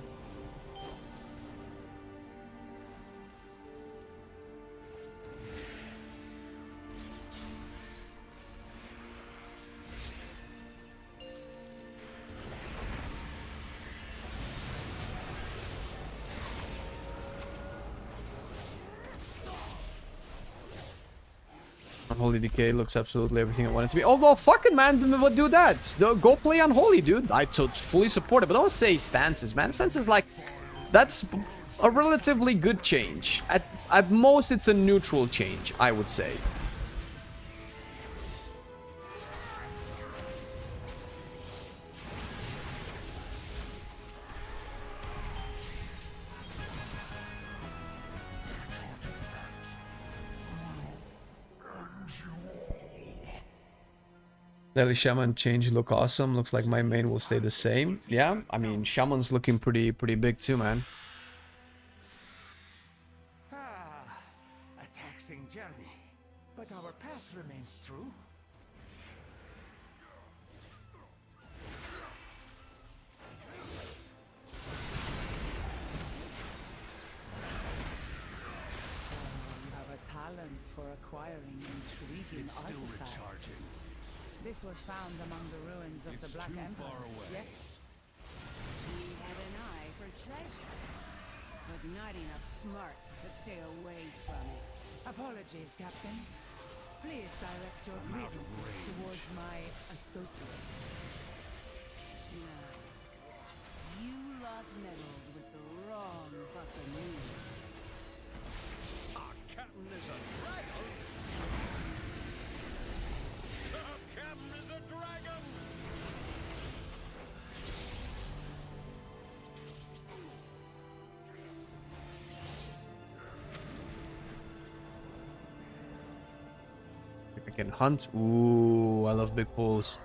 Unholy Decay looks absolutely everything I want it to be. Oh, well, fucking man, do that. Go play Unholy, dude. I fully support it, but don't say stances, man. Stances, like, that's a relatively good change. At most, it's a neutral change, I would say. Daily Shaman change look awesome. Looks like my main will stay the same. Yeah, I mean, Shaman's looking pretty big too, man. A taxing journey, but our path remains true. You have a talent for acquiring intriguing It's still artifacts. recharging. This was found among the ruins of the Black too Emperor. far away. Yes? He had an eye for treasure, but not enough smarts to stay away from it. Apologies, Captain. Please direct your grievances towards my associates. Now, you lot meddled with the wrong buccaneer. Our captain is a dragon! Our captain is a dragon! If I can hunt. Ooh, I love big pools.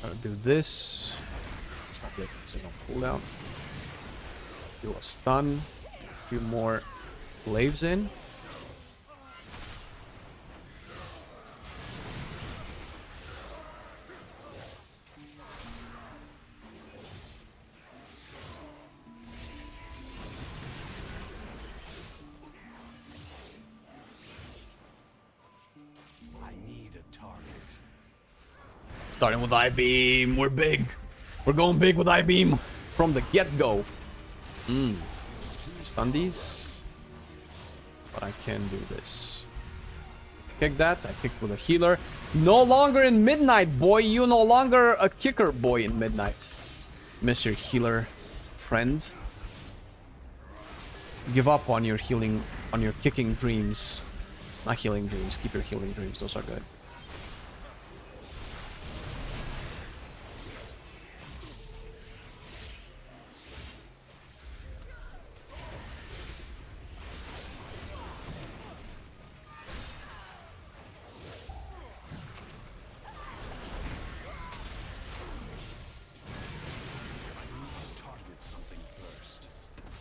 I'll do this. This might be a single cooldown. Do a stun. A few more glaives in. I need a target. Starting with I-Beam. We're big. We're going big with I-Beam from the get-go. Stun these. But I can do this. Kick that. I kicked with a healer. No longer in Midnight, boy. You no longer a kicker, boy, in Midnight. Mr. Healer friend. Give up on your healing, on your kicking dreams. Not healing dreams. Keep your healing dreams. Those are good.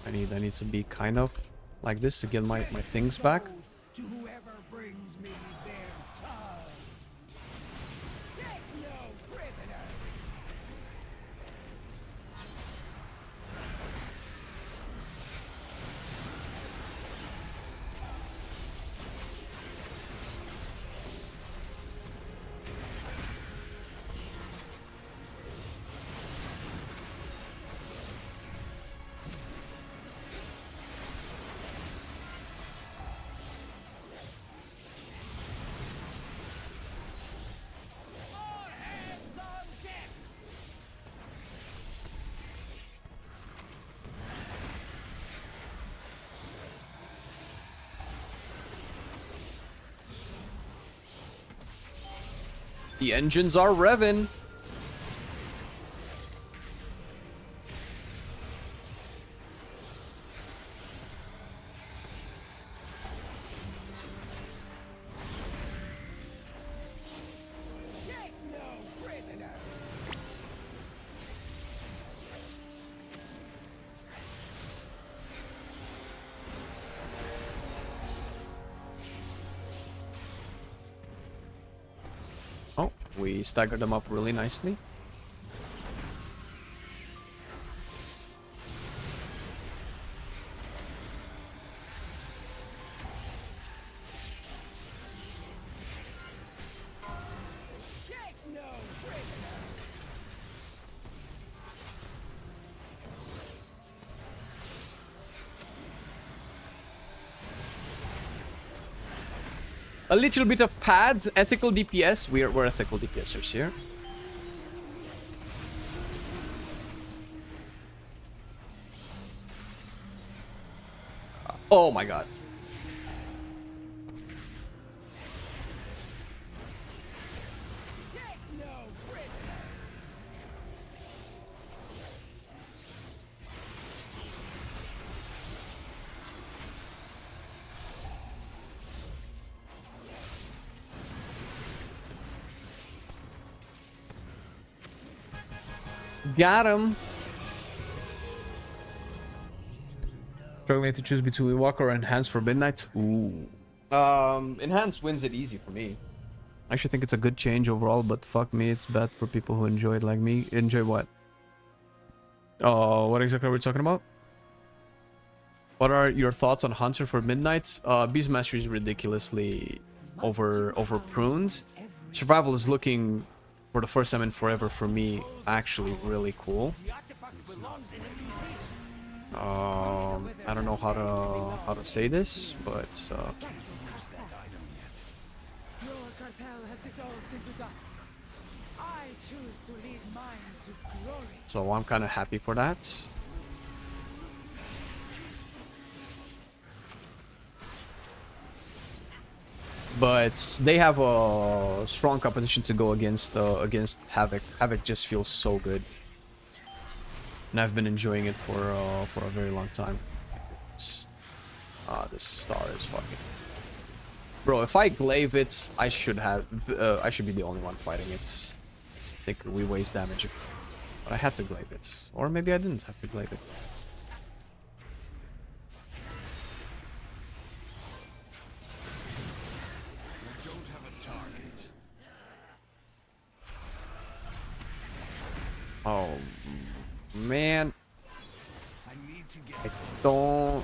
I need to be kind of like this to get my things back. To whoever brings me their child. The engines are revving. Oh, we staggered them up really nicely. A little bit of pads, ethical DPS. We're ethical DPSers here. Oh my god. Got him. Struggling to choose between walk or enhance for midnight. Ooh. Enhance wins it easy for me. I actually think it's a good change overall, but fuck me, it's bad for people who enjoy it like me. Enjoy what? Oh, what exactly are we talking about? What are your thoughts on Hunter for midnight? Beastmaster is ridiculously over pruned. Survival is looking, for the first time in forever for me, actually really cool. I don't know how to say this, but so I'm kind of happy for that. But they have a strong competition to go against Havoc. Havoc just feels so good, and I've been enjoying it for a very long time. This star is fucking. Bro, if I glaive it, I should be the only one fighting it. I think we waste damage, but I had to glaive it, or maybe I didn't have to glaive it. Oh man, I don't.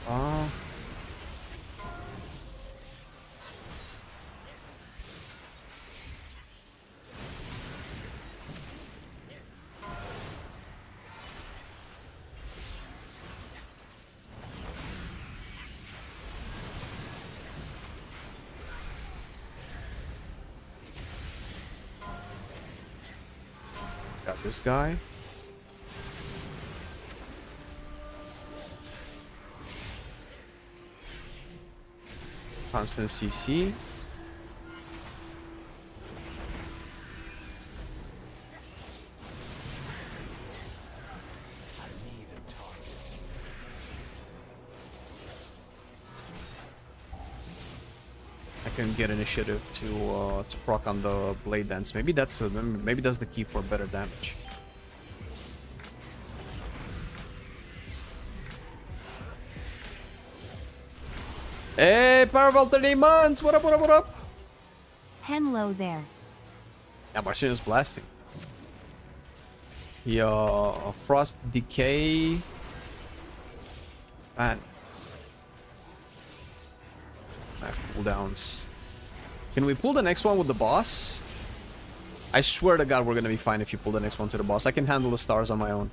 Got this guy. Constant CC. I can get initiative to proc on the blade dance. Maybe that's the key for better damage. Hey, Powerful 30 months! What up, what up, what up? Hello there. Yeah, Marcelian is blasting. Yeah, Frost Decay. Man. I have cooldowns. Can we pull the next one with the boss? I swear to God we're gonna be fine if you pull the next one to the boss. I can handle the stars on my own.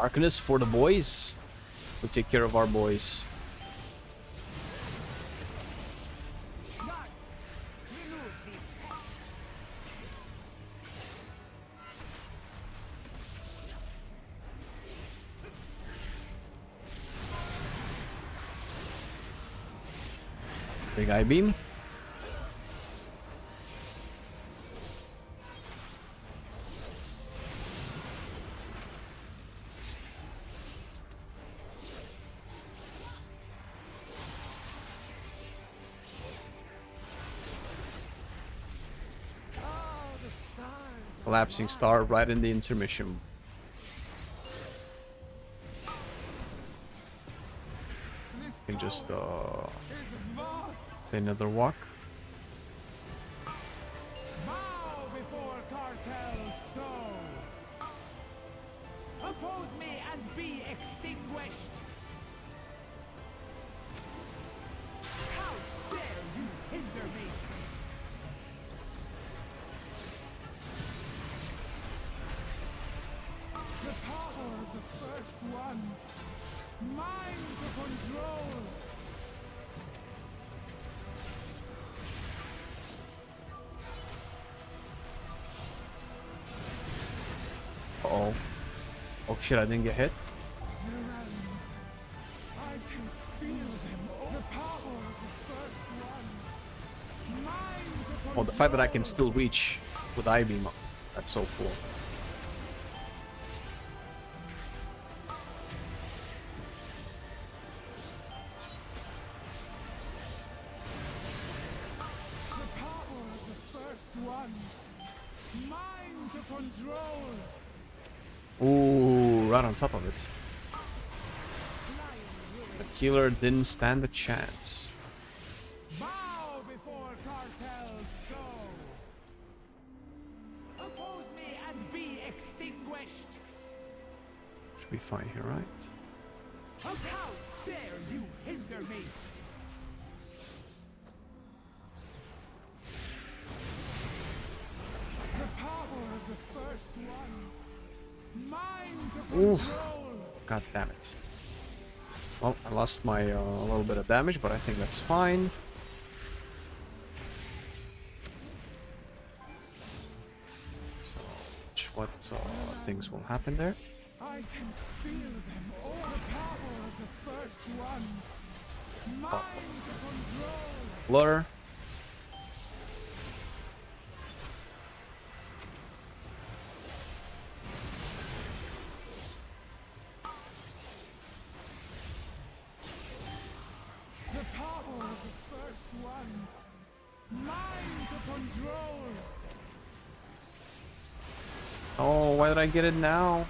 Arcanist for the boys. We'll take care of our boys. Big eye beam. Collapsing star right in the intermission. Can just stay another walk. Bow before cartel's soul. Oppose me and be extinguished. How dare you hinder me? The power of the first ones. Mine to control. Uh-oh. Oh shit, I didn't get hit. Their realms. I can feel them. The power of the first ones. Mine to control. Oh, the fact that I can still reach with eye beam. That's so cool. The power of the first ones. Mine to control. Ooh, right on top of it. The killer didn't stand a chance. Bow before cartel's soul. Oppose me and be extinguished. Should be fine here, right? How dare you hinder me? The power of the first ones. Mine to Oof. control. God damn it. Well, I lost my little bit of damage, but I think that's fine. So, what things will happen there? I can feel them. All the power of the first ones. Mine to control. Blur. The power of the first ones. Mine to control. Oh, why did I get it now?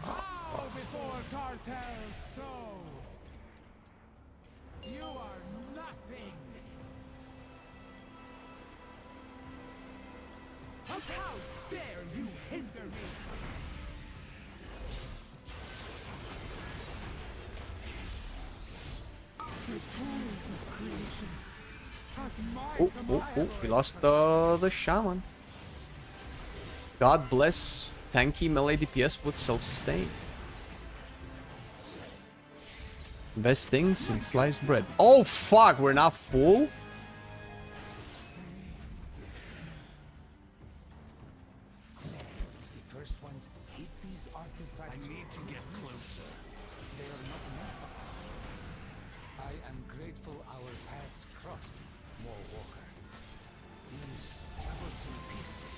Bow before cartel's soul. You are nothing. How dare you hinder me? The tools of creation. At my command. We lost the Shaman. God bless tanky melee DPS with self-sustain. Best thing since sliced bread. Oh fuck, we're not full? The first ones hate these artifacts. I need to get closer. They are not meant for us. I am grateful our paths crossed, Warwalker. These troublesome pieces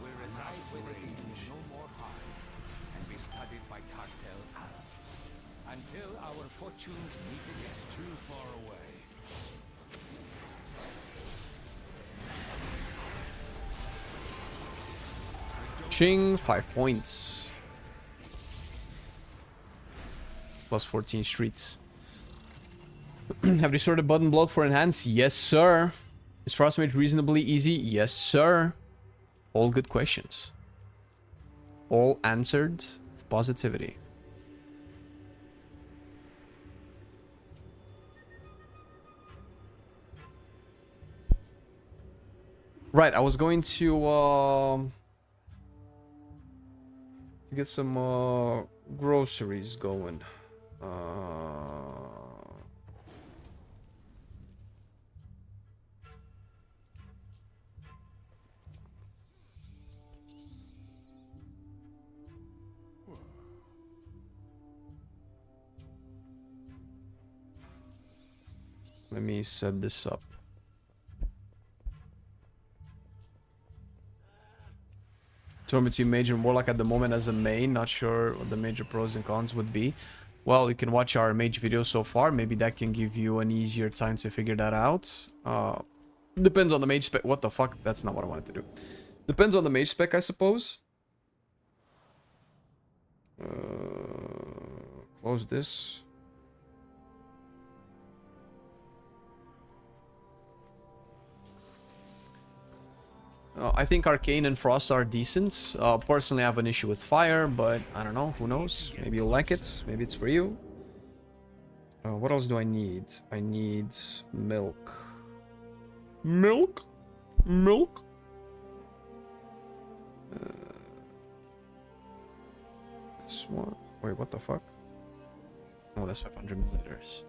will reside with it and do no more harm, and be studied by Cartel Al. Until our fortunes meet again. It's too far away. Ching, 5 points. Plus 14 streets. Have you sorted button blood for enhance? Yes, sir. Is Frost Mage reasonably easy? Yes, sir. All good questions. All answered with positivity. Right, I was going to Get some groceries going. Let me set this up. Torn between Mage and Warlock at the moment as a main. Not sure what the major pros and cons would be. Well, you can watch our Mage video so far. Maybe that can give you an easier time to figure that out. Depends on the Mage spec. What the fuck? That's not what I wanted to do. Depends on the Mage spec, I suppose. Close this. I think Arcane and Frost are decent. Personally, I have an issue with Fire, but I don't know. Who knows? Maybe you'll like it. Maybe it's for you. What else do I need? I need milk. Milk? Milk? This one. Wait, what the fuck? Oh, that's 500 milliliters.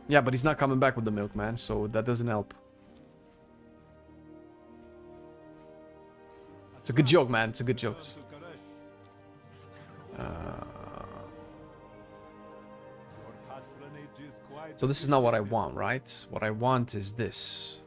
Yeah, but he's not coming back with the milk, man, so that doesn't help. It's a good joke, man. It's a good joke. So this is not what I want, right? What I want is this.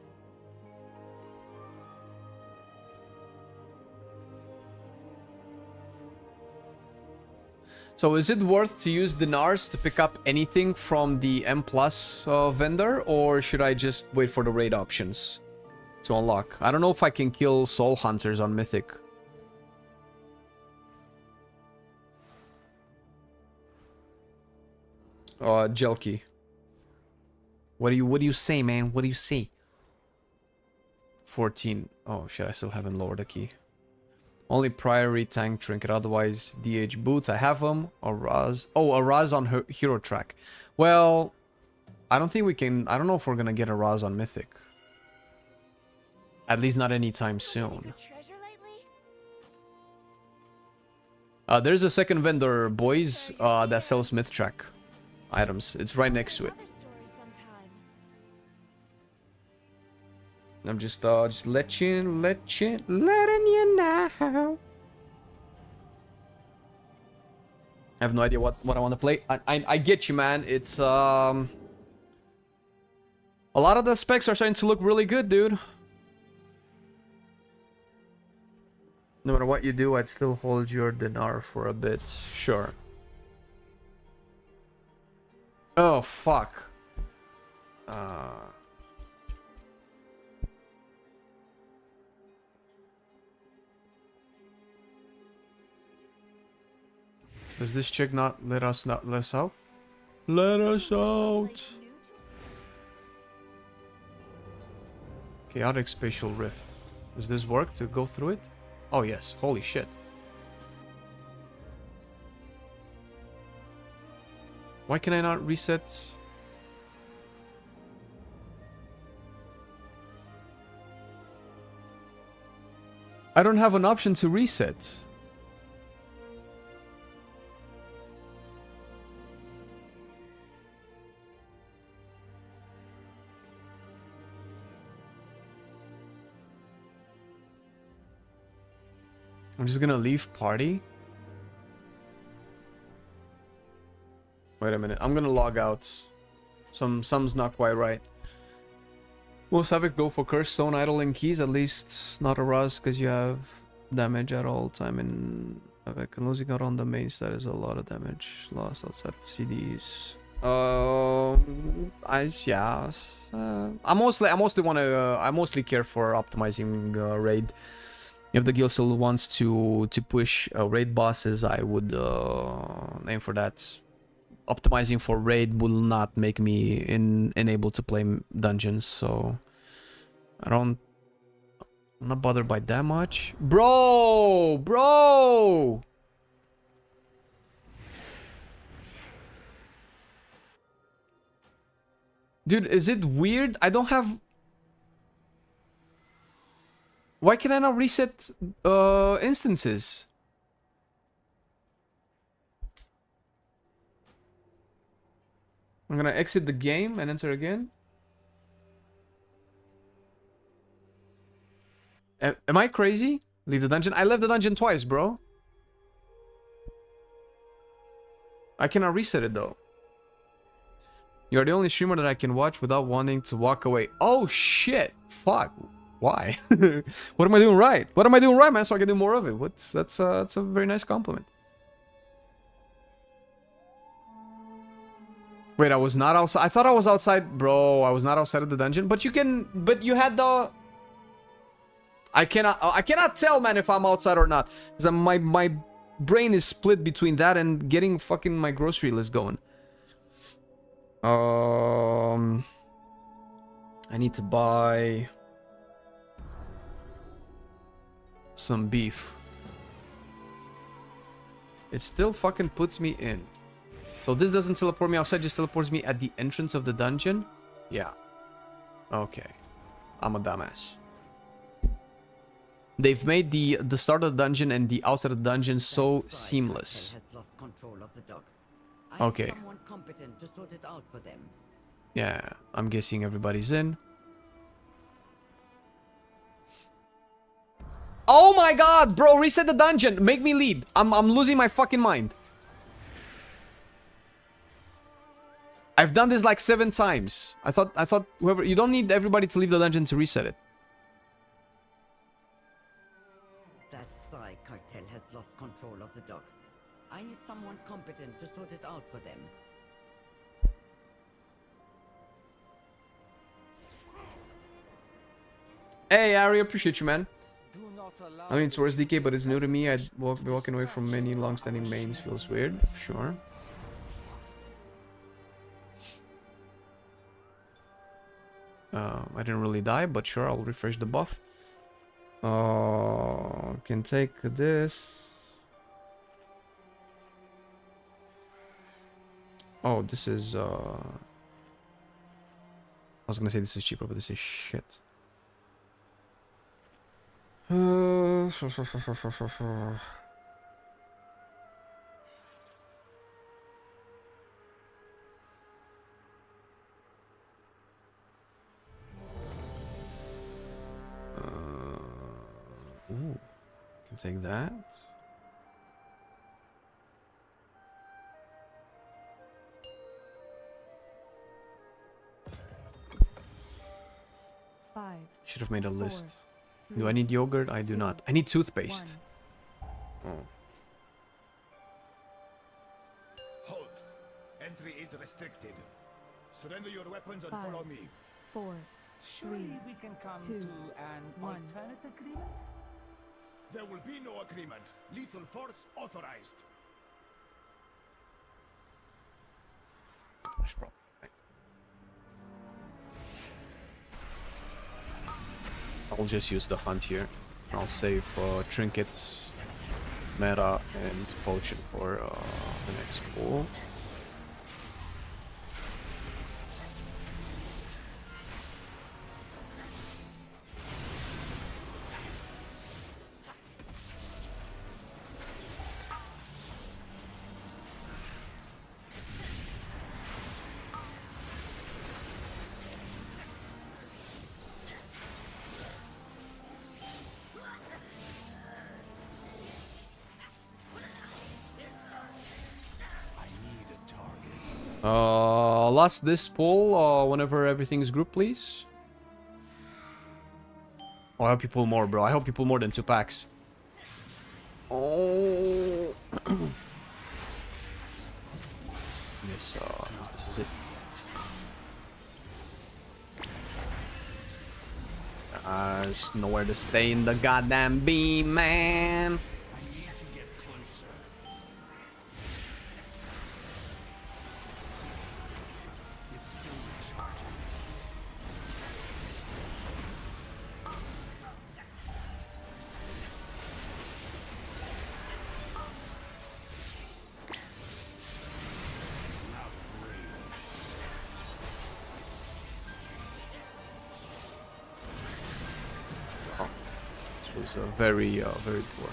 So is it worth to use dinars to pick up anything from the M+ vendor, or should I just wait for the raid options to unlock? I don't know if I can kill soul hunters on Mythic. Jelky. What do you say, man? What do you say? 14. Oh shit, I still haven't lowered the key. Only Priory Tank Trinket, otherwise DH Boots. I have them. Araz. Oh, Araz on her Hero Track. Well, I don't think we can... I don't know if we're gonna get Araz on Mythic. At least not anytime soon. There's a second vendor, boys, that sells Myth Track items. It's right next to it. I'm just letting you know. I have no idea what I want to play. I get you, man. It's a lot of the specs are starting to look really good, dude. No matter what you do, I'd still hold your dinar for a bit. Sure. Oh fuck. Does this chick not let us out? Let us out! Chaotic Spatial Rift. Does this work to go through it? Oh yes, holy shit. Why can I not reset? I don't have an option to reset. I'm just gonna leave party. Wait a minute. I'm gonna log out. Some's not quite right. Most Havoc go for Curse, Stone, Idol, and Keys. At least not a Rust, because you have damage at all time in Havoc. And losing out on the main stat is a lot of damage lost outside of CDs. I mostly care for optimizing raid. If the guild still wants to push raid bosses, I would aim for that. Optimizing for raid will not make me unable to play dungeons, so I'm not bothered by that much. Bro! Dude, is it weird? I don't have... Why can I not reset instances? I'm gonna exit the game and enter again. Am I crazy? Leave the dungeon? I left the dungeon twice, bro. I cannot reset it though. You're the only streamer that I can watch without wanting to walk away. Oh shit! Fuck. Why? What am I doing right? What am I doing right, man? So I can do more of it. That's a very nice compliment. Wait, I was not outside. I thought I was outside, bro. I was not outside of the dungeon. But you can. But you had the. I cannot tell, man, if I'm outside or not, because my brain is split between that and getting fucking my grocery list going. I need to buy some beef. It still fucking puts me in. So this doesn't teleport me outside, just teleports me at the entrance of the dungeon? Yeah. Okay. I'm a dumbass. They've made the start of the dungeon and the outside of the dungeon so seamless. Okay. Yeah, I'm guessing everybody's in. Oh my god, bro, reset the dungeon. Make me lead. I'm losing my fucking mind. I've done this like 7 times. I thought whoever, you don't need everybody to leave the dungeon to reset it. That Psy cartel has lost control of the docks. I need someone competent to sort it out for them. Hey, Ari, appreciate you, man. I mean, towards DK, but it's new to me. I'd be walking away from many long-standing mains. Feels weird. Sure. I didn't really die, but sure, I'll refresh the buff. Can take this. Oh, this is I was gonna say this is cheaper, but this is shit. Ooh, can take that. Should have made a list. Do I need yogurt? I do not. I need toothpaste. Oh. Hold. Entry is restricted. Surrender your weapons and follow me. 4, Surely we can come to an alternate agreement? There will be no agreement. Lethal force authorized. I'll just use the hunt here. I'll save trinkets, meta, and potion for the next pool. Last this pull whenever everything's grouped, please. Oh, I hope you pull more, bro. I hope you pull more than 2 packs. Oh. Yes, this is it. There's nowhere to stay in the goddamn beam, man. was very very poor.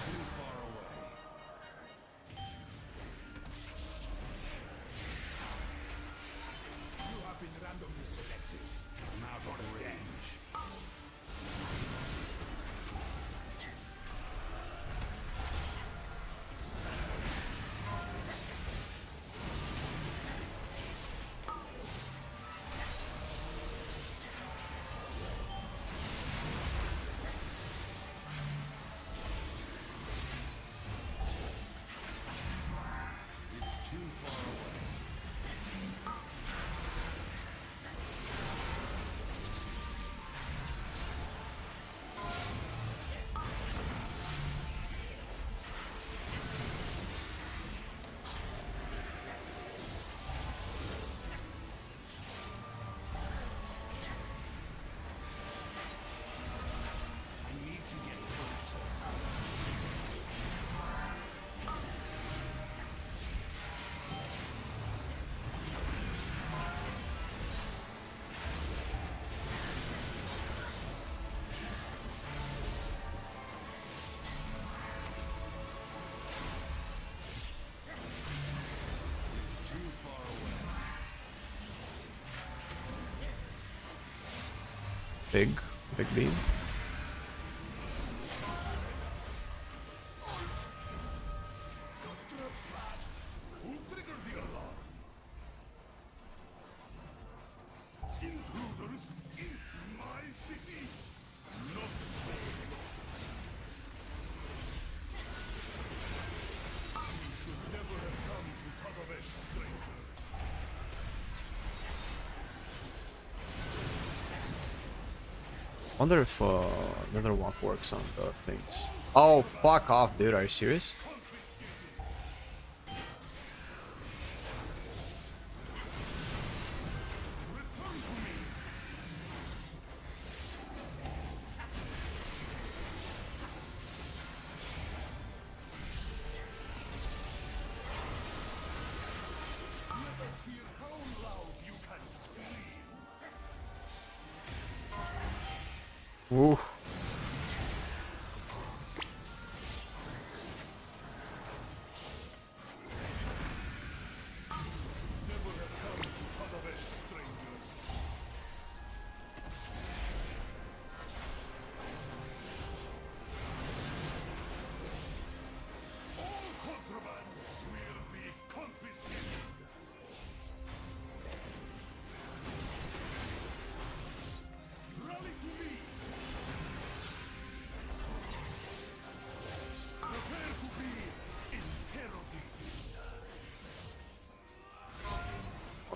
Big beam. Wonder if another walk works on the things. Oh, fuck off, dude. Are you serious? Ooh.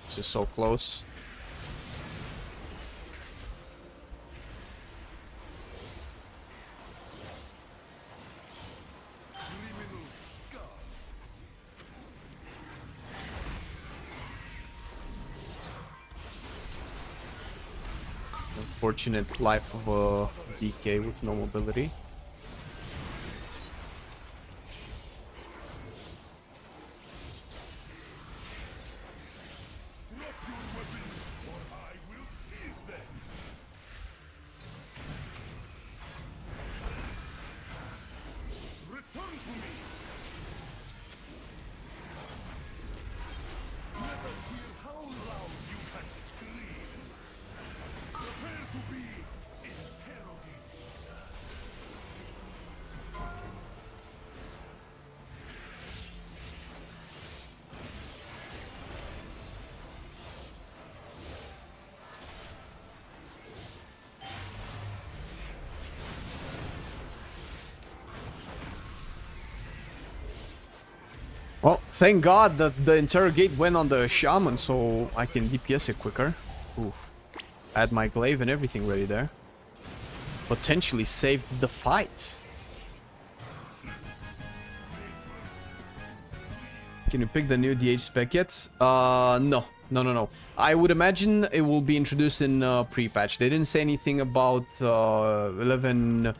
This is so close. Unfortunate life of a DK with no mobility. Well, thank God that the interrogate went on the Shaman so I can DPS it quicker. Oof. I had my glaive and everything ready there. Potentially saved the fight. Can you pick the new DH spec yet? No. No. I would imagine it will be introduced in pre-patch. They didn't say anything about 11...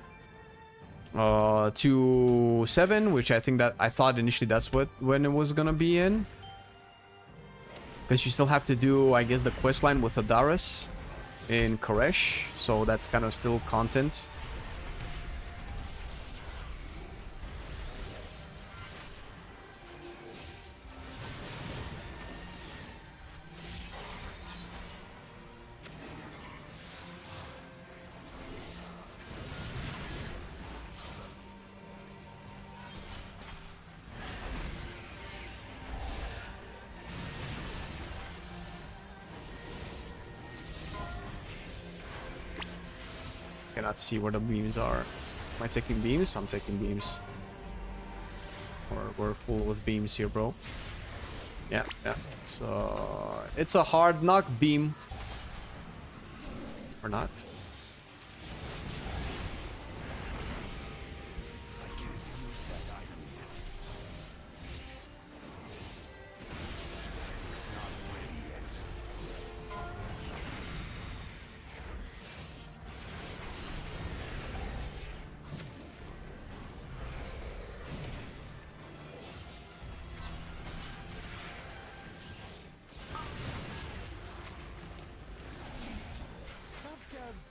2.7, which I think that I thought initially that's when it was gonna be in, because you still have to do, I guess, the quest line with Adaris in Koresh, so that's kind of still content. cannot see where the beams are. Am I taking beams? I'm taking beams. We're full with beams here, bro. Yeah. It's a hard knock beam. Or not.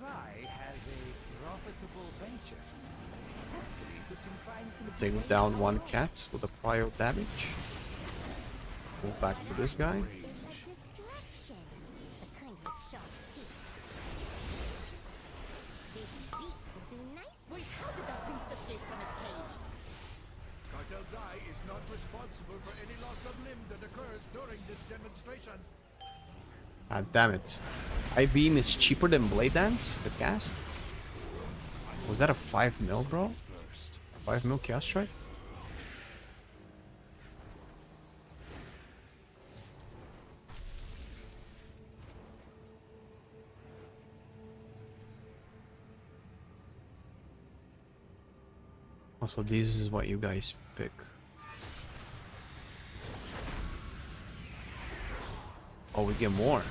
Has a profitable venture. Hopefully this inclines the Take down one cat with a prior damage. Move back to this guy. Distraction. The kind with sharp teeth. This beast will do nice. Wait, how did that beast escape from its cage? Cartel's Eye is not responsible for any loss of limb that occurs during this demonstration. Ah, damn it. High beam is cheaper than blade dance to cast? Was that a 5 mil, bro? 5 mil chaos strike? Also, this is what you guys pick. Oh, we get more.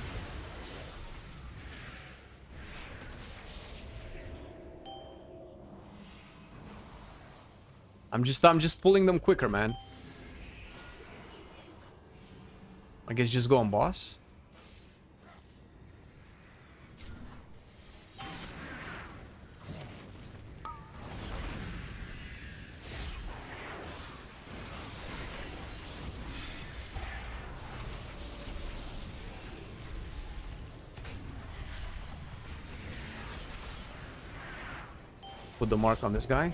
I'm just pulling them quicker, man. I guess just go on boss. Put the mark on this guy.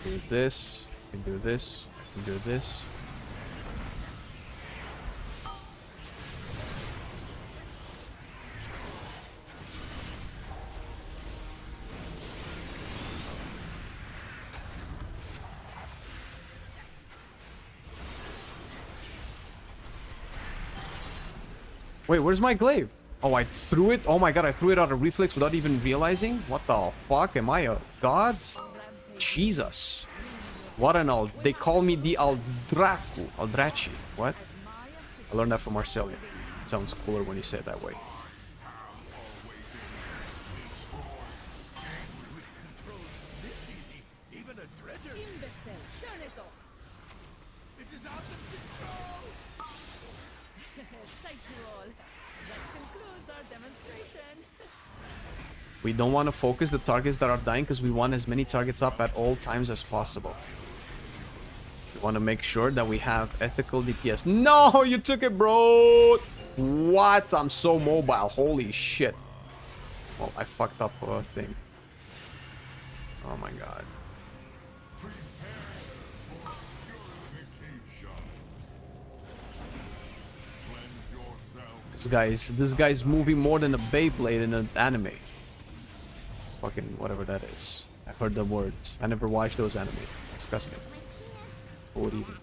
Do this. I can do this. I can do this. Wait, where's my glaive? Oh, I threw it? Oh my god, I threw it out of reflex without even realizing? What the fuck? Am I a god? Jesus. What an they call me the Aldrachi. What? I learned that from Marcelian. It sounds cooler when you say it that way. We don't want to focus the targets that are dying because we want as many targets up at all times as possible. We want to make sure that we have ethical DPS. No, you took it, bro! What? I'm so mobile. Holy shit. Well, I fucked up a thing. Oh my god. This guy's moving more than a Beyblade in an anime. Fucking whatever that is. I've heard the words. I never watched those anime. Disgusting. Who would even?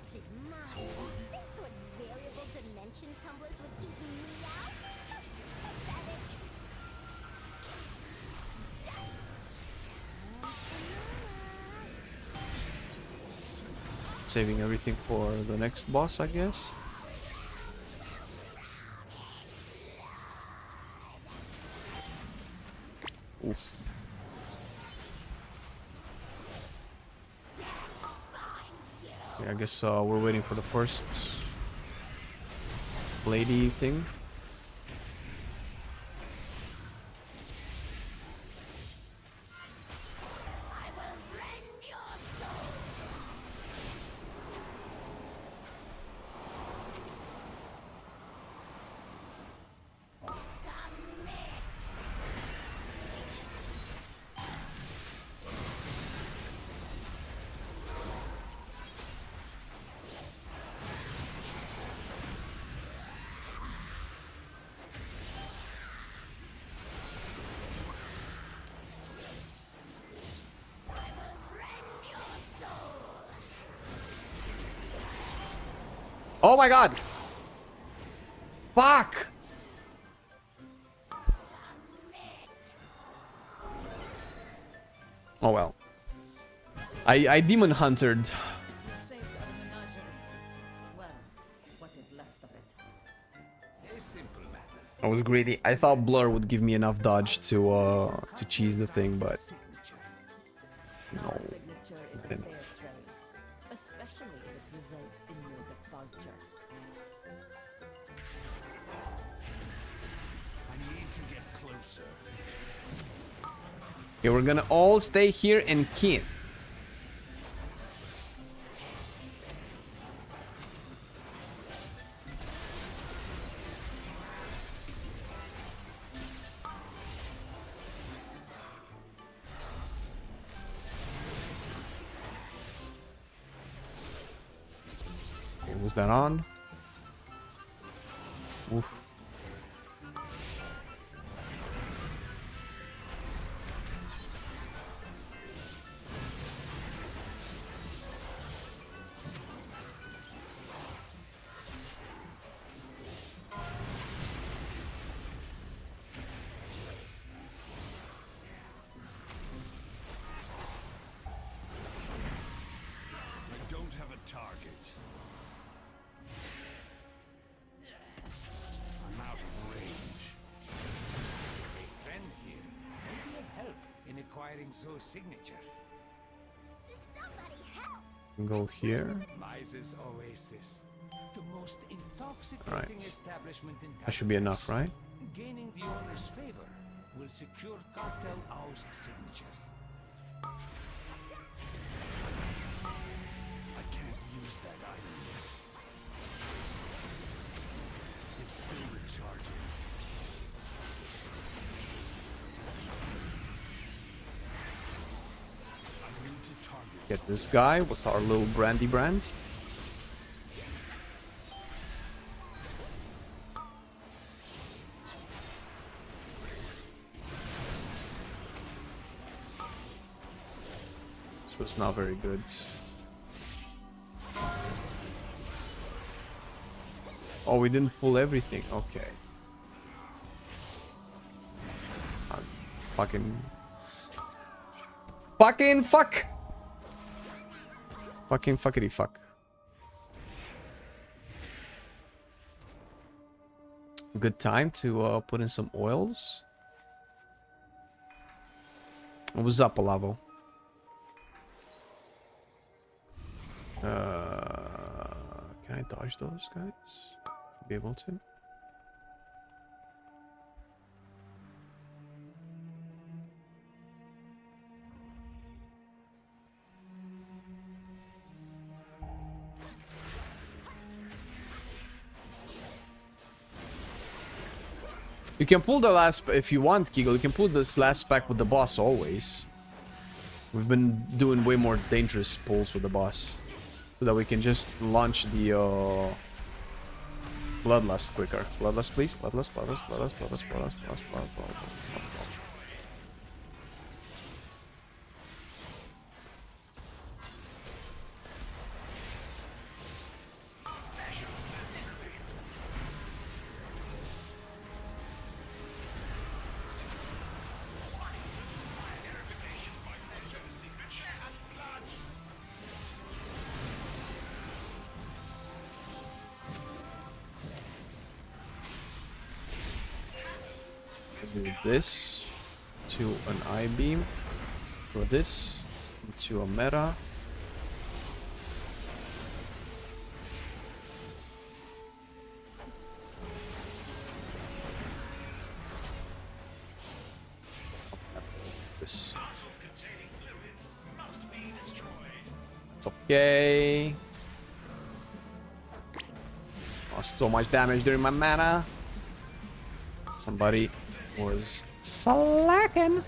Saving everything for the next boss, I guess. Oof. Yeah, I guess we're waiting for the first lady thing. Oh my god! Fuck! Oh well. I demon huntered. Saved our menagerie. Well, what is left of it. A simple matter. I was greedy. I thought Blur would give me enough dodge to cheese the thing, but no, Signature is not a fair enough. trade, especially if it results in your departure. I need to get closer. Okay, we're gonna all stay here and camp. Okay, was that on? Oof. I don't have a target. I'm out of range. A friend here may be of help in acquiring Zoe's signature. Somebody help! Go here. Mises Oasis. The most intoxicating Alright. establishment in That should be enough, right? Gaining the owner's favor will secure Cartel Owl's signature. I can't use that item yet. It's still recharging. I need to target. Get this guy with our little brandy brand. This was not very good. Oh, we didn't pull everything. Okay. Fucking fuck! Fucking fuckity fuck. Good time to put in some oils. What's up, Olavo? Can I dodge those guys? Should be able to. You can pull the last, if you want, Kegel, you can pull this last spec with the boss always. We've been doing way more dangerous pulls with the boss. So that we can just launch the Bloodlust quicker. Bloodlust, please. Bloodlust, Bloodlust, Bloodlust, Bloodlust, Bloodlust, Bloodlust, Bloodlust. Do this to an I-beam, for this into a meta. This. It's okay. Lost so much damage during my mana. Somebody was slacking.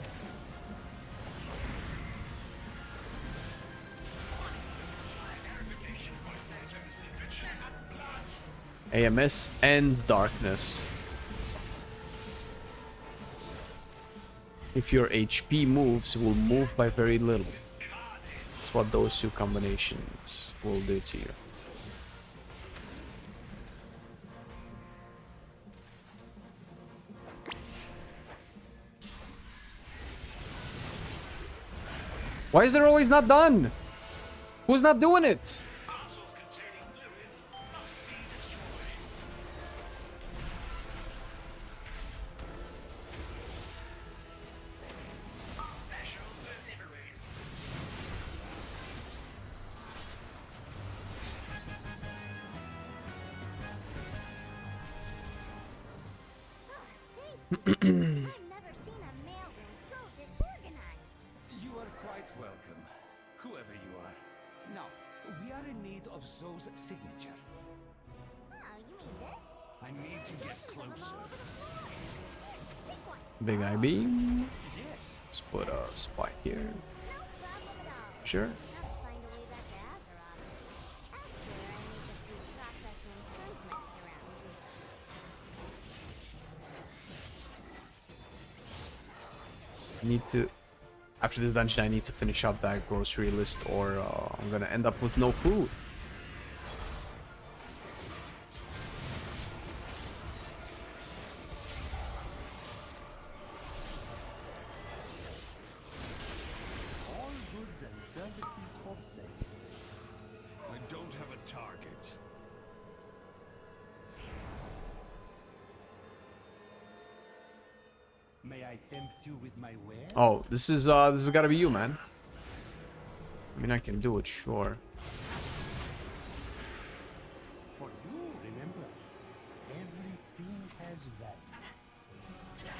AMS and darkness. If your HP moves, it will move by very little. That's what those two combinations will do to you. Why is it always not done? Who's not doing it? I've never seen a mailroom so disorganized. You are quite welcome, whoever you are. Now, we are in need of Zoe's signature. Oh, you mean this? I need to get Dozens of them all closer. over the floor. Here, take one. Big eye beam. Yes. Let's put a spike here. No problem at all. Sure. Now to find a way back to Azeroth. After I make a few process improvements around here. I need to... After this dungeon, I need to finish up that grocery list or I'm gonna end up with no food. All goods and services for sale. I don't have a target. May I tempt you with my wares? Oh, this has gotta be you, man. I mean, I can do it, sure. For you, remember, everything has value.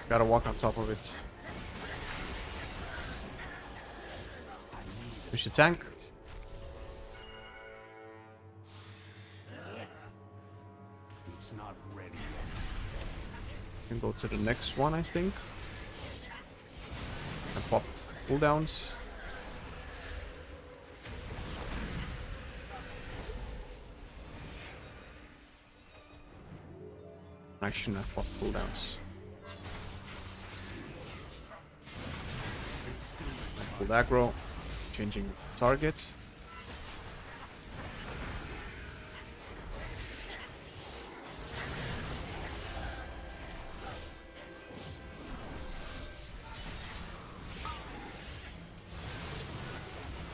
Gotta walk on top of it. Push the tank. It's not ready yet. Can go to the next one, I think. I popped cooldowns. I shouldn't have popped cooldowns. Pulled aggro, changing target.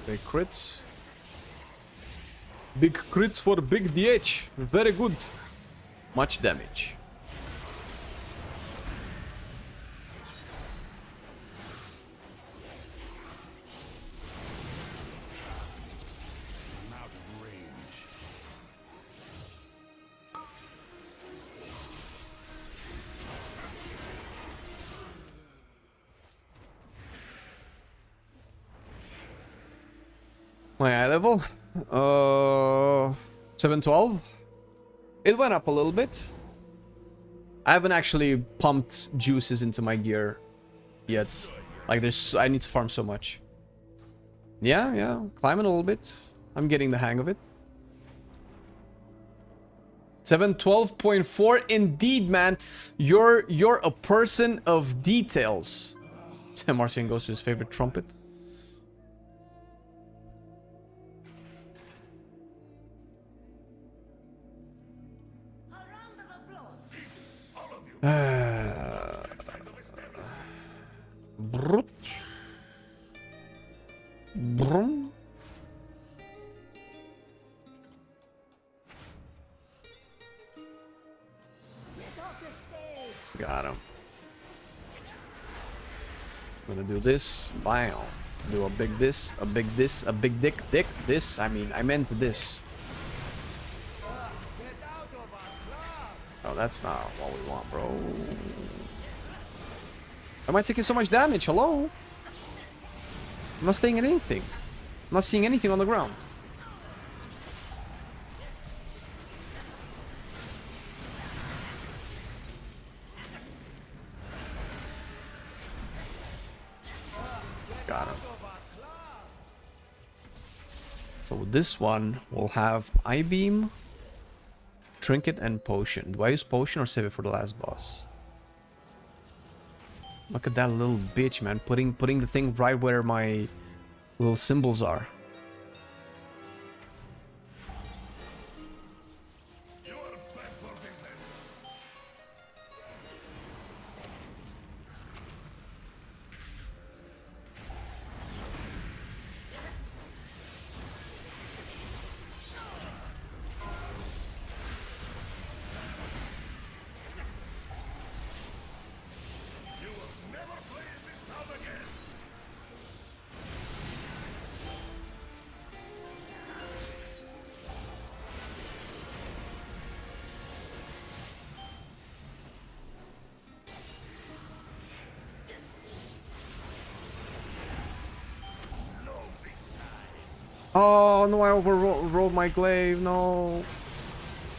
Big crits. Big crits for big DH. Very good. Much damage. I'm out of range. My eye level? 712. It went up a little bit. I haven't actually pumped juices into my gear yet. Like there's, I need to farm so much. Yeah, climbing a little bit. I'm getting the hang of it. 712.4 indeed, man. You're a person of details. Marcin goes to his favorite trumpet. Brut. Brum. Got him. I'm gonna do this. Bam. Do a big this, a big this, a big dick, this. I mean, I meant this. Oh, that's not what we want, bro. Am I taking so much damage? Hello? I'm not staying at anything. I'm not seeing anything on the ground. Got him. So with this one, we'll have I-Beam, Trinket, and Potion. Do I use Potion or save it for the last boss? Look at that little bitch, man. Putting the thing right where my little symbols are. Oh no, I overrolled my glaive. No.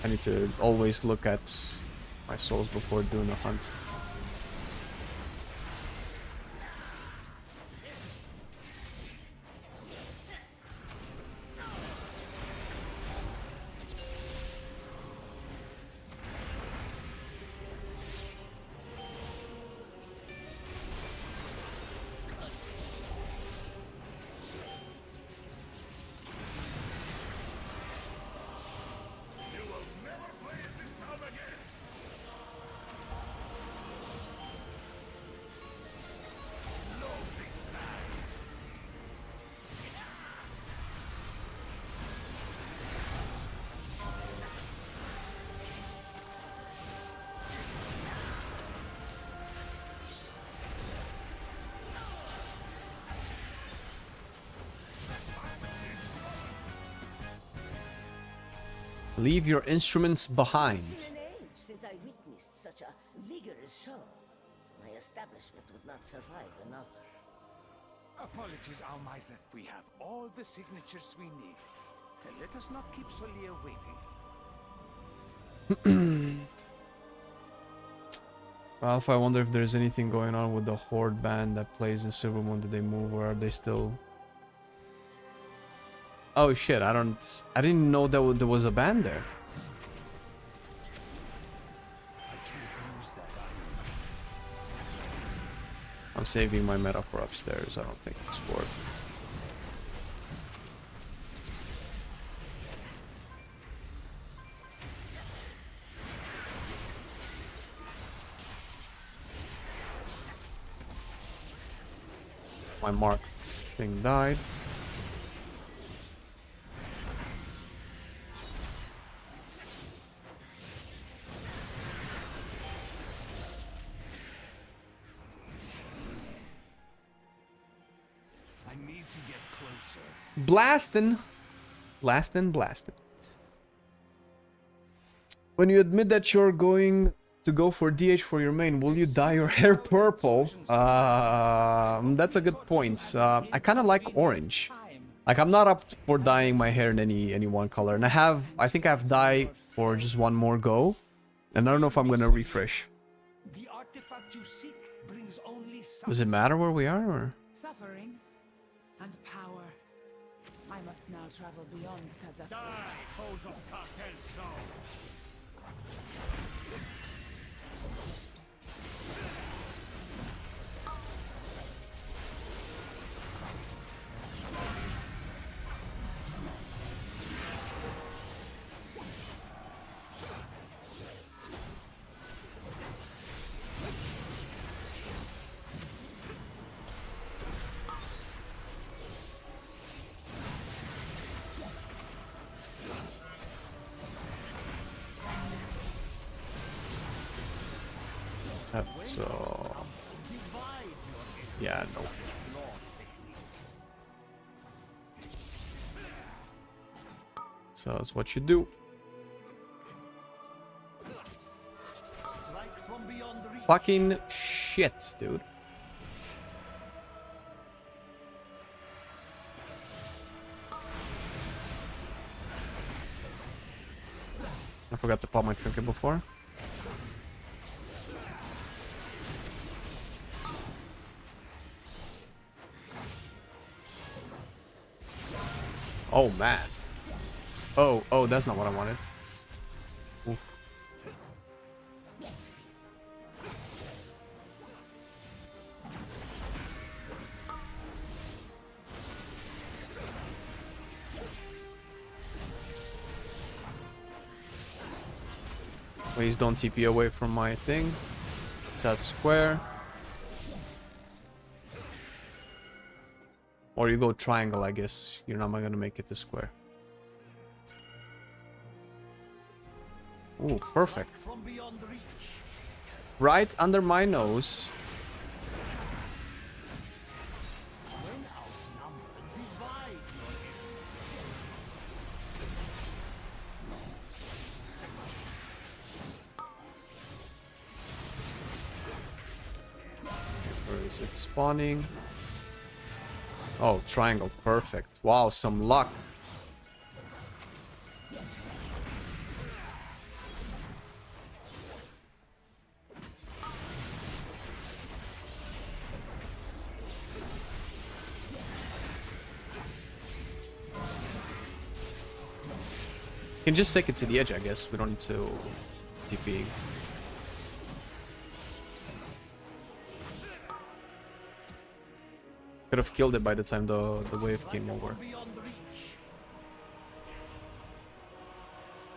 I need to always look at my souls before doing a hunt. Leave your instruments behind. Since I witnessed such a vigorous show, my establishment would not survive another. Apologies, Almiser. We have all the signatures we need. Let us not keep Solia waiting. Alpha, I wonder if there's anything going on with the Horde band that plays in Silvermoon. Did they move or are they still... Oh shit, I didn't know that there was a band there. I'm saving my meta for upstairs. I don't think it's worth. My marked thing died. Blasting. When you admit that you're going to go for DH for your main, will you dye your hair purple? That's a good point. I kind of like orange. Like, I'm not up for dyeing my hair in any one color. And I think I have dye for just one more go. And I don't know if I'm gonna refresh. Does it matter where we are, or? Suffering and power. I must now travel beyond Kazakh. Die, foes of Cartel Soul! So yeah, no. So that's what you do. Fucking shit, dude. I forgot to pop my trinket before. Oh man. Oh, that's not what I wanted. Oof. Please don't TP away from my thing. It's at square. Or you go triangle, I guess. You're not gonna make it to square. Ooh, perfect. Right under my nose. Where is it spawning? Oh, triangle, perfect. Wow, some luck. Can just take it to the edge, I guess. We don't need to TP. Could have killed it by the time the wave came over.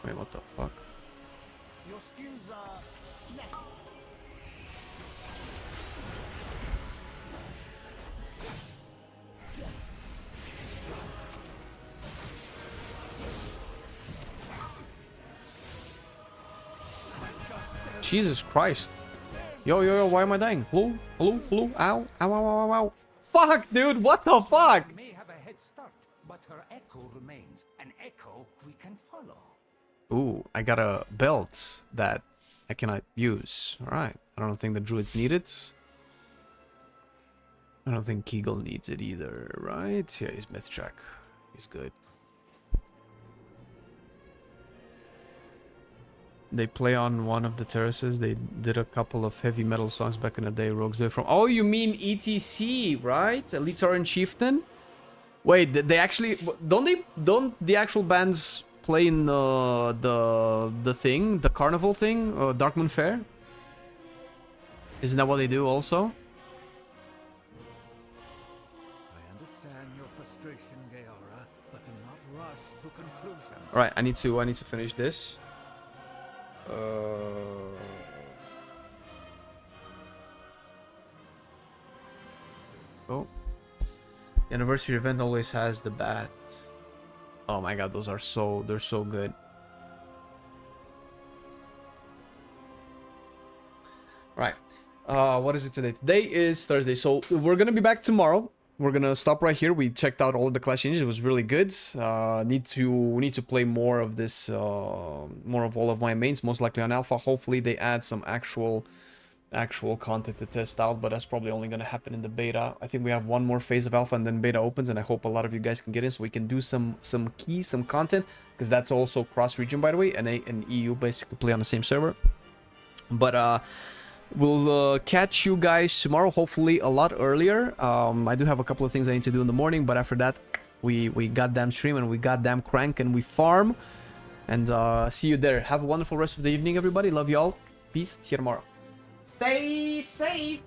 Wait, what the fuck? Your skills are snappy. Jesus Christ. Yo, why am I dying? Hello? Hello? Hello? Ow. Ow, ow, ow, ow, ow. Fuck, dude, what the fuck? May have a head start, but her echo remains. An echo we can follow. Ooh, I got a belt that I cannot use. Alright. I don't think the druids need it. I don't think Kegel needs it either, right? Yeah, he's myth track. He's good. They play on one of the terraces. They did a couple of heavy metal songs back in the day. Rogues there from. Oh, you mean ETC, right? Elite Orange Chieftain. Wait, they actually don't the actual bands play in the thing, the carnival thing, Darkmoon Fair? Isn't that what they do also? I understand your frustration, Gaora, but do not rush to conclusion. All right, I need to finish this. Oh, the anniversary event always has the bat. Oh my god, they're so good. Right. What is it today? Today is Thursday, so we're gonna be back tomorrow. We're gonna stop right here. We checked out all of the class changes. It was really good. We need to play more of this, more of all of my mains, most likely on alpha. Hopefully they add some actual content to test out, but that's probably only gonna happen in the beta. I think we have one more phase of alpha and then beta opens, and I hope a lot of you guys can get in so we can do some content, because that's also cross region, by the way, and EU basically play on the same server. But we'll catch you guys tomorrow, hopefully a lot earlier. I do have a couple of things I need to do in the morning, but after that, we goddamn stream and we goddamn crank and we farm. And see you there. Have a wonderful rest of the evening, everybody. Love you all. Peace. See you tomorrow. Stay safe.